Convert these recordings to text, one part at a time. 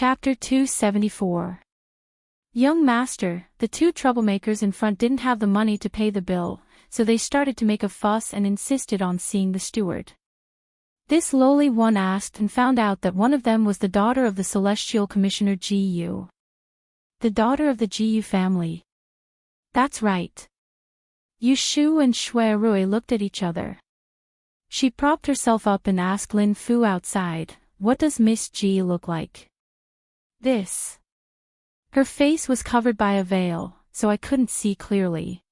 Chapter 274. Young master, the two troublemakers in front didn't have the money to pay the bill, so they started to make a fuss and insisted on seeing the steward. This lowly one asked and found out that one of them was the daughter of the celestial commissioner Gu. The daughter of the Gu family. That's right. Yushu and Shui Rui looked at each other. She propped herself up and asked Lin Fu outside, "What does Miss G look like?" "This." Her face was covered by a veil, so I couldn't see clearly.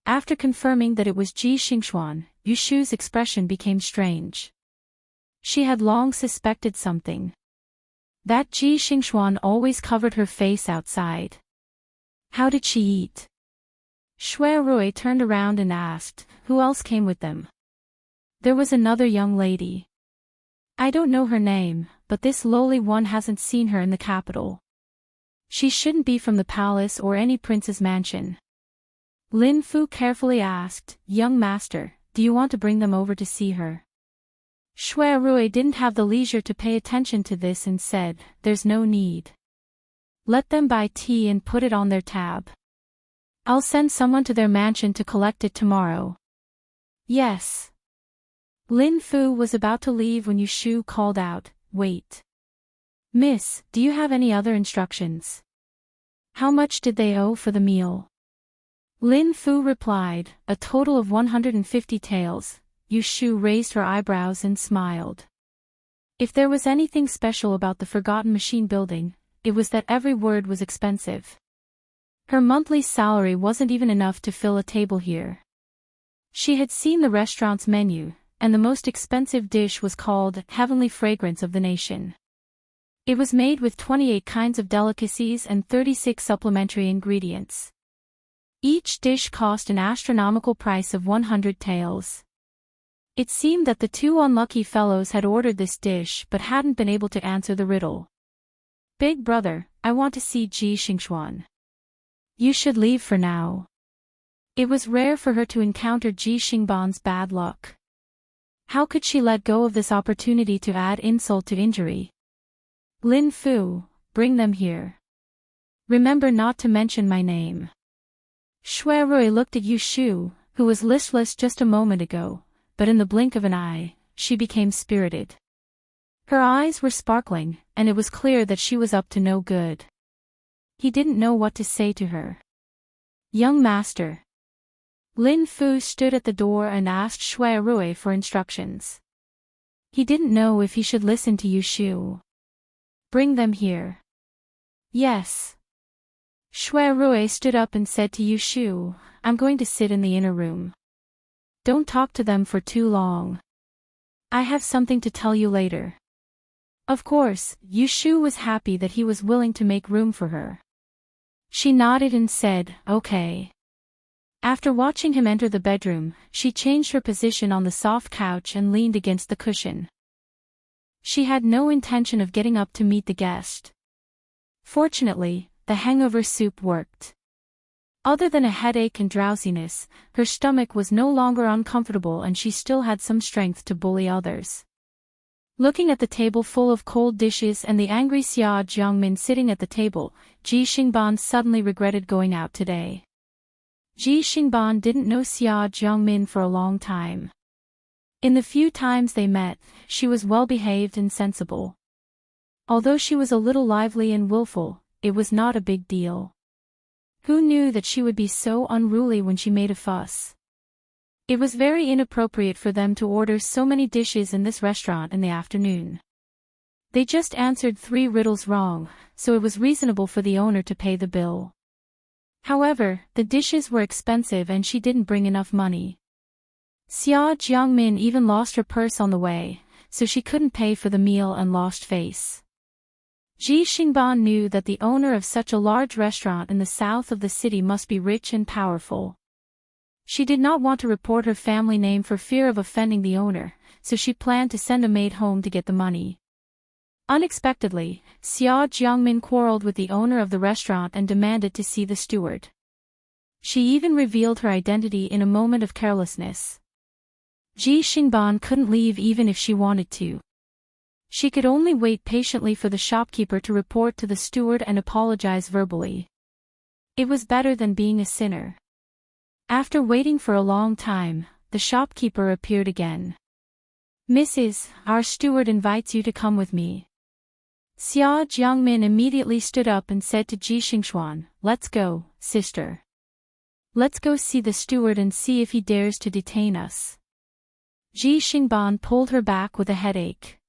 After confirming that it was Ji Xingxuan, Yushu's expression became strange. She had long suspected something. That Ji Xingxuan always covered her face outside. How did she eat? Shui Rui turned around and asked, "Who else came with them?" "There was another young lady. I don't know her name, but this lowly one hasn't seen her in the capital. She shouldn't be from the palace or any prince's mansion." Lin Fu carefully asked, "Young master, do you want to bring them over to see her?" Shui Rui didn't have the leisure to pay attention to this and said, "There's no need. Let them buy tea and put it on their tab. I'll send someone to their mansion to collect it tomorrow." "Yes." Lin Fu was about to leave when Yushu called out, "Wait. Miss, do you have any other instructions? How much did they owe for the meal?" Lin Fu replied, "A total of 150 taels." Yushu raised her eyebrows and smiled. If there was anything special about the Forgotten Machine building, it was that every word was expensive. Her monthly salary wasn't even enough to fill a table here. She had seen the restaurant's menu, and the most expensive dish was called Heavenly Fragrance of the Nation. It was made with 28 kinds of delicacies and 36 supplementary ingredients. Each dish cost an astronomical price of 100 taels. It seemed that the two unlucky fellows had ordered this dish but hadn't been able to answer the riddle. "Big brother, I want to see Ji Xingxuan. You should leave for now." It was rare for her to encounter Ji Xingban's bad luck. How could she let go of this opportunity to add insult to injury? "Lin Fu, bring them here. Remember not to mention my name." Shui Rui looked at Yushu, who was listless just a moment ago, but in the blink of an eye, she became spirited. Her eyes were sparkling, and it was clear that she was up to no good. He didn't know what to say to her. "Young master." Lin Fu stood at the door and asked Shui Rui for instructions. He didn't know if he should listen to Yushu. "Bring them here." "Yes." Shui Rui stood up and said to Yushu, "I'm going to sit in the inner room. Don't talk to them for too long. I have something to tell you later." Of course, Yushu was happy that he was willing to make room for her. She nodded and said, "Okay." After watching him enter the bedroom, she changed her position on the soft couch and leaned against the cushion. She had no intention of getting up to meet the guest. Fortunately, the hangover soup worked. Other than a headache and drowsiness, her stomach was no longer uncomfortable and she still had some strength to bully others. Looking at the table full of cold dishes and the angry Xia Jiangmin sitting at the table, Ji Xingban suddenly regretted going out today. Ji Xingban didn't know Xia Jiangmin for a long time. In the few times they met, she was well-behaved and sensible. Although she was a little lively and willful, it was not a big deal. Who knew that she would be so unruly when she made a fuss? It was very inappropriate for them to order so many dishes in this restaurant in the afternoon. They just answered 3 riddles wrong, so it was reasonable for the owner to pay the bill. However, the dishes were expensive and she didn't bring enough money. Xia Jiangmin even lost her purse on the way, so she couldn't pay for the meal and lost face. Ji Xingban knew that the owner of such a large restaurant in the south of the city must be rich and powerful. She did not want to report her family name for fear of offending the owner, so she planned to send a maid home to get the money. Unexpectedly, Xia Jiangmin quarreled with the owner of the restaurant and demanded to see the steward. She even revealed her identity in a moment of carelessness. Ji Xingban couldn't leave even if she wanted to. She could only wait patiently for the shopkeeper to report to the steward and apologize verbally. It was better than being a sinner. After waiting for a long time, the shopkeeper appeared again. "Mrs., our steward invites you to come with me." Xia Jiangmin immediately stood up and said to Ji Xingxuan, "Let's go, sister. Let's go see the steward and see if he dares to detain us." Ji Xingban pulled her back with a headache.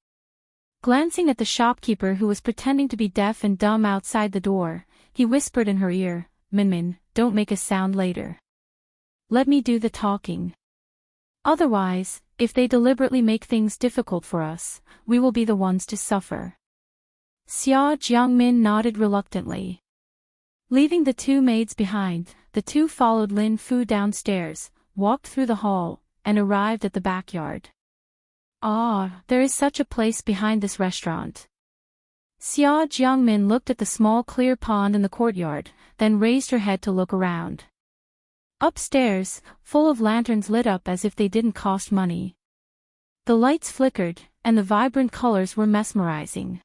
Glancing at the shopkeeper who was pretending to be deaf and dumb outside the door, he whispered in her ear, "Minmin, don't make a sound later. Let me do the talking. Otherwise, if they deliberately make things difficult for us, we will be the ones to suffer." Xia Jiangmin nodded reluctantly. Leaving the two maids behind, the two followed Lin Fu downstairs, walked through the hall, and arrived at the backyard. "Ah, there is such a place behind this restaurant." Xia Jiangmin looked at the small clear pond in the courtyard, then raised her head to look around. Upstairs, full of lanterns lit up as if they didn't cost money. The lights flickered, and the vibrant colors were mesmerizing.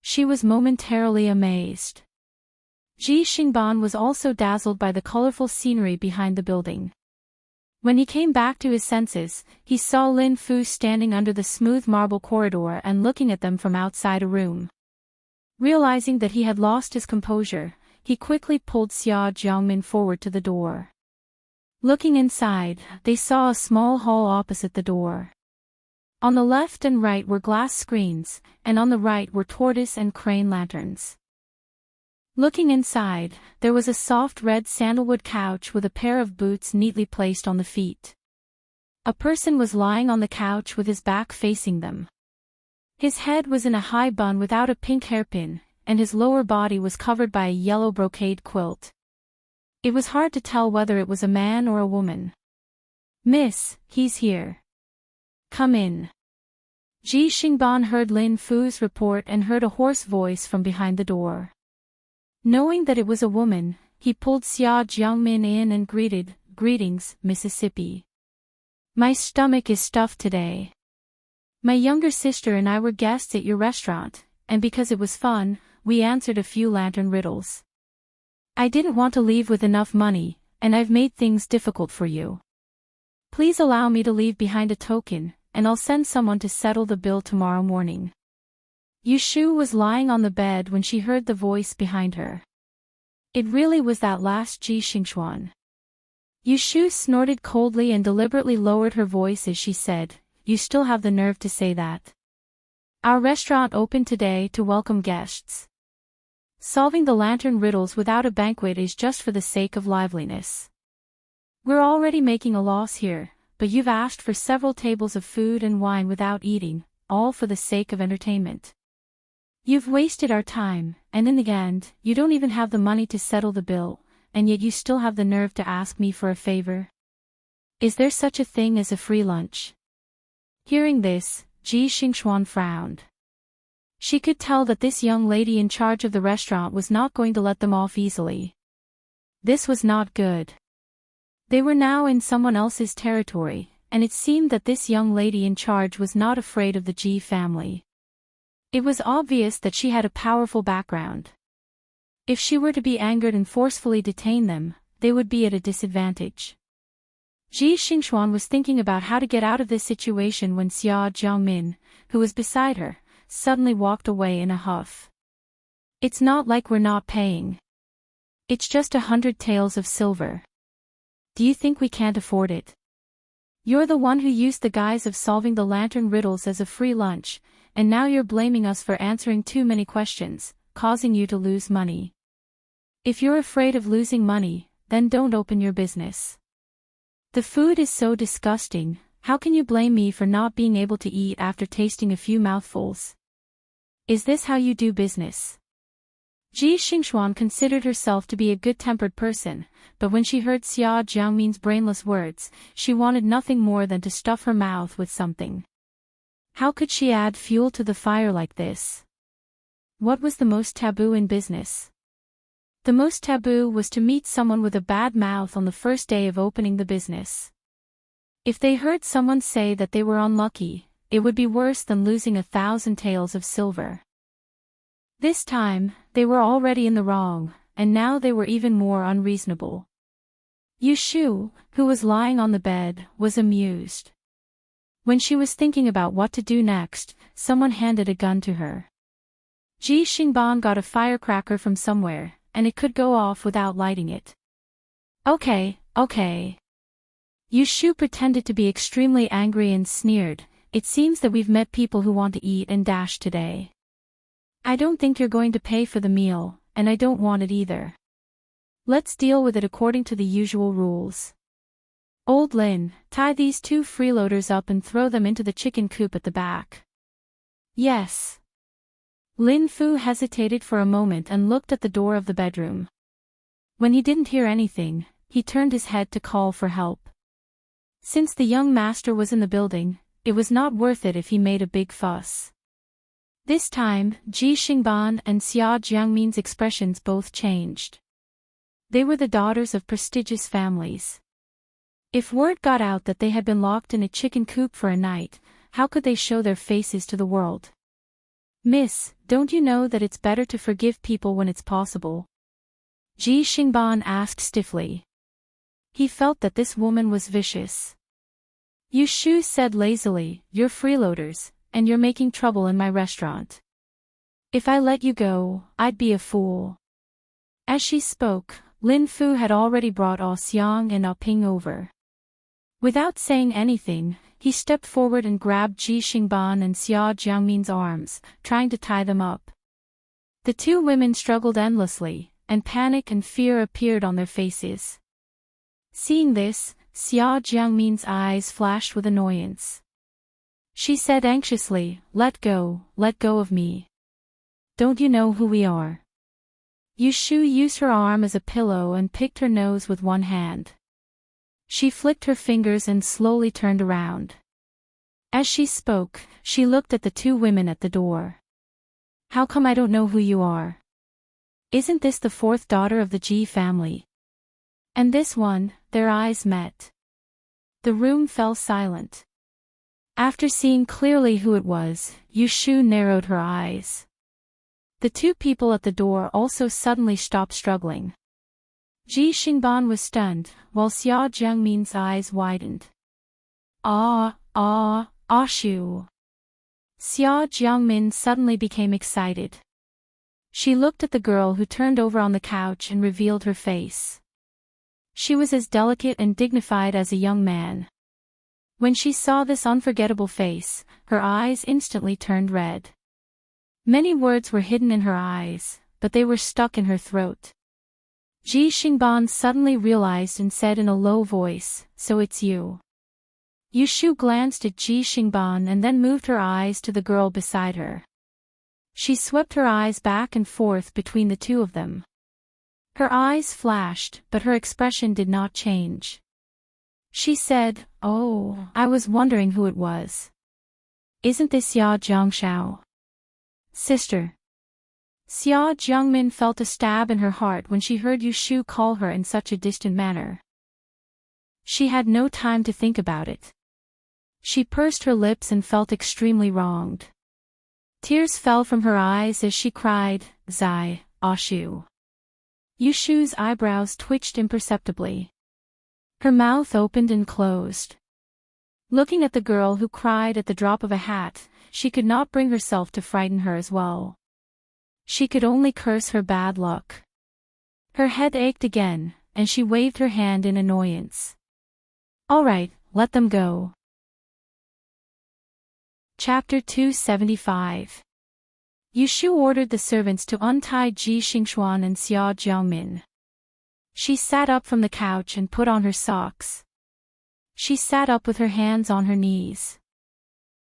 She was momentarily amazed. Ji Xingban was also dazzled by the colorful scenery behind the building. When he came back to his senses, he saw Lin Fu standing under the smooth marble corridor and looking at them from outside a room. Realizing that he had lost his composure, he quickly pulled Xia Jiangmin forward to the door. Looking inside, they saw a small hall opposite the door. On the left and right were glass screens, and on the right were tortoise and crane lanterns. Looking inside, there was a soft red sandalwood couch with a pair of boots neatly placed on the feet. A person was lying on the couch with his back facing them. His head was in a high bun without a pink hairpin, and his lower body was covered by a yellow brocade quilt. It was hard to tell whether it was a man or a woman. "Miss, he's here. Come in." Ji Xingban heard Lin Fu's report and heard a hoarse voice from behind the door. Knowing that it was a woman, he pulled Xia Jiangmin in and greeted, "Greetings, Mississippi. My stomach is stuffed today. My younger sister and I were guests at your restaurant, and because it was fun, we answered a few lantern riddles. I didn't want to leave with enough money, and I've made things difficult for you. Please allow me to leave behind a token, and I'll send someone to settle the bill tomorrow morning." Yushu was lying on the bed when she heard the voice behind her. It really was that last Ji Xingxuan. Yushu snorted coldly and deliberately lowered her voice as she said, "You still have the nerve to say that? Our restaurant opened today to welcome guests. Solving the lantern riddles without a banquet is just for the sake of liveliness. We're already making a loss here, but you've asked for several tables of food and wine without eating, all for the sake of entertainment. You've wasted our time, and in the end, you don't even have the money to settle the bill, and yet you still have the nerve to ask me for a favor. Is there such a thing as a free lunch?" Hearing this, Ji Xingxuan frowned. She could tell that this young lady in charge of the restaurant was not going to let them off easily. This was not good. They were now in someone else's territory, and it seemed that this young lady in charge was not afraid of the Ji family. It was obvious that she had a powerful background. If she were to be angered and forcefully detain them, they would be at a disadvantage. Ji Xingxuan was thinking about how to get out of this situation when Xia Jiangmin, who was beside her, suddenly walked away in a huff. "It's not like we're not paying. It's just 100 taels of silver. Do you think we can't afford it? You're the one who used the guise of solving the lantern riddles as a free lunch, and now you're blaming us for answering too many questions, causing you to lose money. If you're afraid of losing money, then don't open your business. The food is so disgusting, how can you blame me for not being able to eat after tasting a few mouthfuls? Is this how you do business?" Ji Xingxuan considered herself to be a good-tempered person, but when she heard Xia Jiangmin's brainless words, she wanted nothing more than to stuff her mouth with something. How could she add fuel to the fire like this? What was the most taboo in business? The most taboo was to meet someone with a bad mouth on the first day of opening the business. If they heard someone say that they were unlucky, it would be worse than losing 1,000 taels of silver. This time, they were already in the wrong, and now they were even more unreasonable. Yushu, who was lying on the bed, was amused. When she was thinking about what to do next, someone handed a gun to her. Ji Xingban got a firecracker from somewhere, and it could go off without lighting it. Okay. Yushu pretended to be extremely angry and sneered, "It seems that we've met people who want to eat and dash today. I don't think you're going to pay for the meal, and I don't want it either. Let's deal with it according to the usual rules. Old Lin, tie these 2 freeloaders up and throw them into the chicken coop at the back." "Yes." Lin Fu hesitated for a moment and looked at the door of the bedroom. When he didn't hear anything, he turned his head to call for help. Since the young master was in the building, it was not worth it if he made a big fuss. This time, Ji Xingban and Xia Jiangmin's expressions both changed. They were the daughters of prestigious families. If word got out that they had been locked in a chicken coop for a night, how could they show their faces to the world? "Miss, don't you know that it's better to forgive people when it's possible?" Ji Xingban asked stiffly. He felt that this woman was vicious. Yushu said lazily, "You're freeloaders, and you're making trouble in my restaurant. If I let you go, I'd be a fool." As she spoke, Lin Fu had already brought Ah Xiang and Ah Ping over. Without saying anything, he stepped forward and grabbed Ji Xingban and Xia Jiangmin's arms, trying to tie them up. The 2 women struggled endlessly, and panic and fear appeared on their faces. Seeing this, Xia Jiangmin's eyes flashed with annoyance. She said anxiously, let go of me. Don't you know who we are?" Yushu used her arm as a pillow and picked her nose with one hand. She flicked her fingers and slowly turned around. As she spoke, she looked at the 2 women at the door. "How come I don't know who you are? Isn't this the 4th daughter of the Ji family? And this one?" Their eyes met. The room fell silent. After seeing clearly who it was, Yushu narrowed her eyes. The 2 people at the door also suddenly stopped struggling. Ji Xingban was stunned, while Xia Jiangmin's eyes widened. Shu. Xia Jiangmin suddenly became excited. She looked at the girl who turned over on the couch and revealed her face. She was as delicate and dignified as a young man. When she saw this unforgettable face, her eyes instantly turned red. Many words were hidden in her eyes, but they were stuck in her throat. Ji Xingban suddenly realized and said in a low voice, "So it's you." Yushu glanced at Ji Xingban and then moved her eyes to the girl beside her. She swept her eyes back and forth between the 2 of them. Her eyes flashed, but her expression did not change. She said, "Oh, I was wondering who it was. Isn't this Ya Jiangshao?" "Sister." Xia Jiangmin felt a stab in her heart when she heard Yushu call her in such a distant manner. She had no time to think about it. She pursed her lips and felt extremely wronged. Tears fell from her eyes as she cried, "Zai, Ashu." Yushu's eyebrows twitched imperceptibly. Her mouth opened and closed. Looking at the girl who cried at the drop of a hat, she could not bring herself to frighten her as well. She could only curse her bad luck. Her head ached again, and she waved her hand in annoyance. "All right, let them go." Chapter 275. Yushu ordered the servants to untie Ji Xingxuan and Xia Jiangmin. She sat up from the couch and put on her socks. She sat up with her hands on her knees.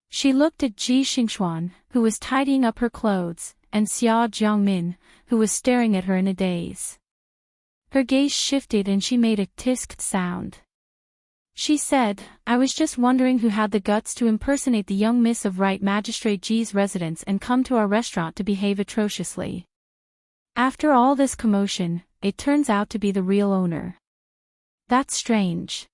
She looked at Ji Xingxuan, who was tidying up her clothes, and Xia Jiangmin, who was staring at her in a daze. Her gaze shifted and she made a tisked sound. She said, "I was just wondering who had the guts to impersonate the young miss of Right Magistrate Ji's residence and come to our restaurant to behave atrociously. After all this commotion, it turns out to be the real owner. That's strange.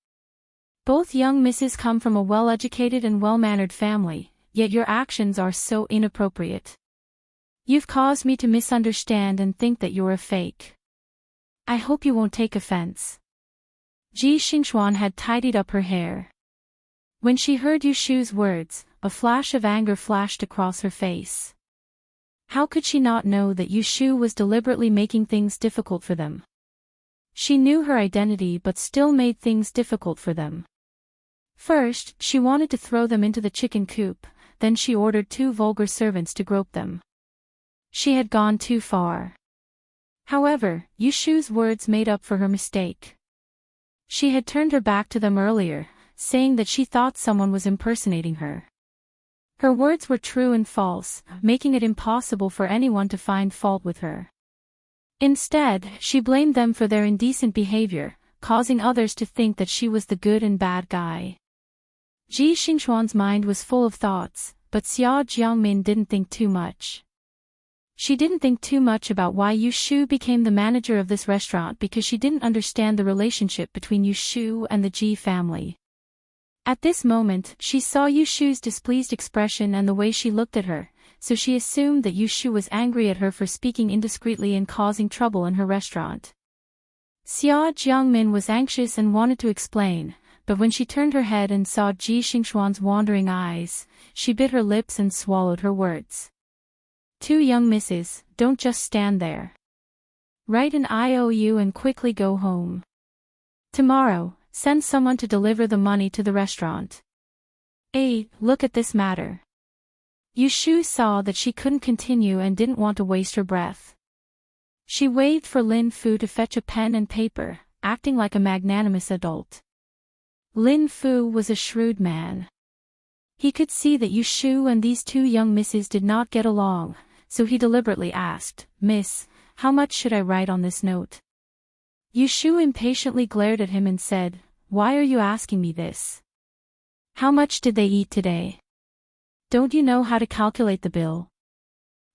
Both young misses come from a well-educated and well-mannered family, yet your actions are so inappropriate. You've caused me to misunderstand and think that you're a fake. I hope you won't take offense. Ji Xingxuan had tidied up her hair. When she heard Yu Shu's words, a flash of anger flashed across her face. How could she not know that Yu Shu was deliberately making things difficult for them? She knew her identity but still made things difficult for them. First, she wanted to throw them into the chicken coop, then she ordered 2 vulgar servants to grope them. She had gone too far. However, Yu Shu's words made up for her mistake. She had turned her back to them earlier, saying that she thought someone was impersonating her. Her words were true and false, making it impossible for anyone to find fault with her. Instead, she blamed them for their indecent behavior, causing others to think that she was the good and bad guy. Ji Xingxuan's mind was full of thoughts, but Xia Jiangmin didn't think too much. She didn't think too much about why Yu Shu became the manager of this restaurant because she didn't understand the relationship between Yu Shu and the Ji family. At this moment, she saw Yu Shu's displeased expression and the way she looked at her, so she assumed that Yu Shu was angry at her for speaking indiscreetly and causing trouble in her restaurant. Xia Jiangmin was anxious and wanted to explain, but when she turned her head and saw Ji Xingxuan's wandering eyes, she bit her lips and swallowed her words. 2 young misses, don't just stand there. Write an IOU and quickly go home. Tomorrow, send someone to deliver the money to the restaurant. Look at this matter. Yu Shu saw that she couldn't continue and didn't want to waste her breath. She waved for Lin Fu to fetch a pen and paper, acting like a magnanimous adult. Lin Fu was a shrewd man. He could see that Yu Shu and these 2 young misses did not get along, so he deliberately asked, "Miss, how much should I write on this note?" Yu Shu impatiently glared at him and said, "Why are you asking me this? How much did they eat today? Don't you know how to calculate the bill?"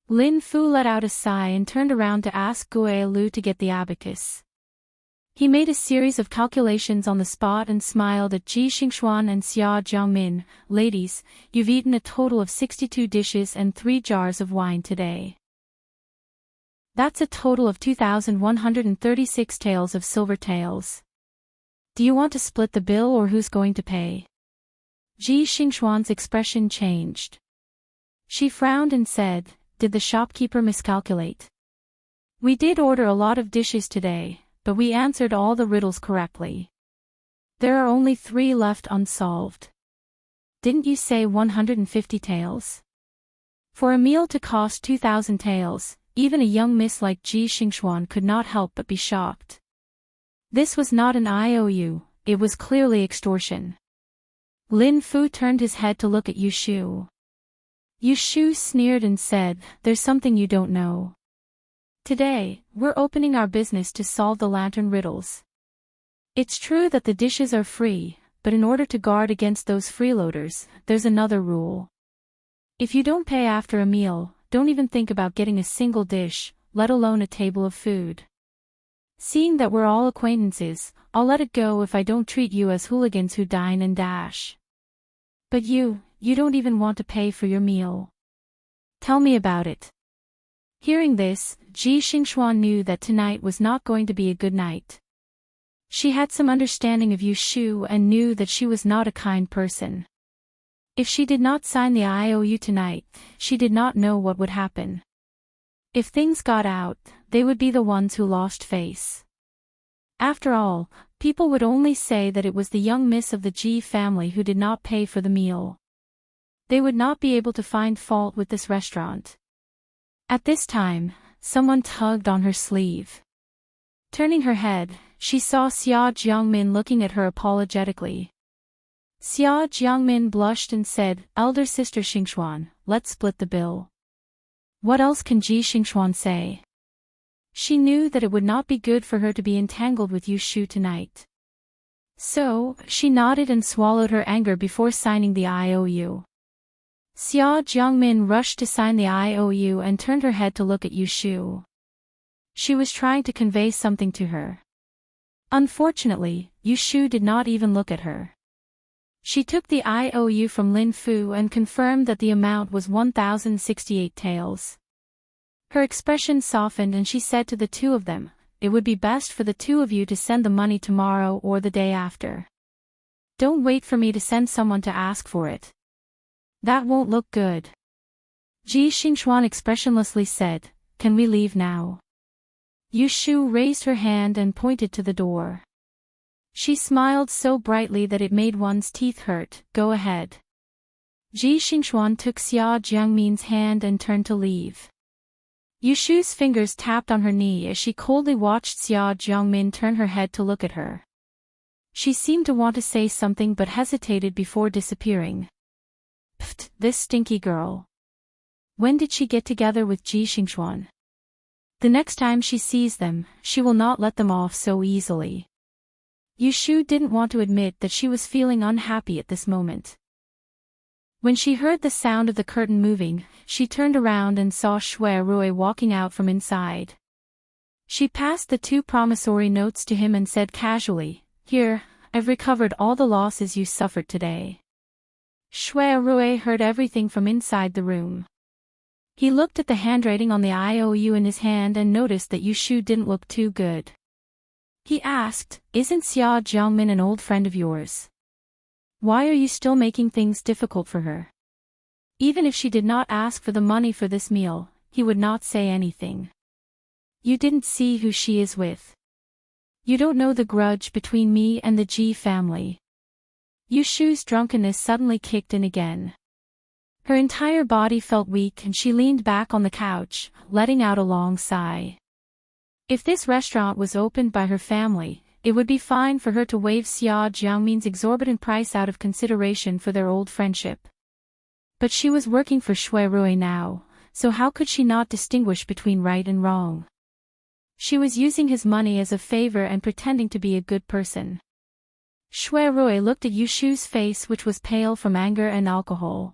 Lin Fu let out a sigh and turned around to ask Guo Lu to get the abacus. He made a series of calculations on the spot and smiled at Ji Xingxuan and Xia Jiangmin. "Ladies, you've eaten a total of 62 dishes and 3 jars of wine today. That's a total of 2,136 taels of silver taels. Do you want to split the bill or who's going to pay?" Ji Xingxuan's expression changed. She frowned and said, "Did the shopkeeper miscalculate? We did order a lot of dishes today, but we answered all the riddles correctly. There are only 3 left unsolved. Didn't you say 150 taels? For a meal to cost 2,000 taels, even a young miss like Ji Xingxuan could not help but be shocked. This was not an IOU, it was clearly extortion. Lin Fu turned his head to look at Yu Shu. Yu Shu sneered and said, "There's something you don't know. Today, we're opening our business to solve the lantern riddles. It's true that the dishes are free, but in order to guard against those freeloaders, there's another rule. If you don't pay after a meal, don't even think about getting a single dish, let alone a table of food. Seeing that we're all acquaintances, I'll let it go if I don't treat you as hooligans who dine and dash. But you don't even want to pay for your meal. Tell me about it." Hearing this, Ji Xingxuan knew that tonight was not going to be a good night. She had some understanding of Yu Shu and knew that she was not a kind person. If she did not sign the IOU tonight, she did not know what would happen. If things got out, they would be the ones who lost face. After all, people would only say that it was the young miss of the Ji family who did not pay for the meal. They would not be able to find fault with this restaurant. At this time, someone tugged on her sleeve. Turning her head, she saw Xia Jiangmin looking at her apologetically. Xia Jiangmin blushed and said, "Elder sister Xingxuan, let's split the bill." What else can Ji Xingxuan say? She knew that it would not be good for her to be entangled with Yu Shu tonight. So, she nodded and swallowed her anger before signing the IOU. Xia Jiangmin rushed to sign the IOU and turned her head to look at Yu Shu. She was trying to convey something to her. Unfortunately, Yu Shu did not even look at her. She took the IOU from Lin Fu and confirmed that the amount was 1,068 taels. Her expression softened and she said to the two of them, "It would be best for the two of you to send the money tomorrow or the day after. Don't wait for me to send someone to ask for it. That won't look good." Ji Xingxuan expressionlessly said, "Can we leave now?" Yu Shu raised her hand and pointed to the door. She smiled so brightly that it made one's teeth hurt. "Go ahead." Ji Xingxuan took Xia Jiangmin's hand and turned to leave. Yu Shu's fingers tapped on her knee as she coldly watched Xia Jiangmin turn her head to look at her. She seemed to want to say something but hesitated before disappearing. Pfft, this stinky girl. When did she get together with Ji Xingxuan? The next time she sees them, she will not let them off so easily. Yu Shu didn't want to admit that she was feeling unhappy at this moment. When she heard the sound of the curtain moving, she turned around and saw Shui Rui walking out from inside. She passed the 2 promissory notes to him and said casually, "Here, I've recovered all the losses you suffered today." Shui Rui heard everything from inside the room. He looked at the handwriting on the IOU in his hand and noticed that Yu Shu didn't look too good. He asked, "Isn't Xia Jiangmin an old friend of yours? Why are you still making things difficult for her?" Even if she did not ask for the money for this meal, he would not say anything. "You didn't see who she is with. You don't know the grudge between me and the Ji family." Yu Shu's drunkenness suddenly kicked in again. Her entire body felt weak and she leaned back on the couch, letting out a long sigh. If this restaurant was opened by her family, it would be fine for her to waive Xia Jiangmin's exorbitant price out of consideration for their old friendship. But she was working for Shui Rui now, so how could she not distinguish between right and wrong? She was using his money as a favor and pretending to be a good person. Shui Rui looked at Yu Shu's face, which was pale from anger and alcohol.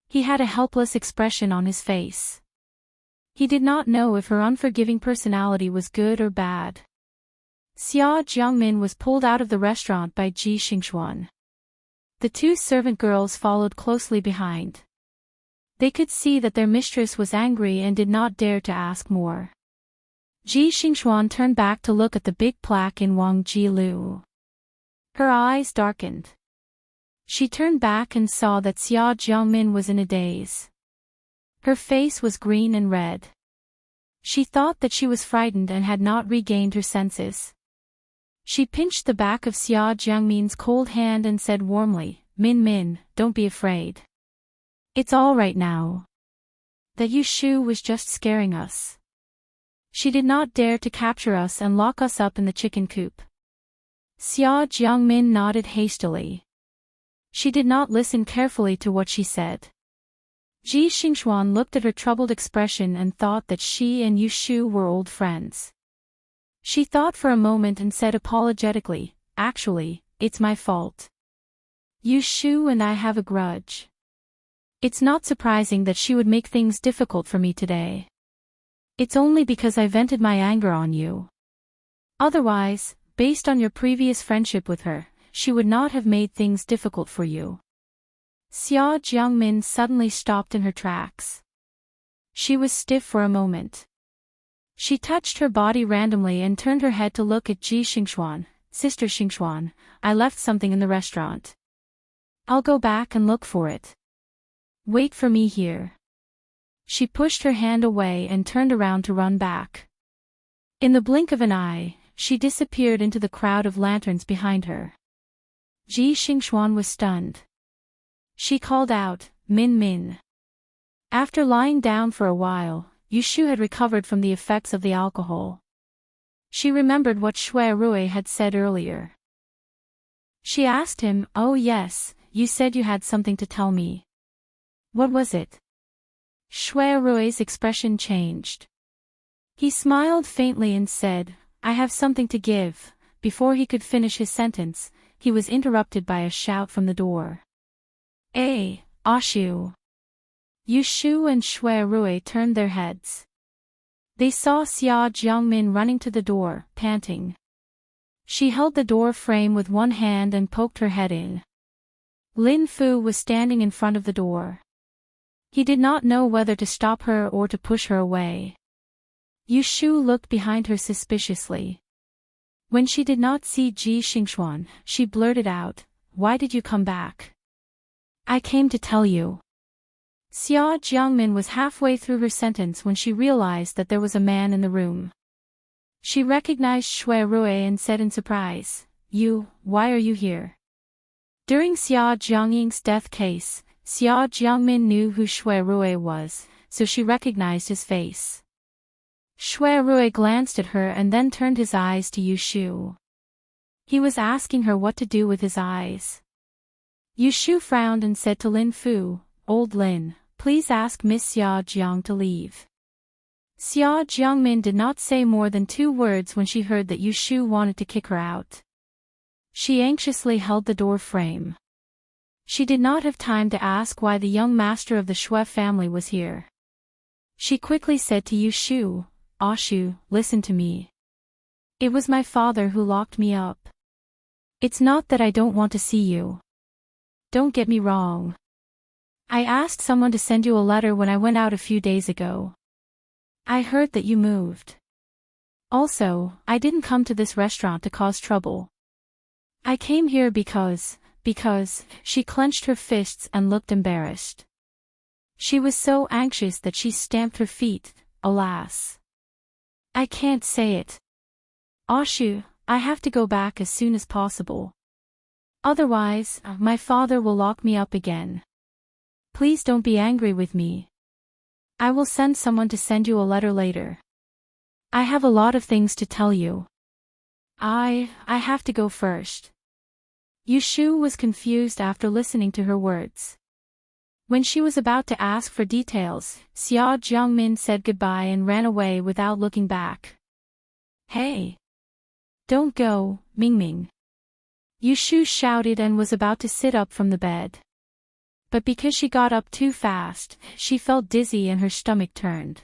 He had a helpless expression on his face. He did not know if her unforgiving personality was good or bad. Xia Jiangmin was pulled out of the restaurant by Ji Xingxuan. The 2 servant girls followed closely behind. They could see that their mistress was angry and did not dare to ask more. Ji Xingxuan turned back to look at the big plaque in Wang Jilu. Her eyes darkened. She turned back and saw that Xia Jiangmin was in a daze. Her face was green and red. She thought that she was frightened and had not regained her senses. She pinched the back of Xia Jiangmin's cold hand and said warmly, "Min Min, don't be afraid. It's all right now. That Yu Shu was just scaring us. She did not dare to capture us and lock us up in the chicken coop." Xia Jiangmin nodded hastily. She did not listen carefully to what she said. Ji Xingxuan looked at her troubled expression and thought that she and Yu Shu were old friends. She thought for a moment and said apologetically, "Actually, it's my fault. Yu Shu and I have a grudge. It's not surprising that she would make things difficult for me today. It's only because I vented my anger on you. Otherwise, based on your previous friendship with her, she would not have made things difficult for you." Xia Jiangmin suddenly stopped in her tracks. She was stiff for a moment. She touched her body randomly and turned her head to look at Ji Xingxuan. "Sister Xingxuan, I left something in the restaurant. I'll go back and look for it. Wait for me here." She pushed her hand away and turned around to run back. In the blink of an eye, she disappeared into the crowd of lanterns behind her. Ji Xingxuan was stunned. She called out, "Min Min." After lying down for a while, Yu Shu had recovered from the effects of the alcohol. She remembered what Shui Rui had said earlier. She asked him, "Oh yes, you said you had something to tell me. What was it?" Shui Rui's expression changed. He smiled faintly and said, "I have something to give." Before he could finish his sentence, he was interrupted by a shout from the door. "Hey, Ashu!" Yu Shu and Shui Rui turned their heads. They saw Xia Jiangmin running to the door, panting. She held the door frame with one hand and poked her head in. Lin Fu was standing in front of the door. He did not know whether to stop her or to push her away. Yu Shu looked behind her suspiciously. When she did not see Ji Xingxuan, she blurted out, "Why did you come back?" "I came to tell you." Xia Jiangmin was halfway through her sentence when she realized that there was a man in the room. She recognized Shui Rui and said in surprise, "You, why are you here?" During Xia Jiangying's death case, Xia Jiangmin knew who Shui Rui was, so she recognized his face. Shui Rui glanced at her and then turned his eyes to Yu Shu. He was asking her what to do with his eyes. Yu Shu frowned and said to Lin Fu, "Old Lin, please ask Miss Xia Jiang to leave." Xia Jiangmin did not say more than 2 words when she heard that Yu Shu wanted to kick her out. She anxiously held the door frame. She did not have time to ask why the young master of the Shui family was here. She quickly said to Yu Shu, "Ah Shu, listen to me. It was my father who locked me up. It's not that I don't want to see you. Don't get me wrong. I asked someone to send you a letter when I went out a few days ago. I heard that you moved. Also, I didn't come to this restaurant to cause trouble. I came here because, she clenched her fists and looked embarrassed. She was so anxious that she stamped her feet, alas. I can't say it. Ashu, I have to go back as soon as possible. Otherwise, my father will lock me up again. Please don't be angry with me. I will send someone to send you a letter later. I have a lot of things to tell you. I have to go first." Yu Shu was confused after listening to her words. When she was about to ask for details, Xia Jiangmin said goodbye and ran away without looking back. "Hey! Don't go, Mingming!" Yu Shu shouted and was about to sit up from the bed. But because she got up too fast, she felt dizzy and her stomach turned.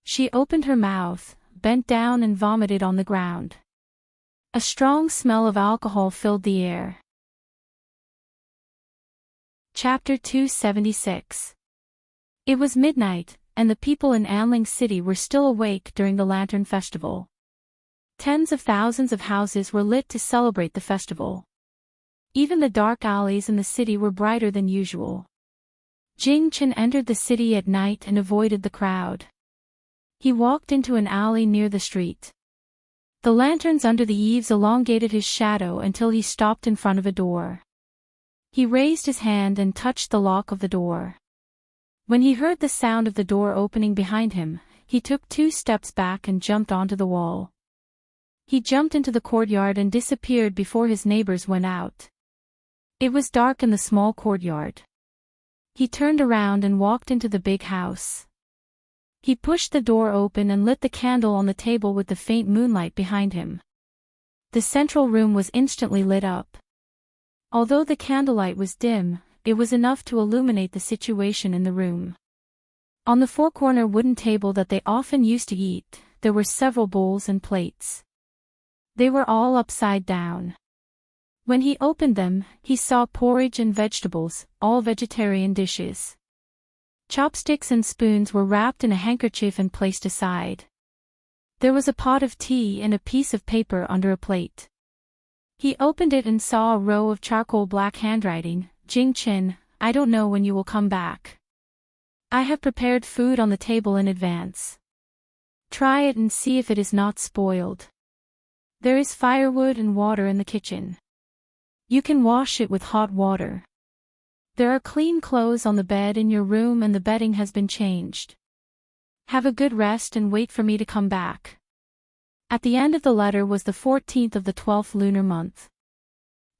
She opened her mouth, bent down and vomited on the ground. A strong smell of alcohol filled the air. Chapter 276. It was midnight, and the people in Anling City were still awake during the Lantern Festival. Tens of thousands of houses were lit to celebrate the festival. Even the dark alleys in the city were brighter than usual. Jing Chen entered the city at night and avoided the crowd. He walked into an alley near the street. The lanterns under the eaves elongated his shadow until he stopped in front of a door. He raised his hand and touched the lock of the door. When he heard the sound of the door opening behind him, he took 2 steps back and jumped onto the wall. He jumped into the courtyard and disappeared before his neighbors went out. It was dark in the small courtyard. He turned around and walked into the big house. He pushed the door open and lit the candle on the table with the faint moonlight behind him. The central room was instantly lit up. Although the candlelight was dim, it was enough to illuminate the situation in the room. On the 4-corner wooden table that they often used to eat, there were several bowls and plates. They were all upside down. When he opened them, he saw porridge and vegetables, all vegetarian dishes. Chopsticks and spoons were wrapped in a handkerchief and placed aside. There was a pot of tea and a piece of paper under a plate. He opened it and saw a row of charcoal black handwriting, "Jing Chen, I don't know when you will come back. I have prepared food on the table in advance. Try it and see if it is not spoiled. There is firewood and water in the kitchen. You can wash it with hot water. There are clean clothes on the bed in your room and the bedding has been changed. Have a good rest and wait for me to come back." At the end of the letter was the 14th of the 12th lunar month.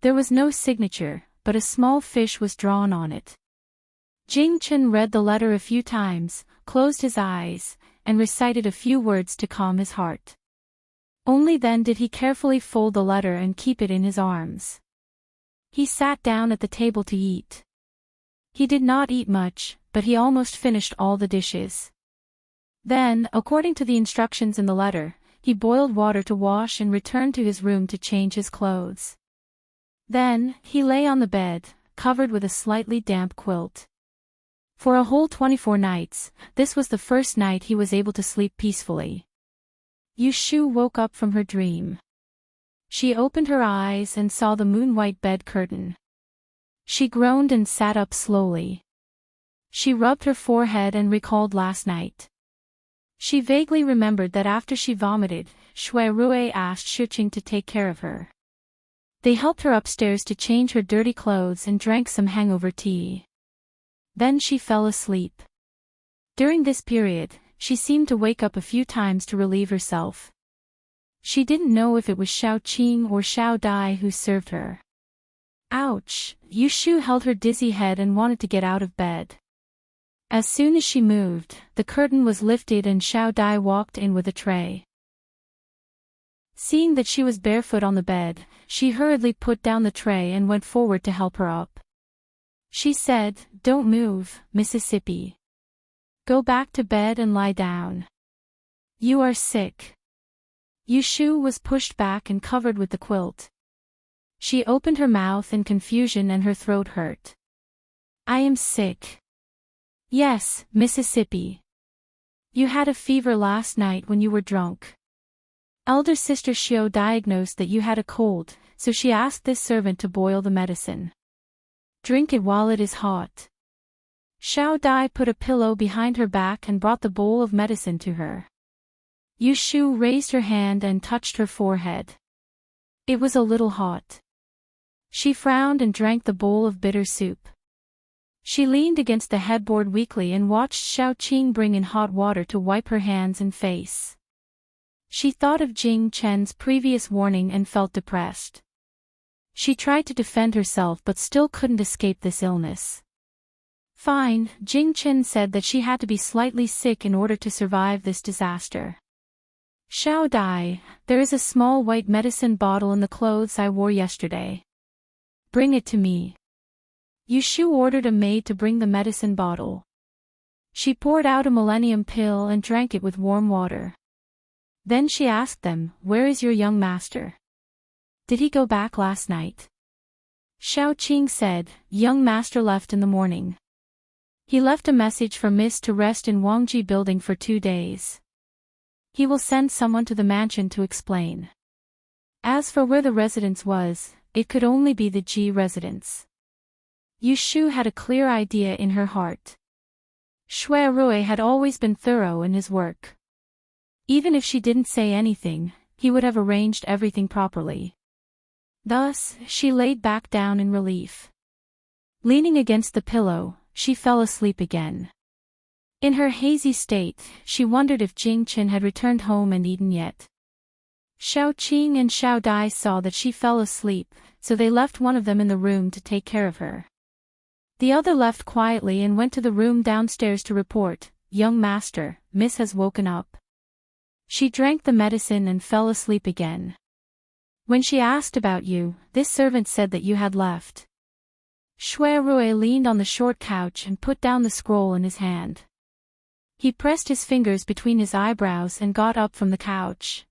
There was no signature, but a small fish was drawn on it. Jing Chen read the letter a few times, closed his eyes, and recited a few words to calm his heart. Only then did he carefully fold the letter and keep it in his arms. He sat down at the table to eat. He did not eat much, but he almost finished all the dishes. Then, according to the instructions in the letter, he boiled water to wash and returned to his room to change his clothes. Then, he lay on the bed, covered with a slightly damp quilt. For a whole 24 nights, this was the first night he was able to sleep peacefully. Yushu woke up from her dream. She opened her eyes and saw the moon-white bed curtain. She groaned and sat up slowly. She rubbed her forehead and recalled last night. She vaguely remembered that after she vomited, Shui Rue asked Shuqing to take care of her. They helped her upstairs to change her dirty clothes and drank some hangover tea. Then she fell asleep. During this period, she seemed to wake up a few times to relieve herself. She didn't know if it was Xiao Qing or Xiao Dai who served her. Ouch! Yushu held her dizzy head and wanted to get out of bed. As soon as she moved, the curtain was lifted and Xiao Dai walked in with a tray. Seeing that she was barefoot on the bed, she hurriedly put down the tray and went forward to help her up. She said, "Don't move, Mississippi. Go back to bed and lie down. You are sick." Yushu was pushed back and covered with the quilt. She opened her mouth in confusion and her throat hurt. "I am sick." "Yes, Mississippi. You had a fever last night when you were drunk. Elder sister Xiao diagnosed that you had a cold, so she asked this servant to boil the medicine. Drink it while it is hot." Xiao Dai put a pillow behind her back and brought the bowl of medicine to her. Yushu raised her hand and touched her forehead. It was a little hot. She frowned and drank the bowl of bitter soup. She leaned against the headboard weakly and watched Xiao Qing bring in hot water to wipe her hands and face. She thought of Jing Chen's previous warning and felt depressed. She tried to defend herself but still couldn't escape this illness. Fine, Jing Chen said that she had to be slightly sick in order to survive this disaster. Xiao Dai, there is a small white medicine bottle in the clothes I wore yesterday. Bring it to me. Yushu ordered a maid to bring the medicine bottle. She poured out a millennium pill and drank it with warm water. Then she asked them, "Where is your young master? Did he go back last night?" Xiao Qing said, "Young master left in the morning. He left a message for Miss to rest in Wangji building for 2 days. He will send someone to the mansion to explain." As for where the residence was, it could only be the Ji residence. Yushu had a clear idea in her heart. Shui Rui had always been thorough in his work. Even if she didn't say anything, he would have arranged everything properly. Thus, she laid back down in relief. Leaning against the pillow, she fell asleep again. In her hazy state, she wondered if Jing Chen had returned home and eaten yet. Xiao Qing and Xiao Dai saw that she fell asleep, so they left one of them in the room to take care of her. The other left quietly and went to the room downstairs to report, "Young master, Miss has woken up." She drank the medicine and fell asleep again. When she asked about you, this servant said that you had left. Shui Rui leaned on the short couch and put down the scroll in his hand. He pressed his fingers between his eyebrows and got up from the couch.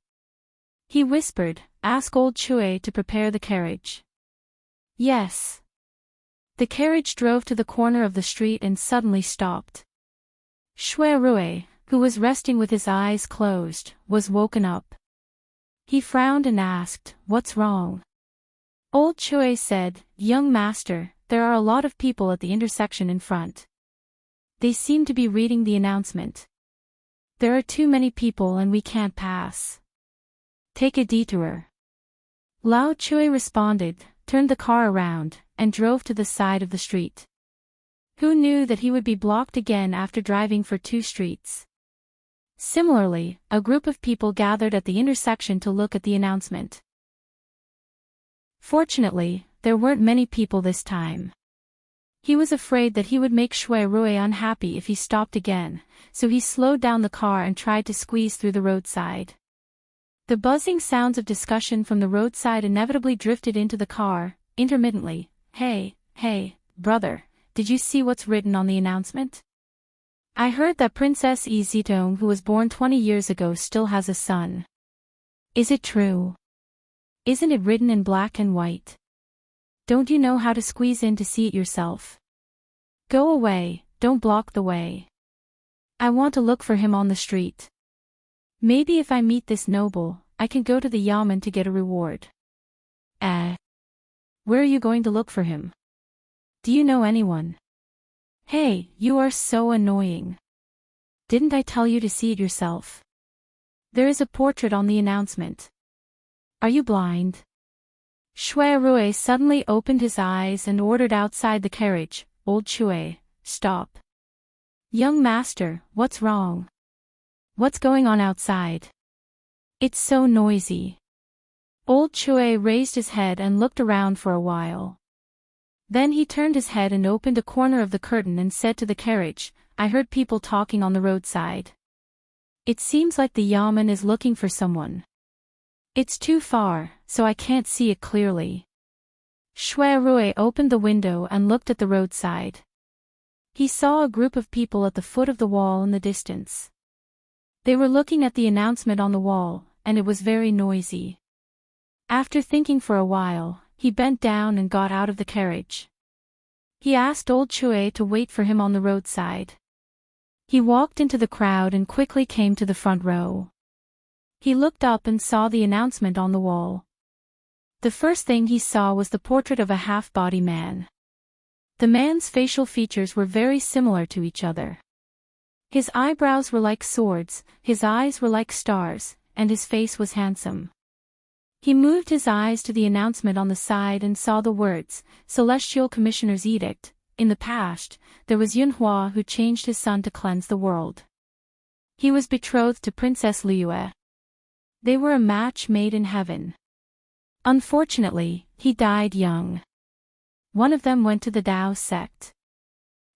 He whispered, "Ask old Chui to prepare the carriage." Yes. The carriage drove to the corner of the street and suddenly stopped. Shui Rui, who was resting with his eyes closed, was woken up. He frowned and asked, "What's wrong?" Old Chui said, "Young master, there are a lot of people at the intersection in front. They seem to be reading the announcement. There are too many people and we can't pass. Take a detour." Lao Chui responded, turned the car around, and drove to the side of the street. Who knew that he would be blocked again after driving for 2 streets? Similarly, a group of people gathered at the intersection to look at the announcement. Fortunately, there weren't many people this time. He was afraid that he would make Shui Rui unhappy if he stopped again, so he slowed down the car and tried to squeeze through the roadside. The buzzing sounds of discussion from the roadside inevitably drifted into the car, intermittently. Hey, brother, did you see what's written on the announcement? I heard that Princess Yizitong, who was born 20 years ago, still has a son. Is it true? Isn't it written in black and white? Don't you know how to squeeze in to see it yourself? Go away, don't block the way. I want to look for him on the street. Maybe if I meet this noble, I can go to the yamen to get a reward. Where are you going to look for him? Do you know anyone? Hey, you are so annoying. Didn't I tell you to see it yourself? There is a portrait on the announcement. Are you blind? Shui Rui suddenly opened his eyes and ordered outside the carriage, Old Shui, stop. Young master, what's wrong? What's going on outside? It's so noisy. Old Shui raised his head and looked around for a while. Then he turned his head and opened a corner of the curtain and said to the carriage, I heard people talking on the roadside. It seems like the yamen is looking for someone. It's too far, so I can't see it clearly. Shui Rui opened the window and looked at the roadside. He saw a group of people at the foot of the wall in the distance. They were looking at the announcement on the wall, and it was very noisy. After thinking for a while, he bent down and got out of the carriage. He asked Old Shui to wait for him on the roadside. He walked into the crowd and quickly came to the front row. He looked up and saw the announcement on the wall. The first thing he saw was the portrait of a half-body man. The man's facial features were very similar to each other. His eyebrows were like swords, his eyes were like stars, and his face was handsome. He moved his eyes to the announcement on the side and saw the words, Celestial Commissioner's Edict. In the past, there was Yunhua who changed his son to cleanse the world. He was betrothed to Princess Liue. They were a match made in heaven. Unfortunately, he died young. One of them went to the Dao sect.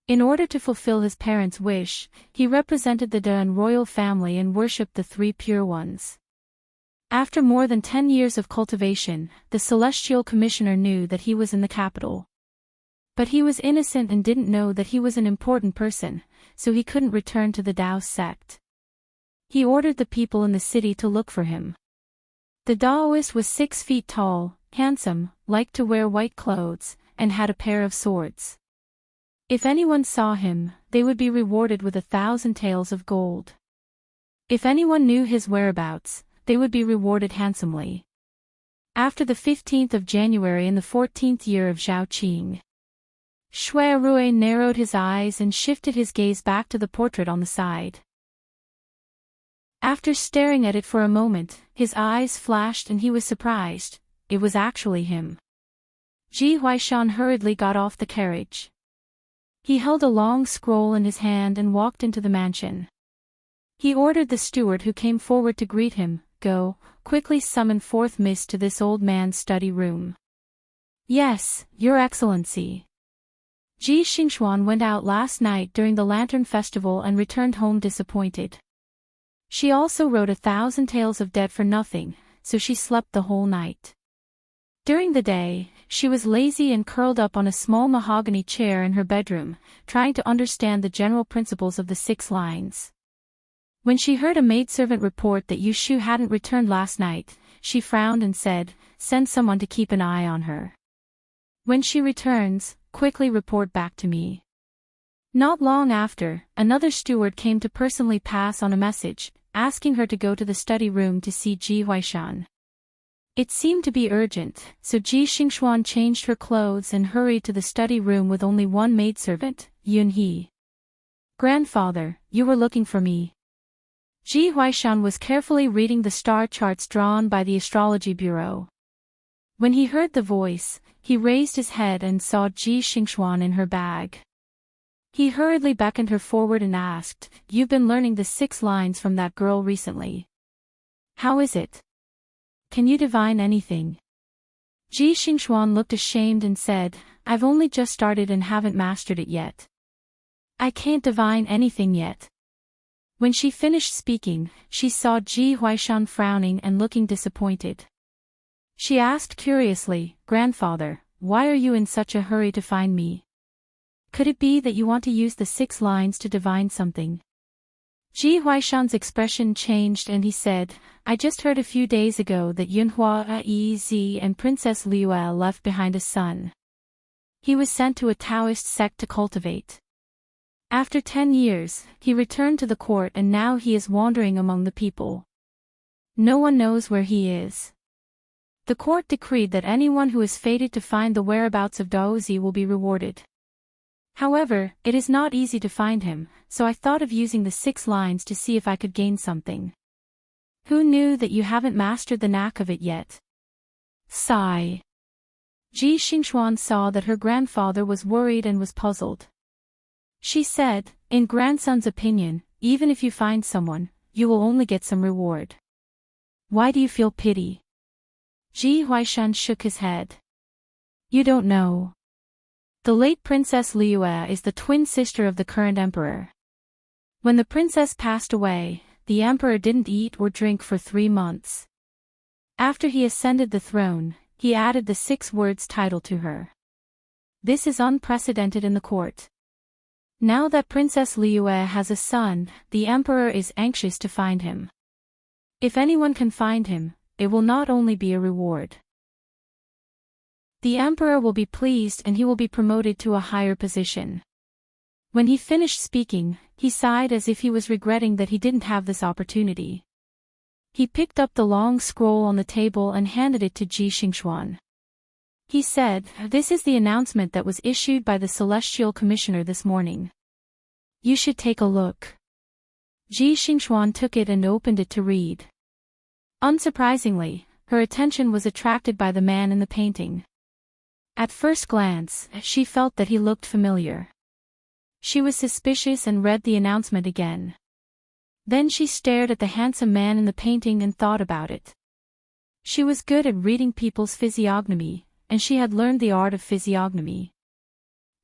In order to fulfill his parents' wish, he represented the Dan royal family and worshipped the three pure ones. After more than 10 years of cultivation, the Celestial Commissioner knew that he was in the capital. But he was innocent and didn't know that he was an important person, so he couldn't return to the Dao sect. He ordered the people in the city to look for him. The Daoist was 6 feet tall, handsome, liked to wear white clothes, and had a pair of swords. If anyone saw him, they would be rewarded with 1,000 taels of gold. If anyone knew his whereabouts, they would be rewarded handsomely. After the 15th of January in the 14th year of Zhao Qing, Shui Rui narrowed his eyes and shifted his gaze back to the portrait on the side. After staring at it for a moment, his eyes flashed and he was surprised. It was actually him. Ji Huaishan hurriedly got off the carriage. He held a long scroll in his hand and walked into the mansion. He ordered the steward who came forward to greet him, Go, quickly summon forth mist to this old man's study room. Yes, Your Excellency. Ji Xingxuan went out last night during the Lantern Festival and returned home disappointed. She also wrote 1,000 tales of debt for nothing, so she slept the whole night. During the day, she was lazy and curled up on a small mahogany chair in her bedroom, trying to understand the general principles of the 6 lines. When she heard a maidservant report that Yu Shu hadn't returned last night, she frowned and said, Send someone to keep an eye on her. When she returns, quickly report back to me. Not long after, another steward came to personally pass on a message, asking her to go to the study room to see Ji Huaishan. It seemed to be urgent, so Ji Xingxuan changed her clothes and hurried to the study room with only one maidservant, Yun He. Grandfather, you were looking for me. Ji Huaishan was carefully reading the star charts drawn by the astrology bureau. When he heard the voice, he raised his head and saw Ji Xingxuan in her bag. He hurriedly beckoned her forward and asked, You've been learning the 6 lines from that girl recently. How is it? Can you divine anything? Ji Xingxuan looked ashamed and said, I've only just started and haven't mastered it yet. I can't divine anything yet. When she finished speaking, she saw Ji Huaishan frowning and looking disappointed. She asked curiously, Grandfather, why are you in such a hurry to find me? Could it be that you want to use the 6 lines to divine something? Ji Huaishan's expression changed and he said, I just heard a few days ago that Yunhua Ez and Princess Liue left behind a son. He was sent to a Taoist sect to cultivate. After 10 years, he returned to the court and now he is wandering among the people. No one knows where he is. The court decreed that anyone who is fated to find the whereabouts of Daozi will be rewarded. However, it is not easy to find him, so I thought of using the 6 lines to see if I could gain something. Who knew that you haven't mastered the knack of it yet? Sigh. Ji Xingxuan saw that her grandfather was worried and was puzzled. She said, in grandson's opinion, even if you find someone, you will only get some reward. Why do you feel pity? Ji Huaishan shook his head. You don't know. The late Princess Liue is the twin sister of the current emperor. When the princess passed away, the emperor didn't eat or drink for 3 months. After he ascended the throne, he added the 6 words title to her. This is unprecedented in the court. Now that Princess Liue has a son, the emperor is anxious to find him. If anyone can find him, it will not only be a reward. The emperor will be pleased and he will be promoted to a higher position. When he finished speaking, he sighed as if he was regretting that he didn't have this opportunity. He picked up the long scroll on the table and handed it to Ji Xingxuan. He said, "This is the announcement that was issued by the Celestial Commissioner this morning. You should take a look." Ji Xingxuan took it and opened it to read. Unsurprisingly, her attention was attracted by the man in the painting. At first glance, she felt that he looked familiar. She was suspicious and read the announcement again. Then she stared at the handsome man in the painting and thought about it. She was good at reading people's physiognomy, and she had learned the art of physiognomy.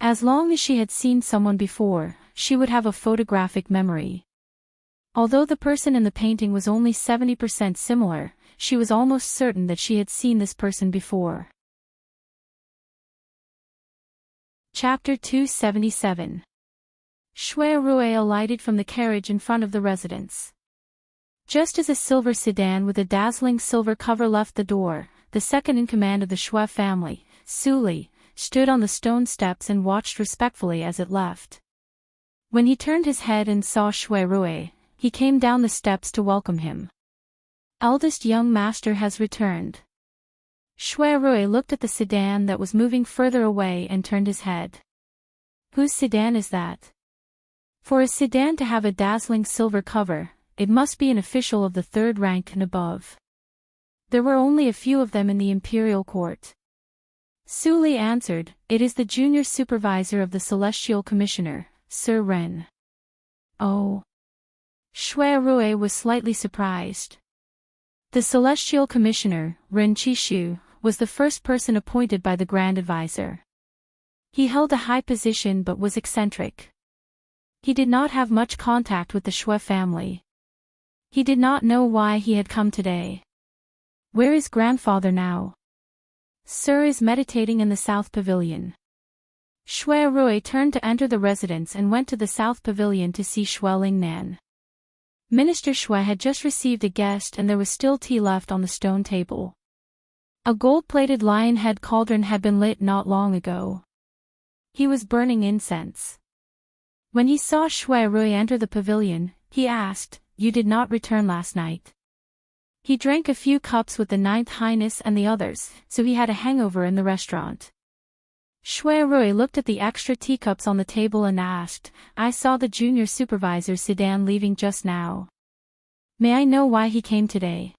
As long as she had seen someone before, she would have a photographic memory. Although the person in the painting was only 70% similar, she was almost certain that she had seen this person before. Chapter 277. Shui Rui alighted from the carriage in front of the residence. Just as a silver sedan with a dazzling silver cover left the door, the second in command of the Shui family, Su Li, stood on the stone steps and watched respectfully as it left. When he turned his head and saw Shui Rui, he came down the steps to welcome him. Eldest young master has returned. Shui Rui looked at the sedan that was moving further away and turned his head. Whose sedan is that? For a sedan to have a dazzling silver cover, it must be an official of the 3rd rank and above. There were only a few of them in the imperial court. Su Li answered, "It is the junior supervisor of the Celestial Commissioner, Sir Ren." Oh. Shui Rui was slightly surprised. The Celestial Commissioner, Ren Qishu, was the first person appointed by the Grand Advisor. He held a high position but was eccentric. He did not have much contact with the Shui family. He did not know why he had come today. Where is grandfather now? Sir is meditating in the South Pavilion. Shui Rui turned to enter the residence and went to the South Pavilion to see Shui Lingnan. Minister Shui had just received a guest and there was still tea left on the stone table. A gold-plated lion head cauldron had been lit not long ago. He was burning incense. When he saw Shui Rui enter the pavilion, he asked, "You did not return last night?" He drank a few cups with the 9th Highness and the others, so he had a hangover in the restaurant. Shui Rui looked at the extra teacups on the table and asked, "I saw the junior supervisor's sedan leaving just now. May I know why he came today?"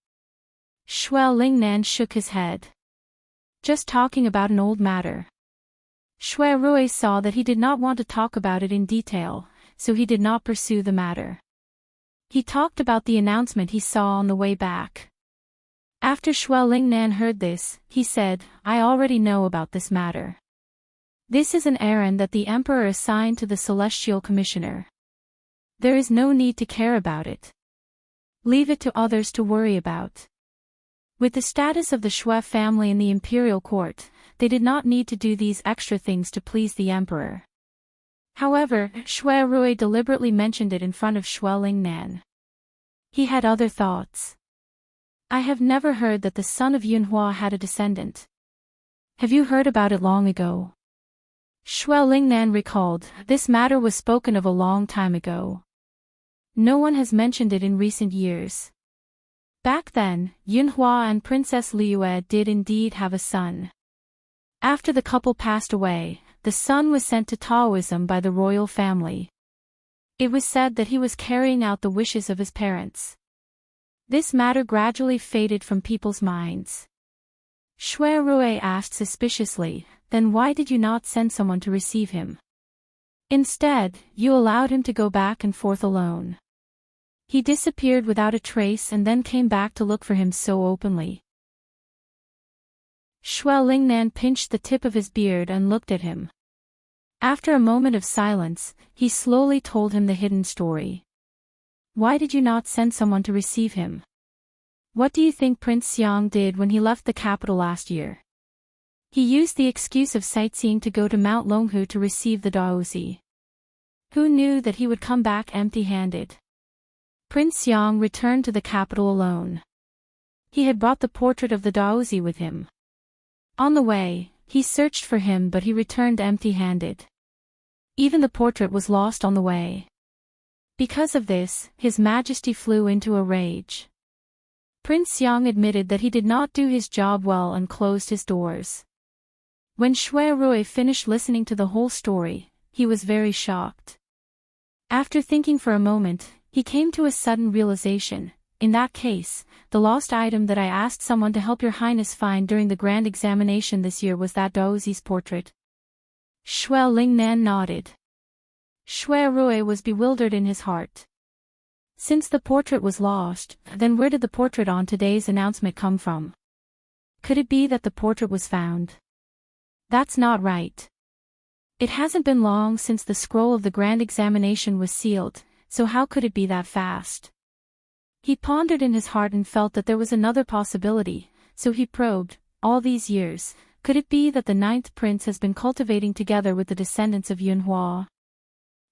Shui Lingnan shook his head. "Just talking about an old matter." Shui Rui saw that he did not want to talk about it in detail, so he did not pursue the matter. He talked about the announcement he saw on the way back. After Shui Lingnan heard this, he said, "I already know about this matter. This is an errand that the Emperor assigned to the Celestial Commissioner. There is no need to care about it. Leave it to others to worry about." With the status of the Shui family in the imperial court, they did not need to do these extra things to please the emperor. However, Shui Rui deliberately mentioned it in front of Shui Lingnan. He had other thoughts. "I have never heard that the son of Yunhua had a descendant. Have you heard about it long ago?" Shui Lingnan recalled, this matter was spoken of a long time ago. No one has mentioned it in recent years. Back then, Yunhua and Princess Liyue did indeed have a son. After the couple passed away, the son was sent to Taoism by the royal family. It was said that he was carrying out the wishes of his parents. This matter gradually faded from people's minds. Shui Rui asked suspiciously, then why did you not send someone to receive him? Instead, you allowed him to go back and forth alone. He disappeared without a trace and then came back to look for him so openly. Shui Lingnan pinched the tip of his beard and looked at him. After a moment of silence, he slowly told him the hidden story. Why did you not send someone to receive him? What do you think Prince Xiang did when he left the capital last year? He used the excuse of sightseeing to go to Mount Longhu to receive the Daozi. Who knew that he would come back empty-handed? Prince Xiang returned to the capital alone. He had brought the portrait of the Daozi with him. On the way, he searched for him but he returned empty-handed. Even the portrait was lost on the way. Because of this, His Majesty flew into a rage. Prince Xiang admitted that he did not do his job well and closed his doors. When Shui Rui finished listening to the whole story, he was very shocked. After thinking for a moment, he came to a sudden realization. In that case, the lost item that I asked someone to help Your Highness find during the grand examination this year was that Daozi's portrait. Shui Lingnan nodded. Shui Rui was bewildered in his heart. Since the portrait was lost, then where did the portrait on today's announcement come from? Could it be that the portrait was found? That's not right. It hasn't been long since the scroll of the grand examination was sealed, so how could it be that fast? He pondered in his heart and felt that there was another possibility, so he probed, all these years, could it be that the ninth prince has been cultivating together with the descendants of Yunhua?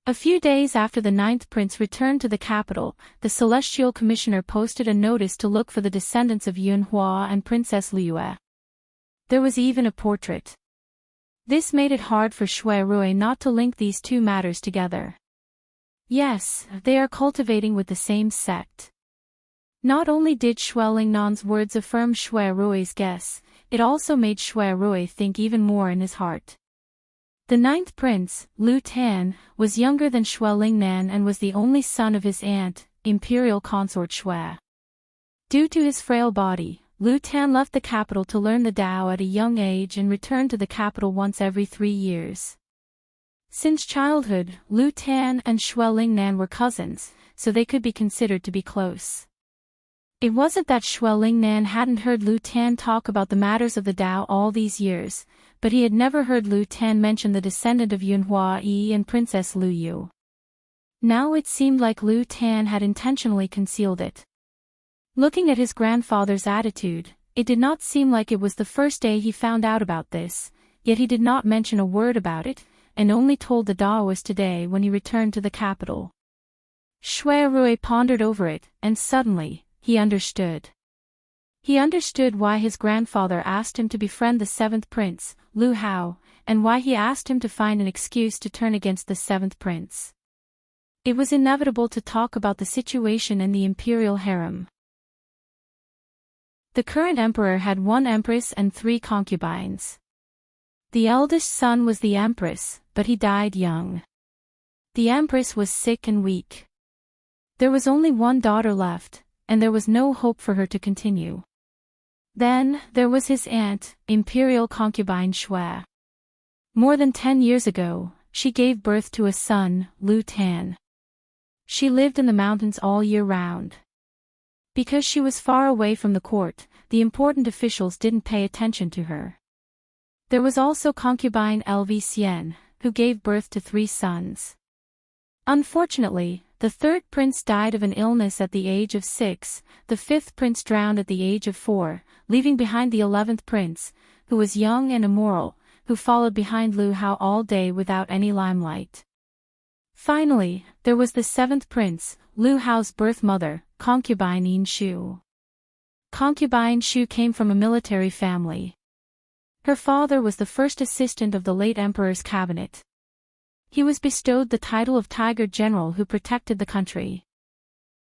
A few days after the ninth prince returned to the capital, the Celestial Commissioner posted a notice to look for the descendants of Yunhua and Princess Liyue. There was even a portrait. This made it hard for Shui Rui not to link these two matters together. Yes, they are cultivating with the same sect. Not only did Shui Lingnan's words affirm Shui Rui's guess, it also made Shui Rui think even more in his heart. The ninth prince, Lu Tan, was younger than Shui Lingnan and was the only son of his aunt, imperial consort Shui. Due to his frail body, Lu Tan left the capital to learn the Tao at a young age and returned to the capital once every 3 years. Since childhood, Lu Tan and Shui Lingnan were cousins, so they could be considered to be close. It wasn't that Shui Lingnan hadn't heard Lu Tan talk about the matters of the Tao all these years, but he had never heard Lu Tan mention the descendant of Yunhua Yi and Princess Lu Yu. Now it seemed like Lu Tan had intentionally concealed it. Looking at his grandfather's attitude, it did not seem like it was the first day he found out about this, yet he did not mention a word about it, and only told the Daoist today when he returned to the capital. Shui Rui pondered over it, and suddenly, he understood. He understood why his grandfather asked him to befriend the seventh prince, Lu Hao, and why he asked him to find an excuse to turn against the seventh prince. It was inevitable to talk about the situation in the imperial harem. The current emperor had 1 empress and 3 concubines. The eldest son was the empress, but he died young. The empress was sick and weak. There was only 1 daughter left, and there was no hope for her to continue. Then, there was his aunt, imperial concubine Shui. More than 10 years ago, she gave birth to a son, Lu Tan. She lived in the mountains all year round. Because she was far away from the court, the important officials didn't pay attention to her. There was also concubine Lv Xian, who gave birth to 3 sons. Unfortunately, the 3rd prince died of an illness at the age of 6, the 5th prince drowned at the age of 4, leaving behind the 11th prince, who was young and immoral, who followed behind Lu Hao all day without any limelight. Finally, there was the 7th prince, Lu Hao's birth mother, concubine Yin Shu. Concubine Shu came from a military family. Her father was the first assistant of the late emperor's cabinet. He was bestowed the title of Tiger General who protected the country.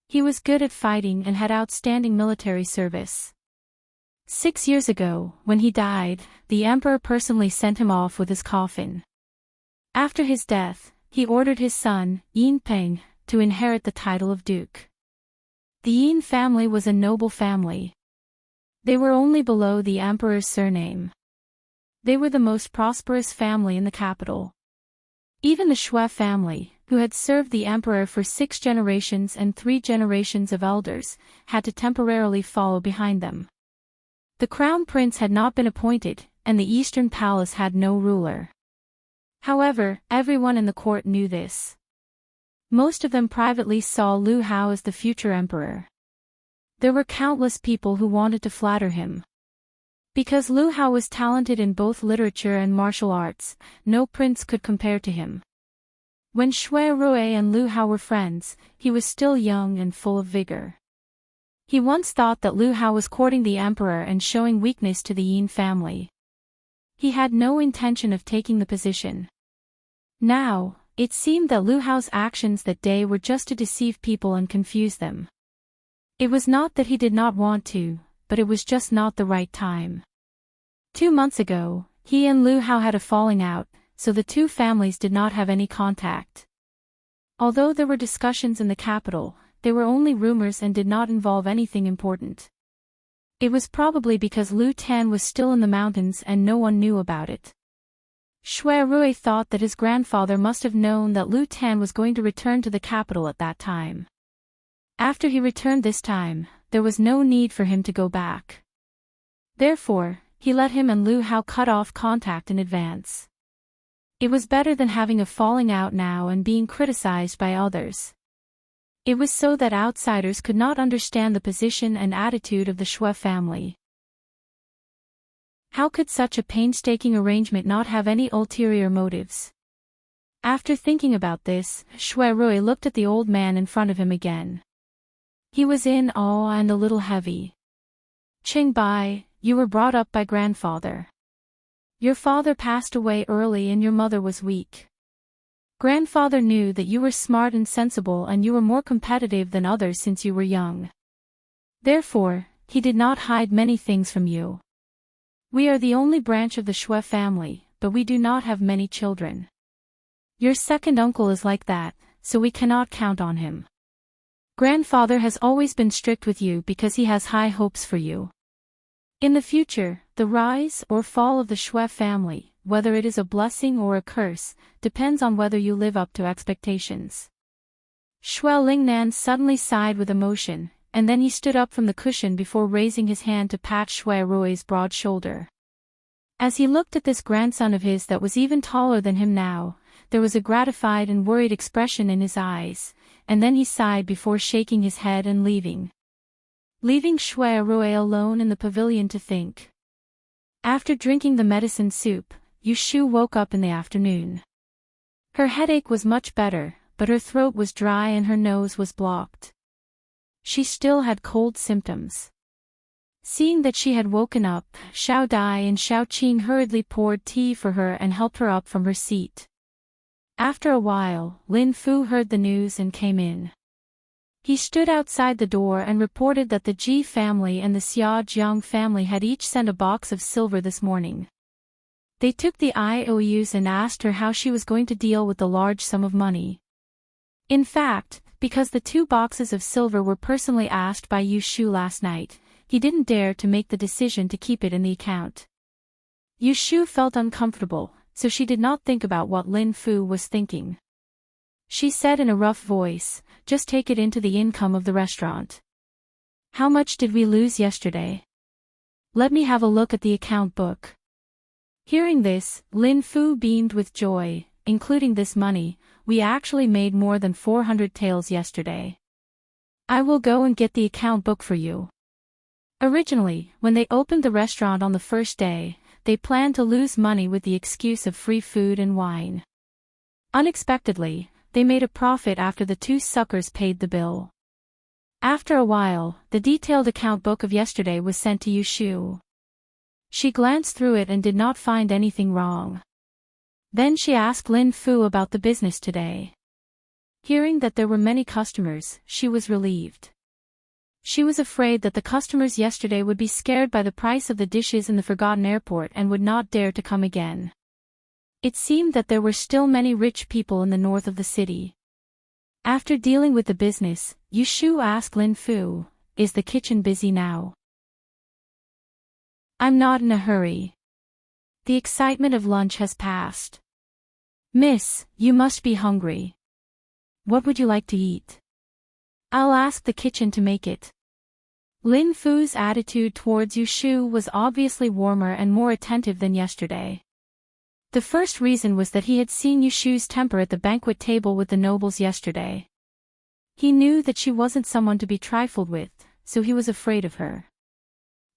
He was good at fighting and had outstanding military service. 6 years ago, when he died, the emperor personally sent him off with his coffin. After his death, he ordered his son, Peng, to inherit the title of duke. The Yin family was a noble family. They were only below the emperor's surname. They were the most prosperous family in the capital. Even the Shui family, who had served the emperor for 6 generations and 3 generations of elders, had to temporarily follow behind them. The crown prince had not been appointed, and the eastern palace had no ruler. However, everyone in the court knew this. Most of them privately saw Lu Hao as the future emperor. There were countless people who wanted to flatter him. Because Lu Hao was talented in both literature and martial arts, no prince could compare to him. When Shui Rui and Lu Hao were friends, he was still young and full of vigor. He once thought that Lu Hao was courting the emperor and showing weakness to the Yin family. He had no intention of taking the position. Now, it seemed that Lu Hao's actions that day were just to deceive people and confuse them. It was not that he did not want to, but it was just not the right time. 2 months ago, he and Lu Hao had a falling out, so the two families did not have any contact. Although there were discussions in the capital, they were only rumors and did not involve anything important. It was probably because Lu Tan was still in the mountains and no one knew about it. Shui Rui thought that his grandfather must have known that Lu Tan was going to return to the capital at that time. After he returned this time, there was no need for him to go back. Therefore, he let him and Lu Hao cut off contact in advance. It was better than having a falling out now and being criticized by others. It was so that outsiders could not understand the position and attitude of the Shui family. How could such a painstaking arrangement not have any ulterior motives? After thinking about this, Shui Rui looked at the old man in front of him again. He was in awe and a little heavy. Qing Bai, you were brought up by grandfather. Your father passed away early and your mother was weak. Grandfather knew that you were smart and sensible and you were more competitive than others since you were young. Therefore, he did not hide many things from you. We are the only branch of the Shui family, but we do not have many children. Your second uncle is like that, so we cannot count on him. Grandfather has always been strict with you because he has high hopes for you. In the future, the rise or fall of the Shui family, whether it is a blessing or a curse, depends on whether you live up to expectations. Shui Lingnan suddenly sighed with emotion, and then he stood up from the cushion before raising his hand to pat Shui Rui's broad shoulder. As he looked at this grandson of his that was even taller than him now, there was a gratified and worried expression in his eyes, and then he sighed before shaking his head and leaving. Leaving Shui Rui alone in the pavilion to think. After drinking the medicine soup, Yu Shu woke up in the afternoon. Her headache was much better, but her throat was dry and her nose was blocked. She still had cold symptoms. Seeing that she had woken up, Xiao Dai and Xiao Qing hurriedly poured tea for her and helped her up from her seat. After a while, Lin Fu heard the news and came in. He stood outside the door and reported that the Ji family and the Xia Jiang family had each sent a box of silver this morning. They took the IOUs and asked her how she was going to deal with the large sum of money. In fact, because the 2 boxes of silver were personally asked by Yu Shu last night, he didn't dare to make the decision to keep it in the account. Yu Shu felt uncomfortable, so she did not think about what Lin Fu was thinking. She said in a rough voice, "Just take it into the income of the restaurant." "How much did we lose yesterday? Let me have a look at the account book." Hearing this, Lin Fu beamed with joy. "Including this money, we actually made more than 400 taels yesterday. I will go and get the account book for you." Originally, when they opened the restaurant on the first day, they planned to lose money with the excuse of free food and wine. Unexpectedly, they made a profit after the 2 suckers paid the bill. After a while, the detailed account book of yesterday was sent to Yu Shu. She glanced through it and did not find anything wrong. Then she asked Lin Fu about the business today. Hearing that there were many customers, she was relieved. She was afraid that the customers yesterday would be scared by the price of the dishes in the forgotten airport and would not dare to come again. It seemed that there were still many rich people in the north of the city. After dealing with the business, Yushu asked Lin Fu, "Is the kitchen busy now?" "I'm not in a hurry. The excitement of lunch has passed." "Miss, you must be hungry. What would you like to eat?" "I'll ask the kitchen to make it." Lin Fu's attitude towards Yushu was obviously warmer and more attentive than yesterday. The first reason was that he had seen Yushu's temper at the banquet table with the nobles yesterday. He knew that she wasn't someone to be trifled with, so he was afraid of her.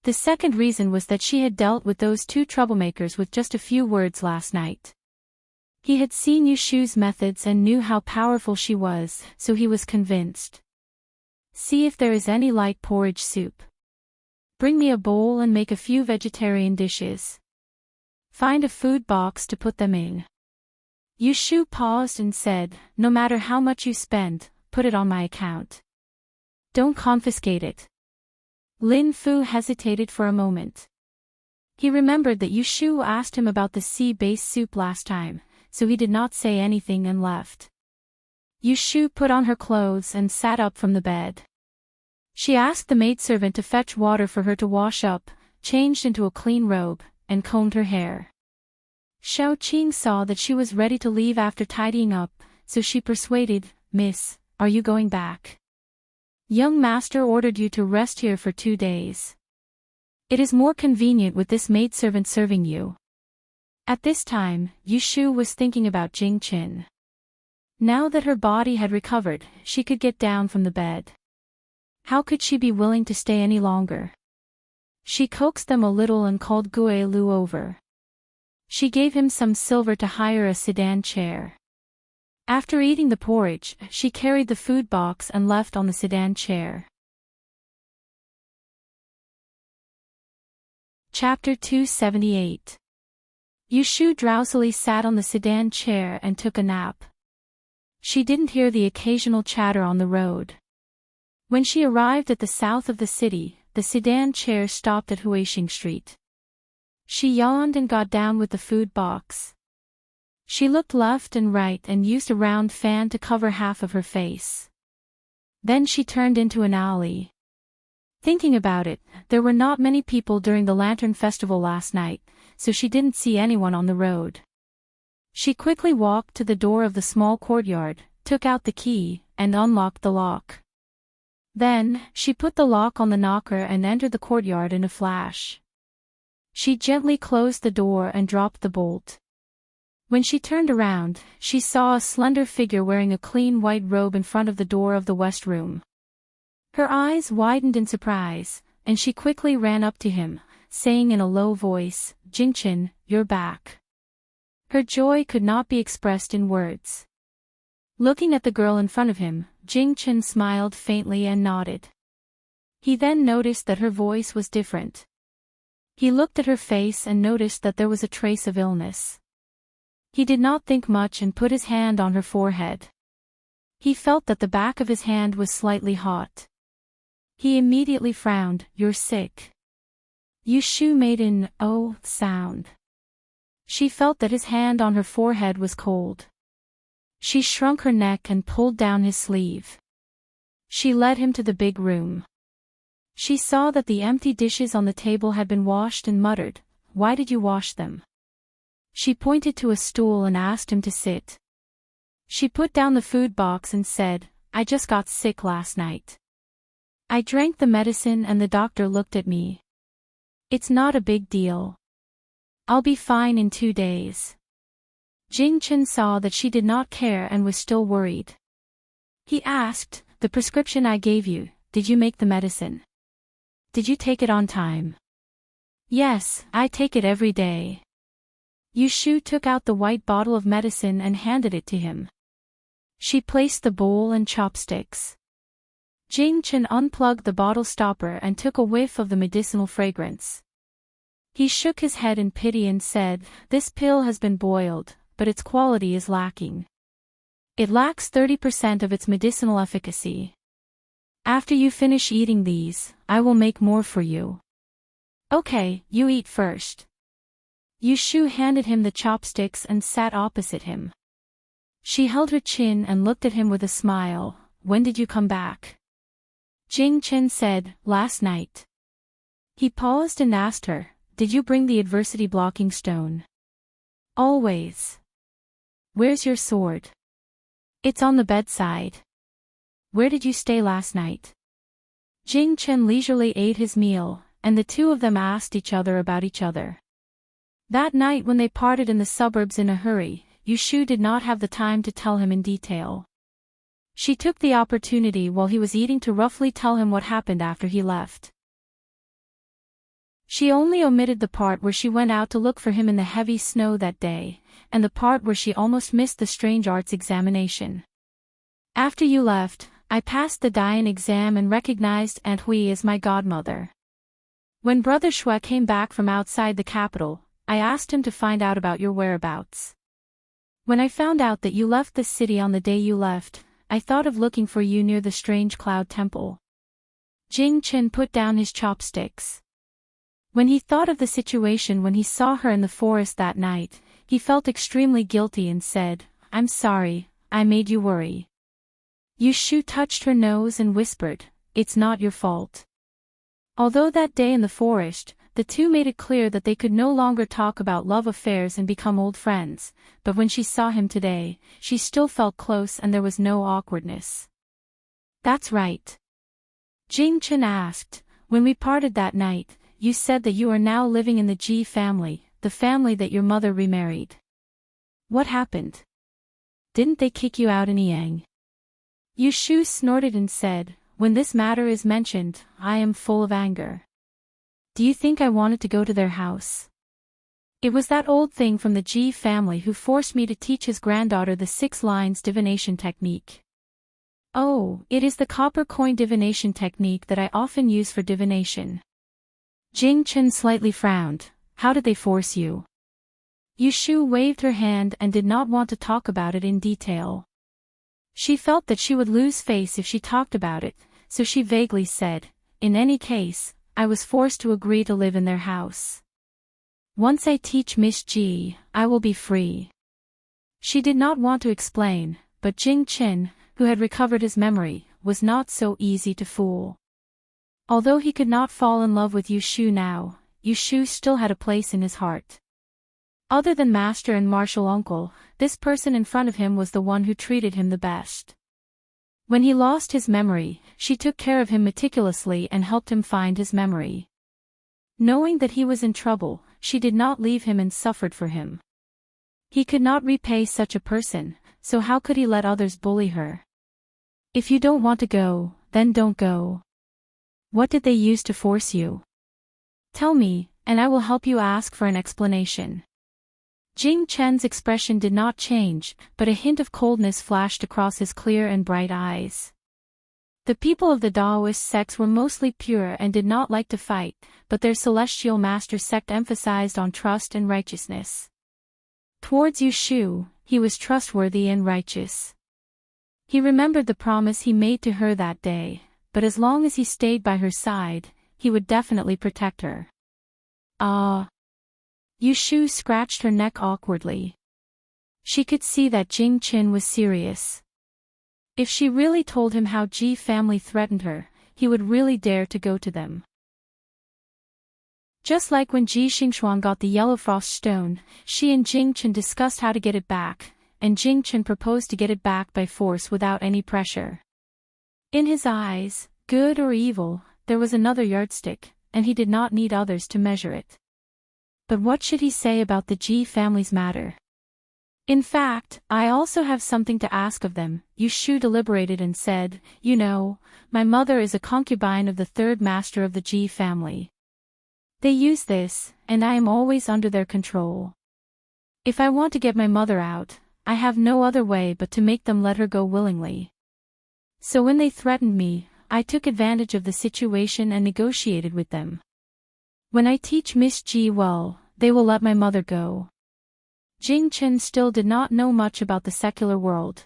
The second reason was that she had dealt with those two troublemakers with just a few words last night. He had seen Yushu's methods and knew how powerful she was, so he was convinced. "See if there is any light porridge soup. Bring me a bowl and make a few vegetarian dishes. Find a food box to put them in." Yushu paused and said, "No matter how much you spend, put it on my account. Don't confiscate it." Lin Fu hesitated for a moment. He remembered that Yushu asked him about the sea-based soup last time, so he did not say anything and left. Yushu put on her clothes and sat up from the bed. She asked the maidservant to fetch water for her to wash up, changed into a clean robe, and combed her hair. Xiao Qing saw that she was ready to leave after tidying up, so she persuaded, "Miss, are you going back? Young master ordered you to rest here for 2 days. It is more convenient with this maidservant serving you." At this time, Yushu was thinking about Jing Qin. Now that her body had recovered, she could get down from the bed. How could she be willing to stay any longer? She coaxed them a little and called Gue Lu over. She gave him some silver to hire a sedan chair. After eating the porridge, she carried the food box and left on the sedan chair. Chapter 278. Yushu drowsily sat on the sedan chair and took a nap. She didn't hear the occasional chatter on the road. When she arrived at the south of the city, the sedan chair stopped at Huixing Street. She yawned and got down with the food box. She looked left and right and used a round fan to cover half of her face. Then she turned into an alley. Thinking about it, there were not many people during the Lantern Festival last night, so she didn't see anyone on the road. She quickly walked to the door of the small courtyard, took out the key, and unlocked the lock. Then, she put the lock on the knocker and entered the courtyard in a flash. She gently closed the door and dropped the bolt. When she turned around, she saw a slender figure wearing a clean white robe in front of the door of the west room. Her eyes widened in surprise, and she quickly ran up to him, saying in a low voice, "Jingchen, you're back." Her joy could not be expressed in words. Looking at the girl in front of him, Jingchen smiled faintly and nodded. He then noticed that her voice was different. He looked at her face and noticed that there was a trace of illness. He did not think much and put his hand on her forehead. He felt that the back of his hand was slightly hot. He immediately frowned. "You're sick." Yushu made an "oh" sound. She felt that his hand on her forehead was cold. She shrunk her neck and pulled down his sleeve. She led him to the big room. She saw that the empty dishes on the table had been washed and muttered, "Why did you wash them?" She pointed to a stool and asked him to sit. She put down the food box and said, "I just got sick last night. I drank the medicine and the doctor looked at me. It's not a big deal. I'll be fine in 2 days." Jingchen saw that she did not care and was still worried. He asked, "The prescription I gave you, did you make the medicine? Did you take it on time?" "Yes, I take it every day." Yushu took out the white bottle of medicine and handed it to him. She placed the bowl and chopsticks. Jingchen unplugged the bottle stopper and took a whiff of the medicinal fragrance. He shook his head in pity and said, "This pill has been boiled, but its quality is lacking. It lacks 30% of its medicinal efficacy. After you finish eating these, I will make more for you." "Okay, you eat first." Yushu handed him the chopsticks and sat opposite him. She held her chin and looked at him with a smile. "When did you come back?" Jing Chen said, "Last night." He paused and asked her, "Did you bring the adversity blocking stone?" "Always." "Where's your sword?" "It's on the bedside." "Where did you stay last night?" Jing Chen leisurely ate his meal, and the two of them asked each other about each other. That night when they parted in the suburbs in a hurry, Yushu did not have the time to tell him in detail. She took the opportunity while he was eating to roughly tell him what happened after he left. She only omitted the part where she went out to look for him in the heavy snow that day, and the part where she almost missed the strange arts examination. "After you left, I passed the Dian exam and recognized Aunt Hui as my godmother. When Brother Shui came back from outside the capital, I asked him to find out about your whereabouts. When I found out that you left the city on the day you left, I thought of looking for you near the strange cloud temple." Jing Chen put down his chopsticks. When he thought of the situation when he saw her in the forest that night, he felt extremely guilty and said, "I'm sorry, I made you worry." Yushu touched her nose and whispered, "It's not your fault." Although that day in the forest, the two made it clear that they could no longer talk about love affairs and become old friends, but when she saw him today, she still felt close and there was no awkwardness. "That's right." Jing Chen asked, "When we parted that night, you said that you are now living in the Ji family, the family that your mother remarried. What happened? Didn't they kick you out in Yang?" Yushu snorted and said, "When this matter is mentioned, I am full of anger. Do you think I wanted to go to their house? It was that old thing from the Ji family who forced me to teach his granddaughter the 6 lines divination technique. Oh, it is the copper coin divination technique that I often use for divination." Jing Chen slightly frowned. "How did they force you?" Yushu waved her hand and did not want to talk about it in detail. She felt that she would lose face if she talked about it, so she vaguely said, "In any case, I was forced to agree to live in their house. Once I teach Miss Ji, I will be free." She did not want to explain, but Jing Chen, who had recovered his memory, was not so easy to fool. Although he could not fall in love with Yushu now, Yushu still had a place in his heart. Other than master and martial uncle, this person in front of him was the one who treated him the best. When he lost his memory, she took care of him meticulously and helped him find his memory. Knowing that he was in trouble, she did not leave him and suffered for him. He could not repay such a person, so how could he let others bully her? "If you don't want to go, then don't go. What did they use to force you? Tell me, and I will help you ask for an explanation." Jing Chen's expression did not change, but a hint of coldness flashed across his clear and bright eyes. The people of the Taoist sects were mostly pure and did not like to fight, but their celestial master sect emphasized on trust and righteousness. Towards Yushu, he was trustworthy and righteous. He remembered the promise he made to her that day, but as long as he stayed by her side, he would definitely protect her. "Ah." Yushu scratched her neck awkwardly. She could see that Jing Chen was serious. If she really told him how Ji family threatened her, he would really dare to go to them. Just like when Ji Xingxuan got the yellow frost stone, she and Jing Chen discussed how to get it back, and Jing Chen proposed to get it back by force without any pressure. In his eyes, good or evil, there was another yardstick, and he did not need others to measure it. But what should he say about the Ji family's matter? "In fact, I also have something to ask of them," Yushu deliberated and said, "You know, my mother is a concubine of the 3rd master of the Ji family. They use this, and I am always under their control. If I want to get my mother out, I have no other way but to make them let her go willingly. So when they threatened me, I took advantage of the situation and negotiated with them. When I teach Miss G well, they will let my mother go. Jing Chen still did not know much about the secular world.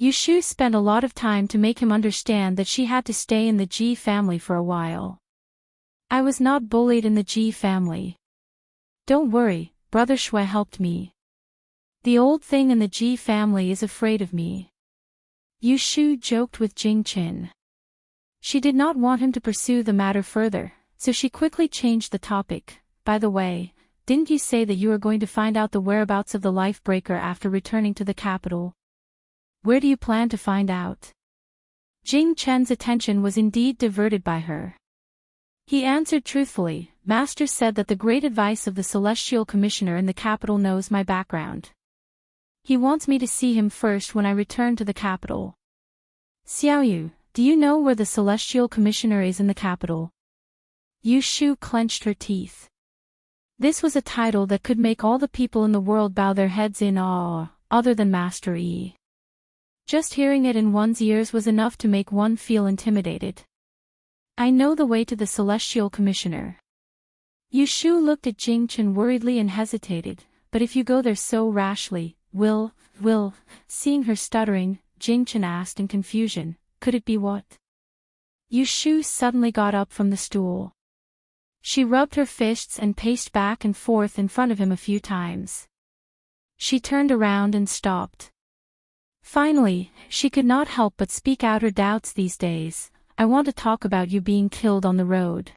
Yushu spent a lot of time to make him understand that she had to stay in the G family for a while. I was not bullied in the G family. Don't worry, Brother Shui helped me. The old thing in the G family is afraid of me. Yushu joked with Jing Chen. She did not want him to pursue the matter further, so she quickly changed the topic. By the way, didn't you say that you were going to find out the whereabouts of the Lifebreaker after returning to the capital? Where do you plan to find out? Jing Chen's attention was indeed diverted by her. He answered truthfully, Master said that the great advice of the Celestial Commissioner in the capital knows my background. He wants me to see him first when I return to the capital. Xiaoyu, do you know where the Celestial Commissioner is in the capital? Yushu clenched her teeth. This was a title that could make all the people in the world bow their heads in awe, other than Master Yi. Just hearing it in one's ears was enough to make one feel intimidated. I know the way to the Celestial Commissioner. Yushu looked at Jing Chen worriedly and hesitated, but if you go there so rashly, will, seeing her stuttering, Jing Chen asked in confusion, could it be what? Yushu suddenly got up from the stool. She rubbed her fists and paced back and forth in front of him a few times. She turned around and stopped. Finally, she could not help but speak out her doubts these days. I want to talk about you being killed on the road.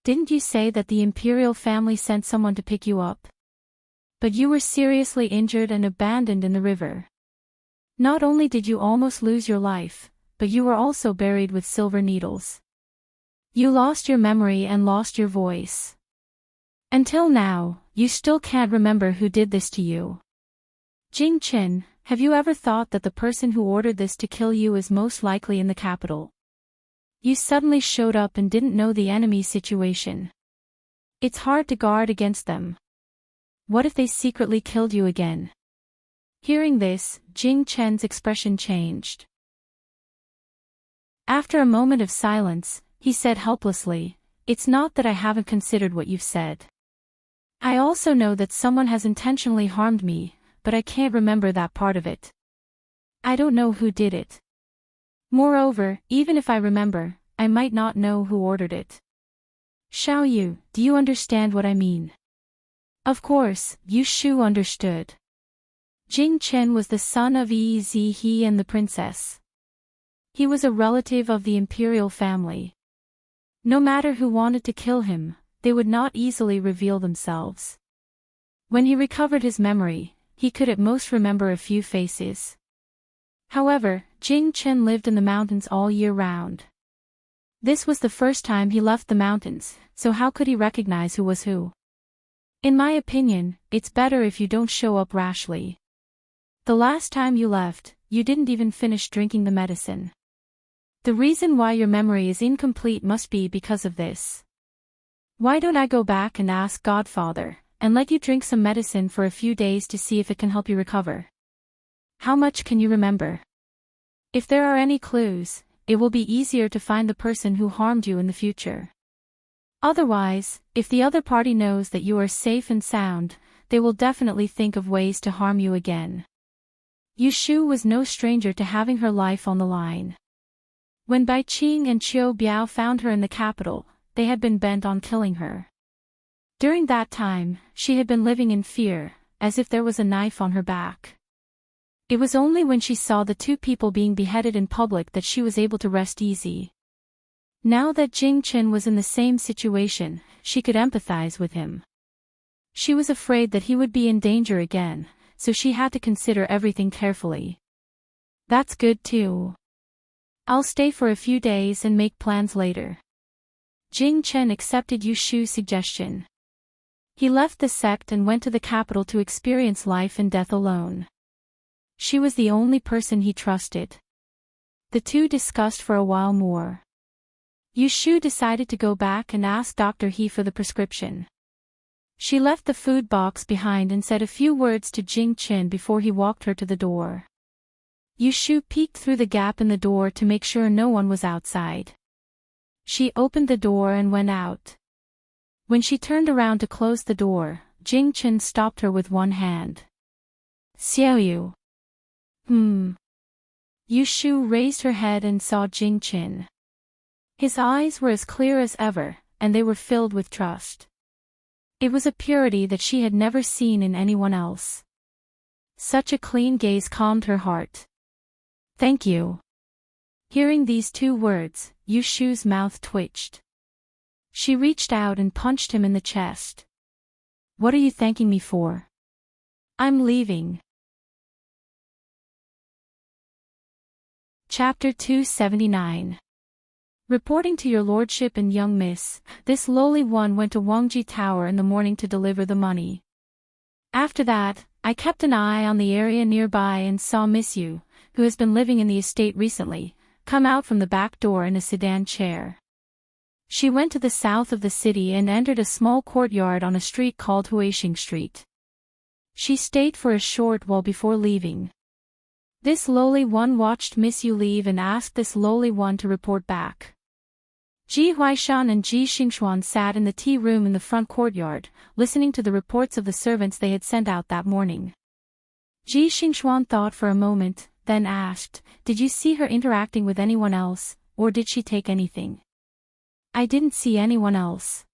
Didn't you say that the imperial family sent someone to pick you up? But you were seriously injured and abandoned in the river. Not only did you almost lose your life, but you were also buried with silver needles. You lost your memory and lost your voice. Until now, you still can't remember who did this to you. Jing Chen, have you ever thought that the person who ordered this to kill you is most likely in the capital? You suddenly showed up and didn't know the enemy's situation. It's hard to guard against them. What if they secretly killed you again? Hearing this, Jing Chen's expression changed. After a moment of silence, he said helplessly, it's not that I haven't considered what you've said. I also know that someone has intentionally harmed me, but I can't remember that part of it. I don't know who did it. Moreover, even if I remember, I might not know who ordered it. Xiaoyu, do you understand what I mean? Of course, Yushu understood. Jing Chen was the son of Yi Zihe and the princess. He was a relative of the imperial family. No matter who wanted to kill him, they would not easily reveal themselves. When he recovered his memory, he could at most remember a few faces. However, Jing Chen lived in the mountains all year round. This was the first time he left the mountains, so how could he recognize who was who? In my opinion, it's better if you don't show up rashly. The last time you left, you didn't even finish drinking the medicine. The reason why your memory is incomplete must be because of this. Why don't I go back and ask Godfather, and let you drink some medicine for a few days to see if it can help you recover? How much can you remember? If there are any clues, it will be easier to find the person who harmed you in the future. Otherwise, if the other party knows that you are safe and sound, they will definitely think of ways to harm you again. Yushu was no stranger to having her life on the line. When Bai Qing and Qiu Biao found her in the capital, they had been bent on killing her. During that time, she had been living in fear, as if there was a knife on her back. It was only when she saw the two people being beheaded in public that she was able to rest easy. Now that Jing Chen was in the same situation, she could empathize with him. She was afraid that he would be in danger again, so she had to consider everything carefully. That's good too. I'll stay for a few days and make plans later. Jing Chen accepted Yushu's suggestion. He left the sect and went to the capital to experience life and death alone. She was the only person he trusted. The two discussed for a while more. Yushu decided to go back and ask Dr. He for the prescription. She left the food box behind and said a few words to Jing Chen before he walked her to the door. Yushu peeked through the gap in the door to make sure no one was outside. She opened the door and went out. When she turned around to close the door, Jing Chen stopped her with one hand. Xiaoyu. Yu Shu raised her head and saw Jing Chen. His eyes were as clear as ever, and they were filled with trust. It was a purity that she had never seen in anyone else. Such a clean gaze calmed her heart. Thank you. Hearing these two words, Yu Shu's mouth twitched. She reached out and punched him in the chest. What are you thanking me for? I'm leaving. Chapter 279. Reporting to your lordship and young miss, this lowly one went to Wangji Tower in the morning to deliver the money. After that, I kept an eye on the area nearby and saw Miss Yu, who has been living in the estate recently, come out from the back door in a sedan chair. She went to the south of the city and entered a small courtyard on a street called Huixing Street. She stayed for a short while before leaving. This lowly one watched Miss Yu leave and asked this lowly one to report back. Ji Huaishan and Ji Xingxuan sat in the tea room in the front courtyard, listening to the reports of the servants they had sent out that morning. Ji Xingxuan thought for a moment, then asked, "Did you see her interacting with anyone else, or did she take anything?" "I didn't see anyone else."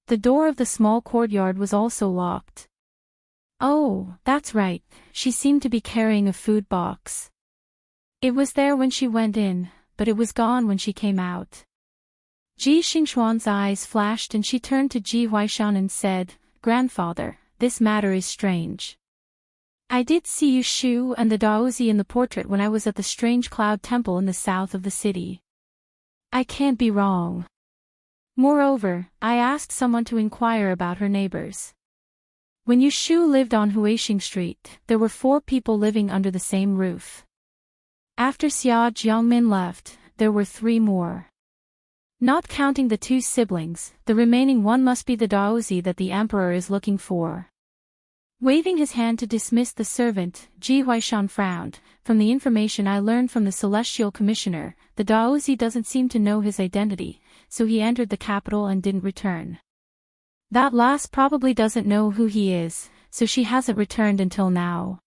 The door of the small courtyard was also locked. "Oh, that's right, she seemed to be carrying a food box. It was there when she went in, but it was gone when she came out." Ji Xingxuan's eyes flashed and she turned to Ji Huaishan and said, "Grandfather, this matter is strange. I did see Yu Shu and the Daozi in the portrait when I was at the Strange Cloud Temple in the south of the city. I can't be wrong. Moreover, I asked someone to inquire about her neighbors. When Yu Shu lived on Huixing Street, there were 4 people living under the same roof. After Xia Jiangmin left, there were 3 more. Not counting the 2 siblings, the remaining one must be the Daozi that the emperor is looking for." Waving his hand to dismiss the servant, Ji Huaishan frowned. "From the information I learned from the Celestial Commissioner, the Daozi doesn't seem to know his identity, so he entered the capital and didn't return. That last probably doesn't know who he is, so she hasn't returned until now.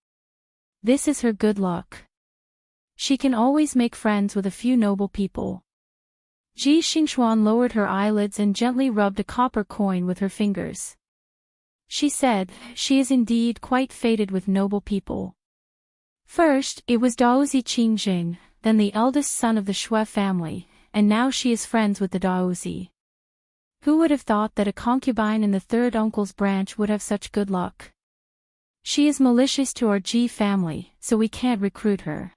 This is her good luck. She can always make friends with a few noble people." Ji Xingxuan lowered her eyelids and gently rubbed a copper coin with her fingers. She said, "She is indeed quite fated with noble people. First, it was Daozi Qingjing, then the eldest son of the Shui family, and now she is friends with the Daozi. Who would have thought that a concubine in the 3rd uncle's branch would have such good luck? She is malicious to our Ji family, so we can't recruit her.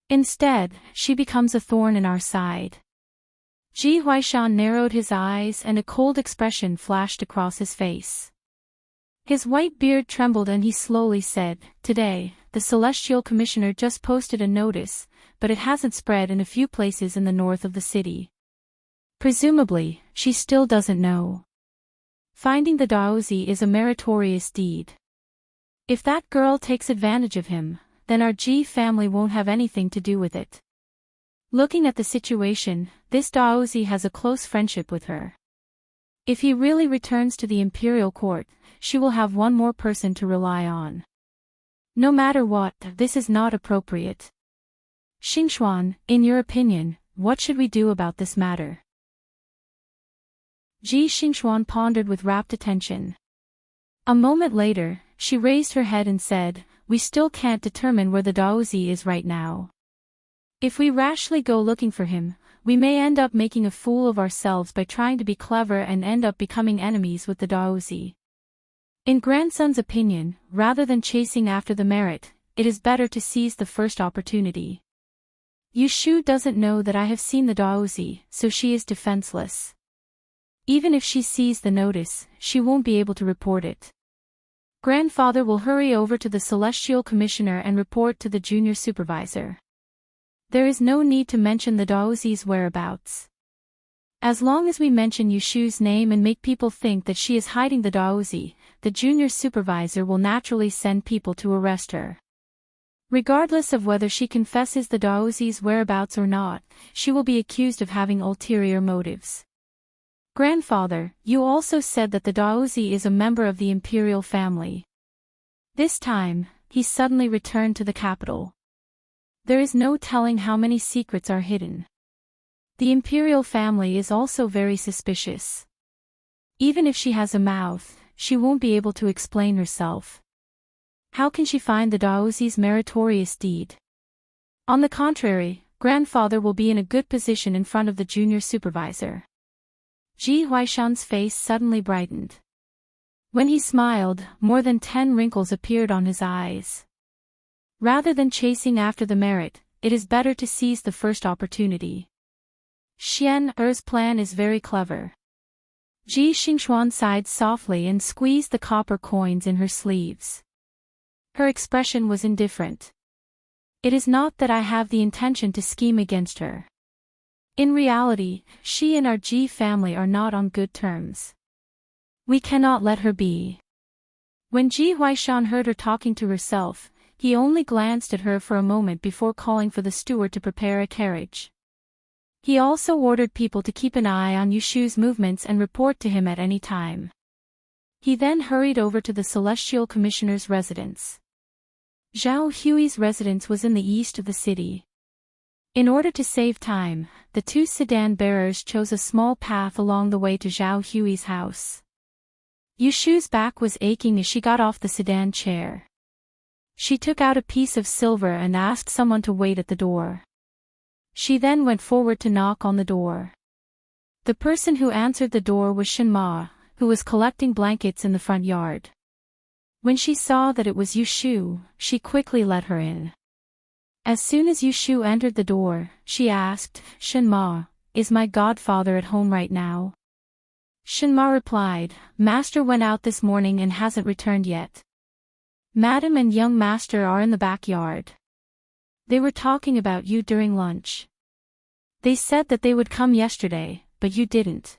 Instead, she becomes a thorn in our side." Ji Huaishan narrowed his eyes and a cold expression flashed across his face. His white beard trembled and he slowly said, "Today, the Celestial Commissioner just posted a notice, but it hasn't spread in a few places in the north of the city. Presumably, she still doesn't know. Finding the Daozi is a meritorious deed. If that girl takes advantage of him, then our Ji family won't have anything to do with it. Looking at the situation, this Daozi has a close friendship with her. If he really returns to the imperial court, she will have one more person to rely on. No matter what, this is not appropriate. Xingxuan, in your opinion, what should we do about this matter?" Ji Xingxuan pondered with rapt attention. A moment later, she raised her head and said, "We still can't determine where the Daozi is right now. If we rashly go looking for him, we may end up making a fool of ourselves by trying to be clever and end up becoming enemies with the Daozi. In grandson's opinion, rather than chasing after the merit, it is better to seize the first opportunity. Yu Shu doesn't know that I have seen the Daozi, so she is defenseless. Even if she sees the notice, she won't be able to report it. Grandfather will hurry over to the Celestial Commissioner and report to the junior supervisor. There is no need to mention the Daozi's whereabouts. As long as we mention Yu Shu's name and make people think that she is hiding the Daozi, the junior supervisor will naturally send people to arrest her. Regardless of whether she confesses the Daozi's whereabouts or not, she will be accused of having ulterior motives. Grandfather, you also said that the Daozi is a member of the imperial family. This time, he suddenly returned to the capital. There is no telling how many secrets are hidden. The imperial family is also very suspicious. Even if she has a mouth, she won't be able to explain herself. How can she find the Daozi's meritorious deed? On the contrary, grandfather will be in a good position in front of the junior supervisor. Ji Huaishan's face suddenly brightened. When he smiled, more than 10 wrinkles appeared on his eyes. Rather than chasing after the merit, it is better to seize the first opportunity. Xian Er's plan is very clever. Ji Xingxuan sighed softly and squeezed the copper coins in her sleeves. Her expression was indifferent. It is not that I have the intention to scheme against her. In reality, she and our Ji family are not on good terms. We cannot let her be. When Ji Huaishan heard her talking to herself, he only glanced at her for a moment before calling for the steward to prepare a carriage. He also ordered people to keep an eye on Yushu's movements and report to him at any time. He then hurried over to the Celestial Commissioner's residence. Zhao Hui's residence was in the east of the city. In order to save time, the two sedan bearers chose a small path along the way to Zhao Hui's house. Yushu's back was aching as she got off the sedan chair. She took out a piece of silver and asked someone to wait at the door. She then went forward to knock on the door. The person who answered the door was Shenma, who was collecting blankets in the front yard. When she saw that it was Yushu, she quickly let her in. As soon as Yushu entered the door, she asked, "Shenma, is my godfather at home right now?" Shenma replied, "Master went out this morning and hasn't returned yet. Madam and young master are in the backyard. They were talking about you during lunch. They said that they would come yesterday, but you didn't.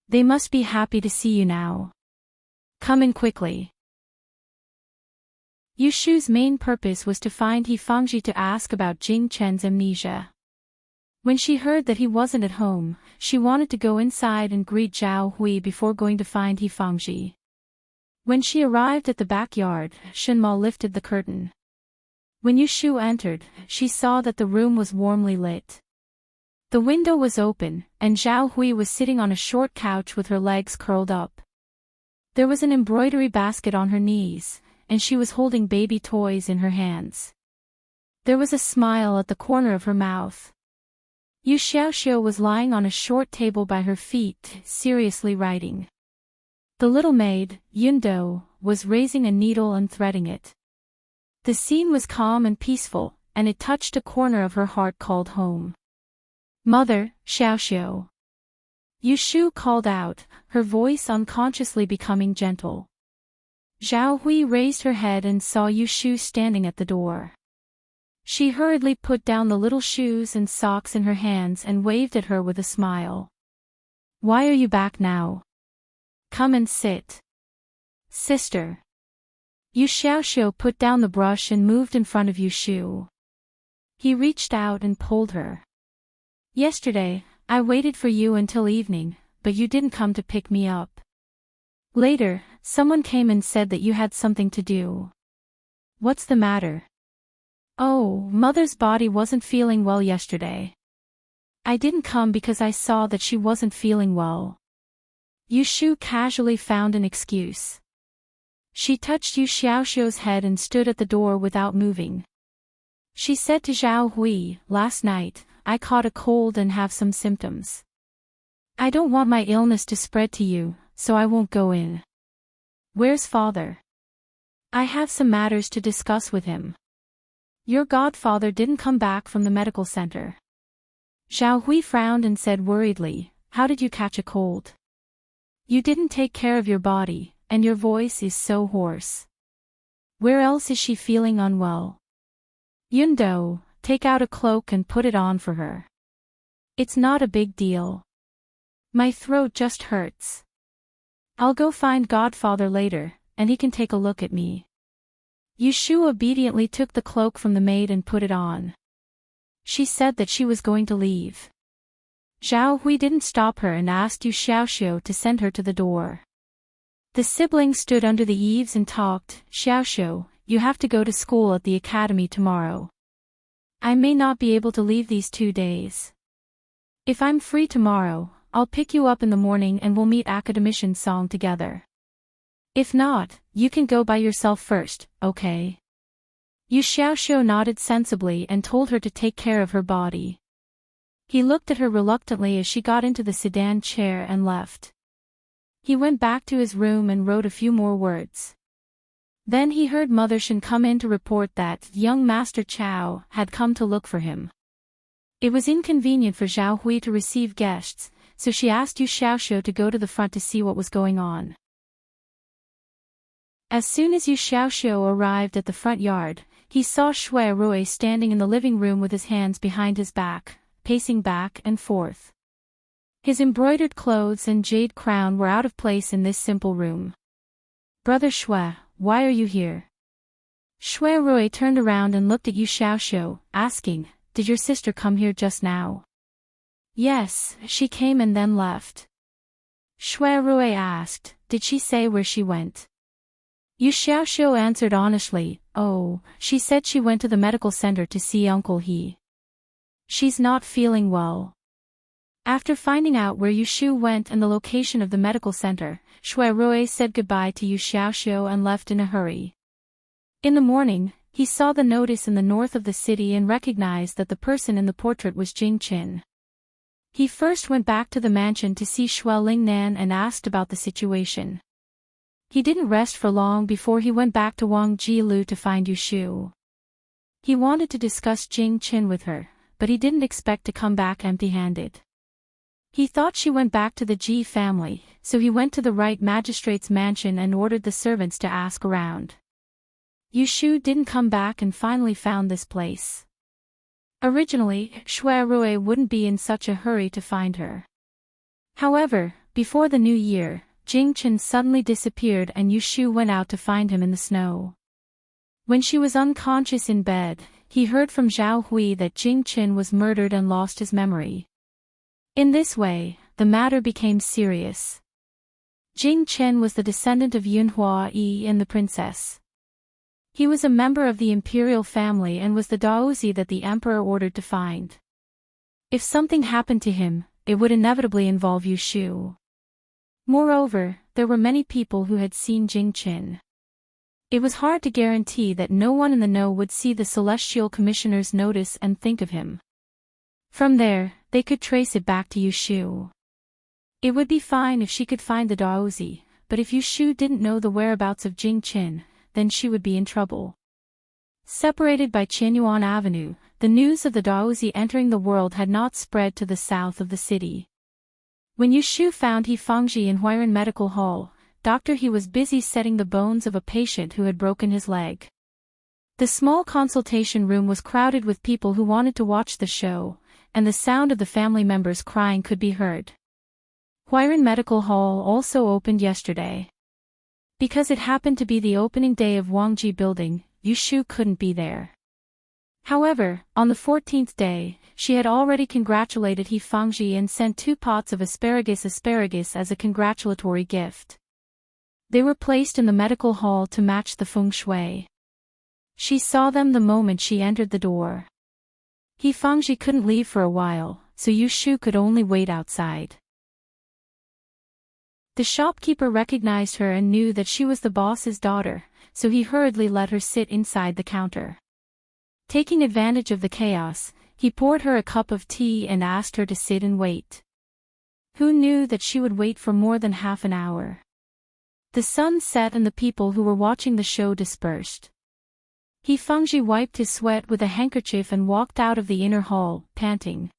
They must be happy to see you now. Come in quickly." Yushu's main purpose was to find He Fangji to ask about Jing Chen's amnesia. When she heard that he wasn't at home, she wanted to go inside and greet Zhao Hui before going to find He Fangji. When she arrived at the backyard, Shenma lifted the curtain. When Yushu entered, she saw that the room was warmly lit. The window was open, and Zhao Hui was sitting on a short couch with her legs curled up. There was an embroidery basket on her knees, and she was holding baby toys in her hands. There was a smile at the corner of her mouth. Yu Xiaoxiu was lying on a short table by her feet, seriously writing. The little maid, Yundo, was raising a needle and threading it. The scene was calm and peaceful, and it touched a corner of her heart called home. "Mother, Xiaoxiu." Yushu called out, her voice unconsciously becoming gentle. Zhao Hui raised her head and saw Yushu standing at the door. She hurriedly put down the little shoes and socks in her hands and waved at her with a smile. "Why are you back now? Come and sit." "Sister." Yu Xiaoxiu put down the brush and moved in front of Yushu. He reached out and pulled her. "Yesterday, I waited for you until evening, but you didn't come to pick me up. Later, someone came and said that you had something to do. What's the matter?" "Oh, Mother's body wasn't feeling well yesterday. I didn't come because I saw that she wasn't feeling well." Yushu casually found an excuse. She touched Yu Xiaoxiu's head and stood at the door without moving. She said to Zhao Hui, "Last night, I caught a cold and have some symptoms. I don't want my illness to spread to you, so I won't go in." "Where's father?" "I have some matters to discuss with him." "Your godfather didn't come back from the medical center." Zhao Hui frowned and said worriedly, "How did you catch a cold? You didn't take care of your body, and your voice is so hoarse. Where else is she feeling unwell?" "Yundo, take out a cloak and put it on for her." "It's not a big deal. My throat just hurts. I'll go find godfather later, and he can take a look at me." Yushu obediently took the cloak from the maid and put it on. She said that she was going to leave. Zhao Hui didn't stop her and asked Yu Xiaoxiu to send her to the door. The siblings stood under the eaves and talked. Xiaoxiu, you have to go to school at the academy tomorrow. I may not be able to leave these 2 days. If I'm free tomorrow, I'll pick you up in the morning and we'll meet Academician Song together. If not, you can go by yourself first, okay? Yu Xiaoxiu nodded sensibly and told her to take care of her body. He looked at her reluctantly as she got into the sedan chair and left. He went back to his room and wrote a few more words. Then he heard Mother Shen come in to report that young Master Chao had come to look for him. It was inconvenient for Zhao Hui to receive guests, so she asked Yu Xiaoxiu to go to the front to see what was going on. As soon as Yu Xiaoxiu arrived at the front yard, he saw Shui Rui standing in the living room with his hands behind his back, pacing back and forth. His embroidered clothes and jade crown were out of place in this simple room. Brother Shui, why are you here? Shui Rui turned around and looked at Yu Xiaoxiu, asking, did your sister come here just now? Yes, she came and then left. Shui Rui asked, did she say where she went? Yu Xiaoxiu answered honestly, oh, she said she went to the medical center to see Uncle He. She's not feeling well. After finding out where Yu Shu went and the location of the medical center, Shui Rui said goodbye to Yu Xiaoxiu and left in a hurry. In the morning, he saw the notice in the north of the city and recognized that the person in the portrait was Jing Qin. He first went back to the mansion to see Shui Lingnan and asked about the situation. He didn't rest for long before he went back to Wang Jilu to find Yu Shu. He wanted to discuss Jing Qin with her, but he didn't expect to come back empty-handed. He thought she went back to the Ji family, so he went to the right magistrate's mansion and ordered the servants to ask around. Yu Shu didn't come back and finally found this place. Originally, Shui Rui wouldn't be in such a hurry to find her. However, before the new year, Jing Qin suddenly disappeared and Yu Shu went out to find him in the snow. When she was unconscious in bed, he heard from Zhao Hui that Jing Qin was murdered and lost his memory. In this way, the matter became serious. Jing Qin was the descendant of Yunhua Yi and the princess. He was a member of the imperial family and was the Daozi that the emperor ordered to find. If something happened to him, it would inevitably involve Yu Shu. Moreover, there were many people who had seen Jing Qin. It was hard to guarantee that no one in the know would see the Celestial Commissioner's notice and think of him. From there, they could trace it back to Yu Shu. It would be fine if she could find the Daozi, but if Yu Shu didn't know the whereabouts of Jing Qin, then she would be in trouble. Separated by Qianyuan Avenue, the news of the Daozi entering the world had not spread to the south of the city. When Yu Shu found He Fangji in Huiran Medical Hall, Dr. He was busy setting the bones of a patient who had broken his leg. The small consultation room was crowded with people who wanted to watch the show, and the sound of the family members crying could be heard. Huiran Medical Hall also opened yesterday. Because it happened to be the opening day of Wangji Building, Yu Shu couldn't be there. However, on the 14th day, she had already congratulated He Fangji and sent 2 pots of asparagus as a congratulatory gift. They were placed in the medical hall to match the feng shui. She saw them the moment she entered the door. He Fangji couldn't leave for a while, so Yu Shu could only wait outside. The shopkeeper recognized her and knew that she was the boss's daughter, so he hurriedly let her sit inside the counter. Taking advantage of the chaos, he poured her a cup of tea and asked her to sit and wait. Who knew that she would wait for more than half an hour? The sun set and the people who were watching the show dispersed. He Fangji wiped his sweat with a handkerchief and walked out of the inner hall, panting.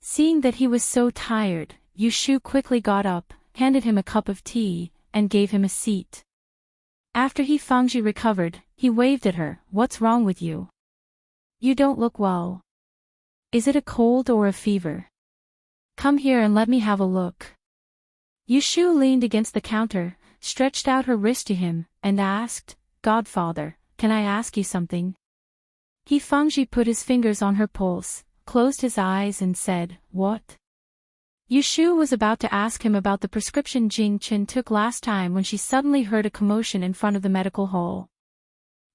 Seeing that he was so tired, Yu Shu quickly got up, handed him a cup of tea, and gave him a seat. After He Fangji recovered, he waved at her. What's wrong with you? You don't look well. Is it a cold or a fever? Come here and let me have a look. Yu Shu leaned against the counter, stretched out her wrist to him, and asked, Godfather, can I ask you something? He Fangji put his fingers on her pulse, closed his eyes and said, What? Yushu was about to ask him about the prescription Jing Chen took last time when she suddenly heard a commotion in front of the medical hall.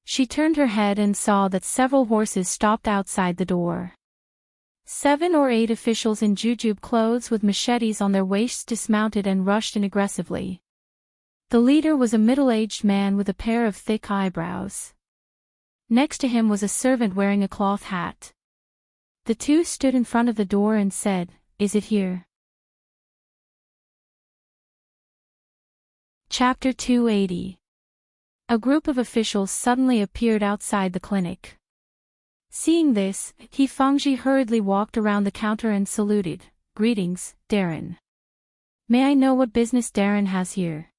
She turned her head and saw that several horses stopped outside the door. 7 or 8 officials in jujube clothes with machetes on their waists dismounted and rushed in aggressively. The leader was a middle-aged man with a pair of thick eyebrows. Next to him was a servant wearing a cloth hat. The two stood in front of the door and said, "Is it here?" Chapter 280. A group of officials suddenly appeared outside the clinic. Seeing this, He Fangji hurriedly walked around the counter and saluted. "Greetings, Darren. May I know what business Darren has here?"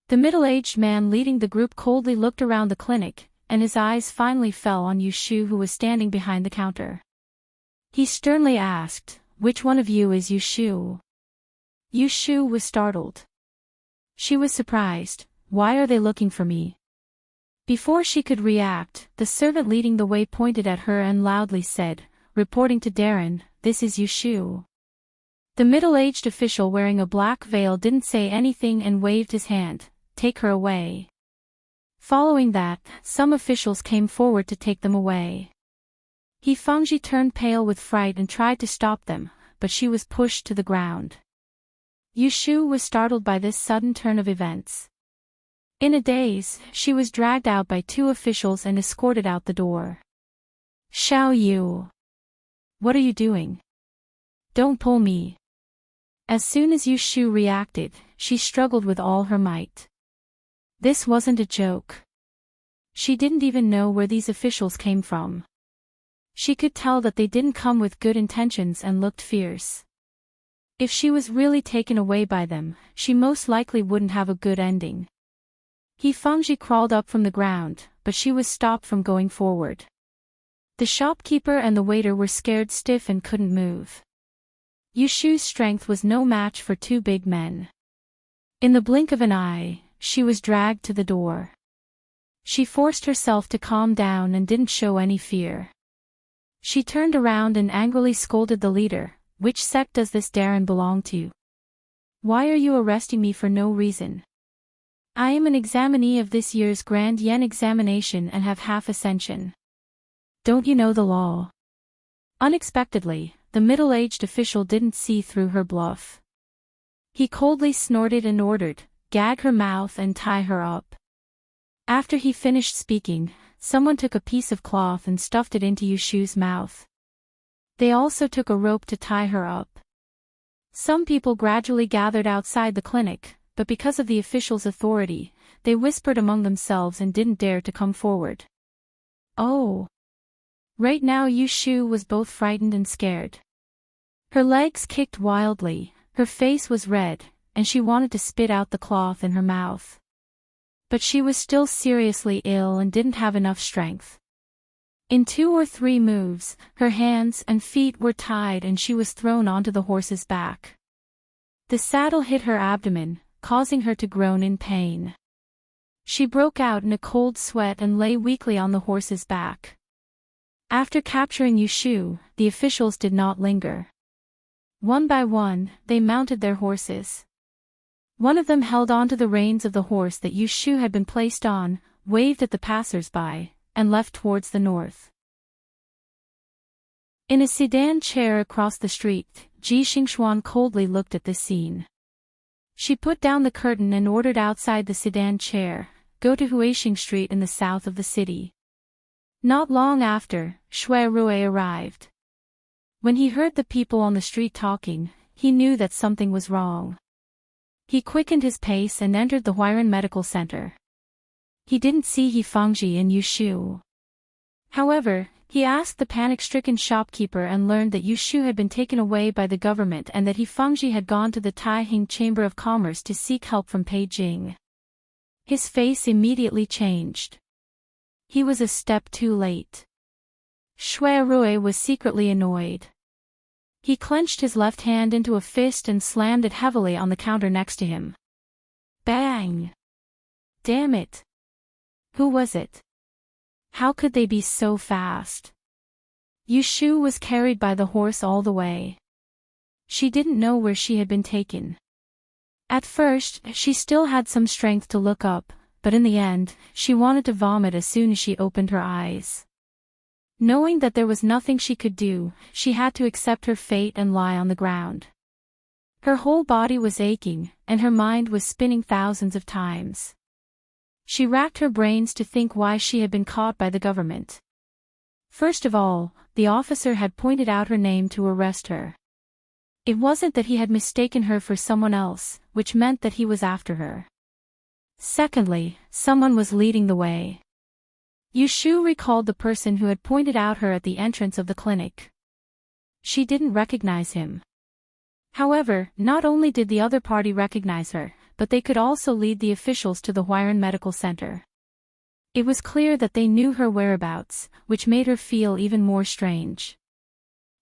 The middle-aged man leading the group coldly looked around the clinic, and his eyes finally fell on Yushu, who was standing behind the counter. He sternly asked, "Which one of you is Yushu?" Yushu was startled. She was surprised. "Why are they looking for me?" Before she could react, the servant leading the way pointed at her and loudly said, "Reporting to Darren, this is Yushu." The middle-aged official wearing a black veil didn't say anything and waved his hand. "Take her away." Following that, some officials came forward to take them away. He Fangji turned pale with fright and tried to stop them, but she was pushed to the ground. Yushu was startled by this sudden turn of events. In a daze, she was dragged out by 2 officials and escorted out the door. "Xiao Yu! What are you doing? Don't pull me." As soon as Yushu reacted, she struggled with all her might. This wasn't a joke. She didn't even know where these officials came from. She could tell that they didn't come with good intentions and looked fierce. If she was really taken away by them, she most likely wouldn't have a good ending. He Fangji crawled up from the ground, but she was stopped from going forward. The shopkeeper and the waiter were scared stiff and couldn't move. Yushu's strength was no match for 2 big men. In the blink of an eye, she was dragged to the door. She forced herself to calm down and didn't show any fear. She turned around and angrily scolded the leader. "Which sect does this Darren belong to? Why are you arresting me for no reason? I am an examinee of this year's Grand Yen examination and have half ascension. Don't you know the law?" Unexpectedly, the middle-aged official didn't see through her bluff. He coldly snorted and ordered, "Gag her mouth and tie her up." After he finished speaking, someone took a piece of cloth and stuffed it into Yushu's mouth. They also took a rope to tie her up. Some people gradually gathered outside the clinic, but because of the official's authority, they whispered among themselves and didn't dare to come forward. Oh! Right now Yushu was both frightened and scared. Her legs kicked wildly, her face was red, and she wanted to spit out the cloth in her mouth. But she was still seriously ill and didn't have enough strength. In 2 or 3 moves, her hands and feet were tied and she was thrown onto the horse's back. The saddle hit her abdomen, causing her to groan in pain. She broke out in a cold sweat and lay weakly on the horse's back. After capturing Yushu, the officials did not linger. One by one, they mounted their horses. One of them held onto the reins of the horse that Yushu had been placed on, waved at the passers-by, and left towards the north. In a sedan chair across the street, Ji Xingxuan coldly looked at this scene. She put down the curtain and ordered outside the sedan chair, "Go to Huixing Street in the south of the city." Not long after, Shui Rui arrived. When he heard the people on the street talking, he knew that something was wrong. He quickened his pace and entered the Huiran Medical Center. He didn't see He Fangji and Yushu. However, he asked the panic-stricken shopkeeper and learned that Yushu had been taken away by the government and that He Fangji had gone to the Taihing Chamber of Commerce to seek help from Beijing. His face immediately changed. He was a step too late. Shui Rui was secretly annoyed. He clenched his left hand into a fist and slammed it heavily on the counter next to him. Bang! Damn it! Who was it? How could they be so fast? Yushu was carried by the horse all the way. She didn't know where she had been taken. At first, she still had some strength to look up, but in the end, she wanted to vomit as soon as she opened her eyes. Knowing that there was nothing she could do, she had to accept her fate and lie on the ground. Her whole body was aching, and her mind was spinning thousands of times. She racked her brains to think why she had been caught by the government. First of all, the officer had pointed out her name to arrest her. It wasn't that he had mistaken her for someone else, which meant that he was after her. Secondly, someone was leading the way. Yushu recalled the person who had pointed out her at the entrance of the clinic. She didn't recognize him. However, not only did the other party recognize her, but they could also lead the officials to the Huiran Medical Center. It was clear that they knew her whereabouts, which made her feel even more strange.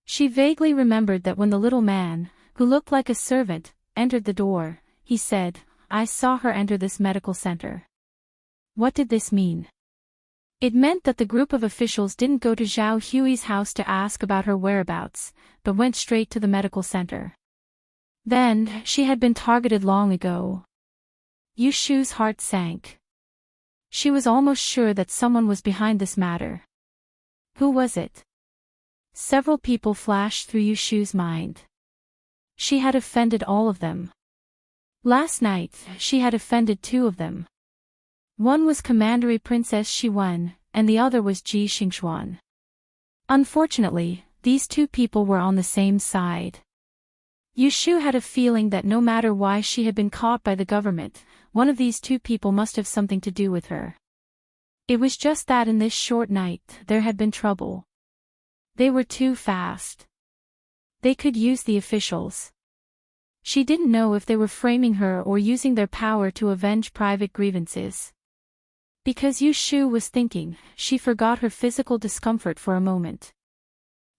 She vaguely remembered that when the little man, who looked like a servant, entered the door, he said, "I saw her enter this medical center." What did this mean? It meant that the group of officials didn't go to Zhao Hui's house to ask about her whereabouts, but went straight to the medical center. Then, she had been targeted long ago. Yushu's heart sank. She was almost sure that someone was behind this matter. Who was it? Several people flashed through Yushu's mind. She had offended all of them. Last night, she had offended two of them. One was Commandery Princess Shiwen, and the other was Ji Xingxuan. Unfortunately, these two people were on the same side. Yushu had a feeling that no matter why she had been caught by the government, one of these two people must have something to do with her. It was just that in this short night, there had been trouble. They were too fast. They could use the officials. She didn't know if they were framing her or using their power to avenge private grievances. Because Yushu was thinking, she forgot her physical discomfort for a moment.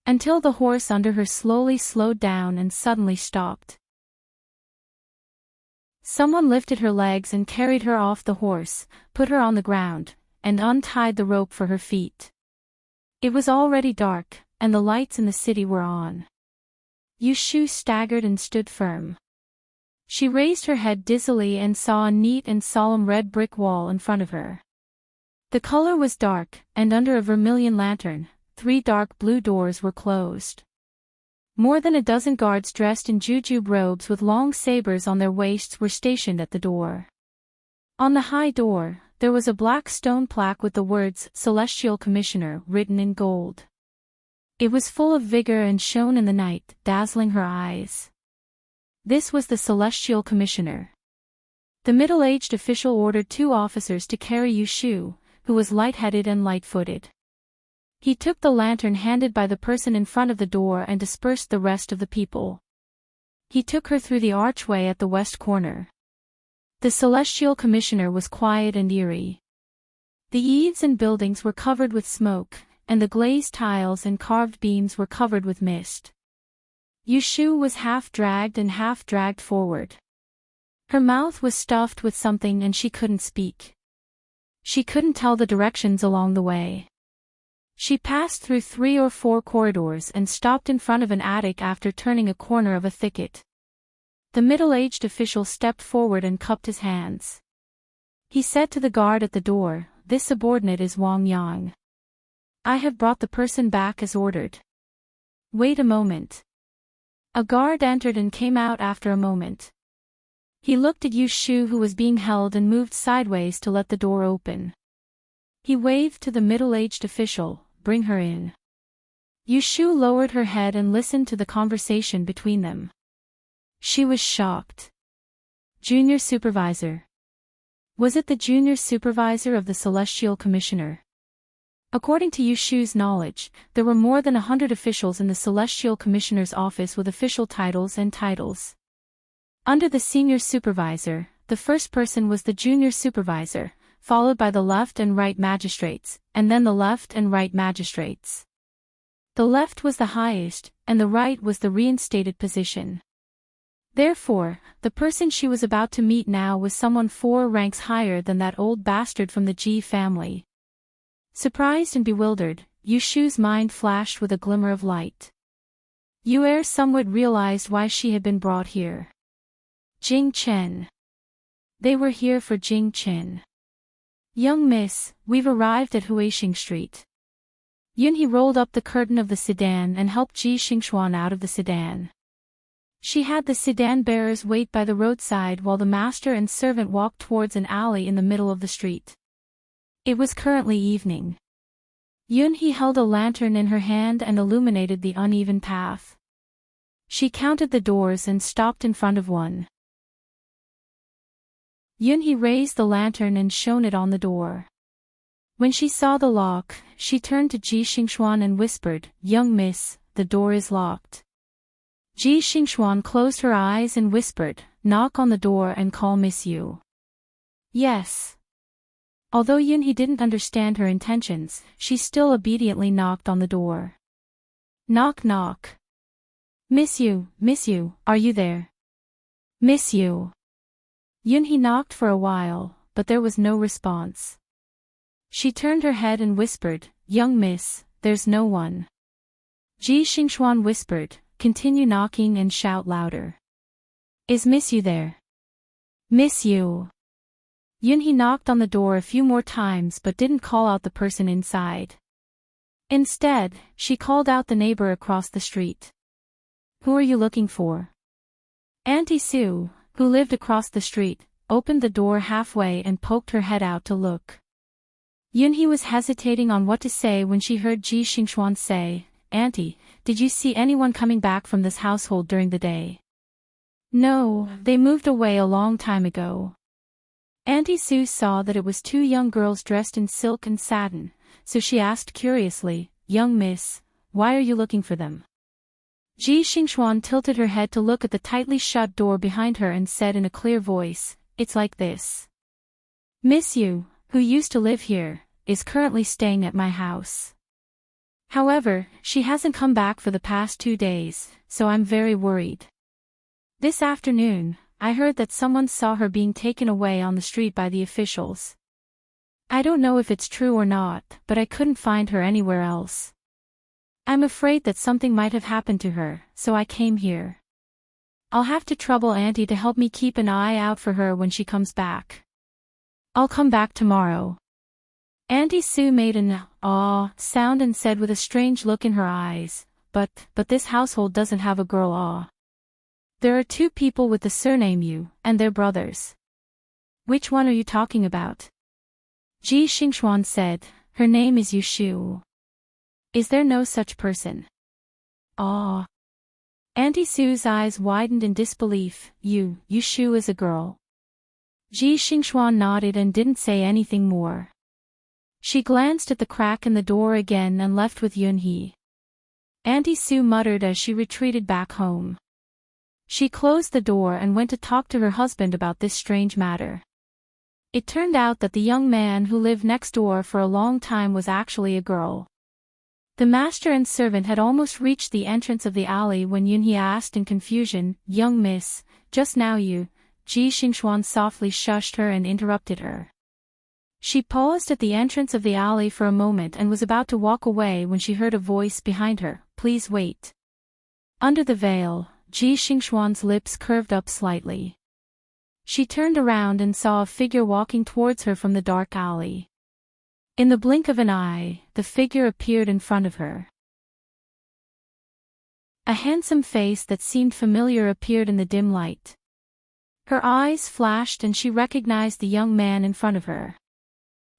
Until the horse under her slowly slowed down and suddenly stopped. Someone lifted her legs and carried her off the horse, put her on the ground, and untied the rope for her feet. It was already dark, and the lights in the city were on. Yushu staggered and stood firm. She raised her head dizzily and saw a neat and solemn red brick wall in front of her. The color was dark, and under a vermilion lantern, 3 dark blue doors were closed. More than a dozen guards dressed in jujube robes with long sabers on their waists were stationed at the door. On the high door, there was a black stone plaque with the words "Celestial Commissioner" written in gold. It was full of vigor and shone in the night, dazzling her eyes. This was the Celestial Commissioner. The middle-aged official ordered 2 officers to carry Yushu, who was light-headed and light-footed. He took the lantern handed by the person in front of the door and dispersed the rest of the people. He took her through the archway at the west corner. The Celestial Commissioner was quiet and eerie. The eaves and buildings were covered with smoke, and the glazed tiles and carved beams were covered with mist. Yushu was half dragged and half dragged forward. Her mouth was stuffed with something and she couldn't speak. She couldn't tell the directions along the way. She passed through 3 or 4 corridors and stopped in front of an attic after turning a corner of a thicket. The middle-aged official stepped forward and cupped his hands. He said to the guard at the door, "This subordinate is Wang Yang. I have brought the person back as ordered." "Wait a moment." A guard entered and came out after a moment. He looked at Yushu, who was being held, and moved sideways to let the door open. He waved to the middle-aged official, "Bring her in." Yushu lowered her head and listened to the conversation between them. She was shocked. Junior supervisor. Was it the junior supervisor of the Celestial Commissioner? According to Yushu's knowledge, there were more than 100 officials in the Celestial Commissioner's office with official titles and titles. Under the senior supervisor, the first person was the junior supervisor, followed by the left and right magistrates, and then the left and right magistrates. The left was the highest, and the right was the reinstated position. Therefore, the person she was about to meet now was someone 4 ranks higher than that old bastard from the Ji family. Surprised and bewildered, Yushu's mind flashed with a glimmer of light. Yue somewhat realized why she had been brought here. Jing Chen. They were here for Jing Chen. Young miss, we've arrived at Huixing Street. Yunhee rolled up the curtain of the sedan and helped Ji Xingxuan out of the sedan. She had the sedan bearers wait by the roadside while the master and servant walked towards an alley in the middle of the street. It was currently evening. Yunhee held a lantern in her hand and illuminated the uneven path. She counted the doors and stopped in front of one. Yunhee raised the lantern and shone it on the door. When she saw the lock, she turned to Ji Xingxuan and whispered, "Young miss, the door is locked." Ji Xingxuan closed her eyes and whispered, "Knock on the door and call Miss Yu." Yes. Although Yunhee didn't understand her intentions, she still obediently knocked on the door. Knock knock. Miss Yu, are you there? Miss Yu. Yunhee knocked for a while, but there was no response. She turned her head and whispered, "Young miss, there's no one." Ji Xingxuan whispered, "Continue knocking and shout louder." "Is Miss Yu there?" Miss Yu. Yunhee knocked on the door a few more times but didn't call out the person inside. Instead, she called out the neighbor across the street. "Who are you looking for?" Auntie Sue, who lived across the street, opened the door halfway and poked her head out to look. Yunhee was hesitating on what to say when she heard Ji Xingxuan say, "Auntie, did you see anyone coming back from this household during the day?" "No, they moved away a long time ago." Auntie Sue saw that it was two young girls dressed in silk and satin, so she asked curiously, "Young miss, why are you looking for them?" Ji Xingxuan tilted her head to look at the tightly shut door behind her and said in a clear voice, "It's like this. Miss Yu, who used to live here, is currently staying at my house. However, she hasn't come back for the past 2 days, so I'm very worried. This afternoon, I heard that someone saw her being taken away on the street by the officials. I don't know if it's true or not, but I couldn't find her anywhere else. I'm afraid that something might have happened to her, so I came here. I'll have to trouble Auntie to help me keep an eye out for her when she comes back. I'll come back tomorrow." Auntie Sue made an "aw" sound and said with a strange look in her eyes, but this household doesn't have a girl aw. There are 2 people with the surname Yu, and they're brothers." "Which one are you talking about?" Ji Xingxuan said, "Her name is Yu Shu." "Is there no such person?" "Aw." Auntie Sue's eyes widened in disbelief. Yu Shu is a girl." Ji Xingxuan nodded and didn't say anything more. She glanced at the crack in the door again and left with Yunhee. Auntie Sue muttered as she retreated back home. She closed the door and went to talk to her husband about this strange matter. It turned out that the young man who lived next door for a long time was actually a girl. The master and servant had almost reached the entrance of the alley when Yunhee asked in confusion, "Young miss, just now you..." Ji Xingxuan softly shushed her and interrupted her. She paused at the entrance of the alley for a moment and was about to walk away when she heard a voice behind her, "Please wait." Under the veil, Ji Xingxuan's lips curved up slightly. She turned around and saw a figure walking towards her from the dark alley. In the blink of an eye, the figure appeared in front of her. A handsome face that seemed familiar appeared in the dim light. Her eyes flashed and she recognized the young man in front of her.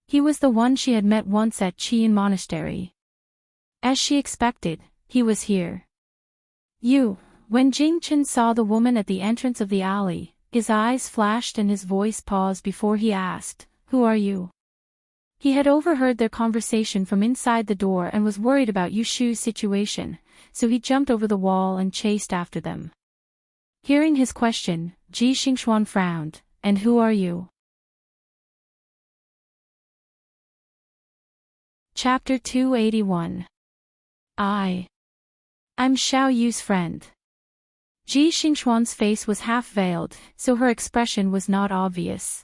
He was the one she had met once at Qian Monastery. As she expected, he was here. "You." When Jing Chen saw the woman at the entrance of the alley, his eyes flashed and his voice paused before he asked, "Who are you?" He had overheard their conversation from inside the door and was worried about Yu Shu's situation, so he jumped over the wall and chased after them. Hearing his question, Ji Xingxuan frowned, "And who are you?" Chapter 281. I'm Xiao Yu's friend. Ji Xingxuan's face was half-veiled, so her expression was not obvious.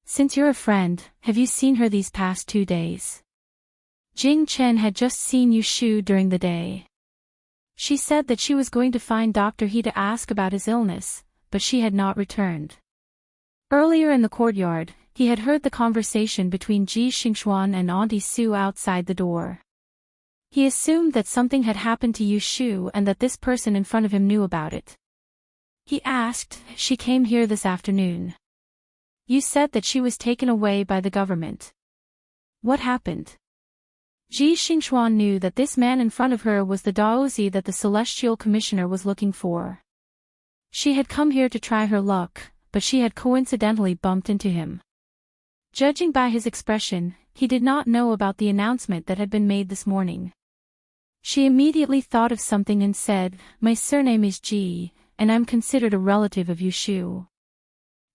"Since you're a friend, have you seen her these past 2 days?" Jing Chen had just seen Yu Shu during the day. She said that she was going to find Dr. He to ask about his illness, but she had not returned. Earlier in the courtyard, he had heard the conversation between Ji Xingxuan and Auntie Sue outside the door. He assumed that something had happened to Yu Shu and that this person in front of him knew about it. He asked, "She came here this afternoon. You said that she was taken away by the government. What happened?" Ji Xingxuan knew that this man in front of her was the Daozi that the Celestial Commissioner was looking for. She had come here to try her luck, but she had coincidentally bumped into him. Judging by his expression, he did not know about the announcement that had been made this morning. She immediately thought of something and said, "My surname is Ji, and I'm considered a relative of Yu Shu.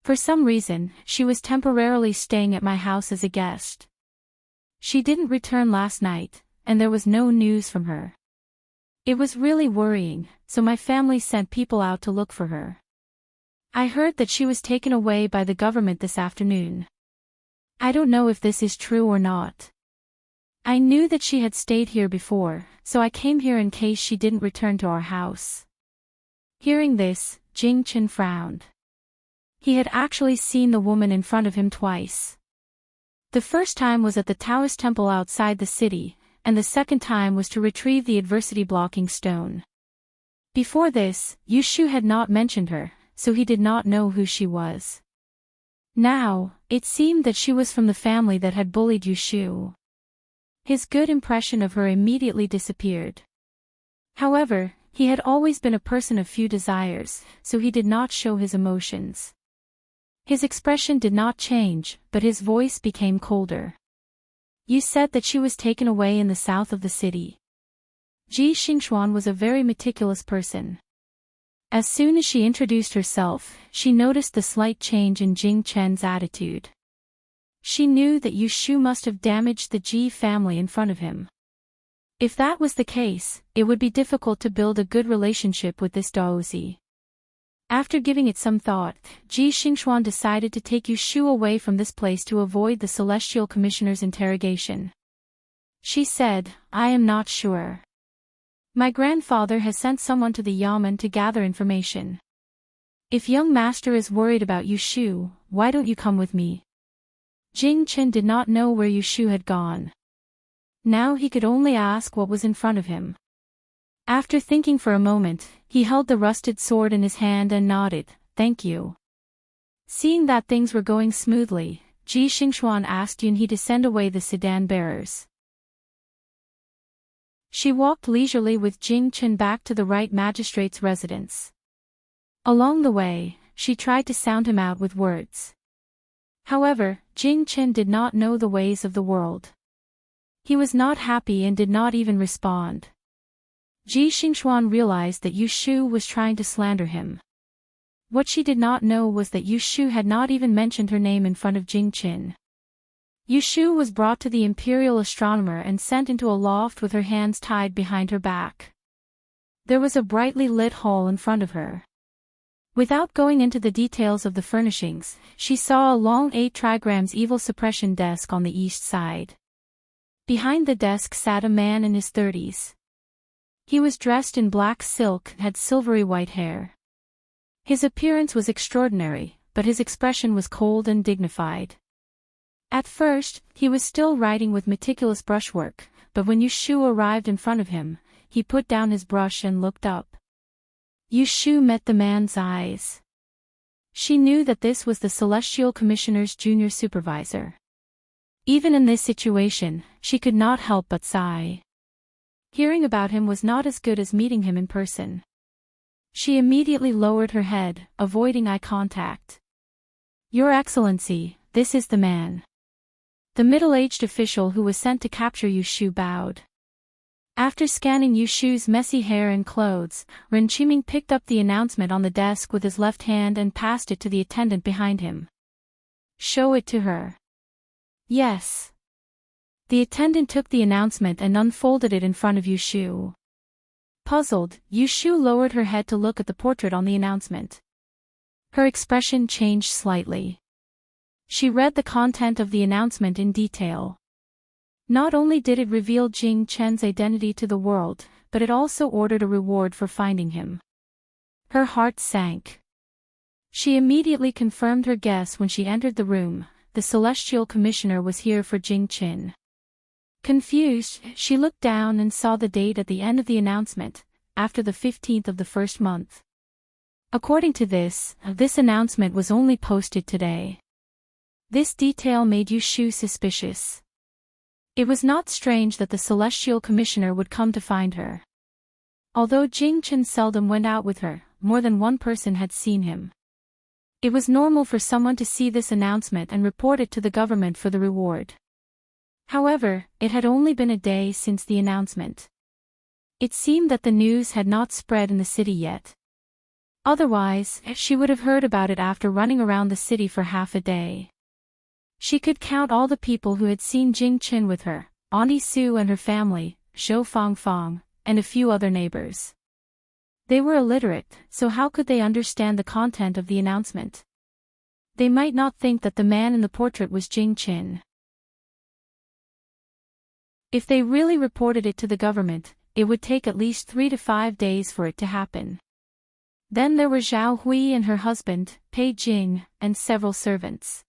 For some reason, she was temporarily staying at my house as a guest. She didn't return last night, and there was no news from her. It was really worrying, so my family sent people out to look for her. I heard that she was taken away by the government this afternoon. I don't know if this is true or not. I knew that she had stayed here before, so I came here in case she didn't return to our house." Hearing this, Jing Chen frowned. He had actually seen the woman in front of him twice. The first time was at the Taoist temple outside the city, and the second time was to retrieve the adversity-blocking stone. Before this, Yu Shu had not mentioned her, so he did not know who she was. Now, it seemed that she was from the family that had bullied Yu Shu. His good impression of her immediately disappeared. However, he had always been a person of few desires, so he did not show his emotions. His expression did not change, but his voice became colder. "You said that she was taken away in the south of the city." Ji Xingxuan was a very meticulous person. As soon as she introduced herself, she noticed the slight change in Jing Chen's attitude. She knew that Yu Shu must have damaged the Ji family in front of him. If that was the case, it would be difficult to build a good relationship with this Daozi. After giving it some thought, Ji Xingxuan decided to take Yu Shu away from this place to avoid the Celestial Commissioner's interrogation. She said, "I am not sure. My grandfather has sent someone to the Yamen to gather information. If young master is worried about Yu Shu, why don't you come with me?" Jing Chen did not know where Yu Shu had gone. Now he could only ask what was in front of him. After thinking for a moment, he held the rusted sword in his hand and nodded, "Thank you." Seeing that things were going smoothly, Ji Xingxuan asked Yunhe to send away the sedan bearers. She walked leisurely with Jing Chen back to the right magistrate's residence. Along the way, she tried to sound him out with words. However, Jing Chen did not know the ways of the world. He was not happy and did not even respond. Ji Xingxuan realized that Yu Shu was trying to slander him. What she did not know was that Yu Shu had not even mentioned her name in front of Jing Chen. Yu Shu was brought to the imperial astronomer and sent into a loft with her hands tied behind her back. There was a brightly lit hall in front of her. Without going into the details of the furnishings, she saw a long 8 trigrams evil suppression desk on the east side. Behind the desk sat a man in his 30s. He was dressed in black silk and had silvery white hair. His appearance was extraordinary, but his expression was cold and dignified. At first, he was still writing with meticulous brushwork, but when Yu Shu arrived in front of him, he put down his brush and looked up. Yu Shu met the man's eyes. She knew that this was the Celestial Commissioner's junior supervisor. Even in this situation, she could not help but sigh. Hearing about him was not as good as meeting him in person. She immediately lowered her head, avoiding eye contact. "Your Excellency, this is the man." The middle-aged official who was sent to capture Yu Shu bowed. After scanning Yu Shu's messy hair and clothes, Ren Qiming picked up the announcement on the desk with his left hand and passed it to the attendant behind him. "Show it to her." "Yes." The attendant took the announcement and unfolded it in front of Yu Shu. Puzzled, Yu Shu lowered her head to look at the portrait on the announcement. Her expression changed slightly. She read the content of the announcement in detail. Not only did it reveal Jing Chen's identity to the world, but it also ordered a reward for finding him. Her heart sank. She immediately confirmed her guess when she entered the room. The Celestial Commissioner was here for Jing Qin. Confused, she looked down and saw the date at the end of the announcement, after the 15th of the first month. According to this announcement was only posted today. This detail made Yu Shu suspicious. It was not strange that the Celestial Commissioner would come to find her. Although Jing Qin seldom went out with her, more than one person had seen him. It was normal for someone to see this announcement and report it to the government for the reward. However, it had only been a day since the announcement. It seemed that the news had not spread in the city yet. Otherwise, she would have heard about it after running around the city for half a day. She could count all the people who had seen Jing Qin with her, Auntie Sue and her family, Shou Fang Fang, and a few other neighbors. They were illiterate, so how could they understand the content of the announcement? They might not think that the man in the portrait was Jing Qin. If they really reported it to the government, it would take at least 3 to 5 days for it to happen. Then there were Zhao Hui and her husband, Pei Jing, and several servants.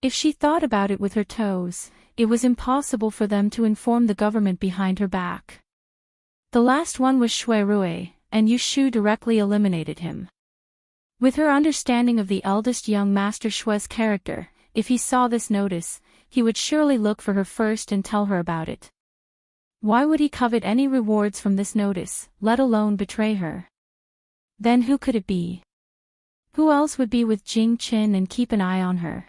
If she thought about it with her toes, it was impossible for them to inform the government behind her back. The last one was Shui Rui, and Yu Shu directly eliminated him. With her understanding of the eldest young master Shui's character, if he saw this notice, he would surely look for her first and tell her about it. Why would he covet any rewards from this notice, let alone betray her? Then who could it be? Who else would be with Jing Qin and keep an eye on her?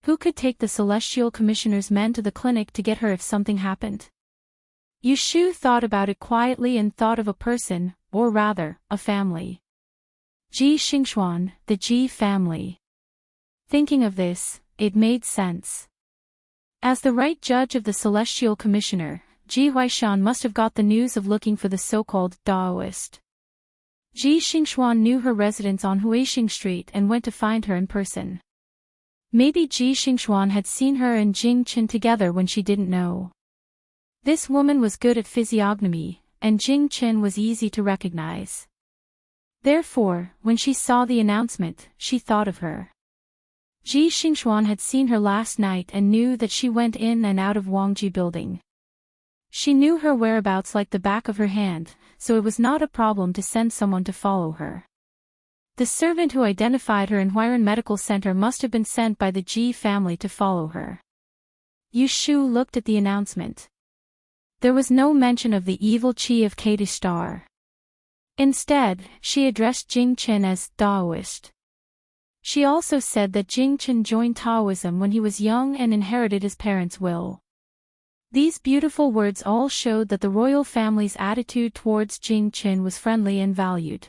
Who could take the Celestial Commissioner's men to the clinic to get her if something happened? Yu Shu thought about it quietly and thought of a person, or rather, a family. Ji Xingxuan, the Ji family. Thinking of this, it made sense. As the right judge of the Celestial Commissioner, Ji Huaishan must have got the news of looking for the so-called Daoist. Ji Xingxuan knew her residence on Huixing Street and went to find her in person. Maybe Ji Xingxuan had seen her and Jing Qin together when she didn't know. This woman was good at physiognomy, and Jing Qin was easy to recognize. Therefore, when she saw the announcement, she thought of her. Ji Xingxuan had seen her last night and knew that she went in and out of Wangji building. She knew her whereabouts like the back of her hand, so it was not a problem to send someone to follow her. The servant who identified her in Huiran Medical Center must have been sent by the Ji family to follow her. Yu Shu looked at the announcement. There was no mention of the evil Qi of Kadish Star. Instead, she addressed Jing Qin as Daoist. She also said that Jing Qin joined Taoism when he was young and inherited his parents' will. These beautiful words all showed that the royal family's attitude towards Jing Qin was friendly and valued.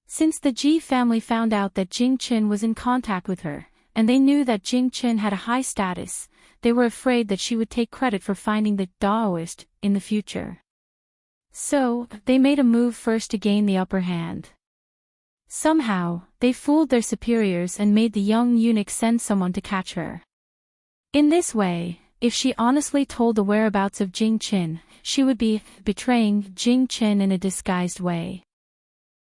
Since the Ji family found out that Jing Qin was in contact with her, and they knew that Jing Qin had a high status, they were afraid that she would take credit for finding the Daoist in the future. So, they made a move first to gain the upper hand. Somehow, they fooled their superiors and made the young eunuch send someone to catch her. In this way, if she honestly told the whereabouts of Jing Qin, she would be betraying Jing Qin in a disguised way.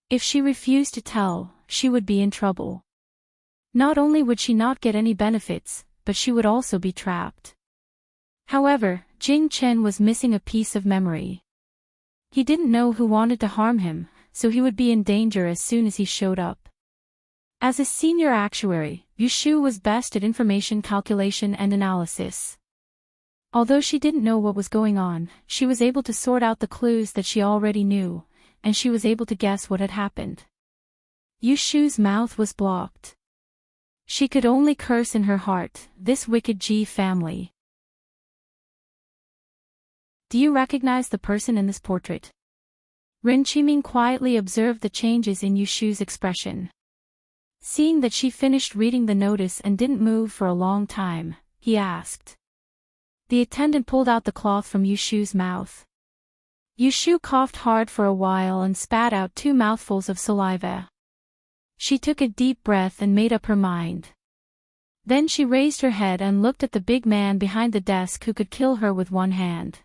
If she refused to tell, she would be in trouble. Not only would she not get any benefits, but she would also be trapped. However, Jing Qin was missing a piece of memory. He didn't know who wanted to harm him, so he would be in danger as soon as he showed up. As a senior actuary, Yu Shu was best at information calculation and analysis. Although she didn't know what was going on, she was able to sort out the clues that she already knew, and she was able to guess what had happened. Yu Shu's mouth was blocked. She could only curse in her heart, this wicked Ji family. Do you recognize the person in this portrait? Ren Qiming quietly observed the changes in Yu Shu's expression. Seeing that she finished reading the notice and didn't move for a long time, he asked. The attendant pulled out the cloth from Yu Shu's mouth. Yu Shu coughed hard for a while and spat out 2 mouthfuls of saliva. She took a deep breath and made up her mind. Then she raised her head and looked at the big man behind the desk who could kill her with one hand.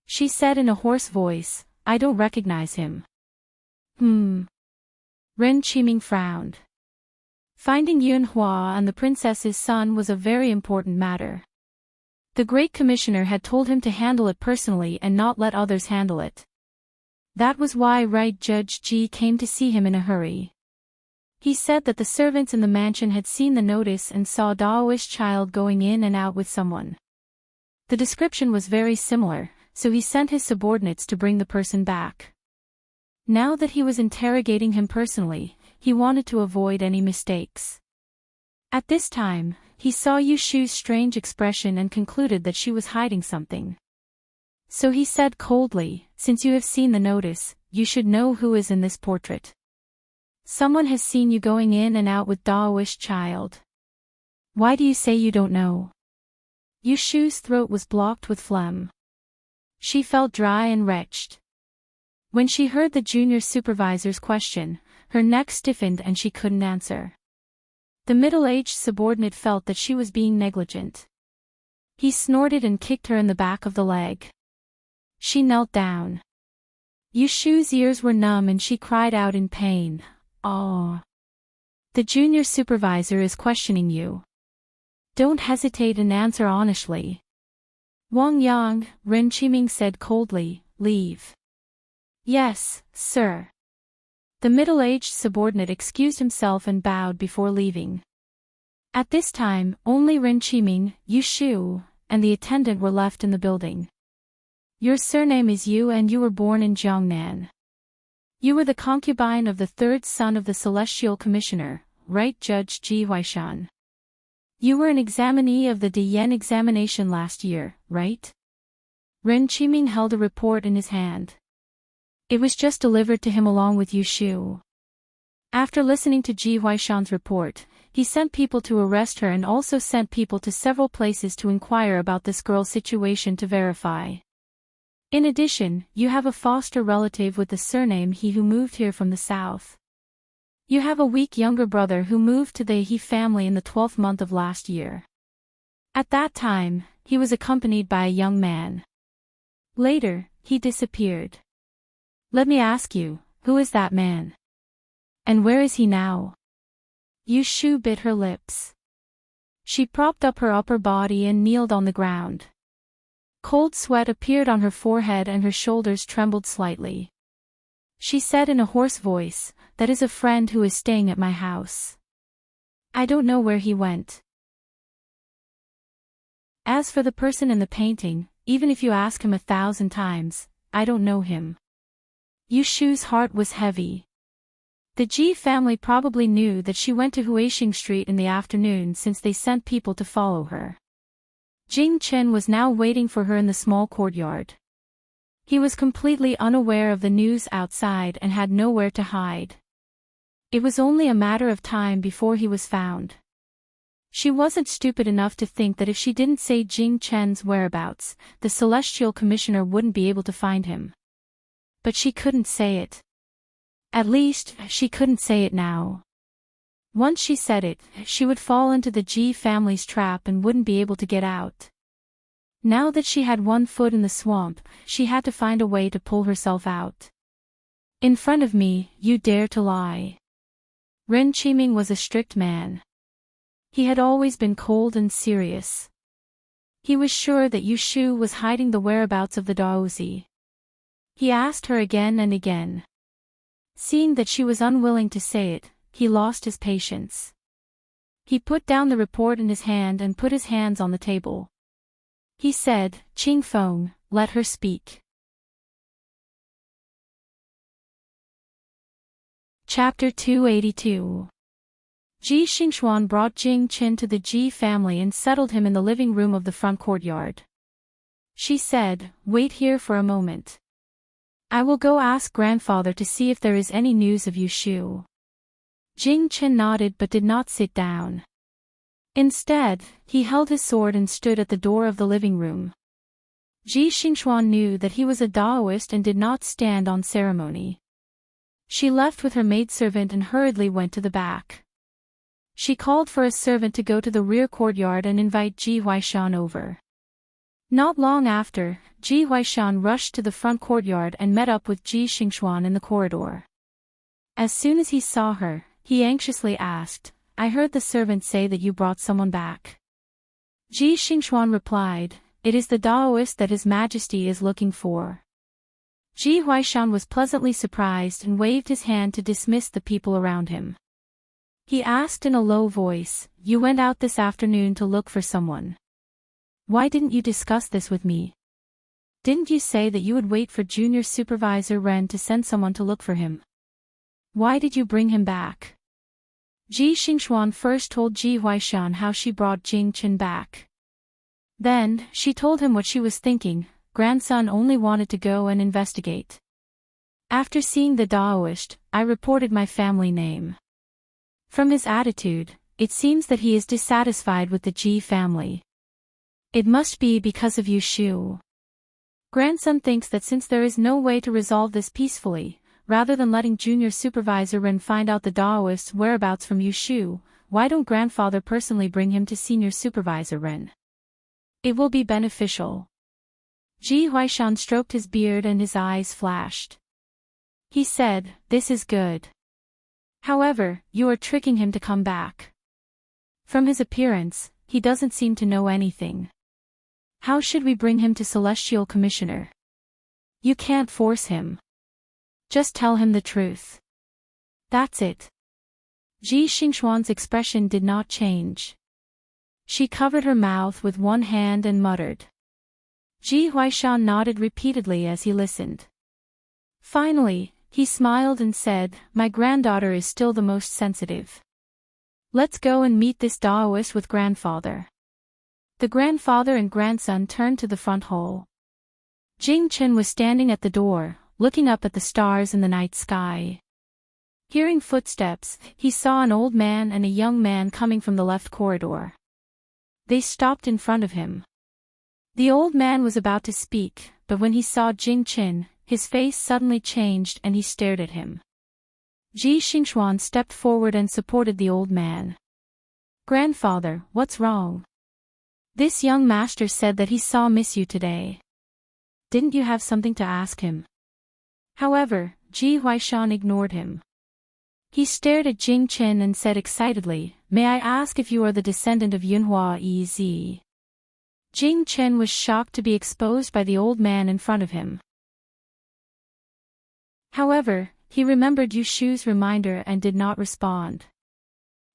She said in a hoarse voice, I don't recognize him. Ren Qiming frowned. Finding Yunhua and the princess's son was a very important matter. The Great Commissioner had told him to handle it personally and not let others handle it. That was why Right Judge Ji came to see him in a hurry. He said that the servants in the mansion had seen the notice and saw a Daoist child going in and out with someone. The description was very similar, so he sent his subordinates to bring the person back. Now that he was interrogating him personally, he wanted to avoid any mistakes. At this time, he saw Yu Shu's strange expression and concluded that she was hiding something. So he said coldly, since you have seen the notice, you should know who is in this portrait. Someone has seen you going in and out with Daoist child. Why do you say you don't know? Yu Shu's throat was blocked with phlegm. She felt dry and wretched. When she heard the junior supervisor's question, her neck stiffened and she couldn't answer. The middle-aged subordinate felt that she was being negligent. He snorted and kicked her in the back of the leg. She knelt down. Yu Shu's ears were numb and she cried out in pain, "Oh! The junior supervisor is questioning you. Don't hesitate and answer honestly." Wang Yang, Ren Qiming said coldly, "Leave." "Yes, sir." The middle-aged subordinate excused himself and bowed before leaving. At this time, only Ren Qiming, Yu Shu, and the attendant were left in the building. Your surname is Yu and you were born in Jiangnan. You were the concubine of the third son of the Celestial Commissioner, right Judge Ji Huaishan. You were an examinee of the Diyan examination last year, right? Ren Qiming held a report in his hand. It was just delivered to him along with Yu Shu. After listening to Ji Huaishan's report, he sent people to arrest her and also sent people to several places to inquire about this girl's situation to verify. In addition, you have a foster relative with the surname He who moved here from the south. You have a weak younger brother who moved to the He family in the 12th month of last year. At that time, he was accompanied by a young man. Later, he disappeared. Let me ask you, who is that man? And where is he now? Yu Shu bit her lips. She propped up her upper body and kneeled on the ground. Cold sweat appeared on her forehead and her shoulders trembled slightly. She said in a hoarse voice, "That is a friend who is staying at my house. I don't know where he went. As for the person in the painting, even if you ask him 1,000 times, I don't know him." Yu Shu's heart was heavy. The Ji family probably knew that she went to Huixing Street in the afternoon since they sent people to follow her. Jing Chen was now waiting for her in the small courtyard. He was completely unaware of the news outside and had nowhere to hide. It was only a matter of time before he was found. She wasn't stupid enough to think that if she didn't say Jing Chen's whereabouts, the Celestial Commissioner wouldn't be able to find him. But she couldn't say it. At least, she couldn't say it now. Once she said it, she would fall into the Ji family's trap and wouldn't be able to get out. Now that she had one foot in the swamp, she had to find a way to pull herself out. In front of me, you dare to lie. Ren Qiming was a strict man. He had always been cold and serious. He was sure that Yu Shu was hiding the whereabouts of the Daozi. He asked her again and again. Seeing that she was unwilling to say it, he lost his patience. He put down the report in his hand and put his hands on the table. He said, "Qing Feng, let her speak." Chapter 282. Ji Xingxuan brought Jing Qin to the Ji family and settled him in the living room of the front courtyard. She said, "Wait here for a moment. I will go ask grandfather to see if there is any news of Yu Shu." Jing Qin nodded but did not sit down. Instead, he held his sword and stood at the door of the living room. Ji Xingxuan knew that he was a Daoist and did not stand on ceremony. She left with her maidservant and hurriedly went to the back. She called for a servant to go to the rear courtyard and invite Ji Huaishan over. Not long after, Ji Huaishan rushed to the front courtyard and met up with Ji Xingxuan in the corridor. As soon as he saw her, he anxiously asked, "I heard the servant say that you brought someone back." Ji Xingxuan replied, "It is the Daoist that His Majesty is looking for." Ji Huaishan was pleasantly surprised and waved his hand to dismiss the people around him. He asked in a low voice, "You went out this afternoon to look for someone. Why didn't you discuss this with me? Didn't you say that you would wait for Junior Supervisor Ren to send someone to look for him? Why did you bring him back?" Ji Xingxuan first told Ji Huaishan how she brought Jing Chen back. Then, she told him what she was thinking. Grandson only wanted to go and investigate. After seeing the Daoist, I reported my family name. From his attitude, it seems that he is dissatisfied with the Ji family. It must be because of Yu Shu. Grandson thinks that since there is no way to resolve this peacefully, rather than letting Junior Supervisor Ren find out the Daoist's whereabouts from Yu Shu, why don't grandfather personally bring him to Senior Supervisor Ren? It will be beneficial. Ji Huaishan stroked his beard and his eyes flashed. He said, "This is good. However, you are tricking him to come back. From his appearance, he doesn't seem to know anything. How should we bring him to Celestial Commissioner? You can't force him. Just tell him the truth. That's it." Ji Xingxuan's expression did not change. She covered her mouth with one hand and muttered. Ji Huaishan nodded repeatedly as he listened. Finally, he smiled and said, "My granddaughter is still the most sensitive. Let's go and meet this Daoist with grandfather." The grandfather and grandson turned to the front hall. Jing Chen was standing at the door, looking up at the stars in the night sky. Hearing footsteps, he saw an old man and a young man coming from the left corridor. They stopped in front of him. The old man was about to speak, but when he saw Jing Chen, his face suddenly changed and he stared at him. Ji Xingxuan stepped forward and supported the old man. "Grandfather, what's wrong? This young master said that he saw Miss Yu today. Didn't you have something to ask him?" However, Ji Huaishan ignored him. He stared at Jing Chen and said excitedly, "May I ask if you are the descendant of Yunhua Ez?" Jing Chen was shocked to be exposed by the old man in front of him. However, he remembered Yu Shu's reminder and did not respond.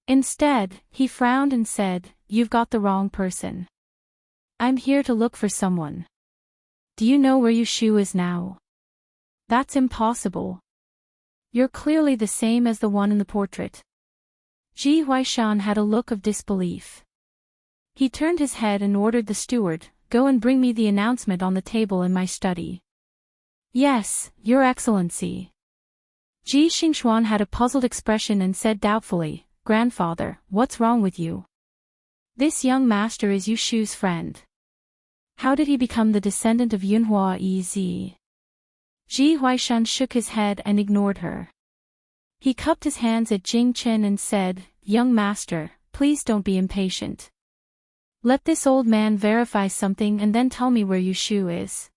Instead, he frowned and said, "You've got the wrong person. I'm here to look for someone. Do you know where Yu Shu is now?" "That's impossible. You're clearly the same as the one in the portrait." Ji Huaishan had a look of disbelief. He turned his head and ordered the steward, "Go and bring me the announcement on the table in my study." "Yes, Your Excellency." Ji Xingxuan had a puzzled expression and said doubtfully, "Grandfather, what's wrong with you? This young master is Yu Shu's friend. How did he become the descendant of Yunhua Ez?" Ji Huaishan shook his head and ignored her. He cupped his hands at Jing Chen and said, "Young master, please don't be impatient. Let this old man verify something and then tell me where Yu Shu is."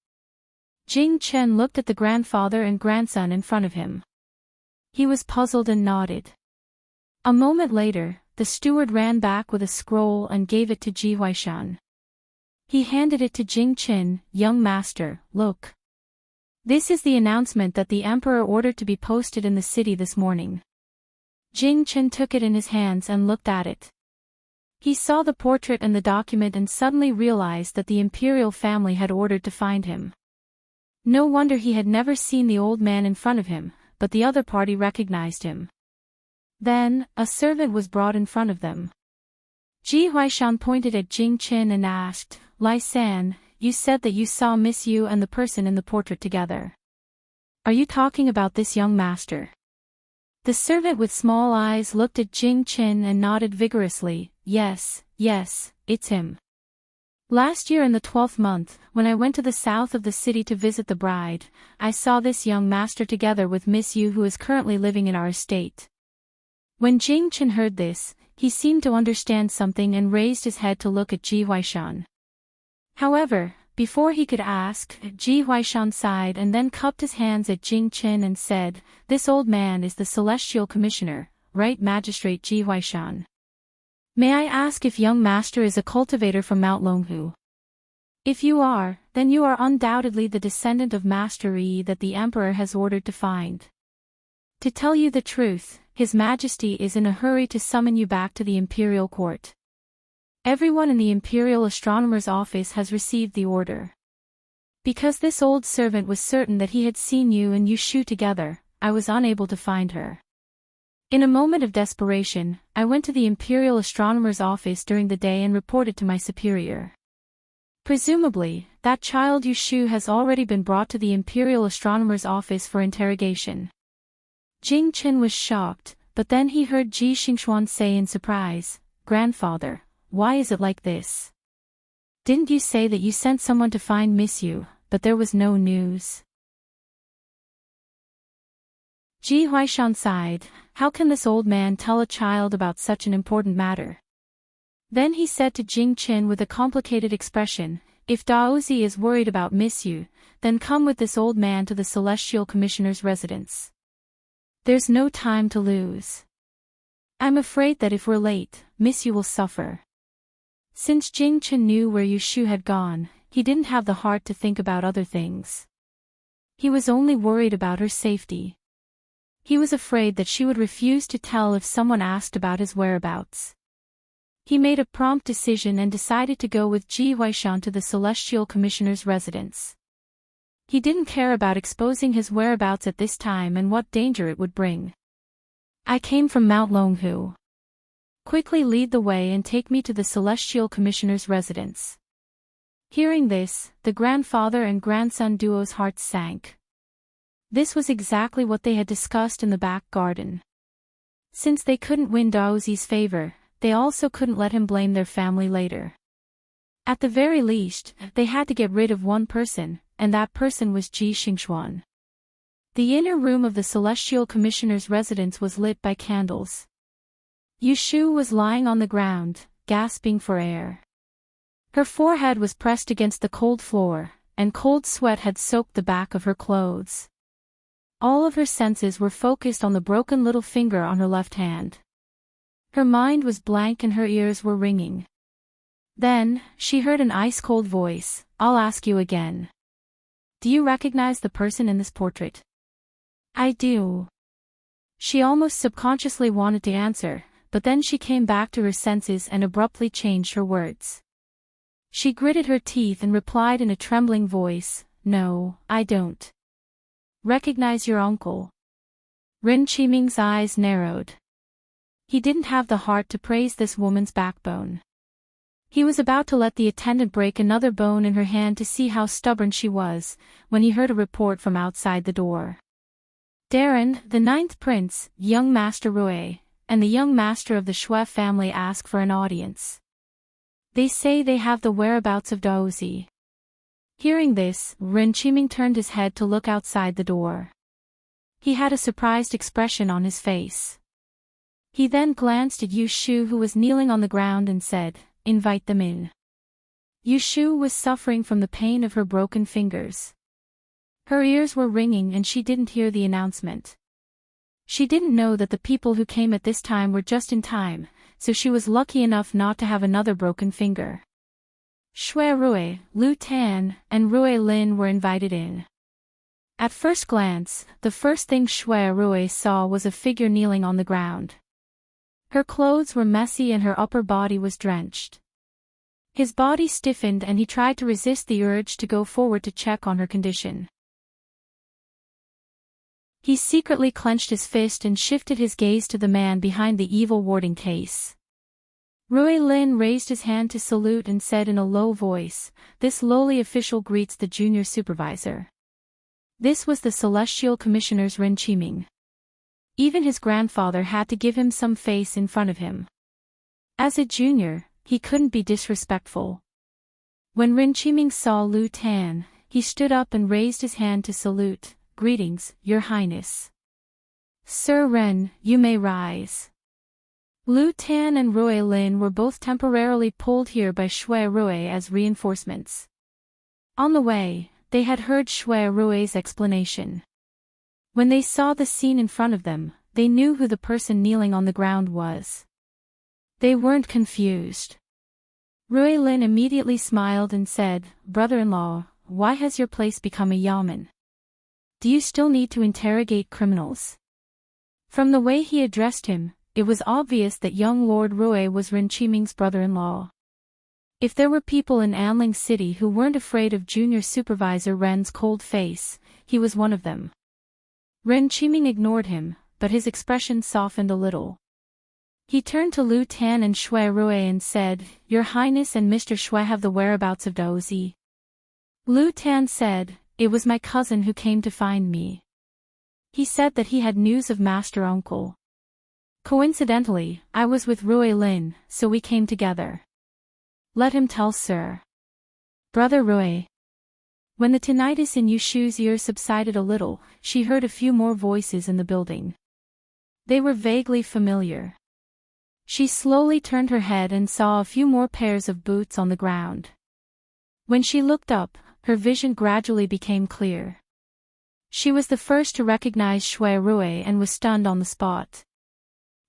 Jing Chen looked at the grandfather and grandson in front of him. He was puzzled and nodded. A moment later, the steward ran back with a scroll and gave it to Ji Huaishan. He handed it to Jing Chen, "Young master, look. This is the announcement that the emperor ordered to be posted in the city this morning." Jing Chen took it in his hands and looked at it. He saw the portrait and the document and suddenly realized that the imperial family had ordered to find him. No wonder he had never seen the old man in front of him, but the other party recognized him. Then, a servant was brought in front of them. Ji Huaishan pointed at Jing Chen and asked, "Lai San, you said that you saw Miss Yu and the person in the portrait together. Are you talking about this young master?" The servant with small eyes looked at Jing Chen and nodded vigorously, yes, it's him. Last year in the 12th month, when I went to the south of the city to visit the bride, I saw this young master together with Miss Yu, who is currently living in our estate." When Jing Chen heard this, he seemed to understand something and raised his head to look at Ji Huaishan. However, Before he could ask, Ji Huaishan sighed and then cupped his hands at Jing Qin and said, "This old man is the Celestial Commissioner, right, Magistrate Ji Huaishan? May I ask if young master is a cultivator from Mount Longhu? If you are, then you are undoubtedly the descendant of Master Yi that the Emperor has ordered to find. To tell you the truth, His Majesty is in a hurry to summon you back to the Imperial Court. Everyone in the Imperial Astronomer's office has received the order. Because this old servant was certain that he had seen you and Yu Shu together, I was unable to find her. In a moment of desperation, I went to the Imperial Astronomer's office during the day and reported to my superior. Presumably, that child Yu Shu has already been brought to the Imperial Astronomer's office for interrogation." Jing Qin was shocked, but then he heard Ji Xingxuan say in surprise, "Grandfather, why is it like this? Didn't you say that you sent someone to find Miss Yu, but there was no news?" Ji Huaishan sighed. How can this old man tell a child about such an important matter? Then he said to Jing Qin with a complicated expression, "If Daozi is worried about Miss Yu, then come with this old man to the Celestial Commissioner's residence. There's no time to lose. I'm afraid that if we're late, Miss Yu will suffer." Since Jing Qin knew where Yu Shu had gone, he didn't have the heart to think about other things. He was only worried about her safety. He was afraid that she would refuse to tell if someone asked about his whereabouts. He made a prompt decision and decided to go with Ji Huaishan to the Celestial Commissioner's residence. He didn't care about exposing his whereabouts at this time and what danger it would bring. "I came from Mount Longhu. Quickly lead the way and take me to the Celestial Commissioner's residence." Hearing this, the grandfather and grandson duo's hearts sank. This was exactly what they had discussed in the back garden. Since they couldn't win Daozi's favor, they also couldn't let him blame their family later. At the very least, they had to get rid of one person, and that person was Ji Xingxuan. The inner room of the Celestial Commissioner's residence was lit by candles. Yu Shu was lying on the ground, gasping for air. Her forehead was pressed against the cold floor, and cold sweat had soaked the back of her clothes. All of her senses were focused on the broken little finger on her left hand. Her mind was blank and her ears were ringing. Then, she heard an ice-cold voice, "I'll ask you again. Do you recognize the person in this portrait?" "I do." She almost subconsciously wanted to answer, but then she came back to her senses and abruptly changed her words. She gritted her teeth and replied in a trembling voice, "No, I don't." "Recognize your uncle?" Ren Qiming's eyes narrowed. He didn't have the heart to praise this woman's backbone. He was about to let the attendant break another bone in her hand to see how stubborn she was, when he heard a report from outside the door. "Darren, the 9th prince, young Master Rui, and the young master of the Shui family ask for an audience. They say they have the whereabouts of Daozi." Hearing this, Ren Qiming turned his head to look outside the door. He had a surprised expression on his face. He then glanced at Yu Shu, who was kneeling on the ground, and said, "Invite them in." Yu Shu was suffering from the pain of her broken fingers. Her ears were ringing and she didn't hear the announcement. She didn't know that the people who came at this time were just in time, so she was lucky enough not to have another broken finger. Shui Rui, Lu Tan, and Rui Lin were invited in. At first glance, the first thing Shui Rui saw was a figure kneeling on the ground. Her clothes were messy and her upper body was drenched. His body stiffened and he tried to resist the urge to go forward to check on her condition. He secretly clenched his fist and shifted his gaze to the man behind the evil warding case. Rui Lin raised his hand to salute and said in a low voice, "This lowly official greets the junior supervisor." This was the Celestial Commissioner's Ren Qiming. Even his grandfather had to give him some face in front of him. As a junior, he couldn't be disrespectful. When Ren Qiming saw Lu Tan, he stood up and raised his hand to salute. "Greetings, Your Highness." "Sir Ren, you may rise." Lu Tan and Rui Lin were both temporarily pulled here by Shui Rui as reinforcements. On the way, they had heard Shui Rui's explanation. When they saw the scene in front of them, they knew who the person kneeling on the ground was. They weren't confused. Rui Lin immediately smiled and said, "Brother-in-law, why has your place become a yamen? Do you still need to interrogate criminals?" From the way he addressed him, it was obvious that young Lord Rui was Ren Qiming's brother-in-law. If there were people in Anling City who weren't afraid of Junior Supervisor Ren's cold face, he was one of them. Ren Qiming ignored him, but his expression softened a little. He turned to Lu Tan and Shui Rui and said, "Your Highness and Mr. Shui have the whereabouts of Daozi." Lu Tan said, "It was my cousin who came to find me. He said that he had news of Master Uncle. Coincidentally, I was with Rui Lin, so we came together." "Let him tell, sir." "Brother Rui." When the tinnitus in Yushu's ears subsided a little, she heard a few more voices in the building. They were vaguely familiar. She slowly turned her head and saw a few more pairs of boots on the ground. When she looked up, her vision gradually became clear. She was the first to recognize Shui Rui and was stunned on the spot.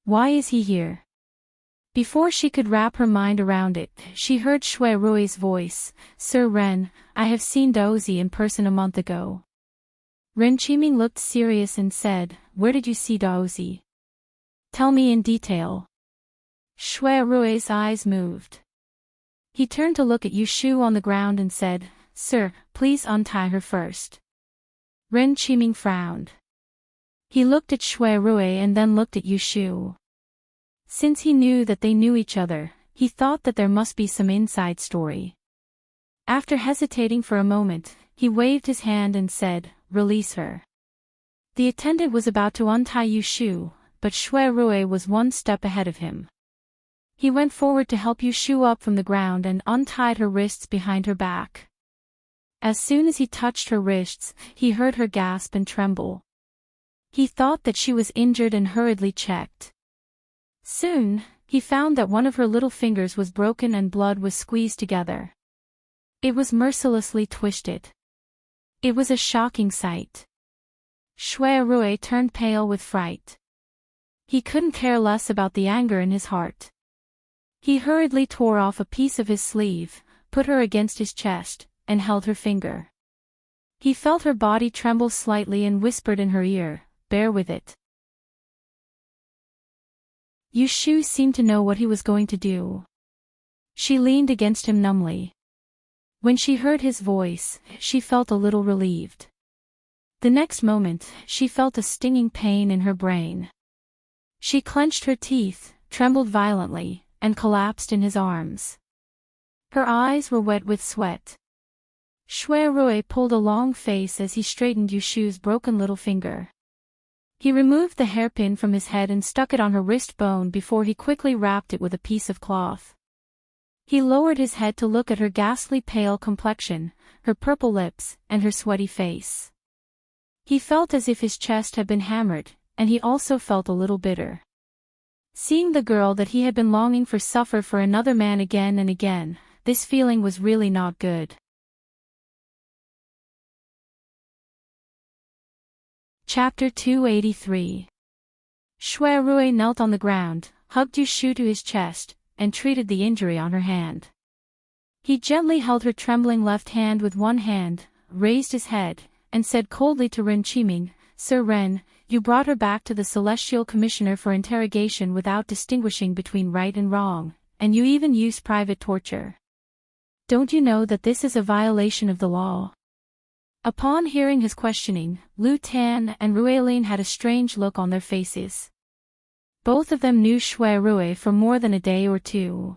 Why is he here? Before she could wrap her mind around it, she heard Shui Rui's voice, "Sir Ren, I have seen Daozi in person a month ago." Ren Qiming looked serious and said, "Where did you see Daozi? Tell me in detail." Shui Rui's eyes moved. He turned to look at Yushu on the ground and said, "Sir, please untie her first." Ren Qiming frowned. He looked at Shui Rui and then looked at Yushu. Since he knew that they knew each other, he thought that there must be some inside story. After hesitating for a moment, he waved his hand and said, "Release her." The attendant was about to untie Yushu, but Shui Rui was one step ahead of him. He went forward to help Yushu up from the ground and untied her wrists behind her back. As soon as he touched her wrists, he heard her gasp and tremble. He thought that she was injured and hurriedly checked. Soon, he found that one of her little fingers was broken and blood was squeezed together. It was mercilessly twisted. It was a shocking sight. Shui Rui turned pale with fright. He couldn't care less about the anger in his heart. He hurriedly tore off a piece of his sleeve, put her against his chest, and held her finger. He felt her body tremble slightly and whispered in her ear, "Bear with it." Yushu seemed to know what he was going to do. She leaned against him numbly. When she heard his voice, she felt a little relieved. The next moment, she felt a stinging pain in her brain. She clenched her teeth, trembled violently, and collapsed in his arms. Her eyes were wet with sweat. Shui Rui pulled a long face as he straightened Yushu's broken little finger. He removed the hairpin from his head and stuck it on her wrist bone before he quickly wrapped it with a piece of cloth. He lowered his head to look at her ghastly pale complexion, her purple lips, and her sweaty face. He felt as if his chest had been hammered, and he also felt a little bitter. Seeing the girl that he had been longing for suffer for another man again and again, this feeling was really not good. Chapter 283. Shui Rui knelt on the ground, hugged Yushu to his chest, and treated the injury on her hand. He gently held her trembling left hand with one hand, raised his head, and said coldly to Ren Qiming, "Sir Ren, you brought her back to the Celestial Commissioner for interrogation without distinguishing between right and wrong, and you even used private torture. Don't you know that this is a violation of the law?" Upon hearing his questioning, Lu Tan and Ruilin had a strange look on their faces. Both of them knew Shui Rui for more than a day or two.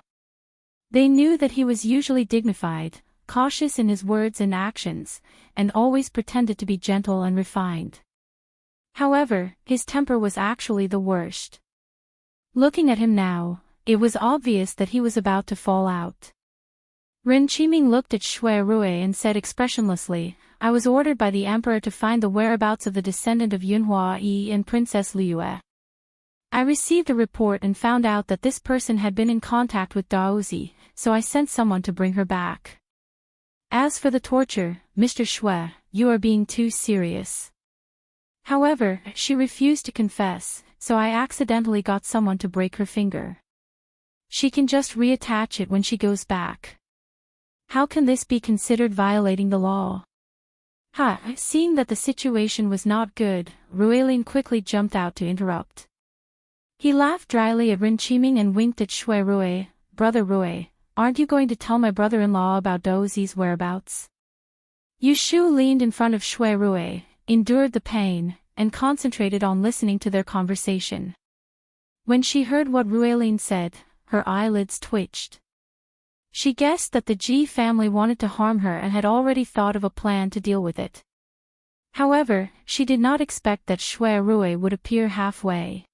They knew that he was usually dignified, cautious in his words and actions, and always pretended to be gentle and refined. However, his temper was actually the worst. Looking at him now, it was obvious that he was about to fall out. Ren Qiming looked at Shui Rui and said expressionlessly, "I was ordered by the Emperor to find the whereabouts of the descendant of Yunhua Yi and Princess Liue. I received a report and found out that this person had been in contact with Daozi, so I sent someone to bring her back." As for the torture, Mr. Shui, you are being too serious. However, she refused to confess, so I accidentally got someone to break her finger. She can just reattach it when she goes back. How can this be considered violating the law? Seeing that the situation was not good, Ruelin quickly jumped out to interrupt. He laughed dryly at Rinchiming and winked at Shui Rui. Brother Rui, aren't you going to tell my brother-in-law about Dozi's whereabouts? Yushu leaned in front of Shui Rui, endured the pain, and concentrated on listening to their conversation. When she heard what Ruelin said, her eyelids twitched. She guessed that the Ji family wanted to harm her and had already thought of a plan to deal with it. However, she did not expect that Shui Rui would appear halfway.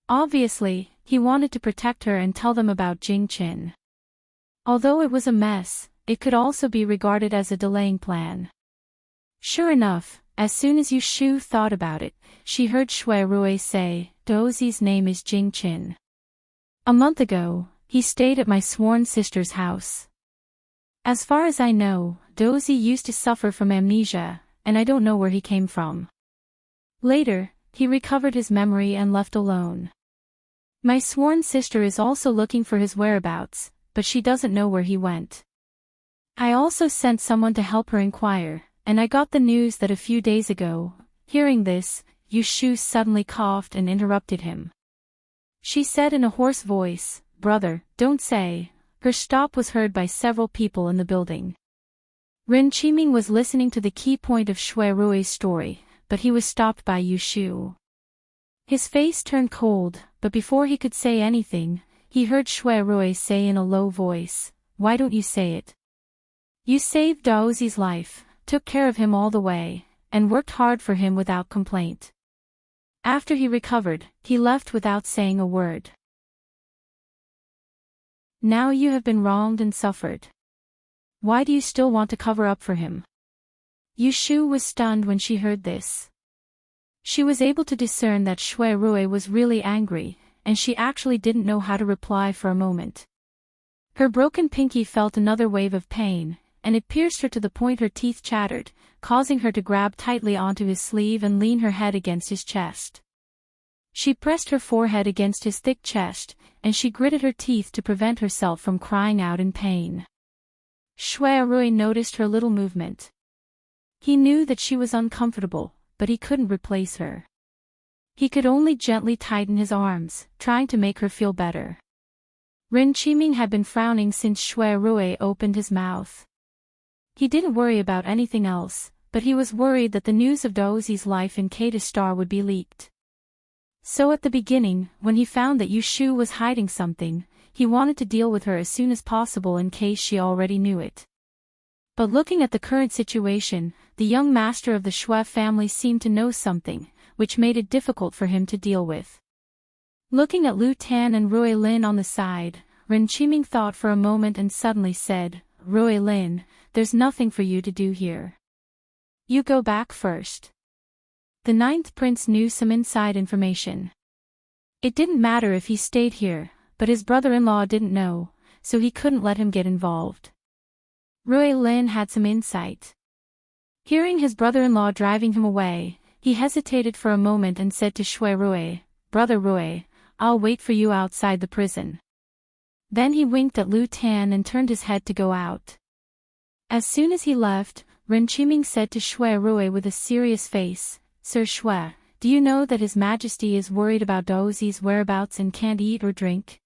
Obviously, he wanted to protect her and tell them about Jingqin. Although it was a mess, it could also be regarded as a delaying plan. Sure enough, as soon as Yushu thought about it, she heard Shui Rui say, Dozi's name is Jingqin. A month ago, he stayed at my sworn sister's house. As far as I know, Dozi used to suffer from amnesia, and I don't know where he came from. Later, he recovered his memory and left alone. My sworn sister is also looking for his whereabouts, but she doesn't know where he went. I also sent someone to help her inquire, and I got the news that a few days ago. Hearing this, Yushu suddenly coughed and interrupted him. She said in a hoarse voice, Brother, don't say. Her stop was heard by several people in the building. Ren Qiming was listening to the key point of Shui Rui's story, but he was stopped by Yushu. His face turned cold, but before he could say anything, he heard Shui Rui say in a low voice, Why don't you say it? You saved Daozi's life, took care of him all the way, and worked hard for him without complaint. After he recovered, he left without saying a word. Now you have been wronged and suffered. Why do you still want to cover up for him? Yushu was stunned when she heard this. She was able to discern that Shui Rui was really angry, and she actually didn't know how to reply for a moment. Her broken pinky felt another wave of pain, and it pierced her to the point her teeth chattered, causing her to grab tightly onto his sleeve and lean her head against his chest. She pressed her forehead against his thick chest, and she gritted her teeth to prevent herself from crying out in pain. Shui Rui noticed her little movement. He knew that she was uncomfortable, but he couldn't replace her. He could only gently tighten his arms, trying to make her feel better. Ren Qiming had been frowning since Shui Rui opened his mouth. He didn't worry about anything else, but he was worried that the news of Daozi's life in Kata Star would be leaked. So at the beginning, when he found that Yushu was hiding something, he wanted to deal with her as soon as possible in case she already knew it. But looking at the current situation, the young master of the Shui family seemed to know something, which made it difficult for him to deal with. Looking at Lu Tan and Rui Lin on the side, Ren Qiming thought for a moment and suddenly said, Rui Lin, there's nothing for you to do here. You go back first. The ninth prince knew some inside information. It didn't matter if he stayed here, but his brother-in-law didn't know, so he couldn't let him get involved. Rui Lin had some insight. Hearing his brother-in-law driving him away, he hesitated for a moment and said to Shui Rui, Brother Rui, I'll wait for you outside the prison. Then he winked at Lu Tan and turned his head to go out. As soon as he left, Ren Qiming said to Shui Rui with a serious face, Sir Shui, do you know that His Majesty is worried about Daozi's whereabouts and can't eat or drink?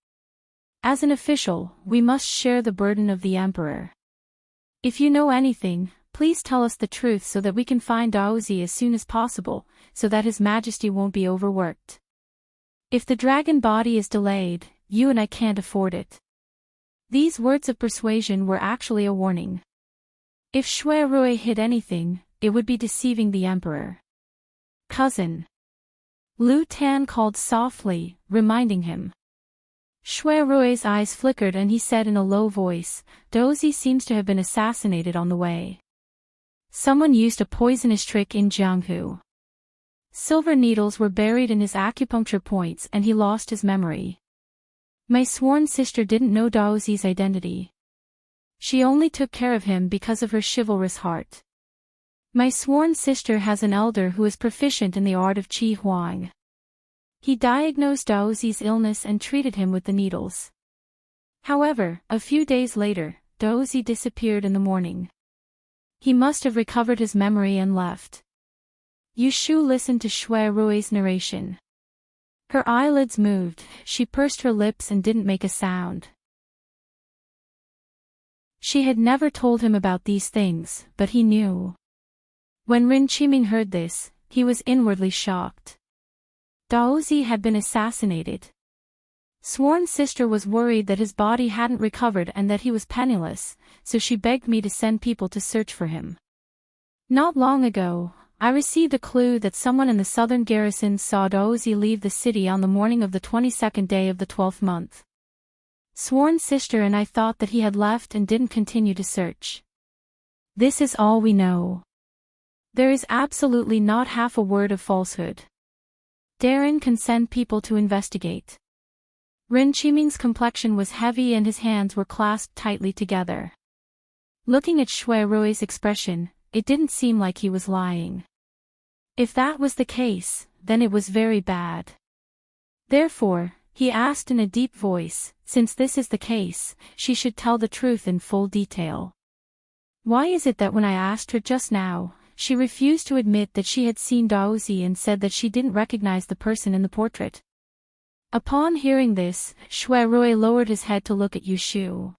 As an official, we must share the burden of the Emperor. If you know anything, please tell us the truth so that we can find Daozi as soon as possible, so that His Majesty won't be overworked. If the dragon body is delayed, you and I can't afford it. These words of persuasion were actually a warning. If Shui Rui hid anything, it would be deceiving the Emperor. Cousin. Lu Tan called softly, reminding him. Shui Rui's eyes flickered and he said in a low voice, Daozi seems to have been assassinated on the way. Someone used a poisonous trick in Jianghu. Silver needles were buried in his acupuncture points and he lost his memory. My sworn sister didn't know Daozi's identity. She only took care of him because of her chivalrous heart. My sworn sister has an elder who is proficient in the art of qi huang. He diagnosed Daozi's illness and treated him with the needles. However, a few days later, Daozi disappeared in the morning. He must have recovered his memory and left. Yushu listened to Shui Rui's narration. Her eyelids moved, she pursed her lips and didn't make a sound. She had never told him about these things, but he knew. When Rin Qiming heard this, he was inwardly shocked. Daozi had been assassinated. Sworn sister was worried that his body hadn't recovered and that he was penniless, so she begged me to send people to search for him. Not long ago, I received a clue that someone in the southern garrison saw Daozi leave the city on the morning of the 22nd day of the 12th month. Sworn sister and I thought that he had left and didn't continue to search. This is all we know. There is absolutely not half a word of falsehood. Darren can send people to investigate. Rin Qiming's complexion was heavy and his hands were clasped tightly together. Looking at Shui Rui's expression, it didn't seem like he was lying. If that was the case, then it was very bad. Therefore, he asked in a deep voice, since this is the case, she should tell the truth in full detail. Why is it that when I asked her just now, she refused to admit that she had seen Daozi and said that she didn't recognize the person in the portrait? Upon hearing this, Shui Rui lowered his head to look at Yushu.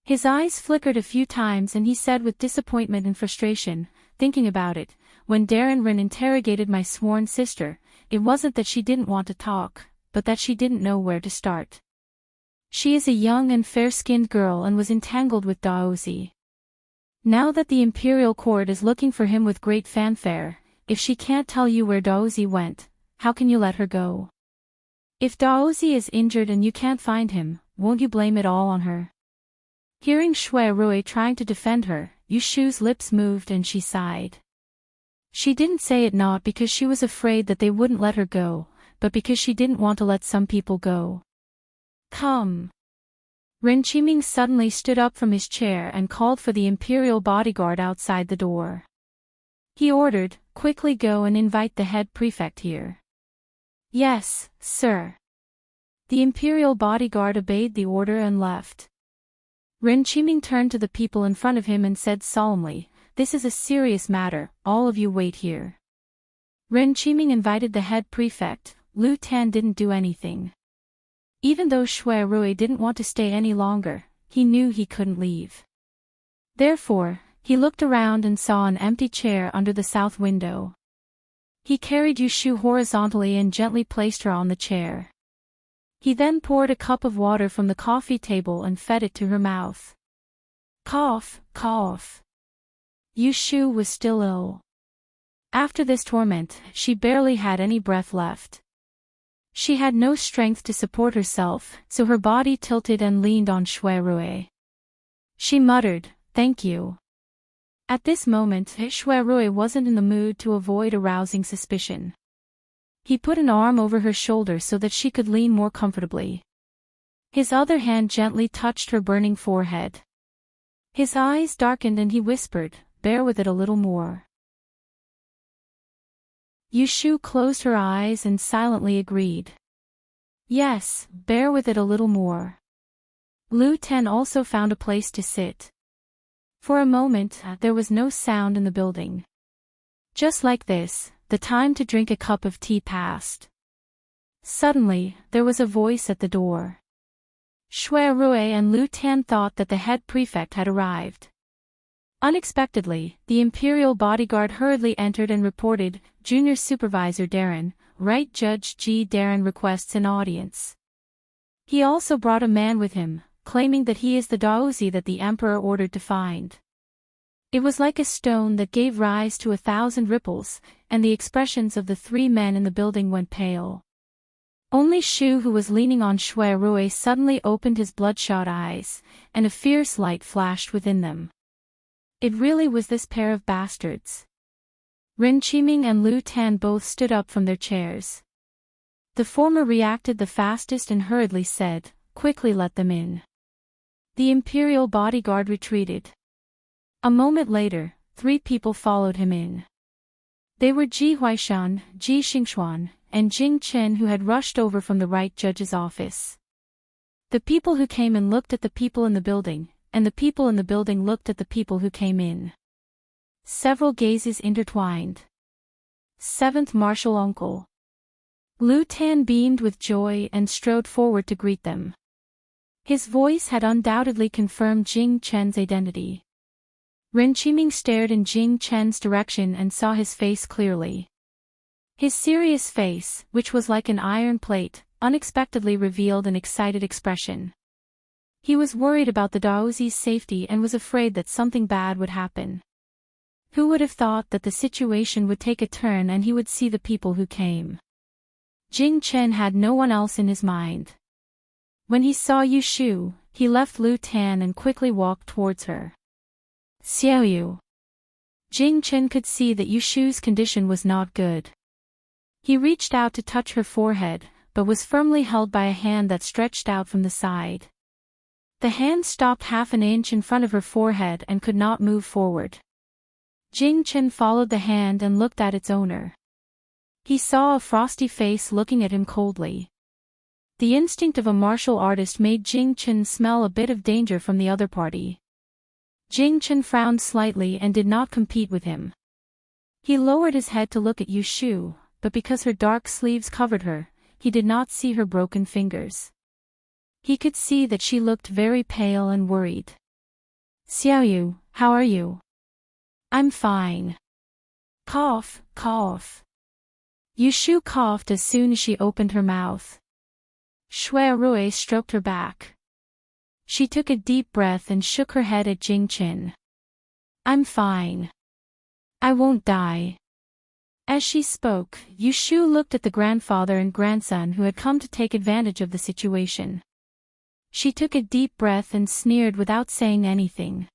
His eyes flickered a few times and he said with disappointment and frustration, thinking about it, when Darren Rin interrogated my sworn sister, it wasn't that she didn't want to talk, but that she didn't know where to start. She is a young and fair-skinned girl and was entangled with Daozi. Now that the imperial court is looking for him with great fanfare, if she can't tell you where Daozi went, how can you let her go? If Daozi is injured and you can't find him, won't you blame it all on her? Hearing Shui Rui trying to defend her, Yushu's lips moved and she sighed. She didn't say it not because she was afraid that they wouldn't let her go, but because she didn't want to let some people go. Come. Rin Qiming suddenly stood up from his chair and called for the imperial bodyguard outside the door. He ordered, quickly go and invite the head prefect here. Yes, sir. The imperial bodyguard obeyed the order and left. Rin Qiming turned to the people in front of him and said solemnly, "This is a serious matter, all of you wait here." Rin Qiming invited the head prefect. Lu Tan didn't do anything. Even though Shui Rui didn't want to stay any longer, he knew he couldn't leave. Therefore, he looked around and saw an empty chair under the south window. He carried Yushu horizontally and gently placed her on the chair. He then poured a cup of water from the coffee table and fed it to her mouth. Cough, cough. Yushu was still ill. After this torment, she barely had any breath left. She had no strength to support herself, so her body tilted and leaned on Shui Rui. She muttered, "Thank you." At this moment, Shui Rui wasn't in the mood to avoid arousing suspicion. He put an arm over her shoulder so that she could lean more comfortably. His other hand gently touched her burning forehead. His eyes darkened and he whispered, "Bear with it a little more." Yushu closed her eyes and silently agreed. Yes, bear with it a little more. Lu Ten also found a place to sit. For a moment, there was no sound in the building. Just like this, the time to drink a cup of tea passed. Suddenly, there was a voice at the door. Shui Rui and Lu Tan thought that the head prefect had arrived. Unexpectedly, the imperial bodyguard hurriedly entered and reported, "Junior Supervisor Darren, Right Judge G. Darren requests an audience." He also brought a man with him, claiming that he is the Daozi that the emperor ordered to find. It was like a stone that gave rise to 1,000 ripples, and the expressions of the three men in the building went pale. Only Shu, who was leaning on Shui Rui, suddenly opened his bloodshot eyes, and a fierce light flashed within them. It really was this pair of bastards. Rin Qiming and Lu Tan both stood up from their chairs. The former reacted the fastest and hurriedly said, "Quickly let them in." The imperial bodyguard retreated. A moment later, 3 people followed him in. They were Ji Huaishan, Ji Xingxuan, and Jing Chen, who had rushed over from the right judge's office. The people who came in looked at the people in the building, and the people in the building looked at the people who came in. Several gazes intertwined. 7th Martial Uncle. Lu Tan beamed with joy and strode forward to greet them. His voice had undoubtedly confirmed Jing Chen's identity. Ren Qiming stared in Jing Chen's direction and saw his face clearly. His serious face, which was like an iron plate, unexpectedly revealed an excited expression. He was worried about the Daozi's safety and was afraid that something bad would happen. Who would have thought that the situation would take a turn and he would see the people who came? Jing Chen had no one else in his mind. When he saw Yu Shu, he left Lu Tan and quickly walked towards her. Xiaoyu. Jing Chen could see that Yu Shu's condition was not good. He reached out to touch her forehead, but was firmly held by a hand that stretched out from the side. The hand stopped half an inch in front of her forehead and could not move forward. Jing Chen followed the hand and looked at its owner. He saw a frosty face looking at him coldly. The instinct of a martial artist made Jing Chen smell a bit of danger from the other party. Jing Chen frowned slightly and did not compete with him. He lowered his head to look at Yu Shu, but because her dark sleeves covered her, he did not see her broken fingers. He could see that she looked very pale and worried. Xiaoyu, how are you? I'm fine. Cough, cough. Yu Shu coughed as soon as she opened her mouth. Shui Rui stroked her back. She took a deep breath and shook her head at Jing Chen. I'm fine. I won't die. As she spoke, Yu Shu looked at the grandfather and grandson who had come to take advantage of the situation. She took a deep breath and sneered without saying anything.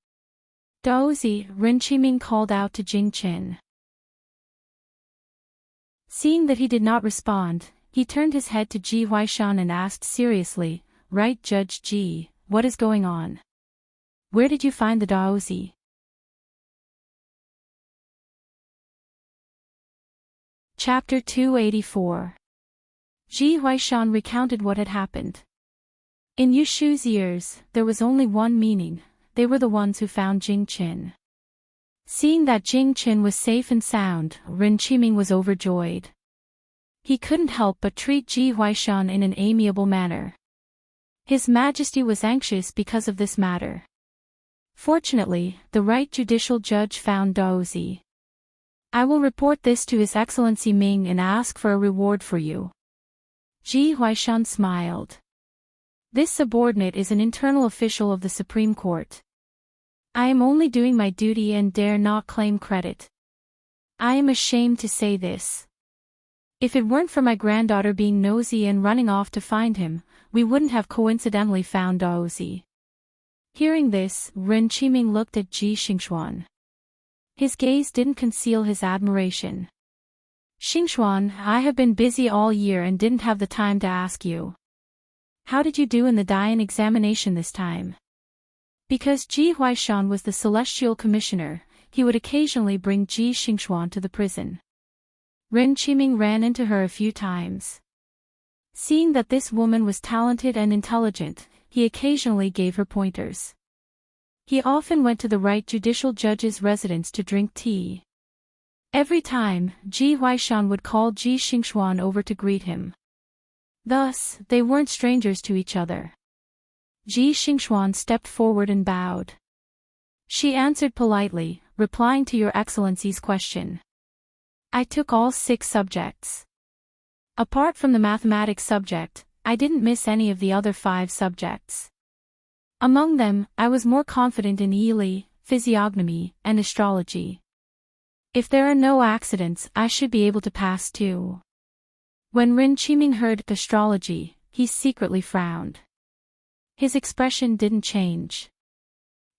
Daozi, Ren Qiming called out to Jing Chen. Seeing that he did not respond, he turned his head to Ji Huaishan and asked seriously, Right Judge Ji, what is going on? Where did you find the Daozi? Chapter 284. Ji Huaishan recounted what had happened. In Yu Shu's ears, there was only one meaning: they were the ones who found Jing Chen. Seeing that Jing Chen was safe and sound, Ren Qiming was overjoyed. He couldn't help but treat Ji Huaishan in an amiable manner. His Majesty was anxious because of this matter. Fortunately, the right judicial judge found Daozi. I will report this to His Excellency Ming and ask for a reward for you. Ji Huaishan smiled. This subordinate is an internal official of the Supreme Court. I am only doing my duty and dare not claim credit. I am ashamed to say this. If it weren't for my granddaughter being nosy and running off to find him, we wouldn't have coincidentally found Daozi. Hearing this, Ren Qiming looked at Ji Xingxuan. His gaze didn't conceal his admiration. Xingxuan, I have been busy all year and didn't have the time to ask you. How did you do in the Dian examination this time? Because Ji Huaishan was the celestial commissioner, he would occasionally bring Ji Xingxuan to the prison. Ren Qiming ran into her a few times. Seeing that this woman was talented and intelligent, he occasionally gave her pointers. He often went to the right judicial judge's residence to drink tea. Every time, Ji Huaishan would call Ji Xingxuan over to greet him. Thus, they weren't strangers to each other. Ji Xingxuan stepped forward and bowed. She answered politely, replying to Your Excellency's question. I took all 6 subjects. Apart from the mathematics subject, I didn't miss any of the other 5 subjects. Among them, I was more confident in Yili, physiognomy, and astrology. If there are no accidents, I should be able to pass too. When Ren Qiming heard astrology, he secretly frowned. His expression didn't change.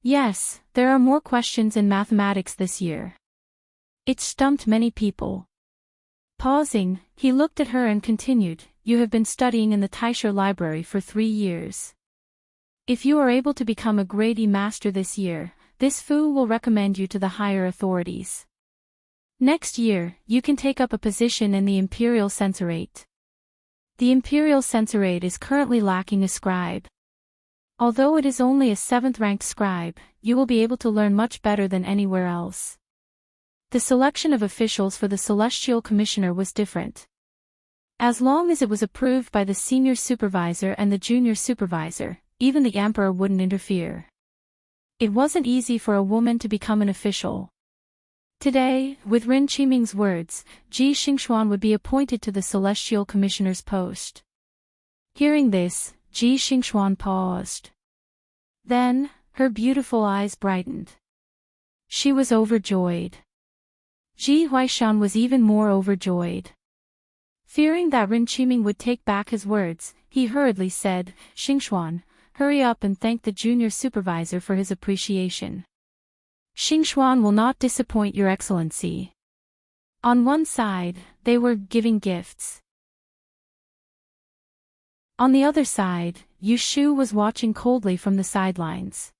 Yes, there are more questions in mathematics this year. It stumped many people. Pausing, he looked at her and continued, You have been studying in the LoveLore Library for 3 years. If you are able to become a grade E master this year, this Fu will recommend you to the higher authorities. Next year, you can take up a position in the Imperial Censorate. The Imperial Censorate is currently lacking a scribe. Although it is only a 7th-ranked scribe, you will be able to learn much better than anywhere else. The selection of officials for the Celestial Commissioner was different. As long as it was approved by the senior supervisor and the junior supervisor, even the emperor wouldn't interfere. It wasn't easy for a woman to become an official. Today, with Ren Qiming's words, Ji Xingxuan would be appointed to the Celestial Commissioner's post. Hearing this, Ji Xingxuan paused. Then, her beautiful eyes brightened. She was overjoyed. Ji Huaishan was even more overjoyed. Fearing that Ren Qiming would take back his words, he hurriedly said, "Xingxuan, hurry up and thank the junior supervisor for his appreciation. Xingxuan will not disappoint your excellency." On one side, they were giving gifts. On the other side, Yu Shu was watching coldly from the sidelines.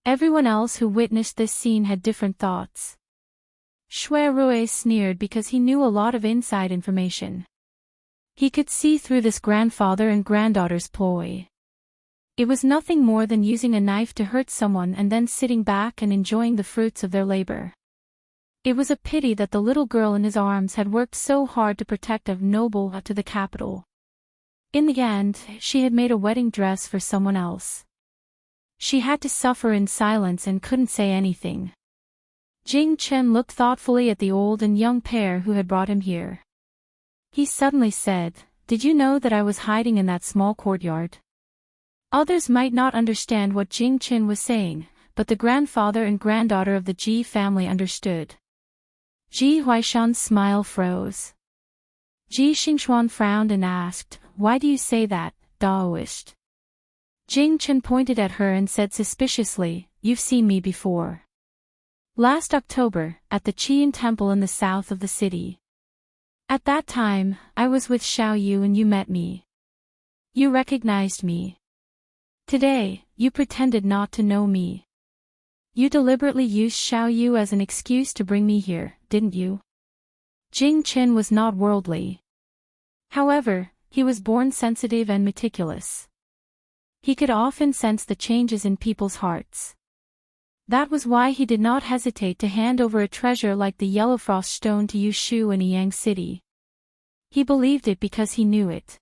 Everyone else who witnessed this scene had different thoughts. Shui Rui sneered because he knew a lot of inside information. He could see through this grandfather and granddaughter's ploy. It was nothing more than using a knife to hurt someone and then sitting back and enjoying the fruits of their labor. It was a pity that the little girl in his arms had worked so hard to protect a noble to the capital. In the end, she had made a wedding dress for someone else. She had to suffer in silence and couldn't say anything. Jing Chen looked thoughtfully at the old and young pair who had brought him here. He suddenly said, "Did you know that I was hiding in that small courtyard?" Others might not understand what Jing Chen was saying, but the grandfather and granddaughter of the Ji family understood. Ji Huaishan's smile froze. Ji Xingxuan frowned and asked, "Why do you say that, Daoist?" Jing Chen pointed at her and said suspiciously, "You've seen me before. Last October, at the Qian Temple in the south of the city. At that time, I was with Xiao Yu and you met me. You recognized me. Today, you pretended not to know me. You deliberately used Xiao Yu as an excuse to bring me here, didn't you?" Jing Chen was not worldly. However, he was born sensitive and meticulous. He could often sense the changes in people's hearts. That was why he did not hesitate to hand over a treasure like the Yellow Frost Stone to Yu Shu in Yang City. He believed it because he knew it.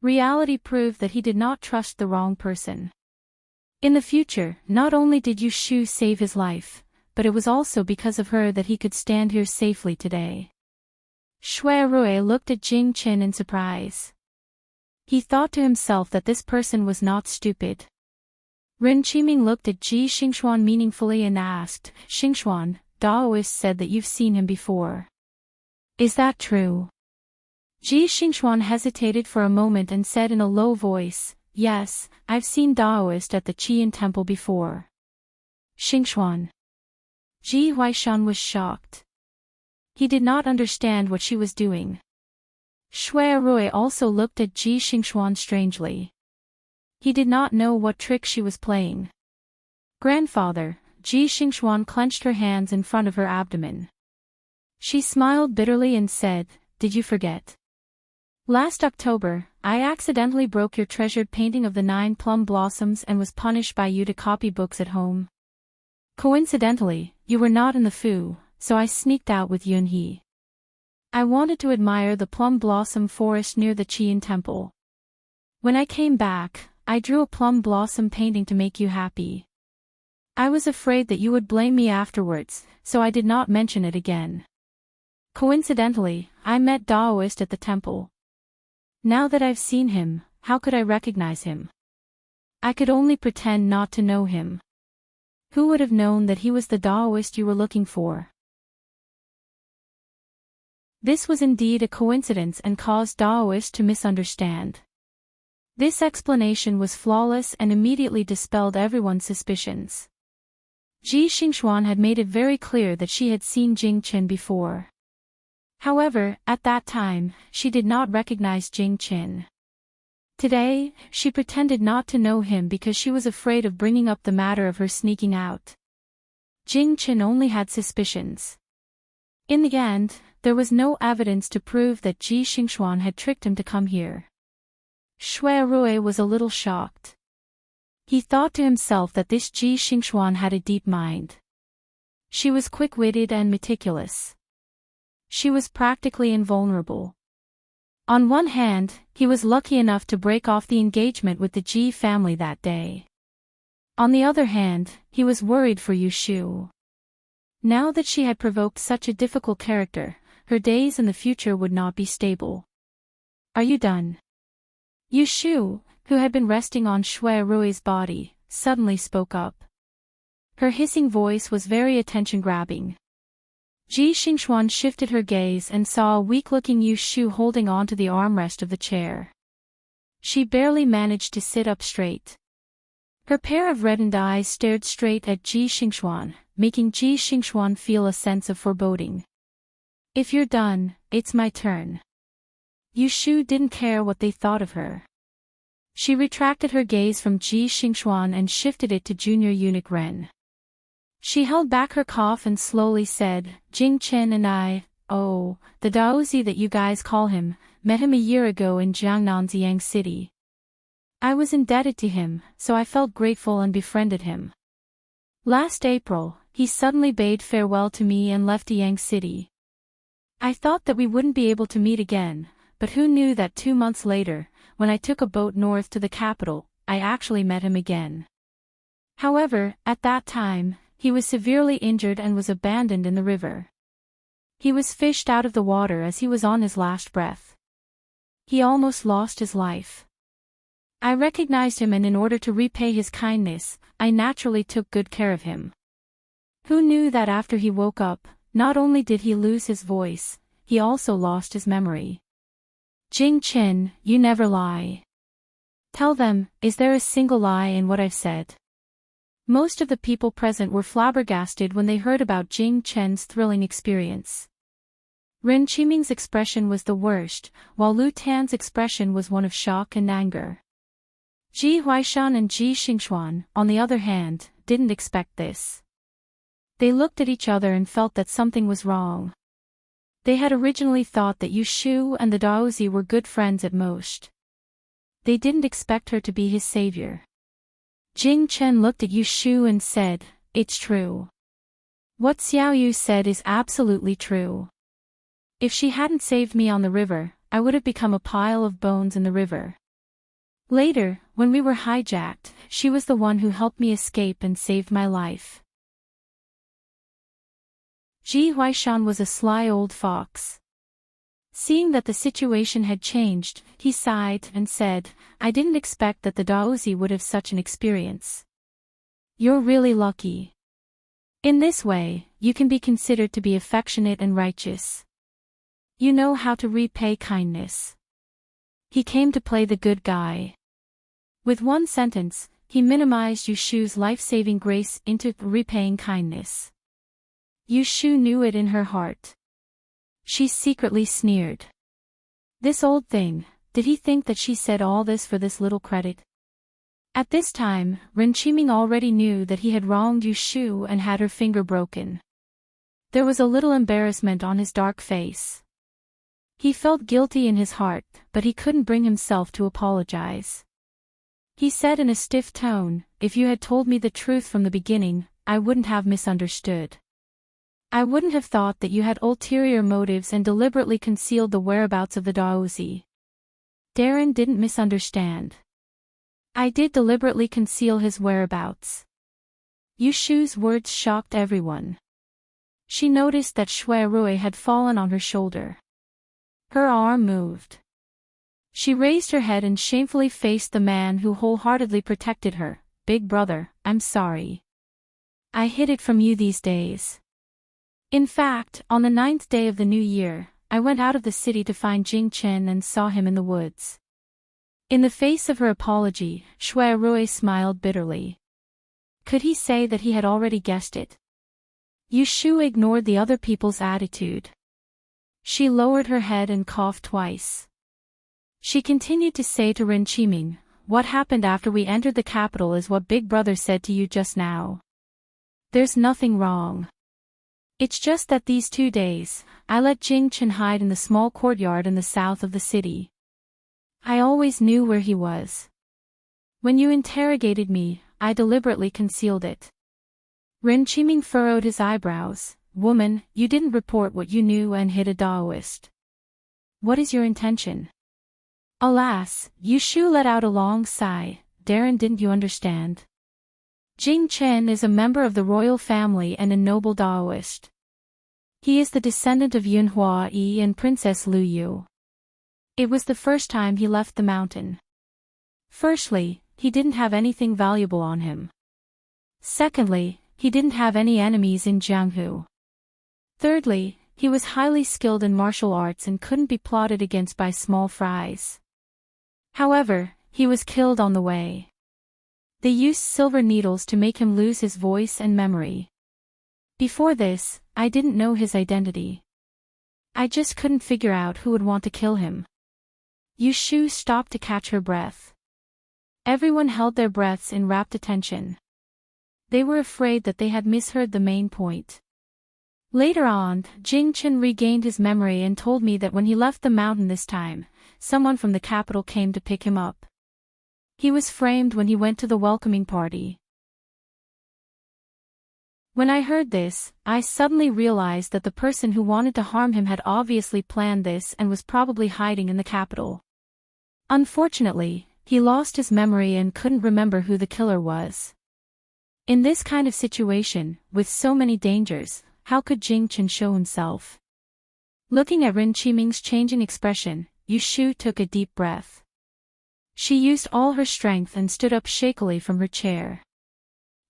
Reality proved that he did not trust the wrong person. In the future, not only did Yu Shu save his life, but it was also because of her that he could stand here safely today. Shui Rui looked at Jing Chen in surprise. He thought to himself that this person was not stupid. Ren Qiming looked at Ji Xingxuan meaningfully and asked, "Xingxuan, Daoist said that you've seen him before. Is that true?" Ji Xingxuan hesitated for a moment and said in a low voice, "Yes, I've seen Daoist at the Qian temple before." Xingxuan. Ji Huaishan was shocked. He did not understand what she was doing. Shui Rui also looked at Ji Xingxuan strangely. He did not know what trick she was playing. "Grandfather," Ji Xingxuan clenched her hands in front of her abdomen. She smiled bitterly and said, "Did you forget? Last October, I accidentally broke your treasured painting of the 9 plum blossoms and was punished by you to copy books at home. Coincidentally, you were not in the Fu, so I sneaked out with Yunhe. I wanted to admire the plum blossom forest near the Qian temple. When I came back, I drew a plum blossom painting to make you happy. I was afraid that you would blame me afterwards, so I did not mention it again. Coincidentally, I met Daoist at the temple. Now that I've seen him, how could I recognize him? I could only pretend not to know him. Who would have known that he was the Daoist you were looking for?" This was indeed a coincidence and caused Daoist to misunderstand. This explanation was flawless and immediately dispelled everyone's suspicions. Ji Xingxuan had made it very clear that she had seen Jing Chen before. However, at that time, she did not recognize Jing Chen. Today, she pretended not to know him because she was afraid of bringing up the matter of her sneaking out. Jing Chen only had suspicions. In the end, there was no evidence to prove that Ji Xingxuan had tricked him to come here. Shui Rui was a little shocked. He thought to himself that this Ji Xingxuan had a deep mind. She was quick-witted and meticulous. She was practically invulnerable. On one hand, he was lucky enough to break off the engagement with the Ji family that day. On the other hand, he was worried for Yu Shu. Now that she had provoked such a difficult character, her days in the future would not be stable. "Are you done?" Yu Shu, who had been resting on Shui Rui's body, suddenly spoke up. Her hissing voice was very attention-grabbing. Ji Xingxuan shifted her gaze and saw a weak-looking Yu Shu holding onto the armrest of the chair. She barely managed to sit up straight. Her pair of reddened eyes stared straight at Ji Xingxuan, making Ji Xingxuan feel a sense of foreboding. "If you're done, it's my turn." Yu Shu didn't care what they thought of her. She retracted her gaze from Ji Xingxuan and shifted it to Junior Eunuch Ren. She held back her cough and slowly said, "Jing Chen and I, the Daozi that you guys call him, met him a year ago in Jiangnan's Yang City. I was indebted to him, so I felt grateful and befriended him. Last April, he suddenly bade farewell to me and left Yang City. I thought that we wouldn't be able to meet again, but who knew that 2 months later, when I took a boat north to the capital, I actually met him again. However, at that time, he was severely injured and was abandoned in the river. He was fished out of the water as he was on his last breath. He almost lost his life. I recognized him and in order to repay his kindness, I naturally took good care of him. Who knew that after he woke up, not only did he lose his voice, he also lost his memory. Jing Chen, you never lie. Tell them, is there a single lie in what I've said?" Most of the people present were flabbergasted when they heard about Jing Chen's thrilling experience. Ren Qiming's expression was the worst, while Lu Tan's expression was one of shock and anger. Ji Huaishan and Ji Xingxuan, on the other hand, didn't expect this. They looked at each other and felt that something was wrong. They had originally thought that Yu Shu and the Daozi were good friends at most. They didn't expect her to be his savior. Jing Chen looked at Yu Shu and said, "It's true. What Xiao Yu said is absolutely true. If she hadn't saved me on the river, I would have become a pile of bones in the river. Later, when we were hijacked, she was the one who helped me escape and saved my life." Ji Huaishan was a sly old fox. Seeing that the situation had changed, he sighed and said, "I didn't expect that the Daozi would have such an experience. You're really lucky. In this way, you can be considered to be affectionate and righteous. You know how to repay kindness." He came to play the good guy. With one sentence, he minimized Yu Shu's life-saving grace into repaying kindness. Yu Shu knew it in her heart. She secretly sneered. This old thing, did he think that she said all this for this little credit? At this time, Ren Qiming already knew that he had wronged Yu Shu and had her finger broken. There was a little embarrassment on his dark face. He felt guilty in his heart, but he couldn't bring himself to apologize. He said in a stiff tone, "If you had told me the truth from the beginning, I wouldn't have misunderstood. I wouldn't have thought that you had ulterior motives and deliberately concealed the whereabouts of the Daozi." Darren didn't misunderstand. "I did deliberately conceal his whereabouts." Yu Shu's words shocked everyone. She noticed that Shui Rui had fallen on her shoulder. Her arm moved. She raised her head and shamefully faced the man who wholeheartedly protected her. "Big brother, I'm sorry. I hid it from you these days. In fact, on the 9th day of the new year, I went out of the city to find Jing Chen and saw him in the woods." In the face of her apology, Shui Rui smiled bitterly. Could he say that he had already guessed it? Yu Shu ignored the other people's attitude. She lowered her head and coughed twice. She continued to say to Rin Qiming, "What happened after we entered the capital is what Big Brother said to you just now. There's nothing wrong. It's just that these 2 days, I let Jing Chen hide in the small courtyard in the south of the city. I always knew where he was. When you interrogated me, I deliberately concealed it." Rin Qiming furrowed his eyebrows. "Woman, you didn't report what you knew and hid a Daoist. What is your intention?" "Alas," Yu Shu let out a long sigh. "Darren, didn't you understand? Jing Chen is a member of the royal family and a noble Daoist. He is the descendant of Yun Hua Yi and Princess Lu Yu. It was the first time he left the mountain. Firstly, he didn't have anything valuable on him. Secondly, he didn't have any enemies in Jianghu. Thirdly, he was highly skilled in martial arts and couldn't be plotted against by small fries. However, he was killed on the way. They used silver needles to make him lose his voice and memory. Before this, I didn't know his identity. I just couldn't figure out who would want to kill him." Yu Shu stopped to catch her breath. Everyone held their breaths in rapt attention. They were afraid that they had misheard the main point. Later on, Jing Chen regained his memory and told me that when he left the mountain this time, someone from the capital came to pick him up. He was framed when he went to the welcoming party. When I heard this, I suddenly realized that the person who wanted to harm him had obviously planned this and was probably hiding in the capital. Unfortunately, he lost his memory and couldn't remember who the killer was. In this kind of situation, with so many dangers, how could Jing Chen show himself? Looking at Rin Qiming's changing expression, Yu Shu took a deep breath. She used all her strength and stood up shakily from her chair.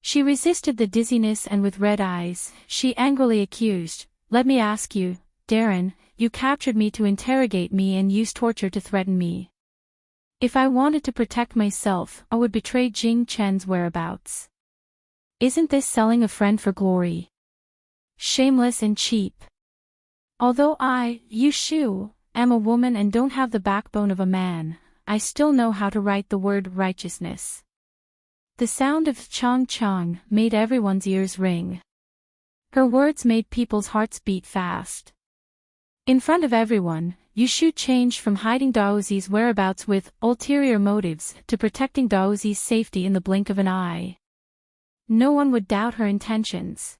She resisted the dizziness and with red eyes, she angrily accused, "Let me ask you, Darren, you captured me to interrogate me and used torture to threaten me. If I wanted to protect myself, I would betray Jing Chen's whereabouts. Isn't this selling a friend for glory? Shameless and cheap. Although I, Yu Shu, am a woman and don't have the backbone of a man, I still know how to write the word righteousness." The sound of chong chong made everyone's ears ring. Her words made people's hearts beat fast. In front of everyone, Yu Shu changed from hiding Daozi's whereabouts with ulterior motives to protecting Daozi's safety in the blink of an eye. No one would doubt her intentions.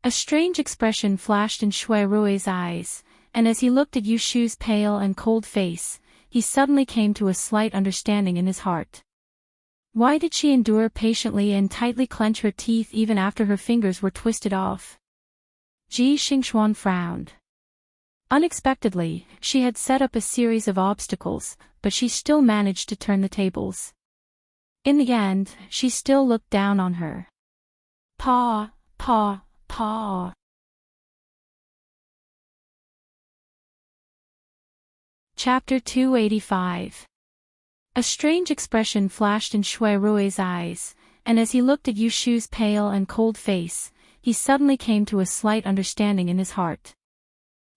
A strange expression flashed in Shui Rui's eyes, and as he looked at Yu Shu's pale and cold face, he suddenly came to a slight understanding in his heart. Why did she endure patiently and tightly clench her teeth even after her fingers were twisted off? Ji Xingxuan frowned. Unexpectedly, she had set up a series of obstacles, but she still managed to turn the tables. In the end, she still looked down on her. Paw, paw, paw. Chapter 285. A strange expression flashed in Shui Rui's eyes, and as he looked at Yu Shu's pale and cold face, he suddenly came to a slight understanding in his heart.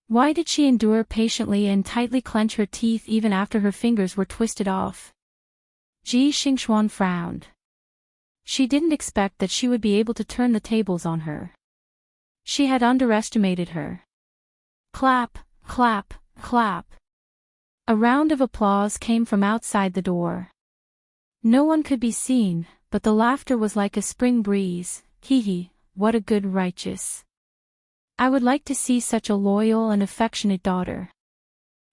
Why did she endure patiently and tightly clench her teeth even after her fingers were twisted off? Ji Xingxuan frowned. She didn't expect that she would be able to turn the tables on her. She had underestimated her. Clap, clap, clap. A round of applause came from outside the door. No one could be seen, but the laughter was like a spring breeze. Hee hee, what a good righteous. I would like to see such a loyal and affectionate daughter.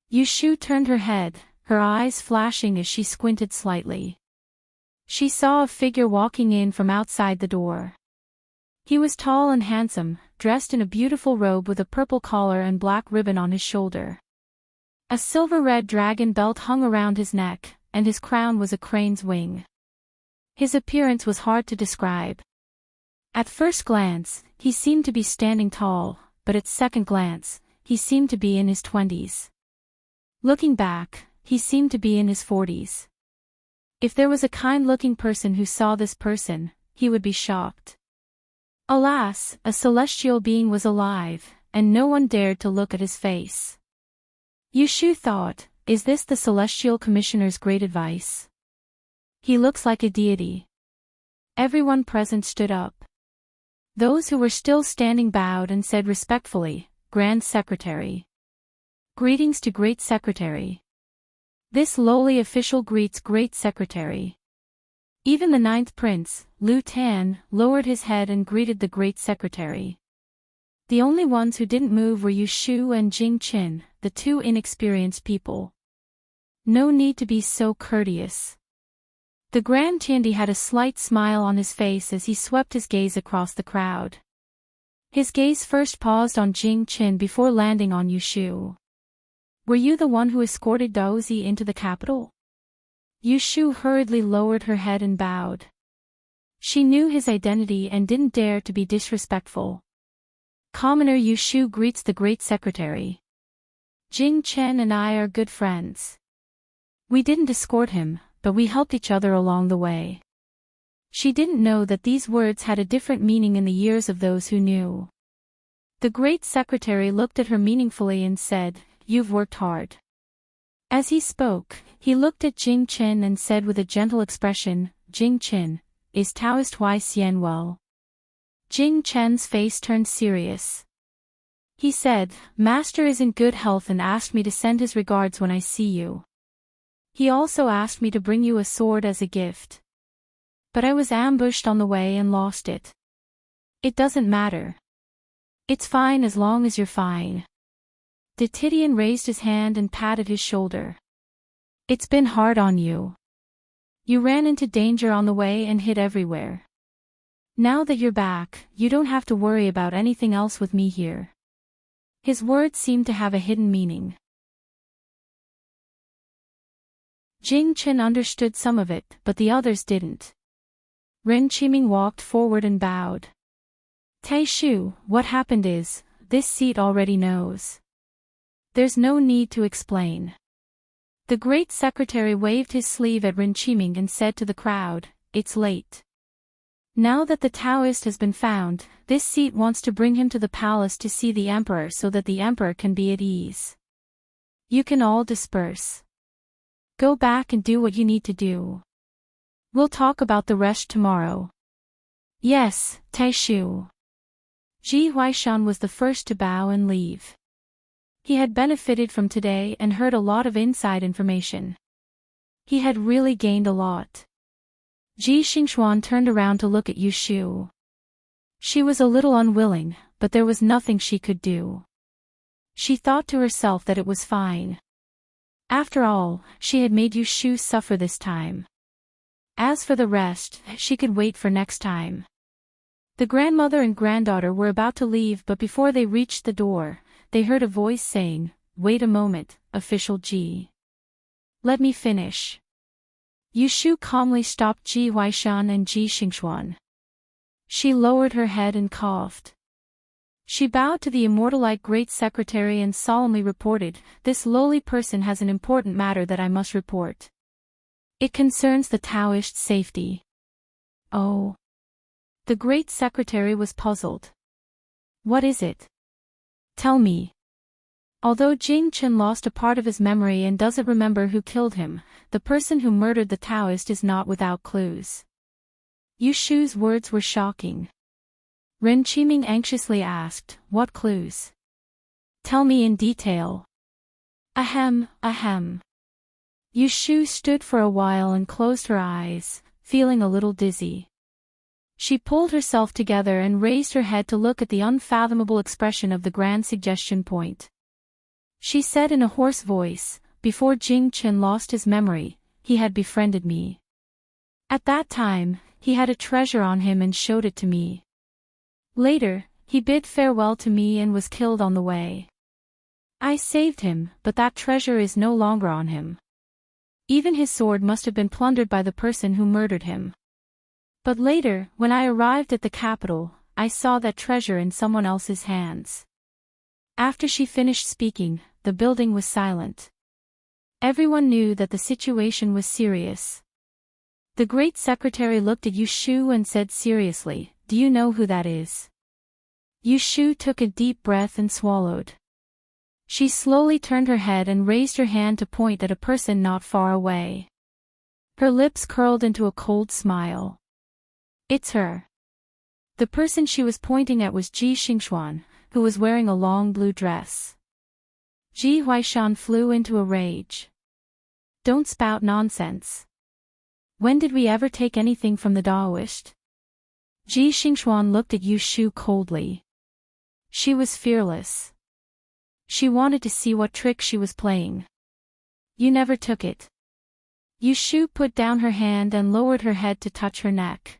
Yu Shu turned her head, her eyes flashing as she squinted slightly. She saw a figure walking in from outside the door. He was tall and handsome, dressed in a beautiful robe with a purple collar and black ribbon on his shoulder. A silver-red dragon belt hung around his neck, and his crown was a crane's wing. His appearance was hard to describe. At first glance, he seemed to be standing tall, but at second glance, he seemed to be in his 20s. Looking back, he seemed to be in his 40s. If there was a kind-looking person who saw this person, he would be shocked. Alas, a celestial being was alive, and no one dared to look at his face. Yu Shu thought, is this the Celestial Commissioner's great advice? He looks like a deity. Everyone present stood up. Those who were still standing bowed and said respectfully, Grand Secretary. Greetings to Great Secretary. This lowly official greets Great Secretary. Even the 9th Prince, Lu Tan, lowered his head and greeted the Great Secretary. The only ones who didn't move were Yu Shu and Jing Qin, the two inexperienced people. No need to be so courteous. The Grand Tiandi had a slight smile on his face as he swept his gaze across the crowd. His gaze first paused on Jing Qin before landing on Yu Shu. Were you the one who escorted Daozi into the capital? Yu Shu hurriedly lowered her head and bowed. She knew his identity and didn't dare to be disrespectful. Commoner Yu Shu greets the Great Secretary. Jing Chen and I are good friends. We didn't escort him, but we helped each other along the way. She didn't know that these words had a different meaning in the ears of those who knew. The Great Secretary looked at her meaningfully and said, You've worked hard. As he spoke, he looked at Jing Chen and said with a gentle expression, Jing Chen, is Taoist Hui Xian well? Jing Chen's face turned serious. He said, Master is in good health and asked me to send his regards when I see you. He also asked me to bring you a sword as a gift. But I was ambushed on the way and lost it. It doesn't matter. It's fine as long as you're fine. De Tidian raised his hand and patted his shoulder. It's been hard on you. You ran into danger on the way and hid everywhere. Now that you're back, you don't have to worry about anything else with me here. His words seemed to have a hidden meaning. Jing Chen understood some of it, but the others didn't. Ren Qiming walked forward and bowed. Tai Shu, what happened is, this seat already knows. There's no need to explain. The Great Secretary waved his sleeve at Ren Qiming and said to the crowd, It's late. Now that the Taoist has been found, this seat wants to bring him to the palace to see the Emperor so that the Emperor can be at ease. You can all disperse. Go back and do what you need to do. We'll talk about the rest tomorrow. Yes, Tai Shu. Ji Huaishan was the first to bow and leave. He had benefited from today and heard a lot of inside information. He had really gained a lot. Ji Xingxuan turned around to look at Yu Shu. She was a little unwilling, but there was nothing she could do. She thought to herself that it was fine. After all, she had made Yu Shu suffer this time. As for the rest, she could wait for next time. The grandmother and granddaughter were about to leave, but before they reached the door, they heard a voice saying, Wait a moment, Official Ji. Let me finish. Yu Shu calmly stopped Ji Huaishan and Ji Xingxuan. She lowered her head and coughed. She bowed to the immortalite Great Secretary and solemnly reported, This lowly person has an important matter that I must report. It concerns the Taoist's safety. Oh. The Great Secretary was puzzled. What is it? Tell me. Although Jing Chen lost a part of his memory and doesn't remember who killed him, the person who murdered the Taoist is not without clues. Yu Shu's words were shocking. Ren Qiming anxiously asked, What clues? Tell me in detail. Ahem, ahem. Yu Shu stood for a while and closed her eyes, feeling a little dizzy. She pulled herself together and raised her head to look at the unfathomable expression of the Grand Suggestion Point. She said in a hoarse voice, Before Jing Chen lost his memory, he had befriended me. At that time, he had a treasure on him and showed it to me. Later, he bid farewell to me and was killed on the way. I saved him, but that treasure is no longer on him. Even his sword must have been plundered by the person who murdered him. But later, when I arrived at the capital, I saw that treasure in someone else's hands. After she finished speaking, the building was silent. Everyone knew that the situation was serious. The Great Secretary looked at Yu Shu and said seriously, Do you know who that is? Yu Shu took a deep breath and swallowed. She slowly turned her head and raised her hand to point at a person not far away. Her lips curled into a cold smile. It's her. The person she was pointing at was Ji Xingxuan, who was wearing a long blue dress. Ji Huaishan flew into a rage. Don't spout nonsense. When did we ever take anything from the Daoist? Ji Xingxuan looked at Yu Shu coldly. She was fearless. She wanted to see what trick she was playing. You never took it. Yu Shu put down her hand and lowered her head to touch her neck.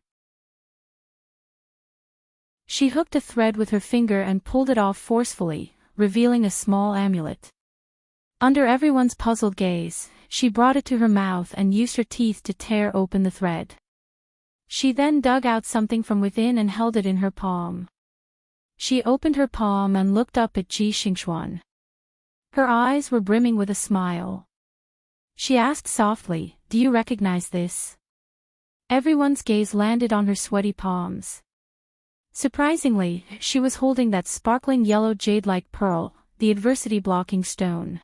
She hooked a thread with her finger and pulled it off forcefully, revealing a small amulet. Under everyone's puzzled gaze, she brought it to her mouth and used her teeth to tear open the thread. She then dug out something from within and held it in her palm. She opened her palm and looked up at Ji Xingxuan. Her eyes were brimming with a smile. She asked softly, "Do you recognize this?" Everyone's gaze landed on her sweaty palms. Surprisingly, she was holding that sparkling yellow jade-like pearl, the adversity-blocking stone.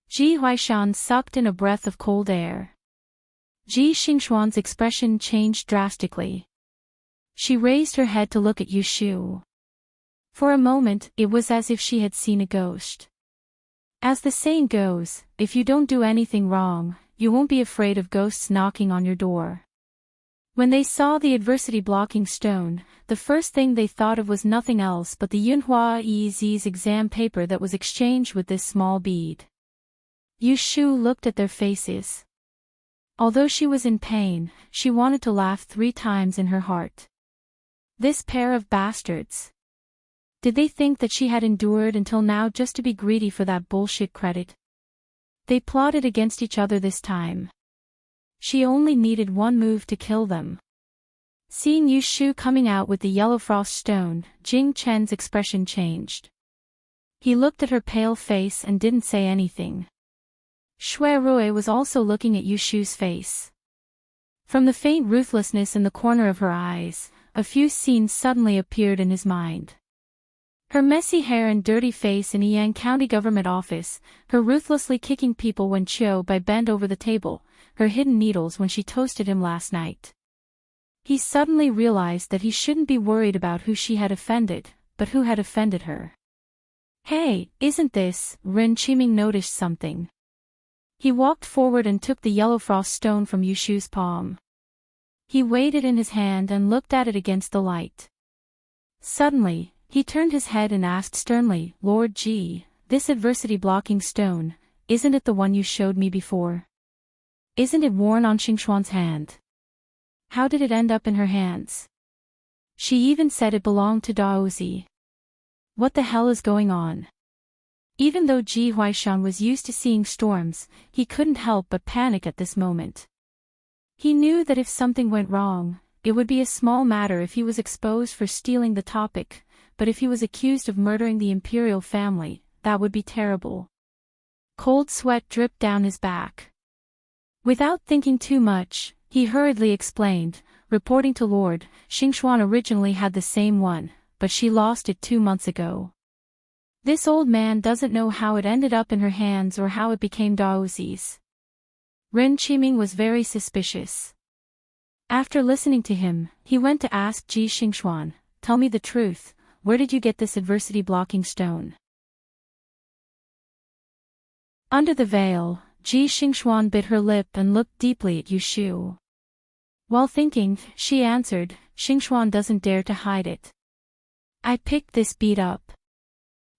Ji Huaishan sucked in a breath of cold air. Ji Xingxuan's expression changed drastically. She raised her head to look at Yu Shu. For a moment, it was as if she had seen a ghost. As the saying goes, if you don't do anything wrong, you won't be afraid of ghosts knocking on your door. When they saw the adversity-blocking stone, the first thing they thought of was nothing else but the Yunhua Ez's exam paper that was exchanged with this small bead. Yu Shu looked at their faces. Although she was in pain, she wanted to laugh 3 times in her heart. This pair of bastards. Did they think that she had endured until now just to be greedy for that bullshit credit? They plotted against each other this time. She only needed one move to kill them. Seeing Yu Shu coming out with the yellow frost stone, Jing Chen's expression changed. He looked at her pale face and didn't say anything. Shui Rui was also looking at Yu Shu's face. From the faint ruthlessness in the corner of her eyes, a few scenes suddenly appeared in his mind. Her messy hair and dirty face in Yang County government office, her ruthlessly kicking people when Chiu Bai bent over the table, her hidden needles when she toasted him last night. He suddenly realized that he shouldn't be worried about who she had offended, but who had offended her. Hey, isn't this? Ren Qiming noticed something. He walked forward and took the yellow frost stone from Yu Shu's palm. He weighed it in his hand and looked at it against the light. Suddenly, he turned his head and asked sternly, "Lord Ji, this adversity-blocking stone, isn't it the one you showed me before? Isn't it worn on Xingxuan's hand? How did it end up in her hands? She even said it belonged to Daozi. What the hell is going on?" Even though Ji Huaishan was used to seeing storms, he couldn't help but panic at this moment. He knew that if something went wrong, it would be a small matter if he was exposed for stealing the topic, but if he was accused of murdering the imperial family, that would be terrible. Cold sweat dripped down his back. Without thinking too much, he hurriedly explained, reporting to Lord, Xingxuan originally had the same one, but she lost it 2 months ago. This old man doesn't know how it ended up in her hands or how it became Daozi's. Ren Qiming was very suspicious. After listening to him, he went to ask Ji Xingxuan, "Tell me the truth, where did you get this adversity-blocking stone?" Under the veil, Ji Xingxuan bit her lip and looked deeply at Yu Shu. While thinking, she answered, "Xingxuan doesn't dare to hide it. I picked this bead up."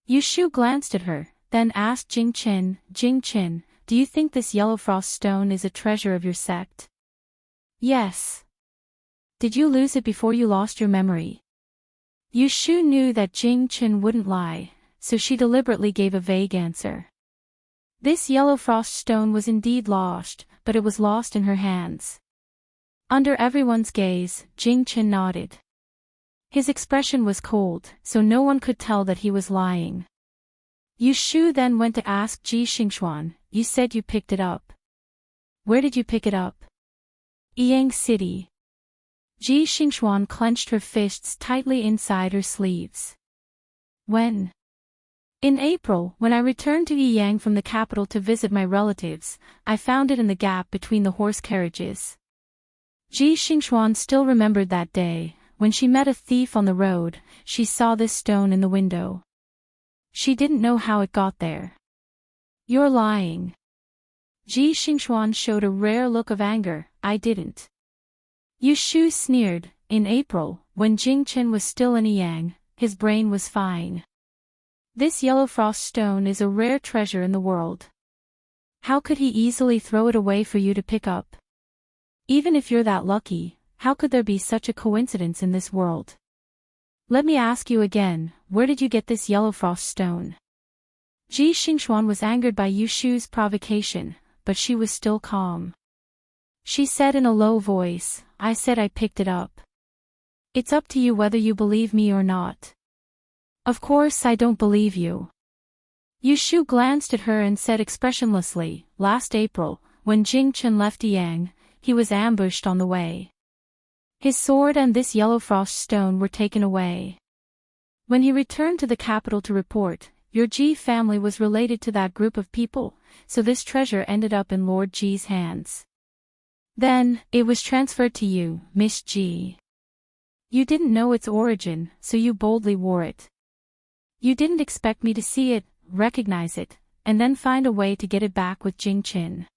Yu Shu glanced at her, then asked Jing Qin, "Jing Qin, do you think this yellow frost stone is a treasure of your sect?" "Yes." "Did you lose it before you lost your memory?" Yu Shu knew that Jing Qin wouldn't lie, so she deliberately gave a vague answer. This yellow frost stone was indeed lost, but it was lost in her hands. Under everyone's gaze, Jing Qin nodded. His expression was cold, so no one could tell that he was lying. Yu Shu then went to ask Ji Xingxuan, "You said you picked it up. Where did you pick it up?" "Yang City." Ji Xingxuan clenched her fists tightly inside her sleeves. "When?" In April, when I returned to Yiyang from the capital to visit my relatives, I found it in the gap between the horse carriages. Ji Xingxuan still remembered that day. When she met a thief on the road, she saw this stone in the window. She didn't know how it got there. You're lying. Ji Xingxuan showed a rare look of anger. I didn't. Yu Shu sneered. In April, when Jing Chen was still in Yiyang, his brain was fine. This yellow frost stone is a rare treasure in the world. How could he easily throw it away for you to pick up? Even if you're that lucky, how could there be such a coincidence in this world? Let me ask you again, where did you get this yellow frost stone? Ji Xingxuan was angered by Yu Shu's provocation, but she was still calm. She said in a low voice, I said I picked it up. It's up to you whether you believe me or not. Of course I don't believe you. Yu Shu glanced at her and said expressionlessly, last April, when Jing Chen left Yiyang, he was ambushed on the way. His sword and this yellow frost stone were taken away. When he returned to the capital to report, your Ji family was related to that group of people, so this treasure ended up in Lord Ji's hands. Then, it was transferred to you, Miss Ji. You didn't know its origin, so you boldly wore it. You didn't expect me to see it, recognize it, and then find a way to get it back with Jing Chen.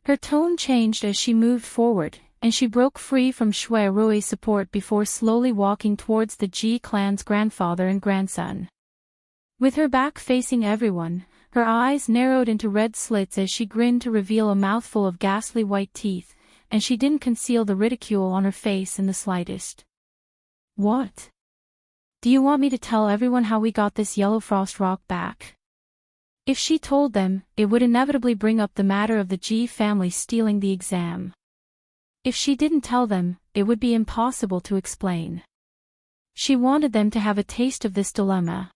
Her tone changed as she moved forward, and she broke free from Shui Rui's support before slowly walking towards the Ji clan's grandfather and grandson. With her back facing everyone, her eyes narrowed into red slits as she grinned to reveal a mouthful of ghastly white teeth, and she didn't conceal the ridicule on her face in the slightest. What? Do you want me to tell everyone how we got this yellow frost rock back? If she told them, it would inevitably bring up the matter of the Ji family stealing the exam. If she didn't tell them, it would be impossible to explain. She wanted them to have a taste of this dilemma.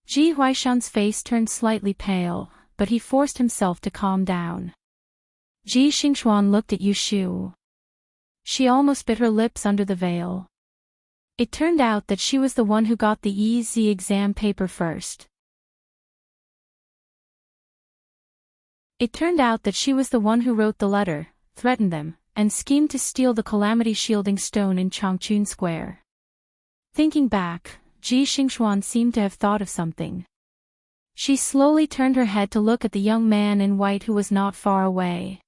Ji Huaishan's face turned slightly pale, but he forced himself to calm down. Ji Xingxuan looked at Yu Shu. She almost bit her lips under the veil. It turned out that she was the one who got the EZ exam paper first. It turned out that she was the one who wrote the letter, threatened them, and schemed to steal the calamity shielding stone in Changchun Square. Thinking back, Ji Xingxuan seemed to have thought of something. She slowly turned her head to look at the young man in white who was not far away.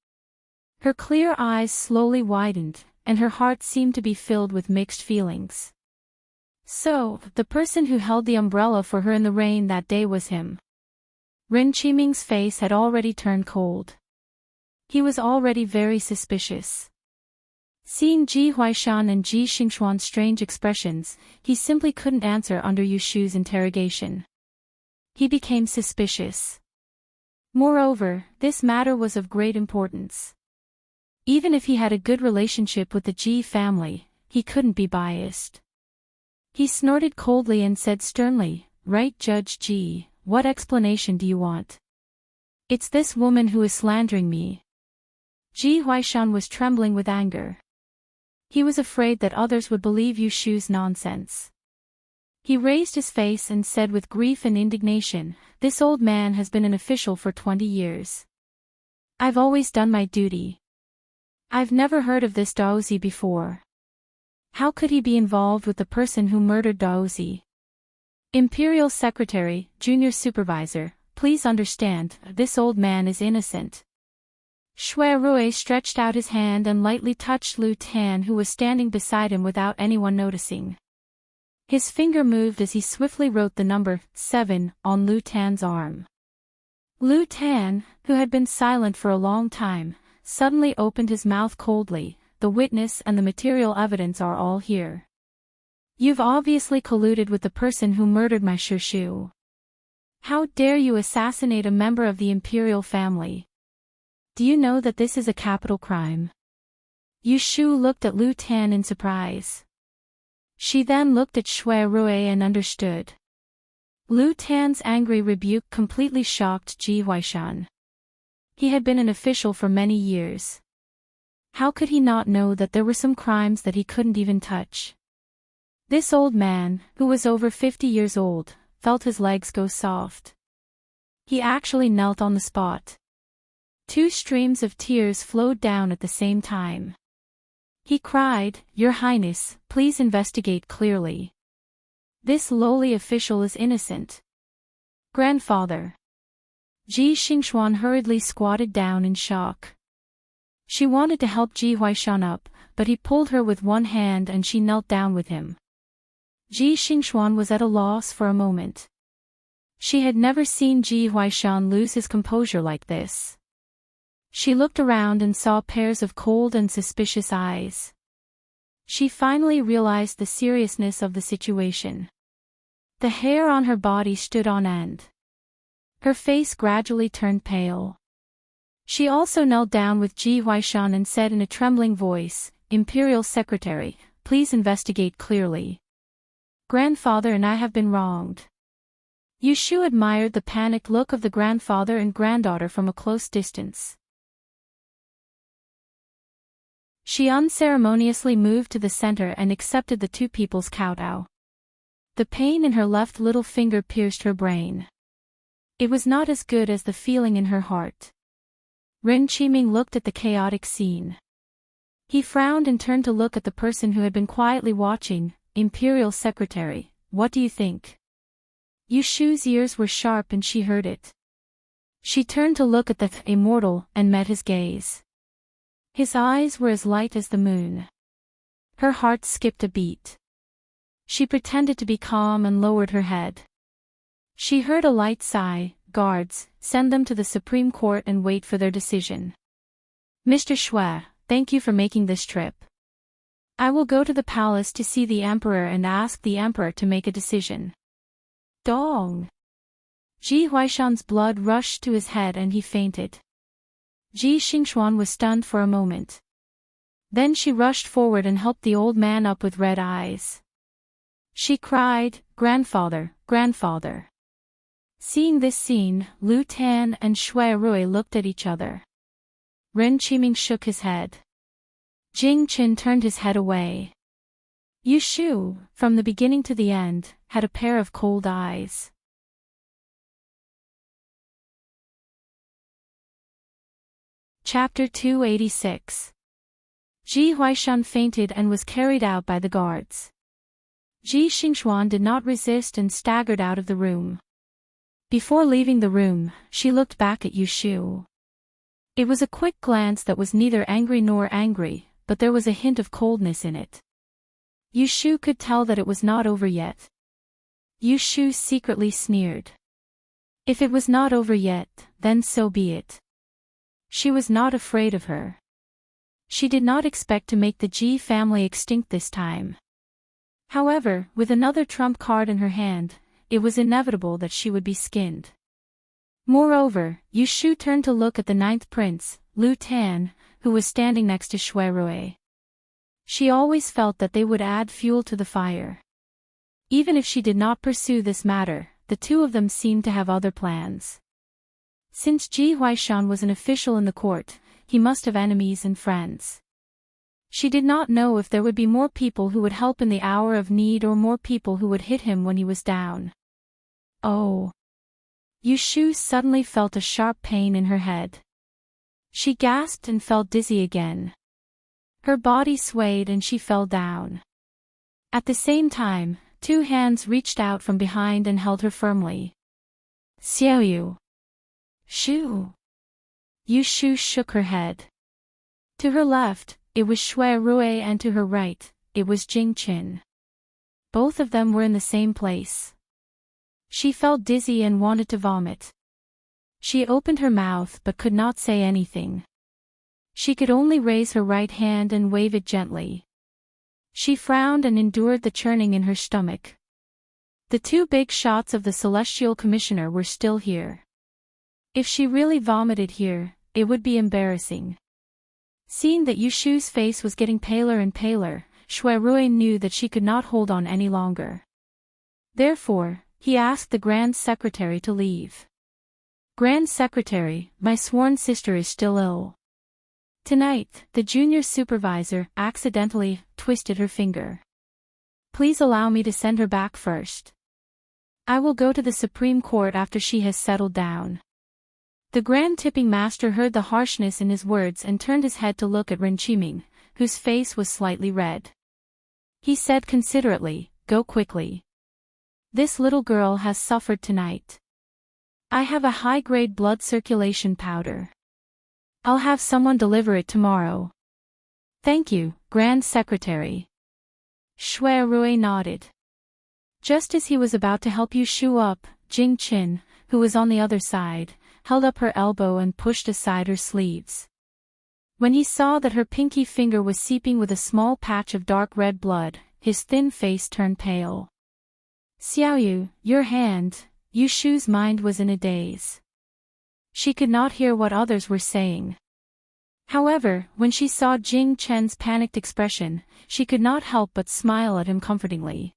Her clear eyes slowly widened, and her heart seemed to be filled with mixed feelings. So, the person who held the umbrella for her in the rain that day was him. Ren Qiming's face had already turned cold. He was already very suspicious. Seeing Ji Huaishan and Ji Xingxuan's strange expressions, he simply couldn't answer under Yu Shu's interrogation. He became suspicious. Moreover, this matter was of great importance. Even if he had a good relationship with the Ji family, he couldn't be biased. He snorted coldly and said sternly, Right, Judge Ji, what explanation do you want? It's this woman who is slandering me. Ji Huaishan was trembling with anger. He was afraid that others would believe Yu Shu's nonsense. He raised his face and said with grief and indignation, This old man has been an official for 20 years. I've always done my duty. I've never heard of this Daozi before. How could he be involved with the person who murdered Daozi? Imperial Secretary, Junior Supervisor, please understand, this old man is innocent. Shui Rui stretched out his hand and lightly touched Lu Tan, who was standing beside him without anyone noticing. His finger moved as he swiftly wrote the number 7 on Lu Tan's arm. Lu Tan, who had been silent for a long time, suddenly opened his mouth coldly. The witness and the material evidence are all here. You've obviously colluded with the person who murdered my Shishu. How dare you assassinate a member of the imperial family? Do you know that this is a capital crime? Yu Shu looked at Lu Tan in surprise. She then looked at Shui Rui and understood. Lu Tan's angry rebuke completely shocked Ji Huaishan. He had been an official for many years. How could he not know that there were some crimes that he couldn't even touch? This old man, who was over 50 years old, felt his legs go soft. He actually knelt on the spot. 2 streams of tears flowed down at the same time. He cried, "Your Highness, please investigate clearly. This lowly official is innocent." "Grandfather." Ji Xingxuan hurriedly squatted down in shock. She wanted to help Ji Huaishan up, but he pulled her with one hand and she knelt down with him. Ji Xingxuan was at a loss for a moment. She had never seen Ji Huaishan lose his composure like this. She looked around and saw pairs of cold and suspicious eyes. She finally realized the seriousness of the situation. The hair on her body stood on end. Her face gradually turned pale. She also knelt down with Ji Huaishan and said in a trembling voice, "Imperial Secretary, please investigate clearly. Grandfather and I have been wronged." Yushu admired the panicked look of the grandfather and granddaughter from a close distance. She unceremoniously moved to the center and accepted the 2 people's kowtow. The pain in her left little finger pierced her brain. It was not as good as the feeling in her heart. Ren Qiming looked at the chaotic scene. He frowned and turned to look at the person who had been quietly watching. "Imperial Secretary, what do you think?" Yushu's ears were sharp and she heard it. She turned to look at the immortal and met his gaze. His eyes were as light as the moon. Her heart skipped a beat. She pretended to be calm and lowered her head. She heard a light sigh. "Guards, send them to the Supreme Court and wait for their decision." "Mr. Shui, thank you for making this trip. I will go to the palace to see the Emperor and ask the Emperor to make a decision." Dong! Ji Huaishan's blood rushed to his head and he fainted. Ji Xingxuan was stunned for a moment. Then she rushed forward and helped the old man up with red eyes. She cried, "Grandfather, grandfather." Seeing this scene, Lu Tan and Shui Rui looked at each other. Ren Qiming shook his head. Jing Qin turned his head away. Yushu, from the beginning to the end, had a pair of cold eyes. Chapter 286. Ji Huaishan fainted and was carried out by the guards. Ji Xingxuan did not resist and staggered out of the room. Before leaving the room, she looked back at Yushu. It was a quick glance that was neither angry nor angry, but there was a hint of coldness in it. Yushu could tell that it was not over yet. Yushu secretly sneered. If it was not over yet, then so be it. She was not afraid of her. She did not expect to make the Ji family extinct this time. However, with another trump card in her hand, it was inevitable that she would be skinned. Moreover, Yushu turned to look at the 9th prince, Lu Tan, who was standing next to Shui Rui. She always felt that they would add fuel to the fire. Even if she did not pursue this matter, the 2 of them seemed to have other plans. Since Ji Huaishan was an official in the court, he must have enemies and friends. She did not know if there would be more people who would help in the hour of need or more people who would hit him when he was down. Oh! Yushu suddenly felt a sharp pain in her head. She gasped and felt dizzy again. Her body swayed and she fell down. At the same time, 2 hands reached out from behind and held her firmly. "Xiaoyu." "Shu." Yushu shook her head. To her left, it was Shui Rui and to her right, it was Jing Qin. Both of them were in the same place. She felt dizzy and wanted to vomit. She opened her mouth but could not say anything. She could only raise her right hand and wave it gently. She frowned and endured the churning in her stomach. The 2 big shots of the Celestial Commissioner were still here. If she really vomited here, it would be embarrassing. Seeing that Yushu's face was getting paler and paler, Shui Rui knew that she could not hold on any longer. Therefore, he asked the Grand Secretary to leave. "Grand Secretary, my sworn sister is still ill." Tonight, the junior supervisor accidentally twisted her finger. "Please allow me to send her back first." I will go to the Supreme Court after she has settled down. The Grand Tipping Master heard the harshness in his words and turned his head to look at Renchiming, whose face was slightly red. He said considerately, "Go quickly. This little girl has suffered tonight. I have a high-grade blood circulation powder. I'll have someone deliver it tomorrow." "Thank you, Grand Secretary." Shui Rui nodded. Just as he was about to help Yu Shu up, Jing Qin, who was on the other side, held up her elbow and pushed aside her sleeves. When he saw that her pinky finger was seeping with a small patch of dark red blood, his thin face turned pale. "Xiaoyu, your hand." Yu Shu's mind was in a daze. She could not hear what others were saying. However, when she saw Jing Chen's panicked expression, she could not help but smile at him comfortingly.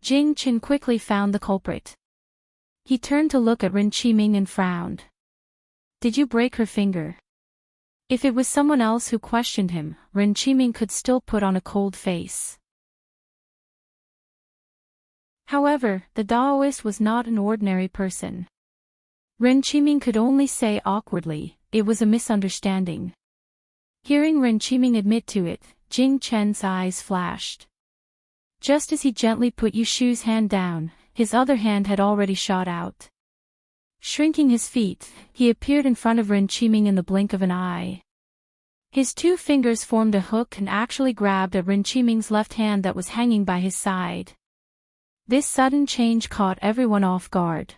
Jing Chen quickly found the culprit. He turned to look at Renchiming and frowned. "Did you break her finger?" If it was someone else who questioned him, Renchiming could still put on a cold face. However, the Daoist was not an ordinary person. Renchiming could only say awkwardly, "It was a misunderstanding." Hearing Renchiming admit to it, Jing Chen's eyes flashed. Just as he gently put Yu Shu's hand down, his other hand had already shot out. Shrinking his feet, he appeared in front of Renchiming in the blink of an eye. His two fingers formed a hook and actually grabbed at Renchiming's left hand that was hanging by his side. This sudden change caught everyone off guard.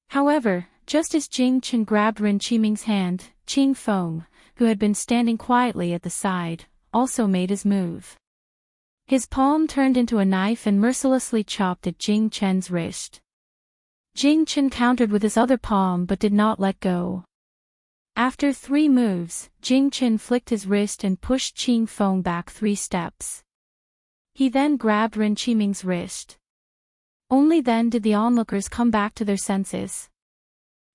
However, just as Jing Chen grabbed Renchiming's hand, Qing Feng, who had been standing quietly at the side, also made his move. His palm turned into a knife and mercilessly chopped at Jing Chen's wrist. Jing Chen countered with his other palm but did not let go. After 3 moves, Jing Chen flicked his wrist and pushed Qing Feng back 3 steps. He then grabbed Renchiming's wrist. Only then did the onlookers come back to their senses.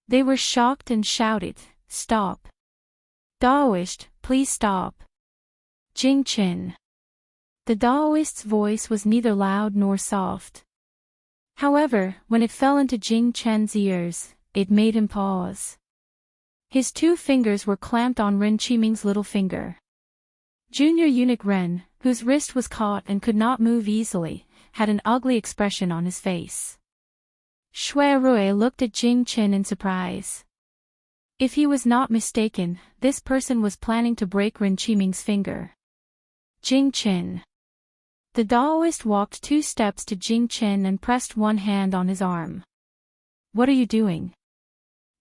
They were shocked and shouted, "Stop! Daoist, please stop! Jing Chen!" The Daoist's voice was neither loud nor soft. However, when it fell into Jing Chen's ears, it made him pause. His 2 fingers were clamped on Renchiming's little finger. Junior Eunuch Ren, whose wrist was caught and could not move easily, had an ugly expression on his face. Shui Rui looked at Jing Chen in surprise. If he was not mistaken, this person was planning to break Renchiming's finger. Jing Chen. The Daoist walked 2 steps to Jing Chen and pressed one hand on his arm. "What are you doing?"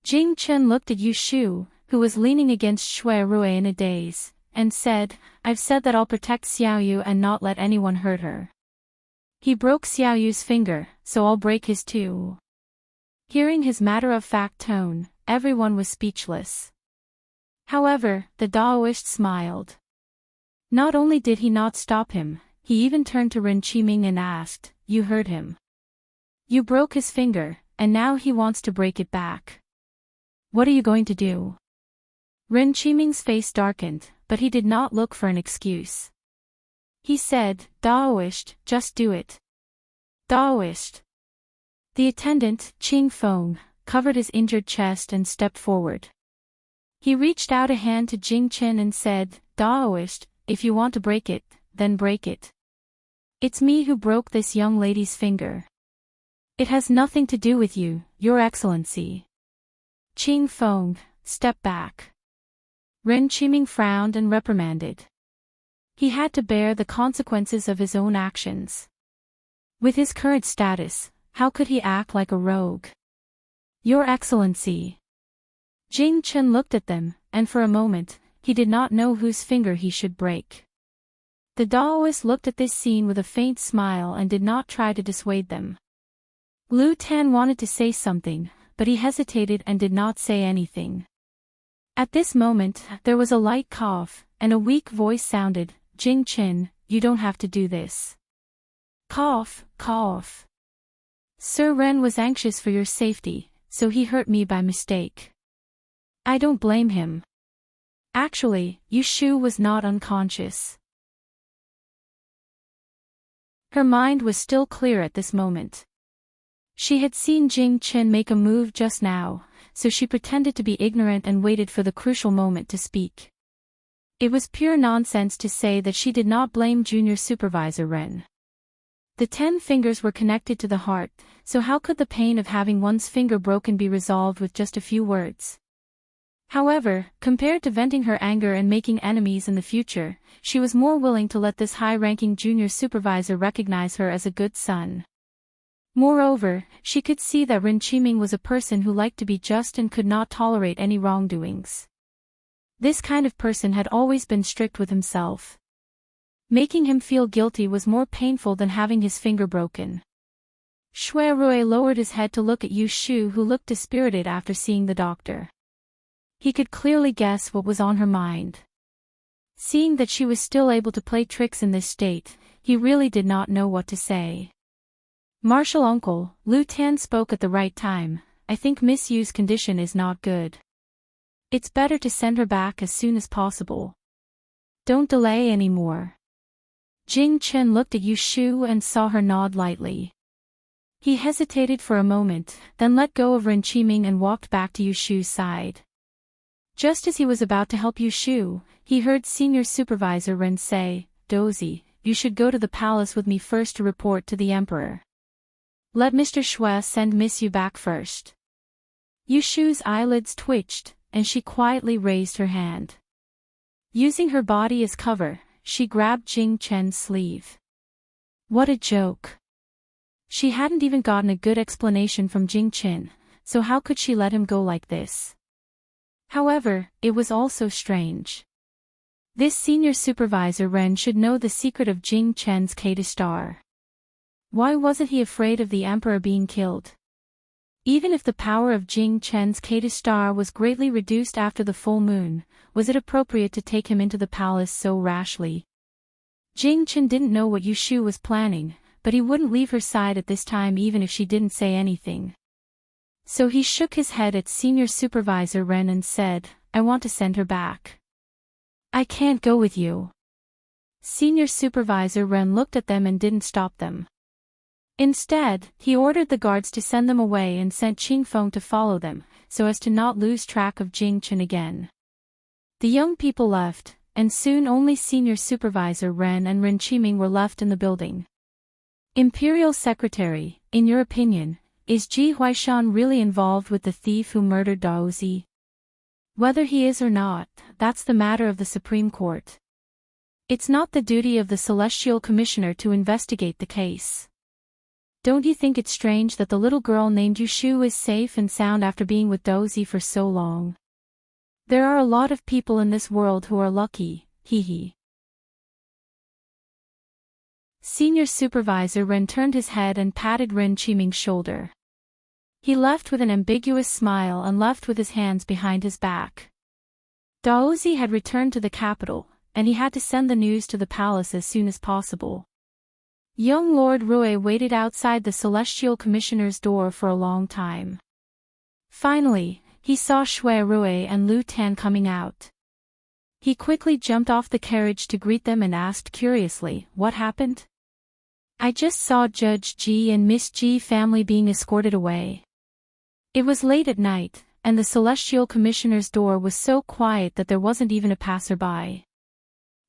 Jing Chen looked at Yu Shu, who was leaning against Shui Rui in a daze, and said, "I've said that I'll protect Xiaoyu and not let anyone hurt her. He broke Xiaoyu's finger, so I'll break his too." Hearing his matter-of-fact tone, everyone was speechless. However, the Daoist smiled. Not only did he not stop him, he even turned to Renchiming and asked, "You heard him. You broke his finger, and now he wants to break it back. What are you going to do?" Renchiming's face darkened, but he did not look for an excuse. He said, "Daoist, just do it. Daoist." The attendant, Qing Feng, covered his injured chest and stepped forward. He reached out a hand to Jing Chen and said, "Daoist, if you want to break it, then break it. It's me who broke this young lady's finger. It has nothing to do with you, Your Excellency." Qing Feng, step back. Renchiming frowned and reprimanded. He had to bear the consequences of his own actions. With his current status, how could he act like a rogue? "Your Excellency." Jing Chen looked at them, and for a moment, he did not know whose finger he should break. The Daoist looked at this scene with a faint smile and did not try to dissuade them. Lu Tan wanted to say something, but he hesitated and did not say anything. At this moment, there was a light cough, and a weak voice sounded, "Jing Chen, you don't have to do this." Cough, cough. Sir Ren was anxious for your safety, so he hurt me by mistake. I don't blame him. Actually, Yu Shu was not unconscious. Her mind was still clear at this moment. She had seen Jing Chen make a move just now, so she pretended to be ignorant and waited for the crucial moment to speak. It was pure nonsense to say that she did not blame Junior Supervisor Ren. The 10 fingers were connected to the heart, so how could the pain of having one's finger broken be resolved with just a few words? However, compared to venting her anger and making enemies in the future, she was more willing to let this high-ranking junior supervisor recognize her as a good son. Moreover, she could see that Ren Qiming was a person who liked to be just and could not tolerate any wrongdoings. This kind of person had always been strict with himself. Making him feel guilty was more painful than having his finger broken. Shui Rui lowered his head to look at Yu Shu, who looked dispirited after seeing the doctor. He could clearly guess what was on her mind. Seeing that she was still able to play tricks in this state, he really did not know what to say. Martial uncle, Lu Tan spoke at the right time. I think Miss Yu's condition is not good. It's better to send her back as soon as possible. Don't delay anymore. Jing Chen looked at Yu Shu and saw her nod lightly. He hesitated for a moment, then let go of Ren Qiming and walked back to Yu Shu's side. Just as he was about to help Yu Shu, he heard Senior Supervisor Ren say, "Dozy, you should go to the palace with me first to report to the Emperor. Let Mr. Shui send Miss Yu back first." Yu Shu's eyelids twitched, and she quietly raised her hand. Using her body as cover, she grabbed Jing Chen's sleeve. What a joke. She hadn't even gotten a good explanation from Jing Chen, so how could she let him go like this? However, it was also strange. This senior supervisor Ren should know the secret of Jing Chen's K star. Why wasn't he afraid of the emperor being killed? Even if the power of Jing Chen's K star was greatly reduced after the full moon, was it appropriate to take him into the palace so rashly? Jing Chen didn't know what Yu Shu was planning, but he wouldn't leave her side at this time even if she didn't say anything. So he shook his head at Senior Supervisor Ren and said, "I want to send her back." "I can't go with you." Senior Supervisor Ren looked at them and didn't stop them. Instead, he ordered the guards to send them away and sent Qing Feng to follow them, so as to not lose track of Jing Chen again. The young people left, and soon only Senior Supervisor Ren and Ren Qiming were left in the building. Imperial Secretary, in your opinion, is Ji Huaishan really involved with the thief who murdered Daozi? Whether he is or not, that's the matter of the Supreme Court. It's not the duty of the Celestial Commissioner to investigate the case. Don't you think it's strange that the little girl named Yu Shu is safe and sound after being with Daozi for so long? There are a lot of people in this world who are lucky, hee. Senior Supervisor Ren turned his head and patted Ren Qiming's shoulder. He left with an ambiguous smile and left with his hands behind his back. Daozi had returned to the capital, and he had to send the news to the palace as soon as possible. Young Lord Rui waited outside the Celestial Commissioner's door for a long time. Finally, he saw Shui Rui and Lu Tan coming out. He quickly jumped off the carriage to greet them and asked curiously, "What happened?" "I just saw Judge Ji and Miss Ji family being escorted away." It was late at night, and the Celestial Commissioner's door was so quiet that there wasn't even a passerby.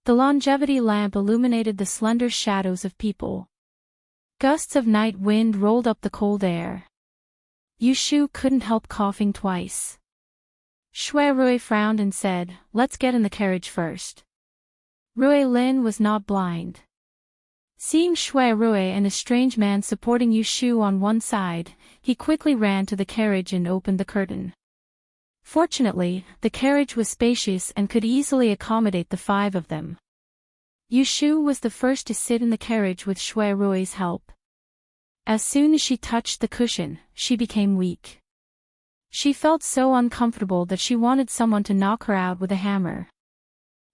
The longevity lamp illuminated the slender shadows of people. Gusts of night wind rolled up the cold air. Yu Shu couldn't help coughing twice. Shui Rui frowned and said, "Let's get in the carriage first." Rui Lin was not blind. Seeing Shui Rui and a strange man supporting Yu Shu on one side, he quickly ran to the carriage and opened the curtain. Fortunately, the carriage was spacious and could easily accommodate the 5 of them. Yu Shu was the first to sit in the carriage with Shui Rui's help. As soon as she touched the cushion, she became weak. She felt so uncomfortable that she wanted someone to knock her out with a hammer.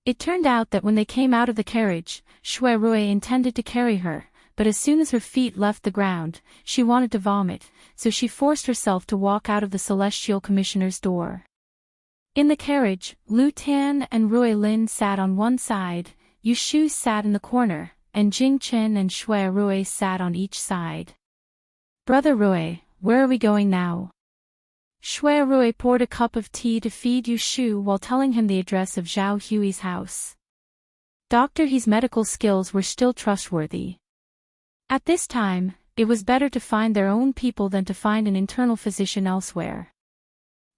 It turned out that when they came out of the carriage, Shui Rui intended to carry her, but as soon as her feet left the ground, she wanted to vomit, so she forced herself to walk out of the Celestial Commissioner's door. In the carriage, Lu Tan and Rui Lin sat on one side, Yu Shu sat in the corner, and Jing Chen and Shui Rui sat on each side. "Brother Rui, where are we going now? Shui Rui poured a cup of tea to feed Yu Shu while telling him the address of Zhao Hui's house. Dr. He's medical skills were still trustworthy. At this time, it was better to find their own people than to find an internal physician elsewhere.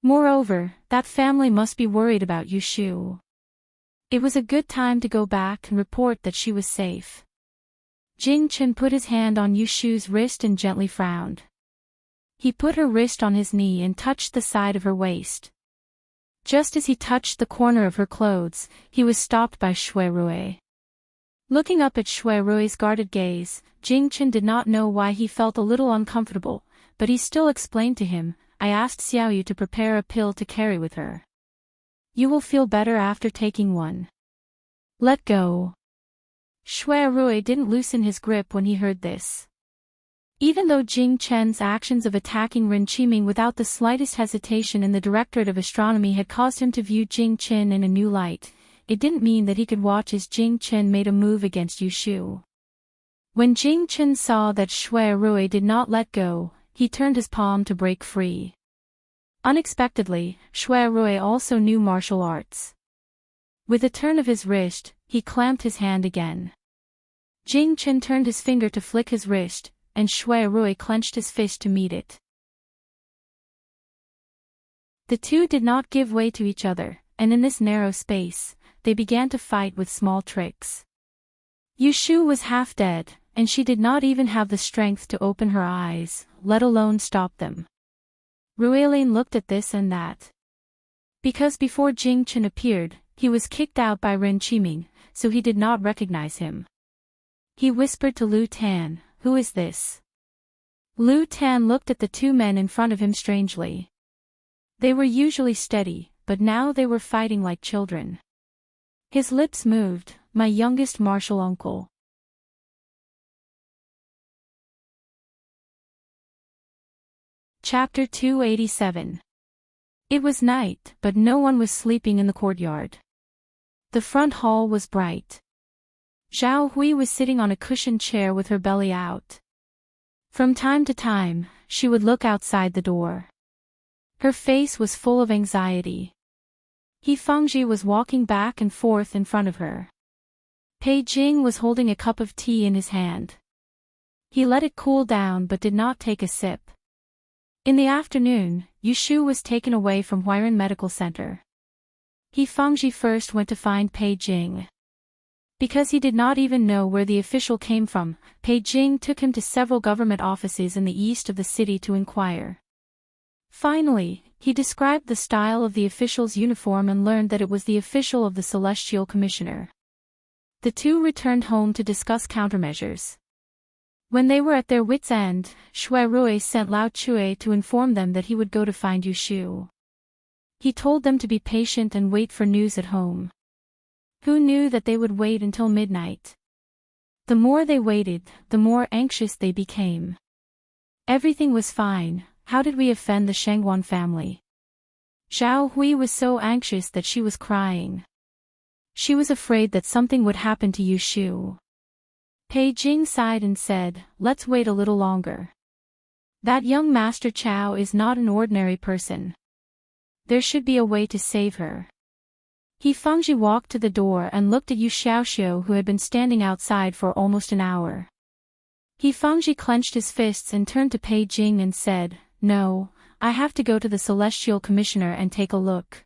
Moreover, that family must be worried about Yu Shu. It was a good time to go back and report that she was safe. Jing Chen put his hand on Yu Shu's wrist and gently frowned. He put her wrist on his knee and touched the side of her waist. Just as he touched the corner of her clothes, he was stopped by Shui Rui. Looking up at Shui Rui's guarded gaze, Jing Chen did not know why he felt a little uncomfortable, but he still explained to him, I asked Xiaoyu to prepare a pill to carry with her. You will feel better after taking one. Let go. Shui Rui didn't loosen his grip when he heard this. Even though Jing Chen's actions of attacking Ren Qiming without the slightest hesitation in the Directorate of Astronomy had caused him to view Jing Chen in a new light, it didn't mean that he could watch as Jing Chen made a move against Yu Shu. When Jing Chen saw that Shui Rui did not let go, he turned his palm to break free. Unexpectedly, Shui Rui also knew martial arts. With a turn of his wrist, he clamped his hand again. Jing Chen turned his finger to flick his wrist, and Shui Rui clenched his fist to meet it. The two did not give way to each other, and in this narrow space, they began to fight with small tricks. Yu Shu was half dead, and she did not even have the strength to open her eyes, let alone stop them. Ruilin looked at this and that. Because before Jing Chen appeared, he was kicked out by Ren Qiming, so he did not recognize him. He whispered to Lu Tan, who is this? Lu Tan looked at the two men in front of him strangely. They were usually steady, but now they were fighting like children. His lips moved, my youngest martial uncle. Chapter 287. It was night, but no one was sleeping in the courtyard. The front hall was bright. Zhao Hui was sitting on a cushioned chair with her belly out. From time to time, she would look outside the door. Her face was full of anxiety. He Fengji was walking back and forth in front of her. Pei Jing was holding a cup of tea in his hand. He let it cool down but did not take a sip. In the afternoon, Yu Shu was taken away from Huiran Medical Center. He Fengji first went to find Pei Jing. Because he did not even know where the official came from, Pei Jing took him to several government offices in the east of the city to inquire. Finally, he described the style of the official's uniform and learned that it was the official of the Celestial Commissioner. The two returned home to discuss countermeasures. When they were at their wits' end, Shui Rui sent Lao Chui to inform them that he would go to find Yu Shu. He told them to be patient and wait for news at home. Who knew that they would wait until midnight? The more they waited, the more anxious they became. Everything was fine. How did we offend the Shengguan family? Zhao Hui was so anxious that she was crying. She was afraid that something would happen to Yu Shu. Pei Jing sighed and said, let's wait a little longer. That young Master Chao is not an ordinary person. There should be a way to save her. He Fengji walked to the door and looked at Yu Xiaoxiu, who had been standing outside for almost an hour. He Fengji clenched his fists and turned to Pei Jing and said, no, I have to go to the Celestial Commissioner and take a look.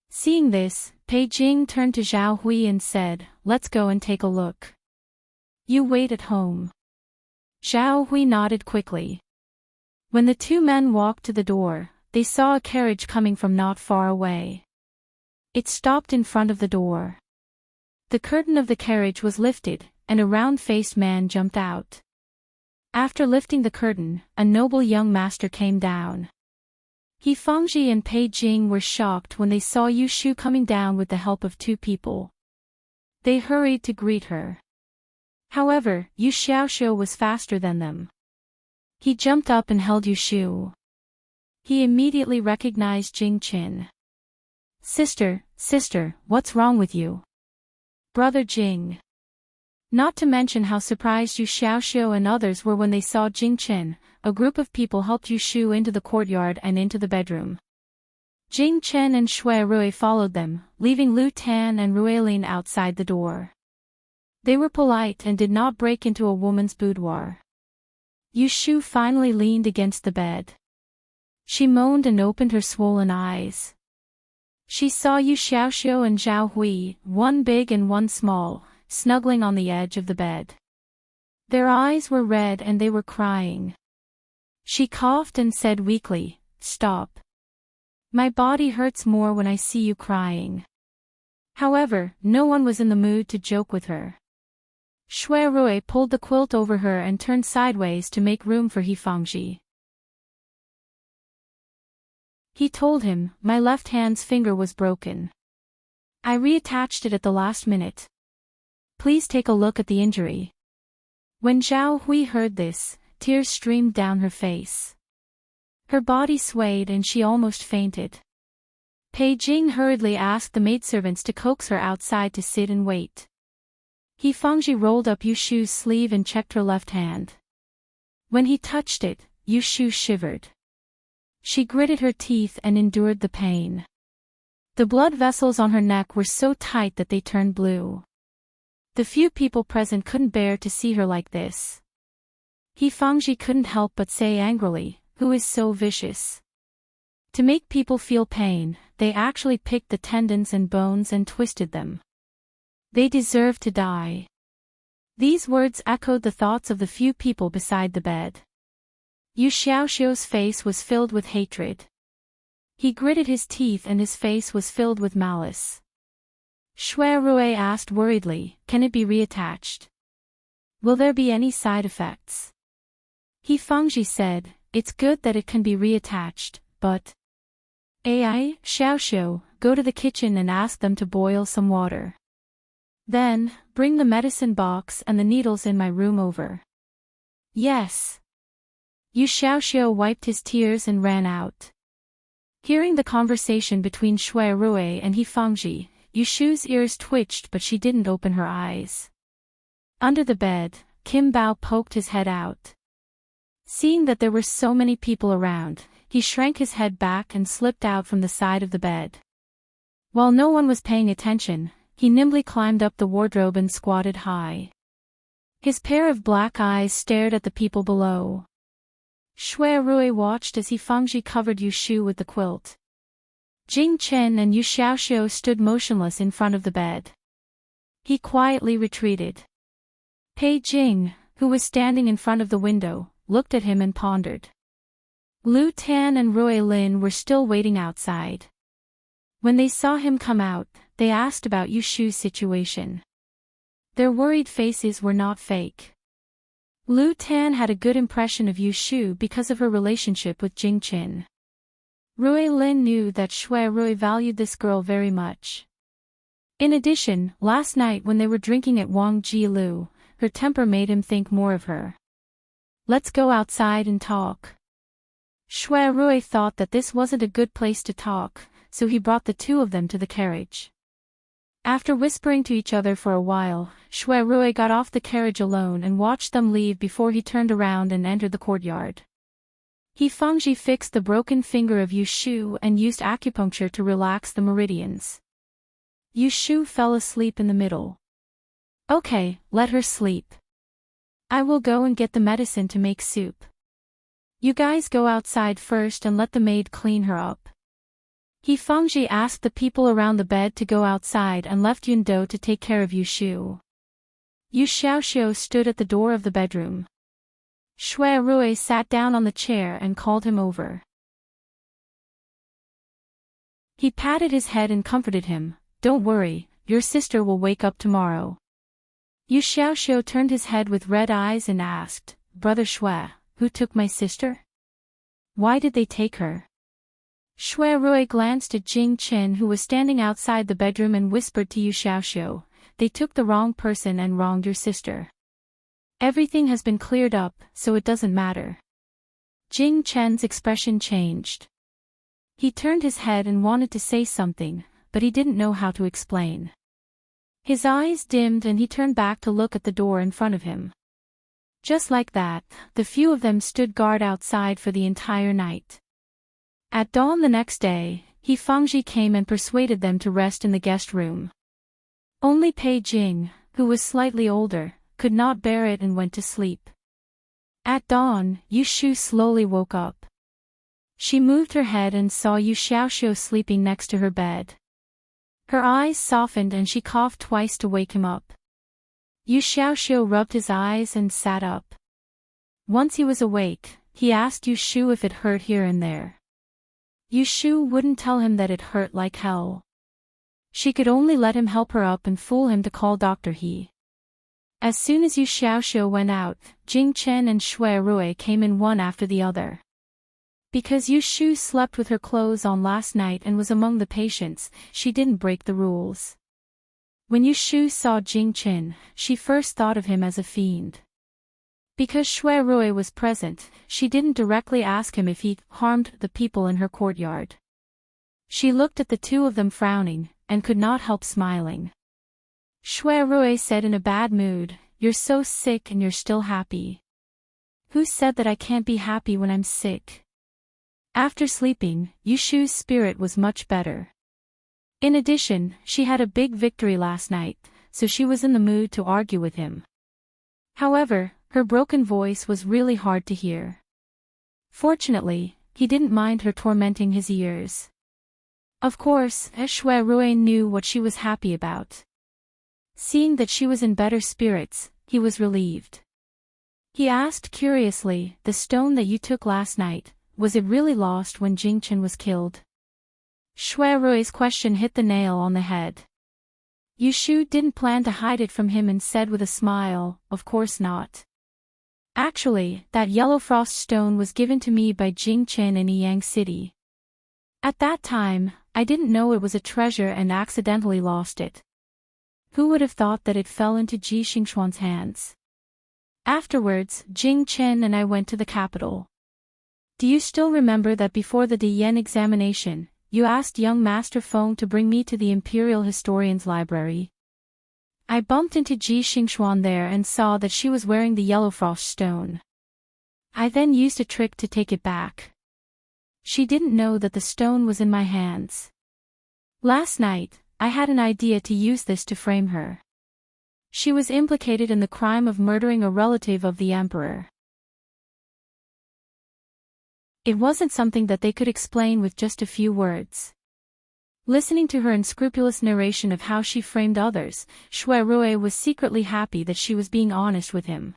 Seeing this, Pei Jing turned to Zhao Hui and said, let's go and take a look. You wait at home. Zhao Hui nodded quickly. When the two men walked to the door, they saw a carriage coming from not far away. It stopped in front of the door. The curtain of the carriage was lifted, and a round-faced man jumped out. After lifting the curtain, a noble young master came down. He Fengji and Pei Jing were shocked when they saw Yu Shu coming down with the help of two people. They hurried to greet her. However, Yu Xiaoxiu was faster than them. He jumped up and held Yu Shu. He immediately recognized Jing Qin. Sister, what's wrong with you? Brother Jing. Not to mention how surprised Yu Xiaoxiu and others were when they saw Jing Chen. A group of people helped Yu Shu into the courtyard and into the bedroom. Jing Chen and Shui Rui followed them, leaving Lu Tan and Ruilin outside the door. They were polite and did not break into a woman's boudoir. Yu Shu finally leaned against the bed. She moaned and opened her swollen eyes. She saw Yu Xiaoxiu and Zhao Hui, one big and one small, snuggling on the edge of the bed. Their eyes were red and they were crying. She coughed and said weakly, "Stop. My body hurts more when I see you crying." However, no one was in the mood to joke with her. Shui Rui pulled the quilt over her and turned sideways to make room for He Fangji. He told him, "My left hand's finger was broken. I reattached it at the last minute. Please take a look at the injury." When Zhao Hui heard this, tears streamed down her face. Her body swayed and she almost fainted. Pei Jing hurriedly asked the maidservants to coax her outside to sit and wait. He Fangji rolled up Yu Shu's sleeve and checked her left hand. When he touched it, Yu Shu shivered. She gritted her teeth and endured the pain. The blood vessels on her neck were so tight that they turned blue. The few people present couldn't bear to see her like this. He Fangji couldn't help but say angrily, "Who is so vicious? To make people feel pain, they actually picked the tendons and bones and twisted them. They deserve to die." These words echoed the thoughts of the few people beside the bed. Yu Xiaoxiu's face was filled with hatred. He gritted his teeth and his face was filled with malice. Shui Rui asked worriedly, "Can it be reattached? Will there be any side effects?" He Fangji said, "It's good that it can be reattached, but Ai, Xiaoxiu, go to the kitchen and ask them to boil some water. Then, bring the medicine box and the needles in my room over." "Yes." Yu Xiaoxiu wiped his tears and ran out. Hearing the conversation between Shui Rui and He Fangji, Yu Shu's ears twitched but she didn't open her eyes. Under the bed, Kim Bao poked his head out. Seeing that there were so many people around, he shrank his head back and slipped out from the side of the bed. While no one was paying attention, he nimbly climbed up the wardrobe and squatted high. His pair of black eyes stared at the people below. Shui Rui watched as He Fangji covered Yu Shu with the quilt. Jing Chen and Yu Xiaoxiu stood motionless in front of the bed. He quietly retreated. Pei Jing, who was standing in front of the window, looked at him and pondered. Lu Tan and Rui Lin were still waiting outside. When they saw him come out, they asked about Yu Shu's situation. Their worried faces were not fake. Lu Tan had a good impression of Yu Shu because of her relationship with Jing Chen. Rui Lin knew that Shui Rui valued this girl very much. In addition, last night when they were drinking at Wang Jilu, her temper made him think more of her. "Let's go outside and talk." Shui Rui thought that this wasn't a good place to talk, so he brought the two of them to the carriage. After whispering to each other for a while, Shui Rui got off the carriage alone and watched them leave before he turned around and entered the courtyard. He Fangji fixed the broken finger of Yu Shu and used acupuncture to relax the meridians. Yu Shu fell asleep in the middle. "Okay, let her sleep. I will go and get the medicine to make soup. You guys go outside first and let the maid clean her up." He Fangji asked the people around the bed to go outside and left Yun Do to take care of Yu Shu. Yu Xiaoxiu stood at the door of the bedroom. Shui Rui sat down on the chair and called him over. He patted his head and comforted him, "Don't worry, your sister will wake up tomorrow." Yu Xiaoxiu turned his head with red eyes and asked, "Brother Shui, who took my sister? Why did they take her?" Shui Rui glanced at Jing Chen who was standing outside the bedroom and whispered to Yu Xiaoxiu, "They took the wrong person and wronged your sister. Everything has been cleared up, so it doesn't matter." Jing Chen's expression changed. He turned his head and wanted to say something, but he didn't know how to explain. His eyes dimmed and he turned back to look at the door in front of him. Just like that, the few of them stood guard outside for the entire night. At dawn the next day, Fangji came and persuaded them to rest in the guest room. Only Pei Jing, who was slightly older, could not bear it and went to sleep. At dawn, Yu Shu slowly woke up. She moved her head and saw Yu Xiaoxiu sleeping next to her bed. Her eyes softened and she coughed twice to wake him up. Yu Xiaoxiu rubbed his eyes and sat up. Once he was awake, he asked Yu Shu if it hurt here and there. Yu Shu wouldn't tell him that it hurt like hell. She could only let him help her up and fool him to call Dr. He. As soon as Yu Xiaoxiu went out, Jing Chen and Shui Rui came in one after the other. Because Yu Shu slept with her clothes on last night and was among the patients, she didn't break the rules. When Yu Shu saw Jing Chen, she first thought of him as a fiend. Because Shui Rui was present, she didn't directly ask him if he harmed the people in her courtyard. She looked at the two of them frowning, and could not help smiling. Shui Rui said in a bad mood, "You're so sick and you're still happy. Who said that I can't be happy when I'm sick?" After sleeping, Yu Shu's spirit was much better. In addition, she had a big victory last night, so she was in the mood to argue with him. However, her broken voice was really hard to hear. Fortunately, he didn't mind her tormenting his ears. Of course, Shui Rui knew what she was happy about. Seeing that she was in better spirits, he was relieved. He asked curiously, "The stone that you took last night, was it really lost when Jing Chen was killed?" Shui Rui's question hit the nail on the head. Yu Shu didn't plan to hide it from him and said with a smile, "Of course not. Actually, that yellow frost stone was given to me by Jing Chen in Yang City. At that time, I didn't know it was a treasure and accidentally lost it. Who would have thought that it fell into Ji Xingxuan's hands? Afterwards, Jing Chen and I went to the capital. Do you still remember that before the Diyan examination, you asked young Master Feng to bring me to the Imperial Historian's Library? I bumped into Ji Xingxuan there and saw that she was wearing the yellow frost stone. I then used a trick to take it back. She didn't know that the stone was in my hands. Last night, I had an idea to use this to frame her. She was implicated in the crime of murdering a relative of the emperor. It wasn't something that they could explain with just a few words. Listening to her unscrupulous narration of how she framed others, Shui Rui was secretly happy that she was being honest with him.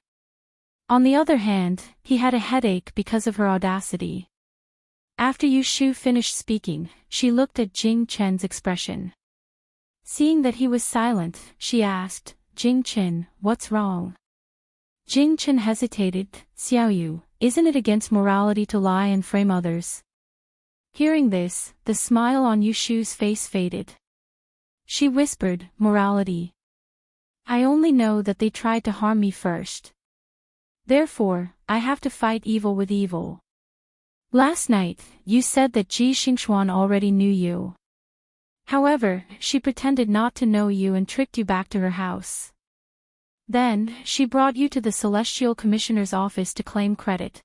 On the other hand, he had a headache because of her audacity. After Yu Shu finished speaking, she looked at Jing Chen's expression. Seeing that he was silent, she asked, "Jing Chen, what's wrong?" Jing Chen hesitated. "Xiaoyu, isn't it against morality to lie and frame others?" Hearing this, the smile on Yu Shu's face faded. She whispered, "Morality. I only know that they tried to harm me first. Therefore, I have to fight evil with evil. Last night, you said that Ji Xingxuan already knew you. However, she pretended not to know you and tricked you back to her house. Then, she brought you to the Celestial Commissioner's office to claim credit.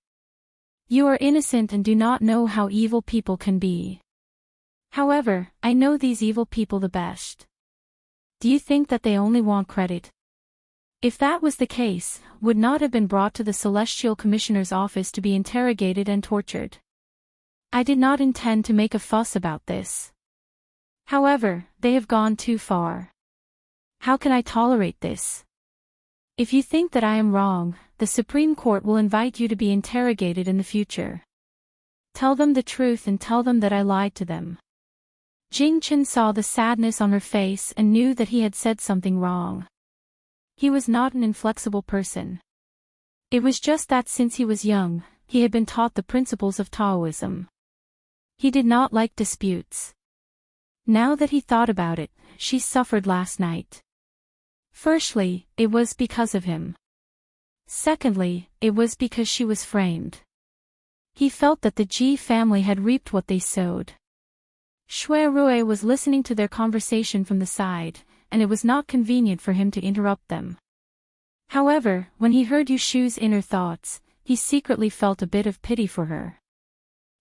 You are innocent and do not know how evil people can be. However, I know these evil people the best. Do you think that they only want credit? If that was the case, would not have been brought to the Celestial Commissioner's office to be interrogated and tortured. I did not intend to make a fuss about this. However, they have gone too far. How can I tolerate this? If you think that I am wrong, the Supreme Court will invite you to be interrogated in the future. Tell them the truth and tell them that I lied to them." Jing Chen saw the sadness on her face and knew that he had said something wrong. He was not an inflexible person. It was just that since he was young, he had been taught the principles of Taoism. He did not like disputes. Now that he thought about it, she suffered last night. Firstly, it was because of him. Secondly, it was because she was framed. He felt that the Ji family had reaped what they sowed. Shui Rui was listening to their conversation from the side, and it was not convenient for him to interrupt them. However, when he heard Yushu's inner thoughts, he secretly felt a bit of pity for her.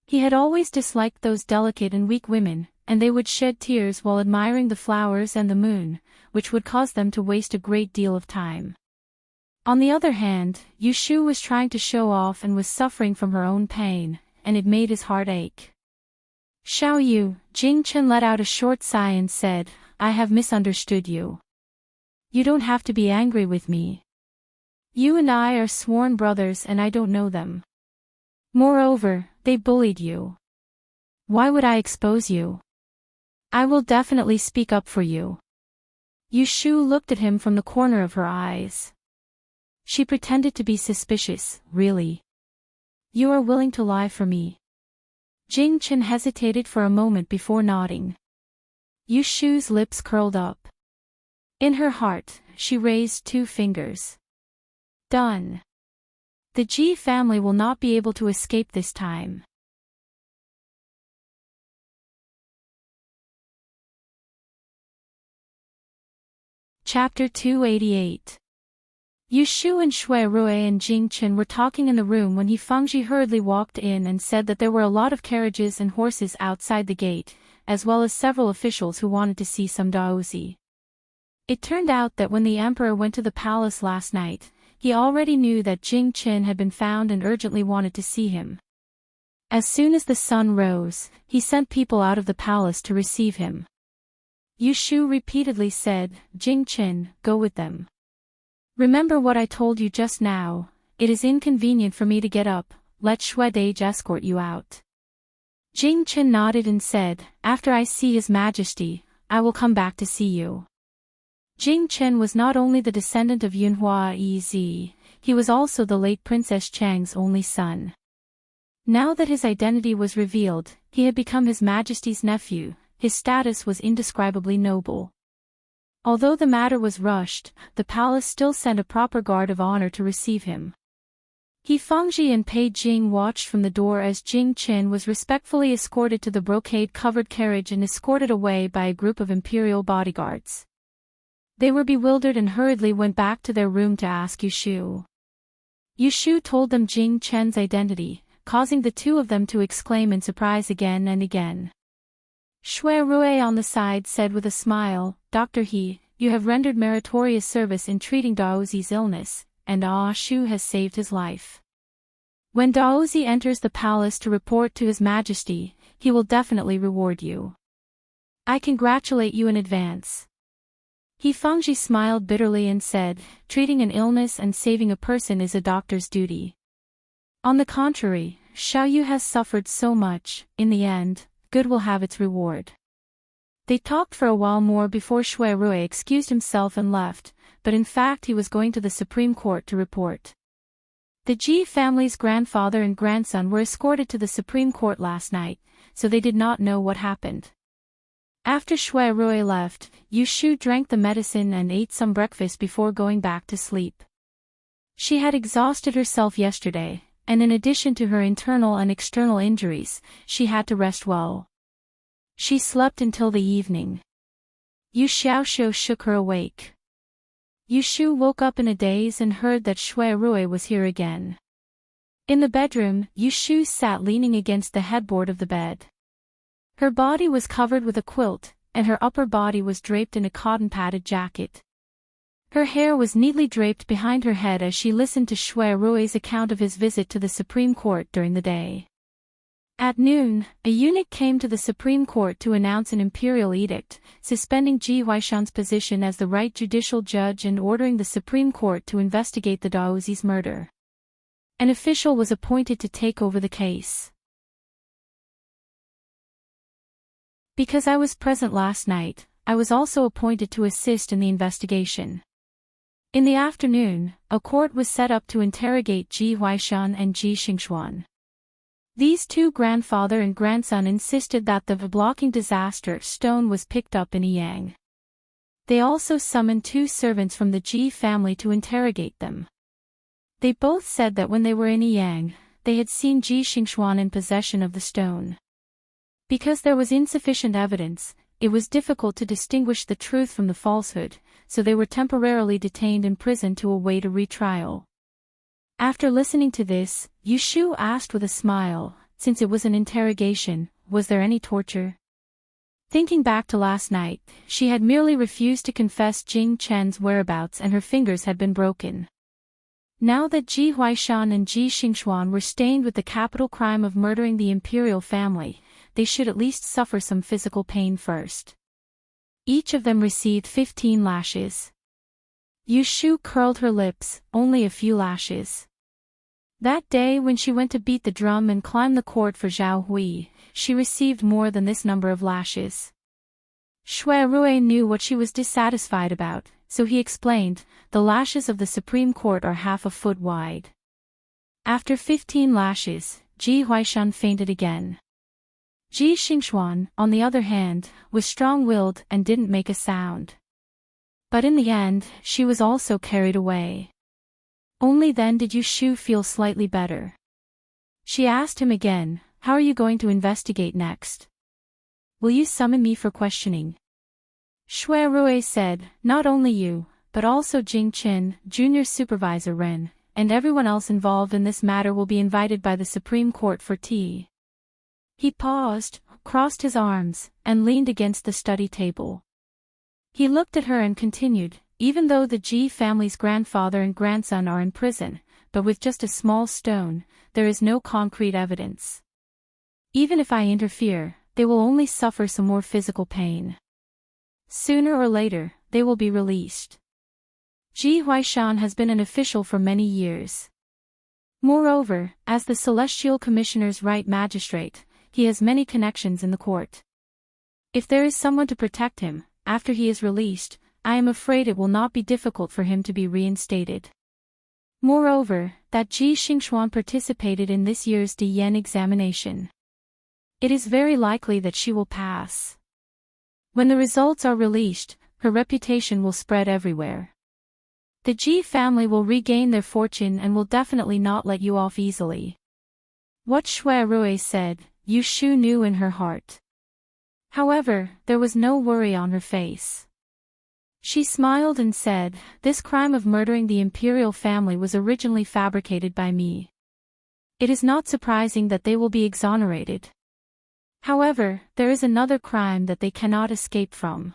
He had always disliked those delicate and weak women, and they would shed tears while admiring the flowers and the moon, which would cause them to waste a great deal of time. On the other hand, Yushu was trying to show off and was suffering from her own pain, and it made his heart ache. Xiao Yu, Jing-chen let out a short sigh and said, I have misunderstood you. You don't have to be angry with me. You and I are sworn brothers and I don't know them. Moreover, they bullied you. Why would I expose you? I will definitely speak up for you. Yushu looked at him from the corner of her eyes. She pretended to be suspicious. Really? You are willing to lie for me? Jing-chen hesitated for a moment before nodding. Yushu's lips curled up. In her heart, she raised 2 fingers. Done. The Ji family will not be able to escape this time. Chapter 288. Yushu and Shui Rui and Jing-chen were talking in the room when Fangji hurriedly walked in and said that there were a lot of carriages and horses outside the gate, as well as several officials who wanted to see some daozi. It turned out that when the emperor went to the palace last night, he already knew that Jing-chen had been found and urgently wanted to see him. As soon as the sun rose, he sent people out of the palace to receive him. Yushu repeatedly said, Jing-chen, go with them. Remember what I told you just now, it is inconvenient for me to get up, let Shuedage escort you out. Jing-chen nodded and said, after I see His Majesty, I will come back to see you. Jing-chen was not only the descendant of Yunhua Ez, he was also the late Princess Chang's only son. Now that his identity was revealed, he had become His Majesty's nephew, his status was indescribably noble. Although the matter was rushed, the palace still sent a proper guard of honor to receive him. Fangji and Pei Jing watched from the door as Jing-chen was respectfully escorted to the brocade-covered carriage and escorted away by a group of imperial bodyguards. They were bewildered and hurriedly went back to their room to ask Yushu. Yushu told them Jing-chen's identity, causing the 2 of them to exclaim in surprise again and again. Shui Rui on the side said with a smile, Dr. He, you have rendered meritorious service in treating Daozi's illness, and Shu has saved his life. When Daozi enters the palace to report to His Majesty, he will definitely reward you. I congratulate you in advance. Fangji smiled bitterly and said, treating an illness and saving a person is a doctor's duty. On the contrary, Xiao Yu has suffered so much, in the end, good will have its reward. They talked for a while more before Shui Rui excused himself and left, but in fact he was going to the Supreme Court to report. The Ji family's grandfather and grandson were escorted to the Supreme Court last night, so they did not know what happened. After Shui Rui left, Yushu drank the medicine and ate some breakfast before going back to sleep. She had exhausted herself yesterday, and in addition to her internal and external injuries, she had to rest well. She slept until the evening. Yu Xiaoxiu shook her awake. Yushu woke up in a daze and heard that Shui Rui was here again. In the bedroom, Yushu sat leaning against the headboard of the bed. Her body was covered with a quilt, and her upper body was draped in a cotton-padded jacket. Her hair was neatly draped behind her head as she listened to Shui Rui's account of his visit to the Supreme Court during the day. At noon, a eunuch came to the Supreme Court to announce an imperial edict, suspending Ji Huaishan's position as the right judicial judge and ordering the Supreme Court to investigate the Daozi's murder. An official was appointed to take over the case. Because I was present last night, I was also appointed to assist in the investigation. In the afternoon, a court was set up to interrogate Ji Huaishan and Ji Xingxuan. These 2 grandfather and grandson insisted that the blocking disaster stone was picked up in Yang. They also summoned 2 servants from the Ji family to interrogate them. They both said that when they were in Yang, they had seen Ji Xingxuan in possession of the stone. Because there was insufficient evidence, it was difficult to distinguish the truth from the falsehood, so they were temporarily detained in prison to await a retrial. After listening to this, Yushu asked with a smile, since it was an interrogation, was there any torture? Thinking back to last night, she had merely refused to confess Jing Chen's whereabouts and her fingers had been broken. Now that Ji Huaishan and Ji Xingxuan were stained with the capital crime of murdering the imperial family, they should at least suffer some physical pain first. Each of them received 15 lashes. Yushu curled her lips, only a few lashes. That day when she went to beat the drum and climb the court for Zhao Hui, she received more than this number of lashes. Shui Rui knew what she was dissatisfied about, so he explained, the lashes of the Supreme Court are half a foot wide. After 15 lashes, Ji Huaishan fainted again. Ji Xingxuan, on the other hand, was strong-willed and didn't make a sound. But in the end, she was also carried away. Only then did Yushu feel slightly better. She asked him again, how are you going to investigate next? Will you summon me for questioning? Shui Rui said, not only you, but also Jing Qin, Junior Supervisor Ren, and everyone else involved in this matter will be invited by the Supreme Court for tea. He paused, crossed his arms, and leaned against the study table. He looked at her and continued, even though the Ji family's grandfather and grandson are in prison, but with just a small stone, there is no concrete evidence. Even if I interfere, they will only suffer some more physical pain. Sooner or later, they will be released. Ji Huaishan has been an official for many years. Moreover, as the Celestial Commissioner's right magistrate, he has many connections in the court. If there is someone to protect him, after he is released, I am afraid it will not be difficult for him to be reinstated. Moreover, that Ji Xingxuan participated in this year's Diyan examination. It is very likely that she will pass. When the results are released, her reputation will spread everywhere. The Ji family will regain their fortune and will definitely not let you off easily. What Shui Rui said, Yushu knew in her heart. However, there was no worry on her face. She smiled and said, this crime of murdering the imperial family was originally fabricated by me. It is not surprising that they will be exonerated. However, there is another crime that they cannot escape from.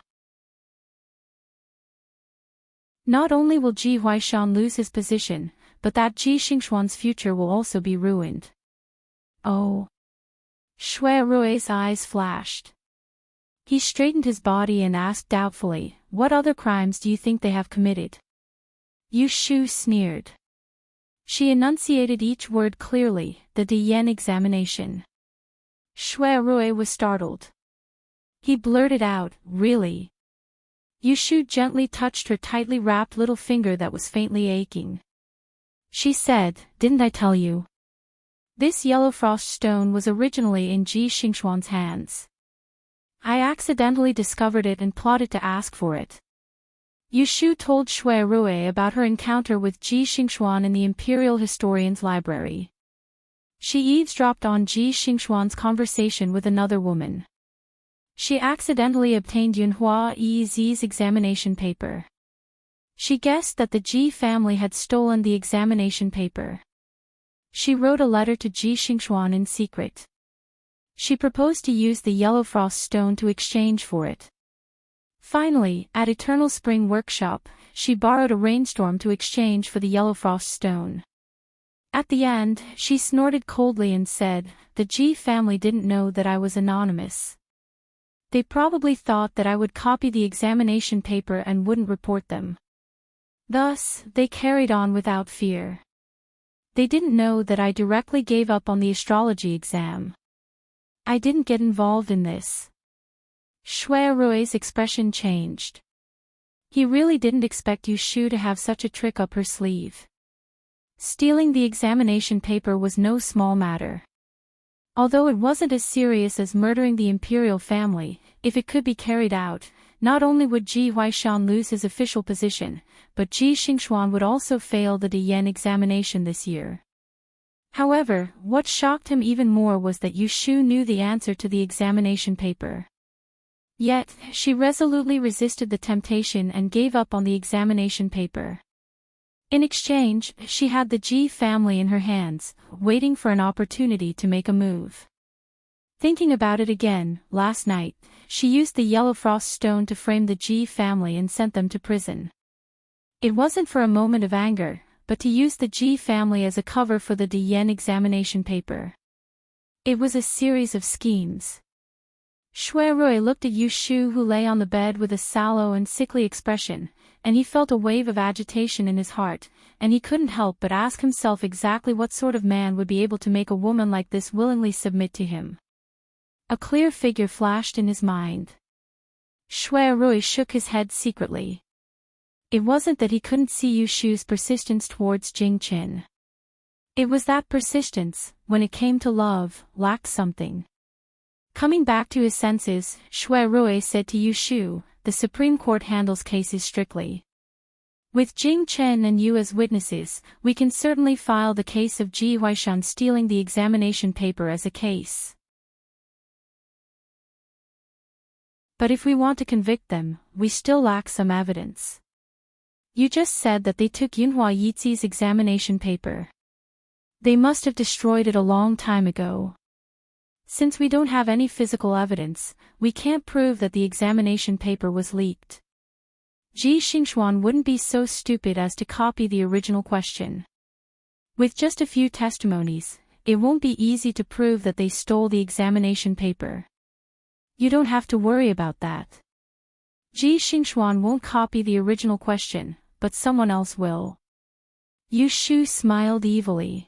Not only will Ji Huaishan lose his position, but that Ji Xingxuan's future will also be ruined. Oh. Shui Rui's eyes flashed. He straightened his body and asked doubtfully, what other crimes do you think they have committed? Yushu sneered. She enunciated each word clearly, the Diyan examination. Shui Rui was startled. He blurted out, really? Yushu gently touched her tightly wrapped little finger that was faintly aching. She said, didn't I tell you? This yellow frost stone was originally in Ji Xingxuan's hands. I accidentally discovered it and plotted to ask for it. Yushu told Shui Rui about her encounter with Ji Xingxuan in the Imperial Historian's Library. She eavesdropped on Ji Xingxuan's conversation with another woman. She accidentally obtained Yunhua Yi's examination paper. She guessed that the Ji family had stolen the examination paper. She wrote a letter to Ji Xingxuan in secret. She proposed to use the yellow frost stone to exchange for it. Finally, at Eternal Spring Workshop, she borrowed a rainstorm to exchange for the yellow frost stone. At the end, she snorted coldly and said, the Ji family didn't know that I was anonymous. They probably thought that I would copy the examination paper and wouldn't report them. Thus, they carried on without fear. They didn't know that I directly gave up on the astrology exam. I didn't get involved in this. Shui Rui's expression changed. He really didn't expect Yushu to have such a trick up her sleeve. Stealing the examination paper was no small matter. Although it wasn't as serious as murdering the imperial family, if it could be carried out, not only would Ji Huaishan lose his official position, but Ji Xingxuan would also fail the Diyan examination this year. However, what shocked him even more was that Yushu knew the answer to the examination paper. Yet, she resolutely resisted the temptation and gave up on the examination paper. In exchange, she had the G family in her hands, waiting for an opportunity to make a move. Thinking about it again, last night, she used the yellow frost stone to frame the G family and sent them to prison. It wasn't for a moment of anger, but to use the G family as a cover for the Yen examination paper. It was a series of schemes. Shuai looked at Yu Shu, who lay on the bed with a sallow and sickly expression, and he felt a wave of agitation in his heart, and he couldn't help but ask himself exactly what sort of man would be able to make a woman like this willingly submit to him. A clear figure flashed in his mind. Shuai shook his head secretly. It wasn't that he couldn't see Yu Shu's persistence towards Jing Qin. It was that persistence, when it came to love, lacked something. Coming back to his senses, Shuai said to Yu Shu, "The Supreme Court handles cases strictly. With Jing Chen and you as witnesses, we can certainly file the case of Ji Huaishan stealing the examination paper as a case. But if we want to convict them, we still lack some evidence. You just said that they took Yunhua Yizi's examination paper. They must have destroyed it a long time ago. Since we don't have any physical evidence, we can't prove that the examination paper was leaked. Ji Xingxuan wouldn't be so stupid as to copy the original question. With just a few testimonies, it won't be easy to prove that they stole the examination paper. You don't have to worry about that. Ji Xingxuan won't copy the original question, but someone else will." Yu Shu smiled evilly.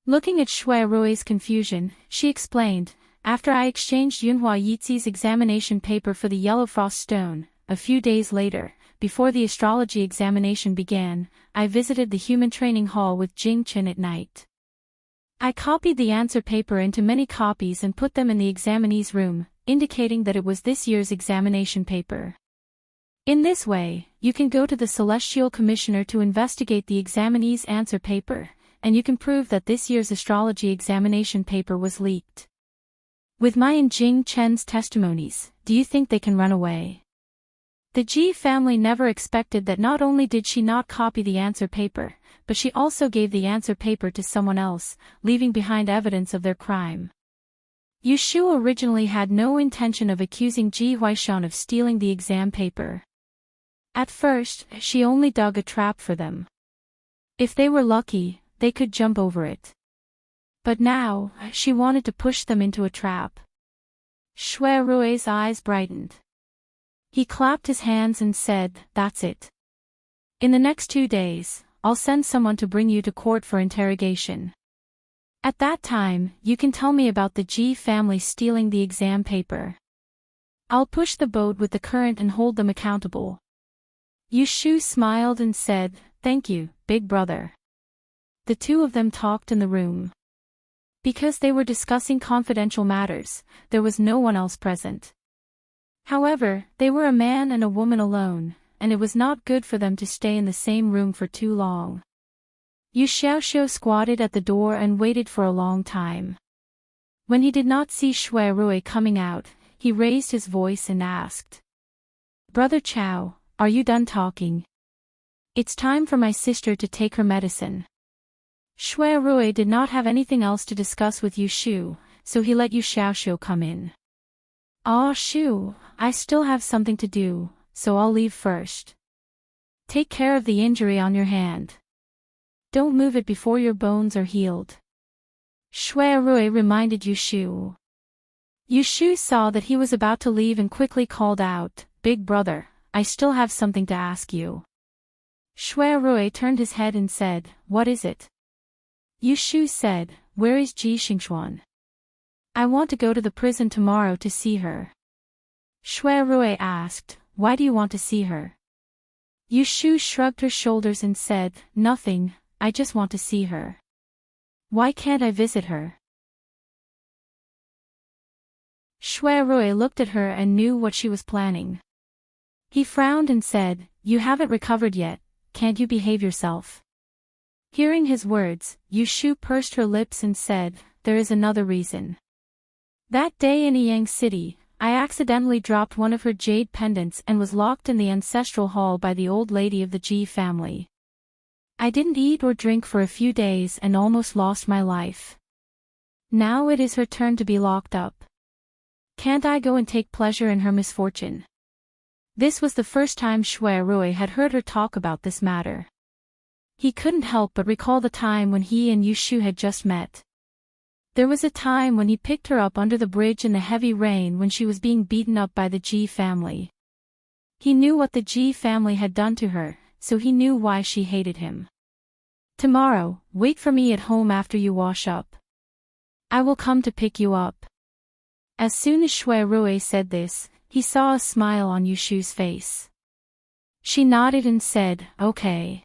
Looking at Shuai's confusion, she explained, "After I exchanged Yunhua Yizi's examination paper for the yellow frost stone, a few days later, before the astrology examination began, I visited the human training hall with Jing Chen at night. I copied the answer paper into many copies and put them in the examinee's room, indicating that it was this year's examination paper. In this way, you can go to the Celestial Commissioner to investigate the examinee's answer paper, and you can prove that this year's astrology examination paper was leaked. With my and Jing Chen's testimonies, do you think they can run away?" The Ji family never expected that not only did she not copy the answer paper, but she also gave the answer paper to someone else, leaving behind evidence of their crime. Yu Shu originally had no intention of accusing Ji Huaishan of stealing the exam paper. At first, she only dug a trap for them. If they were lucky, they could jump over it. But now, she wanted to push them into a trap. Shuai's eyes brightened. He clapped his hands and said, "That's it. In the next 2 days, I'll send someone to bring you to court for interrogation. At that time, you can tell me about the Ji family stealing the exam paper. I'll push the boat with the current and hold them accountable." Yu Shu smiled and said, "Thank you, big brother." The two of them talked in the room. Because they were discussing confidential matters, there was no one else present. However, they were a man and a woman alone, and it was not good for them to stay in the same room for too long. Yu Xiaoxiu squatted at the door and waited for a long time. When he did not see Shuai coming out, he raised his voice and asked, "Brother Chao, are you done talking? It's time for my sister to take her medicine." Shuai did not have anything else to discuss with Yu Shu, so he let Yu Xiaoxiu come in. "Ah, Shu, I still have something to do, so I'll leave first. Take care of the injury on your hand. Don't move it before your bones are healed." Shuai reminded Yu Shu. Yu Shu saw that he was about to leave and quickly called out, "Big brother, I still have something to ask you." Shuai turned his head and said, "What is it?" Yu Shu said, "Where is Ji Xingxuan? I want to go to the prison tomorrow to see her." Shuai asked, "Why do you want to see her?" Yu Shu shrugged her shoulders and said, "Nothing, I just want to see her. Why can't I visit her?" Shuai looked at her and knew what she was planning. He frowned and said, "You haven't recovered yet, can't you behave yourself?" Hearing his words, Yu Shu pursed her lips and said, "There is another reason. That day in Yang City, I accidentally dropped one of her jade pendants and was locked in the ancestral hall by the old lady of the G family. I didn't eat or drink for a few days and almost lost my life. Now it is her turn to be locked up. Can't I go and take pleasure in her misfortune? This was the first time Shui Rui had heard her talk about this matter. He couldn't help but recall the time when he and Yushu had just met. There was a time when he picked her up under the bridge in the heavy rain when she was being beaten up by the G family. He knew what the G family had done to her, so he knew why she hated him. Tomorrow, wait for me at home after you wash up. I will come to pick you up. As soon as Shui Rui said this, he saw a smile on Yushu's face. She nodded and said, okay.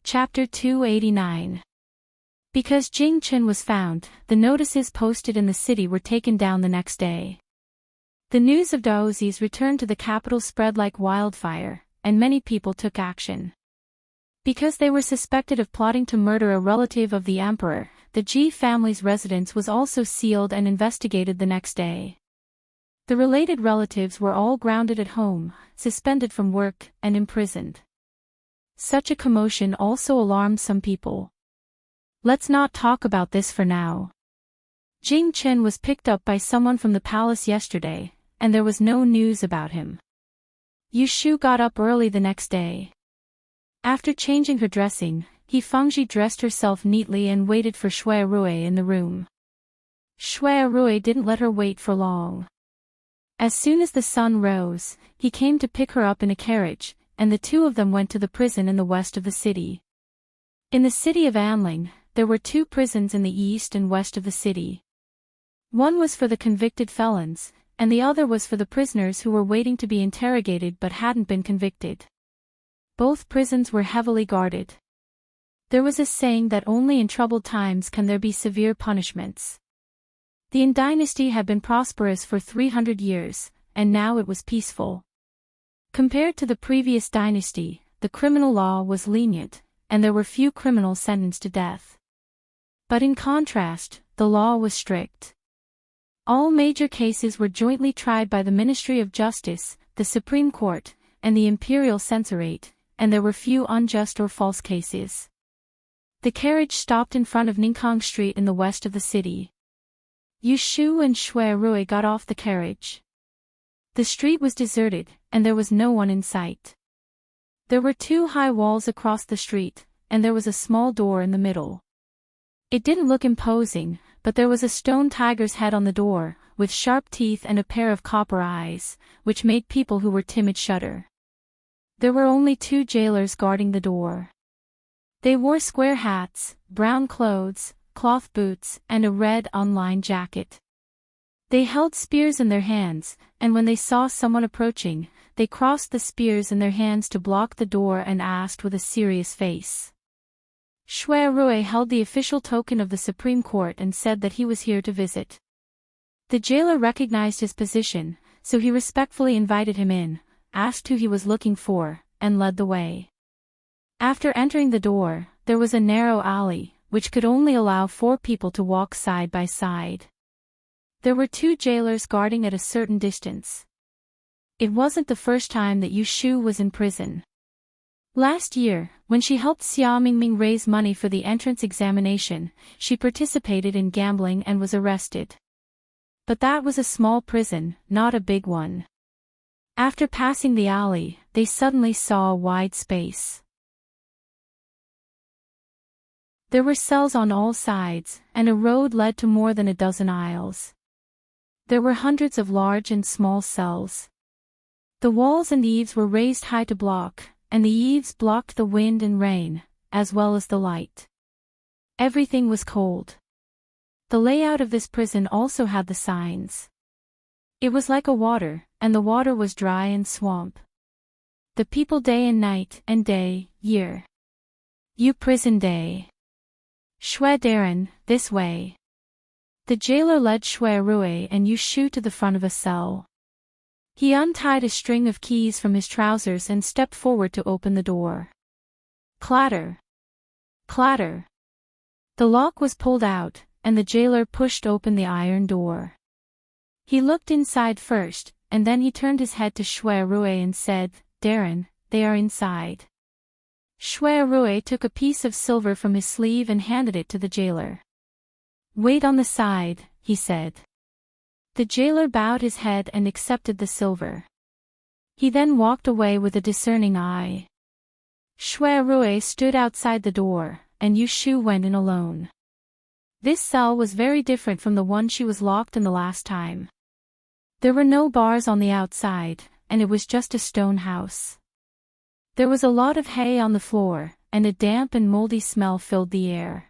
Chapter 289. Because Jing Chen was found, the notices posted in the city were taken down the next day. The news of Daozi's return to the capital spread like wildfire, and many people took action. Because they were suspected of plotting to murder a relative of the emperor, the Ji family's residence was also sealed and investigated the next day. The related relatives were all grounded at home, suspended from work, and imprisoned. Such a commotion also alarmed some people. Let's not talk about this for now. Jing Chen was picked up by someone from the palace yesterday, and there was no news about him. Yushu got up early the next day. After changing her dressing, Fengji dressed herself neatly and waited for Shui Rui in the room. Shui Rui didn't let her wait for long. As soon as the sun rose, he came to pick her up in a carriage, and the two of them went to the prison in the west of the city. In the city of Anling, there were two prisons in the east and west of the city. One was for the convicted felons, and the other was for the prisoners who were waiting to be interrogated but hadn't been convicted. Both prisons were heavily guarded. There was a saying that only in troubled times can there be severe punishments. The Yin dynasty had been prosperous for 300 years, and now it was peaceful. Compared to the previous dynasty, the criminal law was lenient, and there were few criminals sentenced to death. But in contrast, the law was strict. All major cases were jointly tried by the Ministry of Justice, the Supreme Court, and the Imperial Censorate, and there were few unjust or false cases. The carriage stopped in front of Ningkong Street in the west of the city. Yushu and Shui Rui got off the carriage. The street was deserted, and there was no one in sight. There were two high walls across the street, and there was a small door in the middle. It didn't look imposing, but there was a stone tiger's head on the door, with sharp teeth and a pair of copper eyes, which made people who were timid shudder. There were only two jailers guarding the door. They wore square hats, brown clothes, cloth boots, and a red unlined jacket. They held spears in their hands, and when they saw someone approaching, they crossed the spears in their hands to block the door and asked with a serious face. Shui Rui held the official token of the Supreme Court and said that he was here to visit. The jailer recognized his position, so he respectfully invited him in, asked who he was looking for, and led the way. After entering the door, there was a narrow alley, which could only allow 4 people to walk side by side. There were 2 jailers guarding at a certain distance. It wasn't the first time that Yushu was in prison. Last year, when she helped Xia Mingming raise money for the entrance examination, she participated in gambling and was arrested. But that was a small prison, not a big one. After passing the alley, they suddenly saw a wide space. There were cells on all sides, and a road led to more than a dozen aisles. There were hundreds of large and small cells. The walls and eaves were raised high to block, and the eaves blocked the wind and rain, as well as the light. Everything was cold. The layout of this prison also had the signs. It was like a water, and the water was dry and swamp. The people day and night, and day, year. You prison day. Shui Darren, this way. The jailer led Shui Rui and Yushu to the front of a cell. He untied a string of keys from his trousers and stepped forward to open the door. Clatter. Clatter. The lock was pulled out, and the jailer pushed open the iron door. He looked inside first, and then he turned his head to Shui Rue and said, "Darren, they are inside." Shui Rue took a piece of silver from his sleeve and handed it to the jailer. "Wait on the side," he said. The jailer bowed his head and accepted the silver. He then walked away with a discerning eye. Shui Rue stood outside the door, and Yu Shu went in alone. This cell was very different from the one she was locked in the last time. There were no bars on the outside, and it was just a stone house. There was a lot of hay on the floor, and a damp and moldy smell filled the air.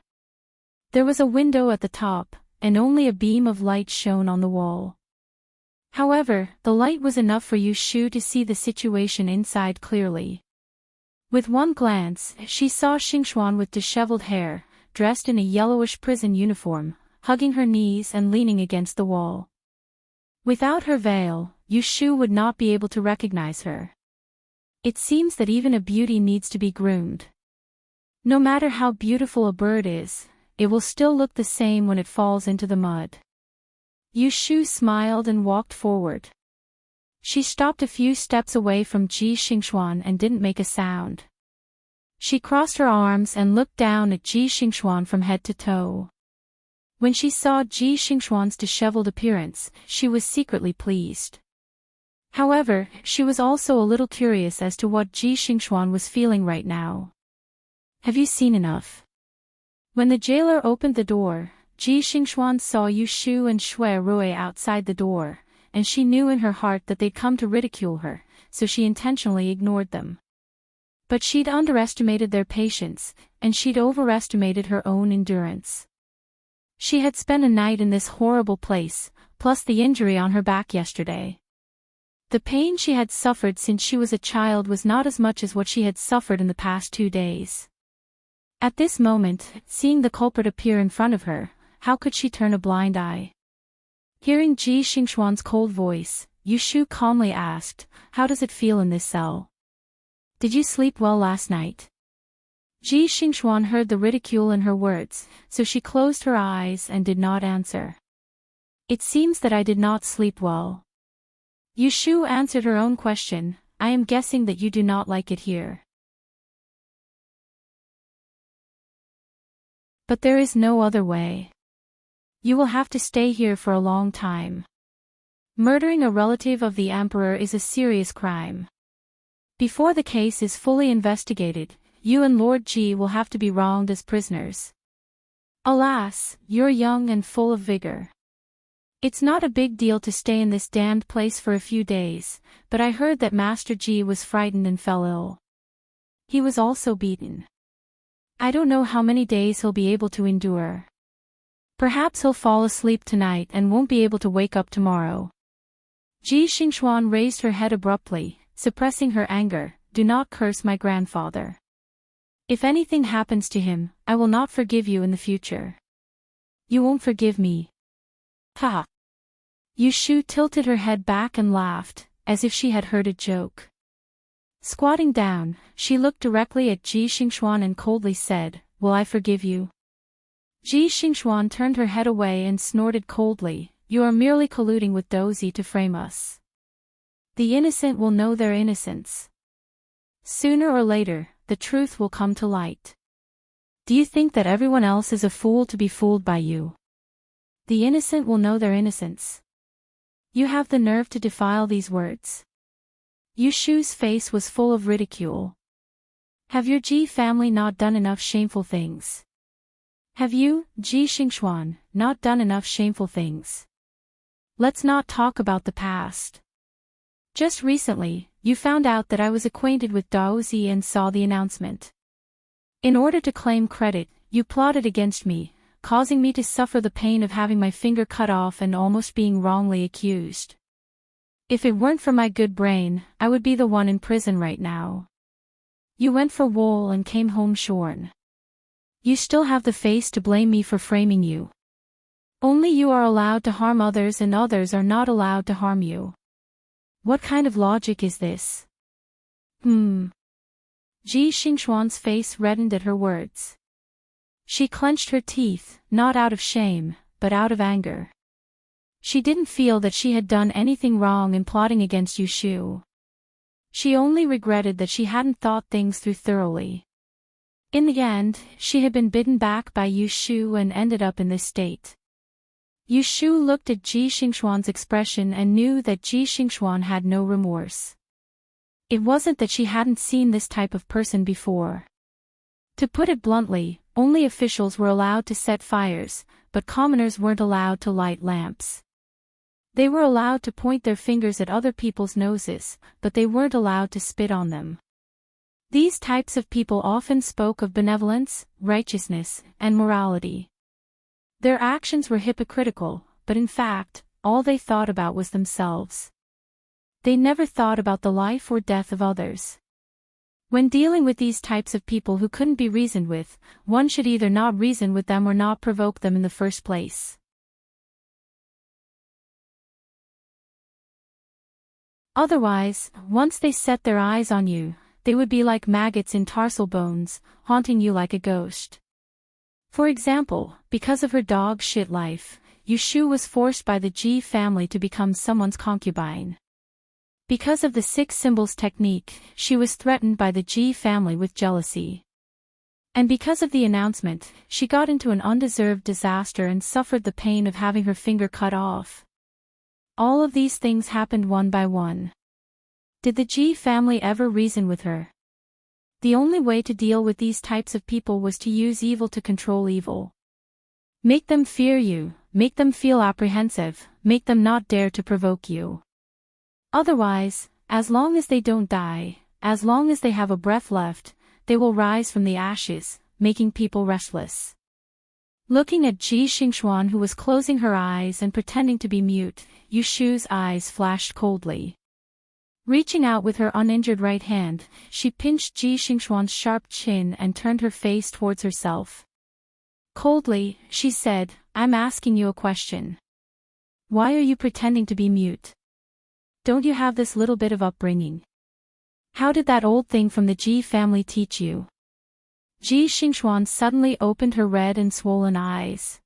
There was a window at the top, and only a beam of light shone on the wall. However, the light was enough for Yu Shu to see the situation inside clearly. With one glance, she saw Xingxuan with disheveled hair, dressed in a yellowish prison uniform, hugging her knees and leaning against the wall. Without her veil, Yu Shu would not be able to recognize her. It seems that even a beauty needs to be groomed. No matter how beautiful a bird is, it will still look the same when it falls into the mud. Yu Shu smiled and walked forward. She stopped a few steps away from Ji Xingxuan and didn't make a sound. She crossed her arms and looked down at Ji Xingxuan from head to toe. When she saw Ji Xingxuan's disheveled appearance, she was secretly pleased. However, she was also a little curious as to what Ji Xingxuan was feeling right now. "Have you seen enough?" When the jailer opened the door, Ji Xingxuan saw Yu Shu and Shui Rue outside the door, and she knew in her heart that they'd come to ridicule her, so she intentionally ignored them. But she'd underestimated their patience, and she'd overestimated her own endurance. She had spent a night in this horrible place, plus the injury on her back yesterday. The pain she had suffered since she was a child was not as much as what she had suffered in the past 2 days. At this moment, seeing the culprit appear in front of her, how could she turn a blind eye? Hearing Ji Xingxuan's cold voice, Yu Shu calmly asked, "How does it feel in this cell? Did you sleep well last night?" Ji Xingxuan heard the ridicule in her words, so she closed her eyes and did not answer. "It seems that I did not sleep well." Yu Shu answered her own question, "I am guessing that you do not like it here." "But there is no other way. You will have to stay here for a long time. Murdering a relative of the emperor is a serious crime. Before the case is fully investigated, you and Lord Ji will have to be wronged as prisoners. Alas, you're young and full of vigor. It's not a big deal to stay in this damned place for a few days, but I heard that Master Ji was frightened and fell ill. He was also beaten. I don't know how many days he'll be able to endure. Perhaps he'll fall asleep tonight and won't be able to wake up tomorrow." Ji Xingxuan raised her head abruptly, suppressing her anger. "Do not curse my grandfather. If anything happens to him, I will not forgive you in the future." "You won't forgive me." "Ha!" Yu Shu tilted her head back and laughed, as if she had heard a joke. Squatting down, she looked directly at Ji Xingxuan and coldly said, "Will I forgive you?" Ji Xingxuan turned her head away and snorted coldly, "You are merely colluding with Dozi to frame us. The innocent will know their innocence. Sooner or later, the truth will come to light. Do you think that everyone else is a fool to be fooled by you? The innocent will know their innocence. You have the nerve to defile these words." Yu Shu's face was full of ridicule. "Have your Ji family not done enough shameful things? Have you, Ji Xingxuan, not done enough shameful things? Let's not talk about the past. Just recently, you found out that I was acquainted with Daozi and saw the announcement. In order to claim credit, you plotted against me, causing me to suffer the pain of having my finger cut off and almost being wrongly accused. If it weren't for my good brain, I would be the one in prison right now. You went for wool and came home shorn. You still have the face to blame me for framing you. Only you are allowed to harm others and others are not allowed to harm you. What kind of logic is this?" Ji Xingxuan's face reddened at her words. She clenched her teeth, not out of shame, but out of anger. She didn't feel that she had done anything wrong in plotting against Yushu. She only regretted that she hadn't thought things through thoroughly. In the end, she had been bidden back by Yushu and ended up in this state. Yushu looked at Ji Xingxuan's expression and knew that Ji Xingxuan had no remorse. It wasn't that she hadn't seen this type of person before. To put it bluntly, only officials were allowed to set fires, but commoners weren't allowed to light lamps. They were allowed to point their fingers at other people's noses, but they weren't allowed to spit on them. These types of people often spoke of benevolence, righteousness, and morality. Their actions were hypocritical, but in fact, all they thought about was themselves. They never thought about the life or death of others. When dealing with these types of people who couldn't be reasoned with, one should either not reason with them or not provoke them in the first place. Otherwise, once they set their eyes on you, they would be like maggots in tarsal bones, haunting you like a ghost. For example, because of her dog shit life, Yushu was forced by the Ji family to become someone's concubine. Because of the 6 symbols technique, she was threatened by the Ji family with jealousy. And because of the announcement, she got into an undeserved disaster and suffered the pain of having her finger cut off. All of these things happened one by one. Did the Ji family ever reason with her? The only way to deal with these types of people was to use evil to control evil. Make them fear you, make them feel apprehensive, make them not dare to provoke you. Otherwise, as long as they don't die, as long as they have a breath left, they will rise from the ashes, making people restless. Looking at Ji Xingxuan, who was closing her eyes and pretending to be mute, Yushu's eyes flashed coldly. Reaching out with her uninjured right hand, she pinched Ji Xingxuan's sharp chin and turned her face towards herself. Coldly, she said, "I'm asking you a question. Why are you pretending to be mute? Don't you have this little bit of upbringing? How did that old thing from the Ji family teach you?" Ji Xingxuan suddenly opened her red and swollen eyes.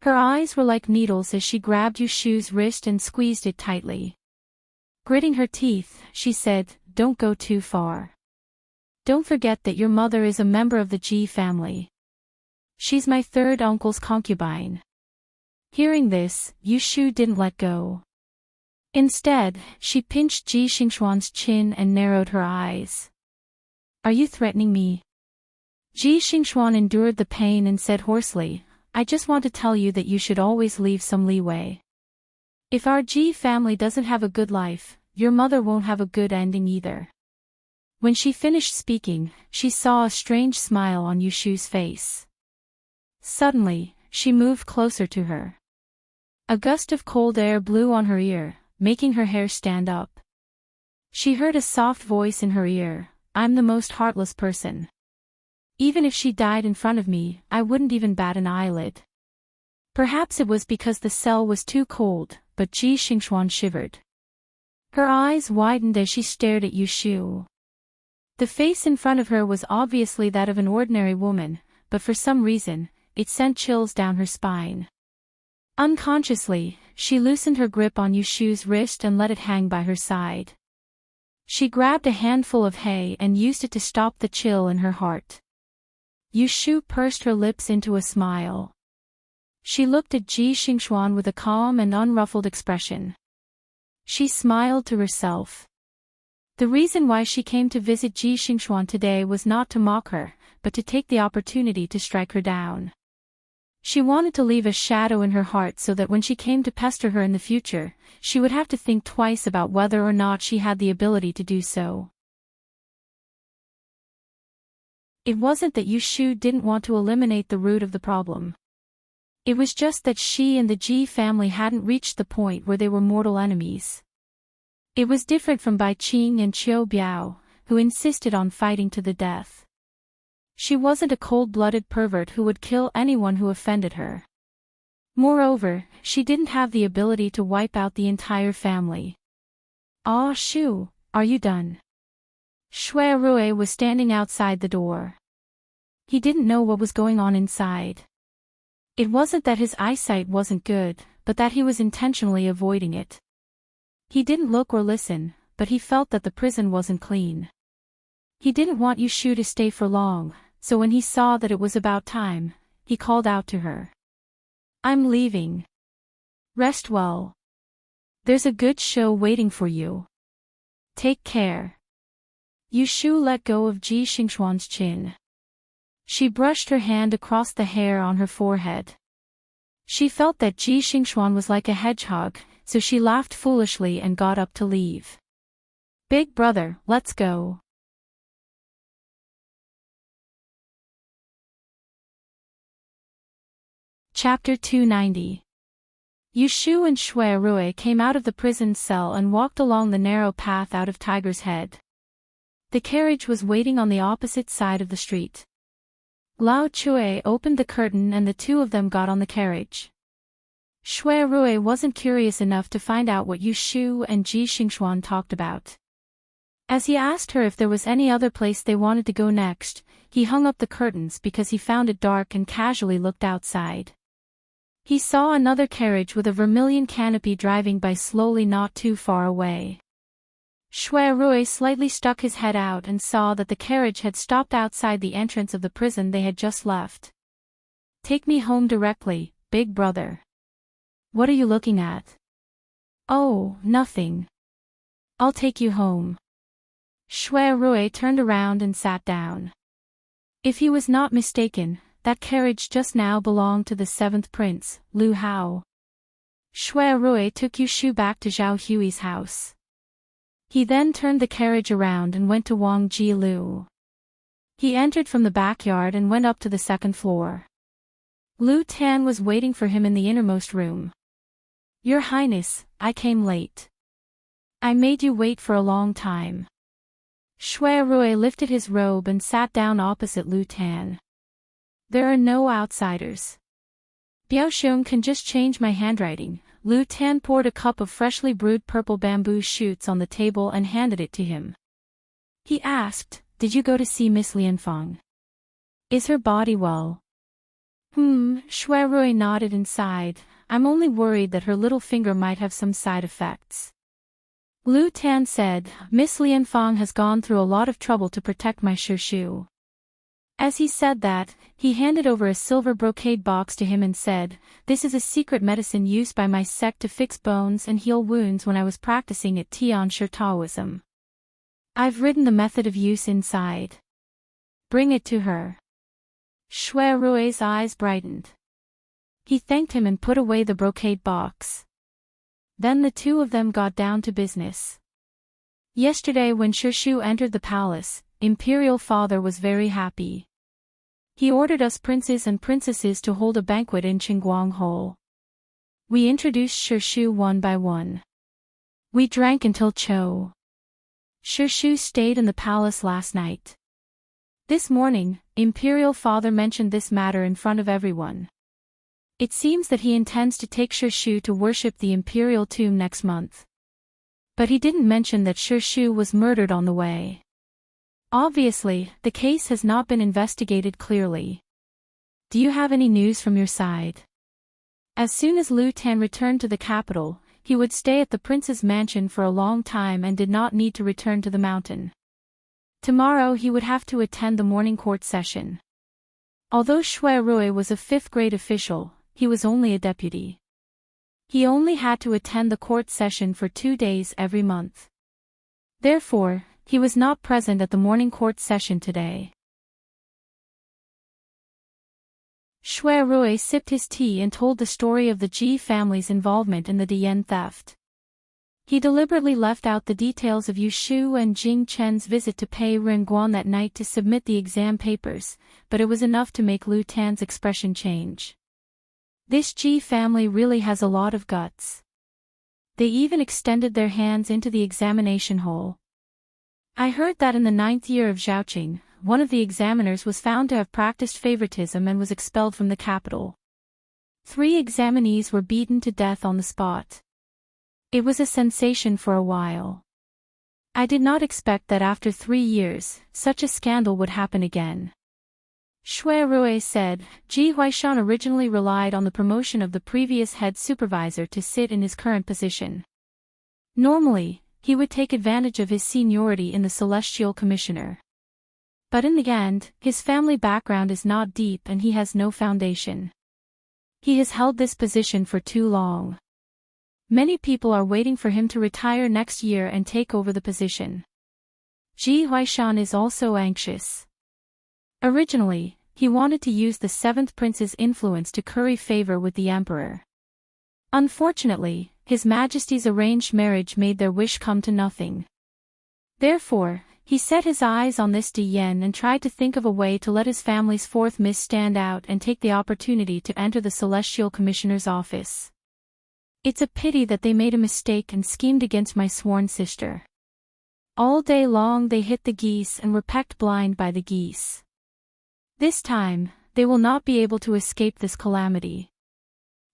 Her eyes were like needles as she grabbed Yushu's wrist and squeezed it tightly. Gritting her teeth, she said, "Don't go too far. Don't forget that your mother is a member of the Ji family. She's my 3rd uncle's concubine." Hearing this, Yushu didn't let go. Instead, she pinched Ji Xingxuan's chin and narrowed her eyes. "Are you threatening me?" Ji Xingxuan endured the pain and said hoarsely, "I just want to tell you that you should always leave some leeway. If our Ji family doesn't have a good life, your mother won't have a good ending either." When she finished speaking, she saw a strange smile on Yushu's face. Suddenly, she moved closer to her. A gust of cold air blew on her ear, making her hair stand up. She heard a soft voice in her ear, "I'm the most heartless person. Even if she died in front of me, I wouldn't even bat an eyelid." Perhaps it was because the cell was too cold, but Ji Xingxuan shivered. Her eyes widened as she stared at Yushu. The face in front of her was obviously that of an ordinary woman, but for some reason, it sent chills down her spine. Unconsciously, she loosened her grip on Yushu's wrist and let it hang by her side. She grabbed a handful of hay and used it to stop the chill in her heart. Yushu pursed her lips into a smile. She looked at Ji Xingxuan with a calm and unruffled expression. She smiled to herself. The reason why she came to visit Ji Xingxuan today was not to mock her, but to take the opportunity to strike her down. She wanted to leave a shadow in her heart so that when she came to pester her in the future, she would have to think twice about whether or not she had the ability to do so. It wasn't that Yushu didn't want to eliminate the root of the problem. It was just that she and the Ji family hadn't reached the point where they were mortal enemies. It was different from Bai Qing and Qiu Biao, who insisted on fighting to the death. She wasn't a cold-blooded pervert who would kill anyone who offended her. Moreover, she didn't have the ability to wipe out the entire family. "Ah, Shu, are you done?" Shui Rui was standing outside the door. He didn't know what was going on inside. It wasn't that his eyesight wasn't good, but that he was intentionally avoiding it. He didn't look or listen, but he felt that the prison wasn't clean. He didn't want Yushu to stay for long, so when he saw that it was about time, he called out to her. "I'm leaving. Rest well. There's a good show waiting for you. Take care." Yushu let go of Ji Xingxuan's chin. She brushed her hand across the hair on her forehead. She felt that Ji Xingxuan was like a hedgehog, so she laughed foolishly and got up to leave. "Big brother, let's go." Chapter 290. Yushu and Shui Rui came out of the prison cell and walked along the narrow path out of Tiger's Head. The carriage was waiting on the opposite side of the street. Lao Chui opened the curtain and the two of them got on the carriage. Shui Rui wasn't curious enough to find out what Yushu and Ji Xingxuan talked about. As he asked her if there was any other place they wanted to go next, he hung up the curtains because he found it dark and casually looked outside. He saw another carriage with a vermilion canopy driving by slowly not too far away. Shui Rui slightly stuck his head out and saw that the carriage had stopped outside the entrance of the prison they had just left. "Take me home directly, big brother." "What are you looking at?" "Oh, nothing. I'll take you home." Shui Rui turned around and sat down. If he was not mistaken, that carriage just now belonged to the seventh prince, Lu Hao. Shui Rui took Yushu back to Zhao Hui's house. He then turned the carriage around and went to Wang Ji Lu. He entered from the backyard and went up to the second floor. Lu Tan was waiting for him in the innermost room. "Your Highness, I came late. I made you wait for a long time." Shui Rui lifted his robe and sat down opposite Lu Tan. "There are no outsiders. Biaoxiong can just change my handwriting." Lu Tan poured a cup of freshly brewed purple bamboo shoots on the table and handed it to him. He asked, "Did you go to see Miss Lianfang? Is her body well?" Shui Rui nodded and sighed. "I'm only worried that her little finger might have some side effects." Lu Tan said, "Miss Lianfang has gone through a lot of trouble to protect my Shishu." As he said that, he handed over a silver brocade box to him and said, "This is a secret medicine used by my sect to fix bones and heal wounds when I was practicing at Tianshi Taoism. I've written the method of use inside. Bring it to her." Shui Rui's eyes brightened. He thanked him and put away the brocade box. Then the two of them got down to business. Yesterday when Shishu entered the palace, Imperial Father was very happy. He ordered us princes and princesses to hold a banquet in Qingguang Hall. We introduced Shishu one by one. We drank until Cho. Shishu stayed in the palace last night. This morning, Imperial Father mentioned this matter in front of everyone. It seems that he intends to take Shishu to worship the imperial tomb next month. But he didn't mention that Shishu was murdered on the way. Obviously, the case has not been investigated clearly. Do you have any news from your side? As soon as Lu Tan returned to the capital, he would stay at the prince's mansion for a long time and did not need to return to the mountain. Tomorrow he would have to attend the morning court session. Although Shui Rui was a fifth-grade official, he was only a deputy. He only had to attend the court session for 2 days every month. Therefore, he was not present at the morning court session today. Shui Rui sipped his tea and told the story of the Ji family's involvement in the Dian theft. He deliberately left out the details of Yushu and Jing Chen's visit to pay Renguan that night to submit the exam papers, but it was enough to make Lu Tan's expression change. This Ji family really has a lot of guts. They even extended their hands into the examination hole. I heard that in the 9th year of Zhaoqing, one of the examiners was found to have practiced favoritism and was expelled from the capital. 3 examinees were beaten to death on the spot. It was a sensation for a while. I did not expect that after 3 years, such a scandal would happen again. Shui Rui said. Ji Huaishan originally relied on the promotion of the previous head supervisor to sit in his current position. Normally, he would take advantage of his seniority in the Celestial Commissioner. But in the end, his family background is not deep and he has no foundation. He has held this position for too long. Many people are waiting for him to retire next year and take over the position. Ji Huaishan is also anxious. Originally, he wanted to use the seventh prince's influence to curry favor with the emperor. Unfortunately, His Majesty's arranged marriage made their wish come to nothing. Therefore, he set his eyes on this Di Yen and tried to think of a way to let his family's fourth miss stand out and take the opportunity to enter the Celestial Commissioner's office. It's a pity that they made a mistake and schemed against my sworn sister. All day long they hit the geese and were pecked blind by the geese. This time, they will not be able to escape this calamity.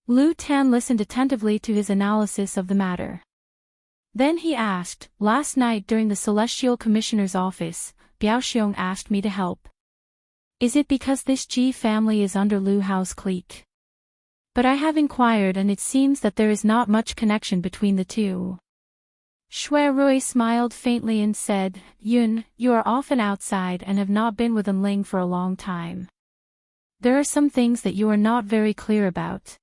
Lu Tan listened attentively to his analysis of the matter. Then he asked, last night during the Celestial Commissioner's office, Biaoxiong asked me to help. Is it because this Ji family is under Lu Hao's clique? But I have inquired and it seems that there is not much connection between the two. Shui Rui smiled faintly and said, Yun, you are often outside and have not been with Enling for a long time. There are some things that you are not very clear about.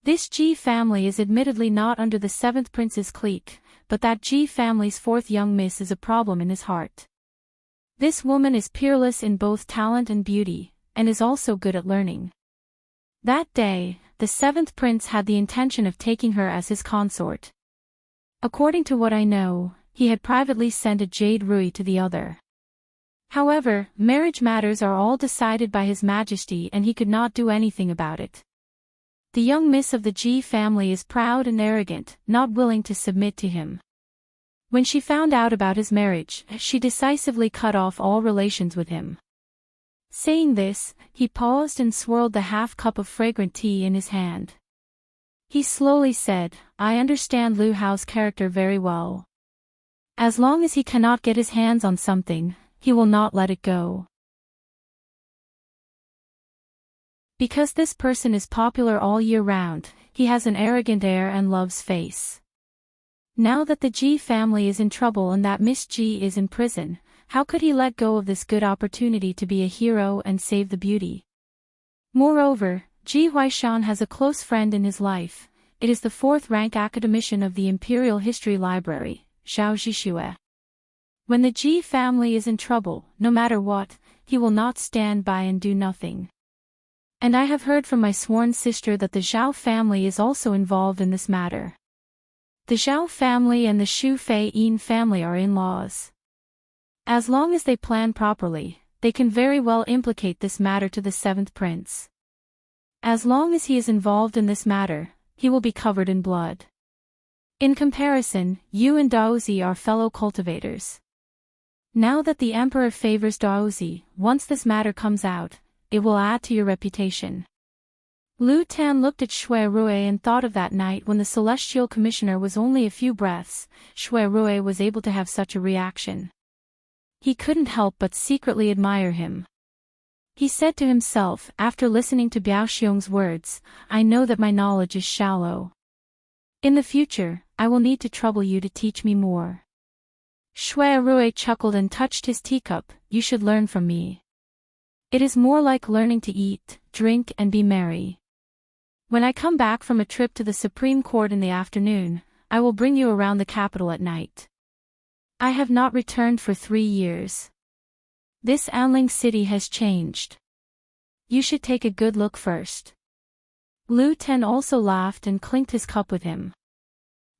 This Ji family is admittedly not under the seventh prince's clique, but that Ji family's fourth young miss is a problem in his heart. This woman is peerless in both talent and beauty, and is also good at learning. That day, the seventh prince had the intention of taking her as his consort. According to what I know, he had privately sent a jade rui to the other. However, marriage matters are all decided by His Majesty and he could not do anything about it. The young miss of the Ji family is proud and arrogant, not willing to submit to him. When she found out about his marriage, she decisively cut off all relations with him. Saying this, he paused and swirled the half cup of fragrant tea in his hand. He slowly said, I understand Lu Hao's character very well. As long as he cannot get his hands on something, he will not let it go. Because this person is popular all year round, he has an arrogant air and loves face. Now that the Ji family is in trouble and that Miss Ji is in prison, how could he let go of this good opportunity to be a hero and save the beauty? Moreover, Ji Huaishan has a close friend in his life. It is the fourth-rank academician of the Imperial History Library, Zhao Zhixue. When the Ji family is in trouble, no matter what, he will not stand by and do nothing. And I have heard from my sworn sister that the Zhao family is also involved in this matter. The Zhao family and the Shu Fei Yin family are in-laws. As long as they plan properly, they can very well implicate this matter to the seventh prince. As long as he is involved in this matter, he will be covered in blood. In comparison, you and Daozi are fellow cultivators. Now that the emperor favors Daozi, once this matter comes out, it will add to your reputation. Lu Tan looked at Shui Rui and thought of that night when the Celestial Commissioner was only a few breaths. Shui Rui was able to have such a reaction. He couldn't help but secretly admire him. He said to himself, after listening to Biaoxiong's words, I know that my knowledge is shallow. In the future, I will need to trouble you to teach me more. Shui Rui chuckled and touched his teacup, you should learn from me. It is more like learning to eat, drink and be merry. When I come back from a trip to the Supreme Court in the afternoon, I will bring you around the capital at night. I have not returned for 3 years. This Anling city has changed. You should take a good look first. Lu Ten also laughed and clinked his cup with him.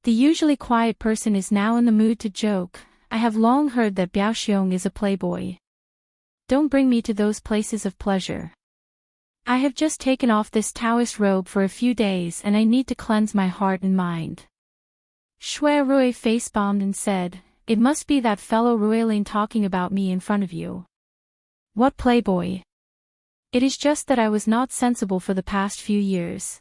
The usually quiet person is now in the mood to joke. I have long heard that Biaoxiong is a playboy. Don't bring me to those places of pleasure. I have just taken off this Taoist robe for a few days and I need to cleanse my heart and mind. Shui Rui face-bombed and said, it must be that fellow Ruilin talking about me in front of you. What playboy? It is just that I was not sensible for the past few years.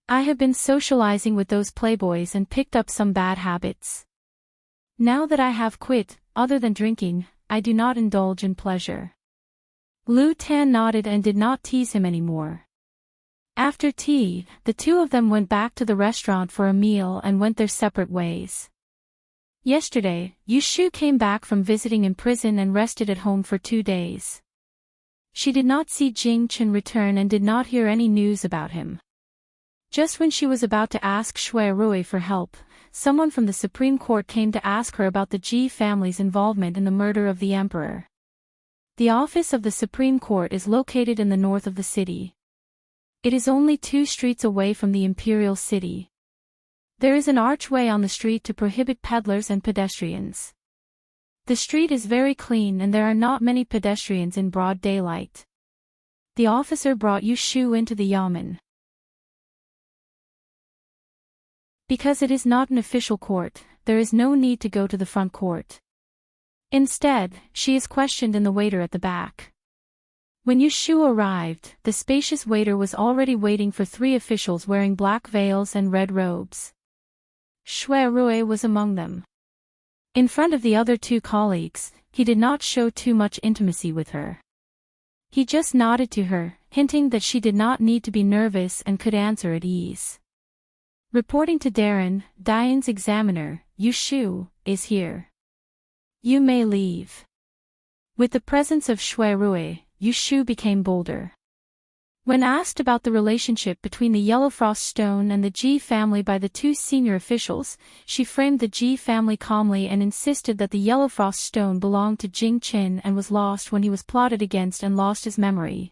I have been socializing with those playboys and picked up some bad habits. Now that I have quit, other than drinking, I do not indulge in pleasure. Lu Tan nodded and did not tease him anymore. After tea, the two of them went back to the restaurant for a meal and went their separate ways. Yesterday, Yu Shu came back from visiting in prison and rested at home for 2 days. She did not see Jing Chen return and did not hear any news about him. Just when she was about to ask Shui Rui for help, someone from the Supreme Court came to ask her about the Ji family's involvement in the murder of the emperor. The office of the Supreme Court is located in the north of the city. It is only 2 streets away from the imperial city. There is an archway on the street to prohibit peddlers and pedestrians. The street is very clean and there are not many pedestrians in broad daylight. The officer brought Yu Shu into the yamen. Because it is not an official court, there is no need to go to the front court. Instead, she is questioned in the waiter at the back. When Yu Shu arrived, the spacious waiter was already waiting for 3 officials wearing black veils and red robes. Shui Rui was among them. In front of the other 2 colleagues, he did not show too much intimacy with her. He just nodded to her, hinting that she did not need to be nervous and could answer at ease. Reporting to Darren, Diane's examiner, Yu Shu is here. You may leave. With the presence of Shui Rui, Yu Shu became bolder. When asked about the relationship between the Yellow Frost Stone and the Ji family by the 2 senior officials, she framed the Ji family calmly and insisted that the Yellow Frost Stone belonged to Jing Chen and was lost when he was plotted against and lost his memory.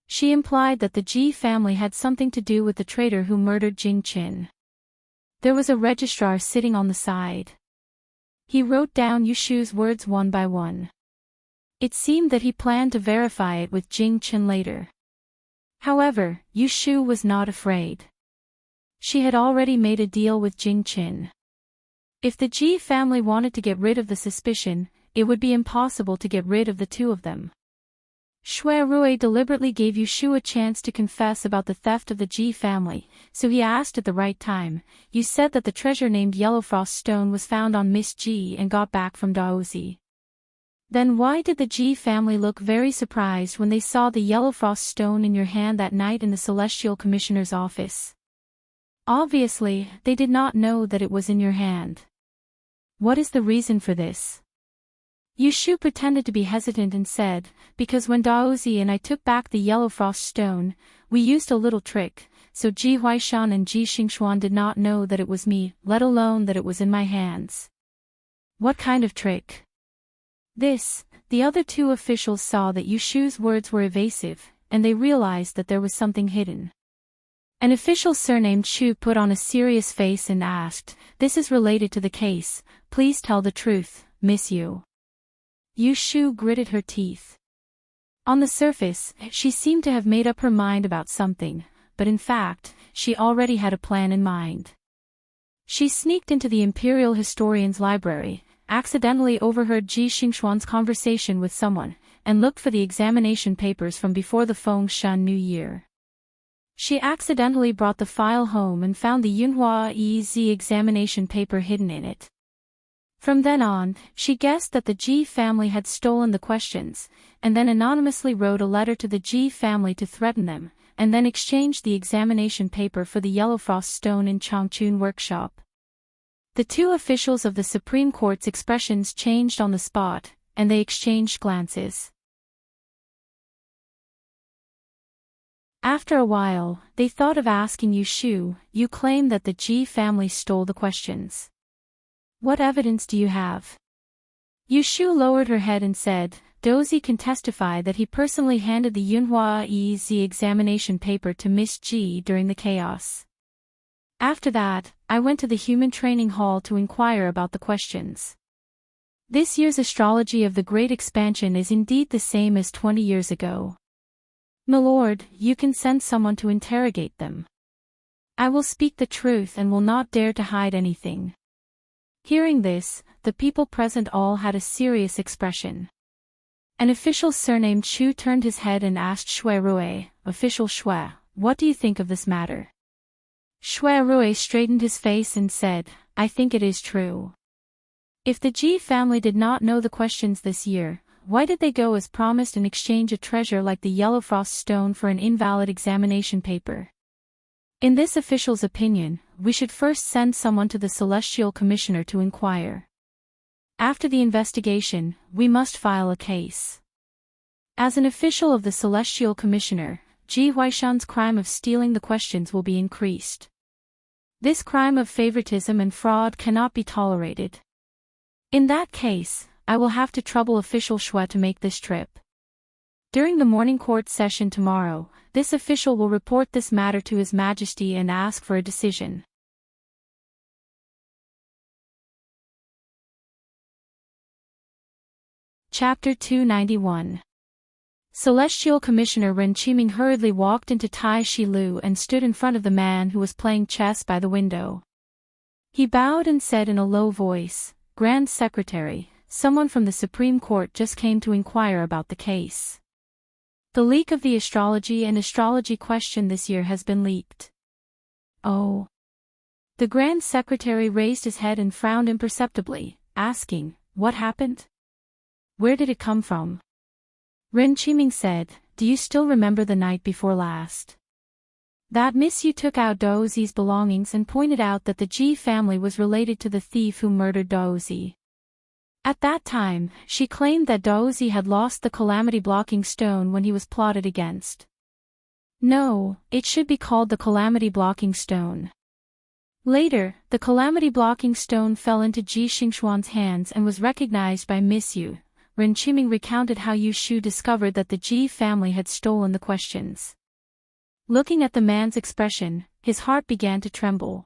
She implied that the Ji family had something to do with the traitor who murdered Jing Chen. There was a registrar sitting on the side. He wrote down Yu Shu's words one by one. It seemed that he planned to verify it with Jing Chen later. However, Yu Shu was not afraid. She had already made a deal with Jing Chen. If the Ji family wanted to get rid of the suspicion, it would be impossible to get rid of the 2 of them. Shui Rui deliberately gave Yu Shu a chance to confess about the theft of the Ji family, so he asked at the right time, "You said that the treasure named Yellow Frost Stone was found on Miss Ji and got back from Daozi. Then why did the Ji family look very surprised when they saw the Yellow Frost Stone in your hand that night in the Celestial Commissioner's office? Obviously, they did not know that it was in your hand. What is the reason for this?" Yu Shu pretended to be hesitant and said, "Because when Daozi and I took back the Yellow Frost Stone, we used a little trick, so Ji Huaishan and Ji Xingxuan did not know that it was me, let alone that it was in my hands." "What kind of trick?" The other 2 officials saw that Yu Shu's words were evasive, and they realized that there was something hidden. An official surnamed Chu put on a serious face and asked, "This is related to the case, please tell the truth, Miss Yu." Yu Shu gritted her teeth. On the surface, she seemed to have made up her mind about something, but in fact, she already had a plan in mind. She sneaked into the Imperial Historian's library, accidentally overheard Ji Xingxuan's conversation with someone, and looked for the examination papers from before the Feng Shan New Year. She accidentally brought the file home and found the Yunhua Ez examination paper hidden in it. From then on, she guessed that the Ji family had stolen the questions, and then anonymously wrote a letter to the Ji family to threaten them, and then exchanged the examination paper for the Yellow Frost Stone in Changchun workshop. The 2 officials of the Supreme Court's expressions changed on the spot, and they exchanged glances. After a while, they thought of asking Yu Shu, "You claim that the Ji family stole the questions. What evidence do you have?" Yu Shu lowered her head and said, "Dozi can testify that he personally handed the Yunhua Ez examination paper to Miss Ji during the chaos. After that, I went to the human training hall to inquire about the questions. This year's astrology of the Great Expansion is indeed the same as 20 years ago. Milord, you can send someone to interrogate them. I will speak the truth and will not dare to hide anything." Hearing this, the people present all had a serious expression. An official surnamed Chu turned his head and asked Shui Rui, "Official Shui, what do you think of this matter?" Shui Rui straightened his face and said, "I think it is true. If the Ji family did not know the questions this year, why did they go as promised and exchange a treasure like the yellow frost stone for an invalid examination paper? In this official's opinion, we should first send someone to the Celestial Commissioner to inquire. After the investigation, we must file a case. As an official of the Celestial Commissioner, Ji Huaishan's crime of stealing the questions will be increased. This crime of favoritism and fraud cannot be tolerated. In that case, I will have to trouble official Shui to make this trip. During the morning court session tomorrow, this official will report this matter to His Majesty and ask for a decision. Chapter 291. Celestial Commissioner Ren Qiming hurriedly walked into Tai Shi Lu and stood in front of the man who was playing chess by the window. He bowed and said in a low voice, "Grand Secretary, someone from the Supreme Court just came to inquire about the case. The leak of the astrology question this year has been leaked." Oh. The Grand Secretary raised his head and frowned imperceptibly, asking, "What happened? Where did it come from?" Ren Qiming said, "Do you still remember the night before last? That Miss Yu took out Daozi's belongings and pointed out that the Ji family was related to the thief who murdered Daozi. At that time, she claimed that Daozi had lost the calamity-blocking stone when he was plotted against. No, it should be called the calamity-blocking stone. Later, the calamity-blocking stone fell into Ji Xingxuan's hands and was recognized by Miss Yu. Ren Qiming recounted how Yu Shu discovered that the Ji family had stolen the questions. Looking at the man's expression, his heart began to tremble.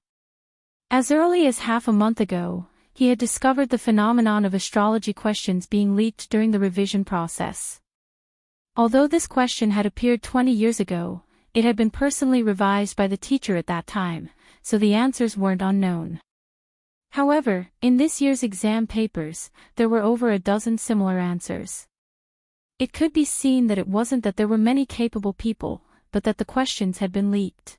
As early as half a month ago, he had discovered the phenomenon of astrology questions being leaked during the revision process. Although this question had appeared 20 years ago, it had been personally revised by the teacher at that time, so the answers weren't unknown. However, in this year's exam papers, there were over a dozen similar answers. It could be seen that it wasn't that there were many capable people, but that the questions had been leaked.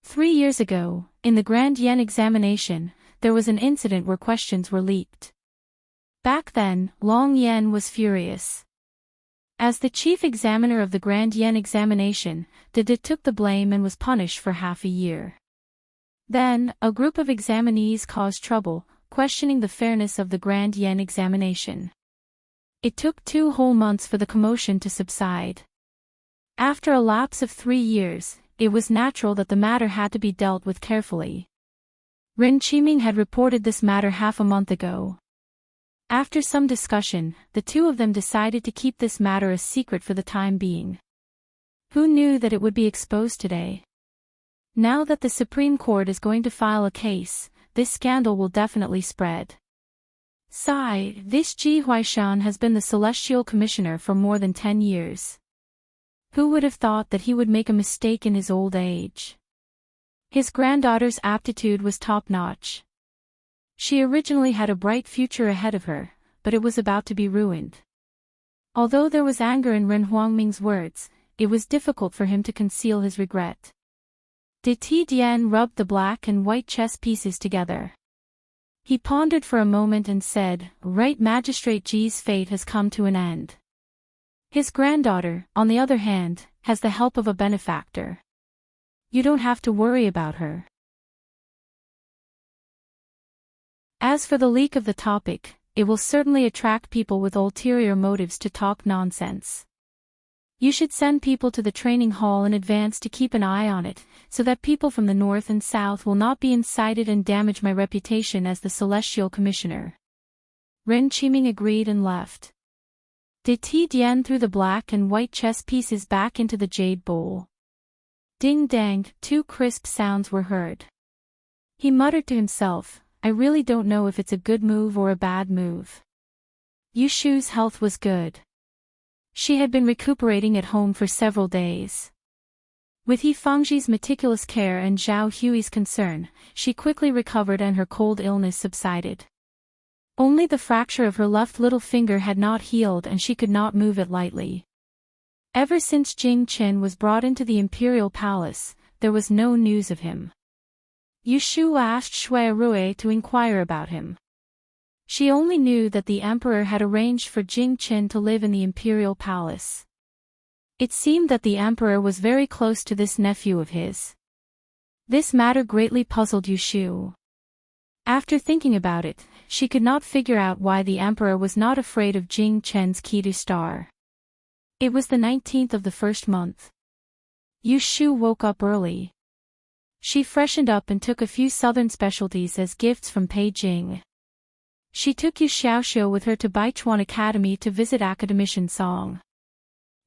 3 years ago, in the Grand Yen examination, there was an incident where questions were leaked. Back then, Long Yen was furious. As the chief examiner of the Grand Yen examination, Dede took the blame and was punished for half a year. Then, a group of examinees caused trouble, questioning the fairness of the Grand Yen examination. It took 2 whole months for the commotion to subside. After a lapse of 3 years, it was natural that the matter had to be dealt with carefully. Ren Qiming had reported this matter half a month ago. After some discussion, the two of them decided to keep this matter a secret for the time being. Who knew that it would be exposed today? Now that the Supreme Court is going to file a case, this scandal will definitely spread. Sigh, this Ji Huaishan has been the Celestial Commissioner for more than 10 years. Who would have thought that he would make a mistake in his old age? His granddaughter's aptitude was top-notch. She originally had a bright future ahead of her, but it was about to be ruined. Although there was anger in Ren Huangming's words, it was difficult for him to conceal his regret. De Tian rubbed the black and white chess pieces together. He pondered for a moment and said, "Right Magistrate Ji's fate has come to an end. His granddaughter, on the other hand, has the help of a benefactor. You don't have to worry about her." As for the leak of the topic, it will certainly attract people with ulterior motives to talk nonsense. You should send people to the training hall in advance to keep an eye on it, so that people from the north and south will not be incited and damage my reputation as the Celestial Commissioner. Ren Qiming agreed and left. De Tian threw the black and white chess pieces back into the jade bowl. Ding-dang, 2 crisp sounds were heard. He muttered to himself, "I really don't know if it's a good move or a bad move." Yu Shu's health was good. She had been recuperating at home for several days. With He Fangji's meticulous care and Zhao Hui's concern, she quickly recovered and her cold illness subsided. Only the fracture of her left little finger had not healed and she could not move it lightly. Ever since Jing Chen was brought into the imperial palace, there was no news of him. Yu Shu asked Shui Rui to inquire about him. She only knew that the emperor had arranged for Jing Qin to live in the imperial palace. It seemed that the emperor was very close to this nephew of his. This matter greatly puzzled Yushu. After thinking about it, she could not figure out why the emperor was not afraid of Jing Chen's Kidu star. It was the 19th of the first month. Yushu woke up early. She freshened up and took a few southern specialties as gifts from Beijing. She took Yu Xiaoxiu with her to Baichuan Academy to visit Academician Song.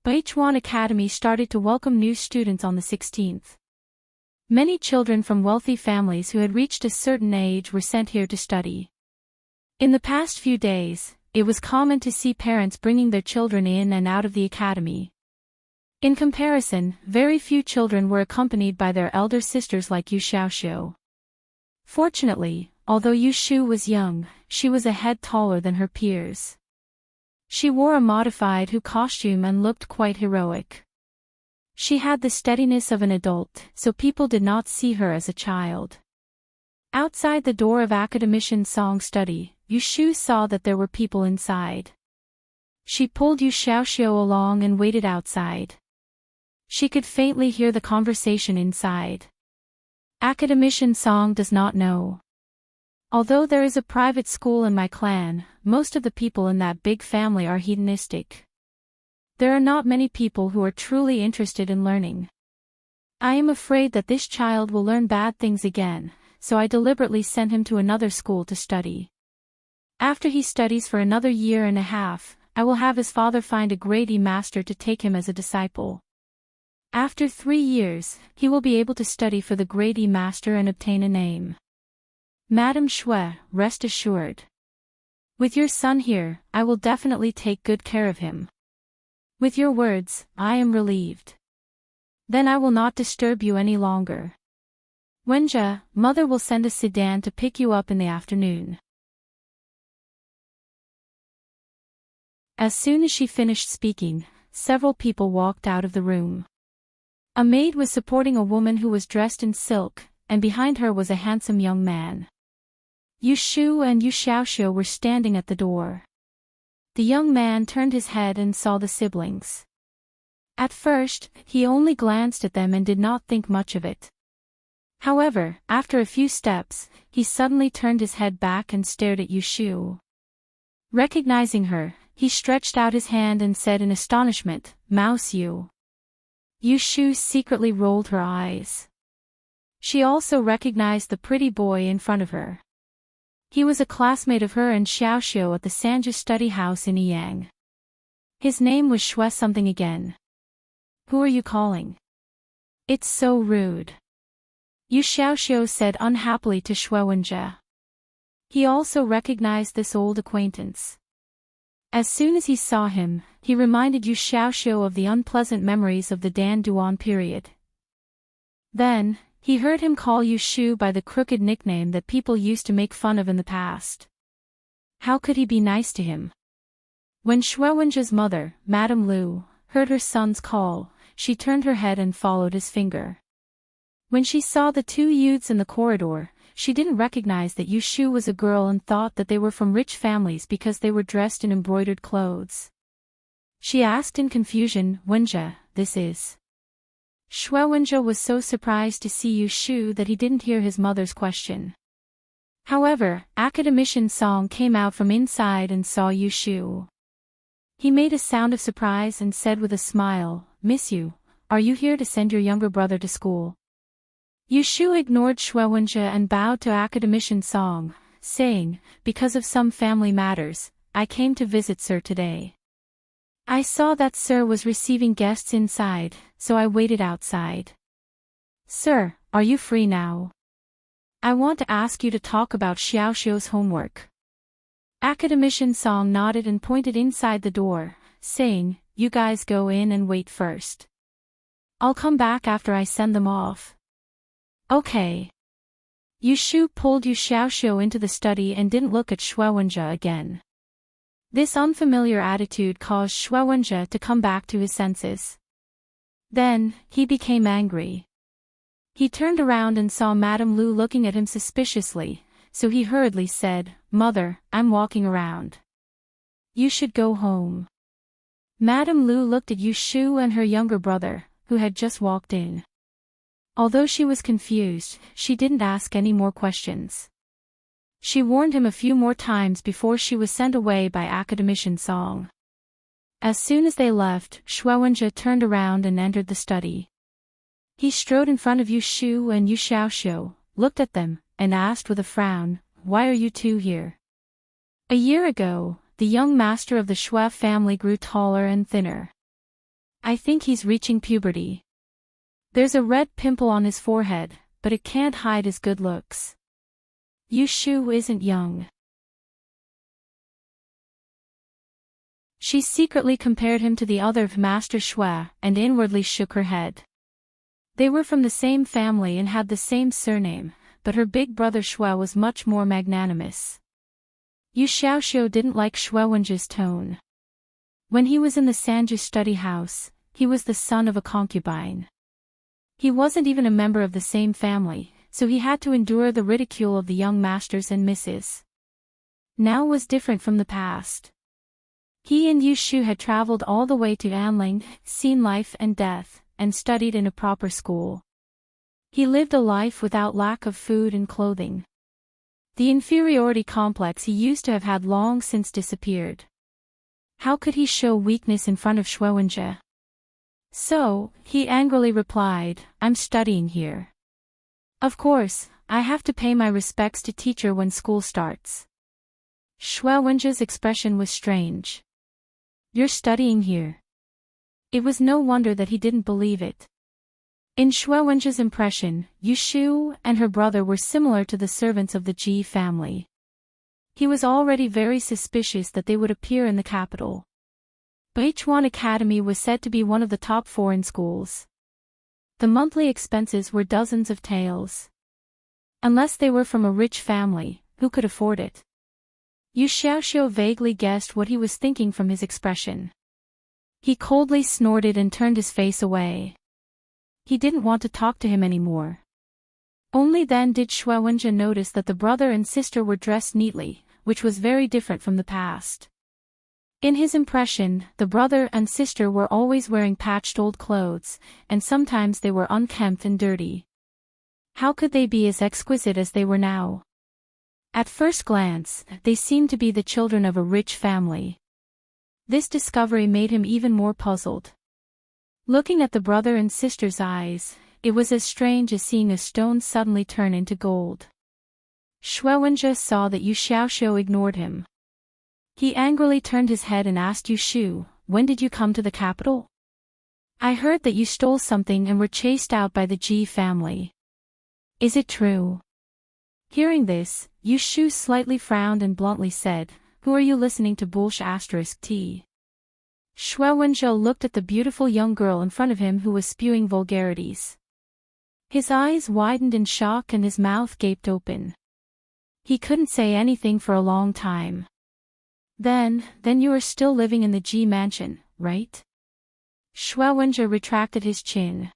Baichuan Academy started to welcome new students on the 16th. Many children from wealthy families who had reached a certain age were sent here to study. In the past few days, it was common to see parents bringing their children in and out of the academy. In comparison, very few children were accompanied by their elder sisters like Yu Xiaoxiu. Fortunately, although Yushu was young, she was a head taller than her peers. She wore a modified Hu costume and looked quite heroic. She had the steadiness of an adult, so people did not see her as a child. Outside the door of Academician Song study, Yushu saw that there were people inside. She pulled Yu Xiaoxiu along and waited outside. She could faintly hear the conversation inside. Academician Song does not know. Although there is a private school in my clan, most of the people in that big family are hedonistic. There are not many people who are truly interested in learning. I am afraid that this child will learn bad things again, so I deliberately sent him to another school to study. After he studies for another year and a half, I will have his father find a grade E master to take him as a disciple. After 3 years, he will be able to study for the grade E master and obtain a name. Madam Shui, rest assured. With your son here, I will definitely take good care of him. With your words, I am relieved. Then I will not disturb you any longer. Wenjie, mother will send a sedan to pick you up in the afternoon. As soon as she finished speaking, several people walked out of the room. A maid was supporting a woman who was dressed in silk, and behind her was a handsome young man. Yushu and Yu Xiaoxiu were standing at the door. The young man turned his head and saw the siblings. At first, he only glanced at them and did not think much of it. However, after a few steps, he suddenly turned his head back and stared at Yushu. Recognizing her, he stretched out his hand and said in astonishment, "Mouse you." Yushu secretly rolled her eyes. She also recognized the pretty boy in front of her. He was a classmate of her and Xiaoxiu at the Sanja study house in Yang. His name was Shui something again. "Who are you calling? It's so rude," Yu Xiaoxiu said unhappily to Shui Wenjie. He also recognized this old acquaintance. As soon as he saw him, he reminded Yu Xiaoxiu of the unpleasant memories of the Dan Duan period. Then, he heard him call Yushu by the crooked nickname that people used to make fun of in the past. How could he be nice to him? When Shui Wenjie's mother, Madame Lu, heard her son's call, she turned her head and followed his finger. When she saw the 2 youths in the corridor, she didn't recognize that Yushu was a girl and thought that they were from rich families because they were dressed in embroidered clothes. She asked in confusion, "Wenjie, this is?" Shui Wenjie was so surprised to see Yushu that he didn't hear his mother's question. However, Academician Song came out from inside and saw Yushu. He made a sound of surprise and said with a smile, "Miss Yu, are you here to send your younger brother to school?" Yushu ignored Shui Wenjie and bowed to Academician Song, saying, "Because of some family matters, I came to visit Sir today. I saw that Sir was receiving guests inside, so I waited outside. Sir, are you free now? I want to ask you to talk about Xiaoxiu's homework." Academician Song nodded and pointed inside the door, saying, "You guys go in and wait first. I'll come back after I send them off." "Okay." Yushu pulled Yu Xiaoxiu into the study and didn't look at Shui Wenjie again. This unfamiliar attitude caused Shui Wenjie to come back to his senses. Then, he became angry. He turned around and saw Madame Lu looking at him suspiciously, so he hurriedly said, "Mother, I'm walking around. You should go home." Madame Lu looked at Yu Shu and her younger brother, who had just walked in. Although she was confused, she didn't ask any more questions. She warned him a few more times before she was sent away by academician Song. As soon as they left, Shuowenja turned around and entered the study. He strode in front of Yu Shu and Yu Xiaoxiu, looked at them, and asked with a frown, "Why are you two here?" A year ago, the young master of the Shui family grew taller and thinner. "I think he's reaching puberty. There's a red pimple on his forehead, but it can't hide his good looks. Yu Shu isn't young." She secretly compared him to the other Master Shui, and inwardly shook her head. They were from the same family and had the same surname, but her big brother Shui was much more magnanimous. Yu Xiaoxiu didn't like Shuowenja's tone. When he was in the Sanju study house, he was the son of a concubine. He wasn't even a member of the same family, so he had to endure the ridicule of the young masters and misses. Now was different from the past. He and Yu Shu had traveled all the way to Anling, seen life and death, and studied in a proper school. He lived a life without lack of food and clothing. The inferiority complex he used to have had long since disappeared. How could he show weakness in front of Shuowenja? So, he angrily replied, "I'm studying here. Of course, I have to pay my respects to teacher when school starts." Shuowenja's expression was strange. "You're studying here?" It was no wonder that he didn't believe it. In Shuowenja's impression, Yu Shu and her brother were similar to the servants of the Ji family. He was already very suspicious that they would appear in the capital. Baichuan Academy was said to be one of the top foreign schools. The monthly expenses were dozens of taels. Unless they were from a rich family, who could afford it? Yu Xiaoxiu vaguely guessed what he was thinking from his expression. He coldly snorted and turned his face away. He didn't want to talk to him anymore. Only then did Shuowenja notice that the brother and sister were dressed neatly, which was very different from the past. In his impression, the brother and sister were always wearing patched old clothes, and sometimes they were unkempt and dirty. How could they be as exquisite as they were now? At first glance, they seemed to be the children of a rich family. This discovery made him even more puzzled. Looking at the brother and sister's eyes, it was as strange as seeing a stone suddenly turn into gold. Shuowenja saw that Yu Xiaoxiu ignored him. He angrily turned his head and asked Yu Shu, "When did you come to the capital? I heard that you stole something and were chased out by the Ji family. Is it true?" Hearing this, Yu Shu slightly frowned and bluntly said, "Who are you listening to **T"? Shuowenja looked at the beautiful young girl in front of him who was spewing vulgarities. His eyes widened in shock and his mouth gaped open. He couldn't say anything for a long time. Then you are still living in the Ji mansion, right?" Shuowenja retracted his chin.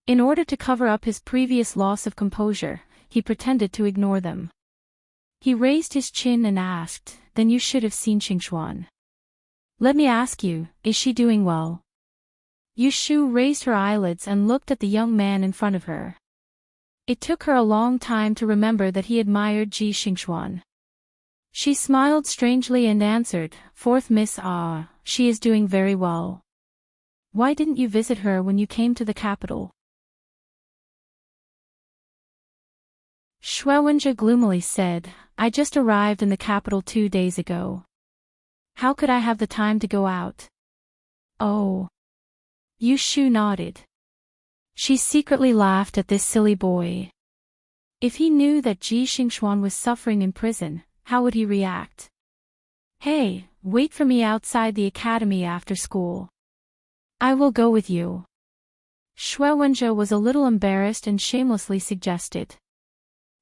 In order to cover up his previous loss of composure, he pretended to ignore them. He raised his chin and asked, "Then you should have seen Xingxuan. Let me ask you, is she doing well?" Yu Shu raised her eyelids and looked at the young man in front of her. It took her a long time to remember that he admired Ji Xingxuan. She smiled strangely and answered, "Fourth Miss Ah, she is doing very well. Why didn't you visit her when you came to the capital?" Shuowenja gloomily said, "I just arrived in the capital 2 days ago. How could I have the time to go out?" "Oh." Yu Shu nodded. She secretly laughed at this silly boy. If he knew that Ji Xingxuan was suffering in prison, how would he react? "Hey, wait for me outside the academy after school. I will go with you." Shuowenja was a little embarrassed and shamelessly suggested.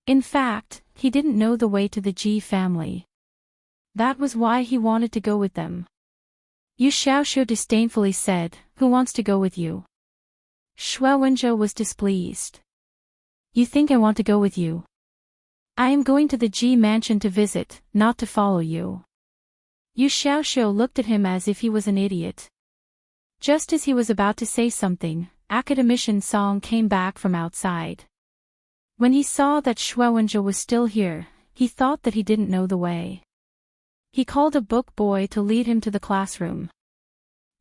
In fact, he didn't know the way to the Ji family. That was why he wanted to go with them. Yu Xiaoxiu disdainfully said, "Who wants to go with you?" Shuowenja was displeased. "You think I want to go with you?" I am going to the G mansion to visit, not to follow you. Yu Xiaoxiu looked at him as if he was an idiot. Just as he was about to say something, Academician Song came back from outside. When he saw that Shuowenja was still here, he thought that he didn't know the way. He called a book boy to lead him to the classroom.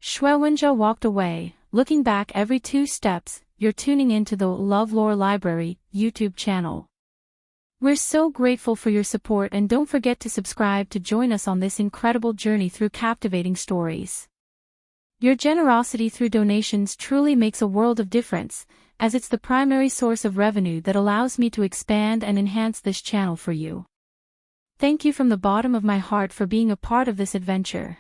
Shuowenja walked away, looking back every 2 steps. You're tuning into the LoveLore Library YouTube channel. We're so grateful for your support, and don't forget to subscribe to join us on this incredible journey through captivating stories. Your generosity through donations truly makes a world of difference, as it's the primary source of revenue that allows me to expand and enhance this channel for you. Thank you from the bottom of my heart for being a part of this adventure.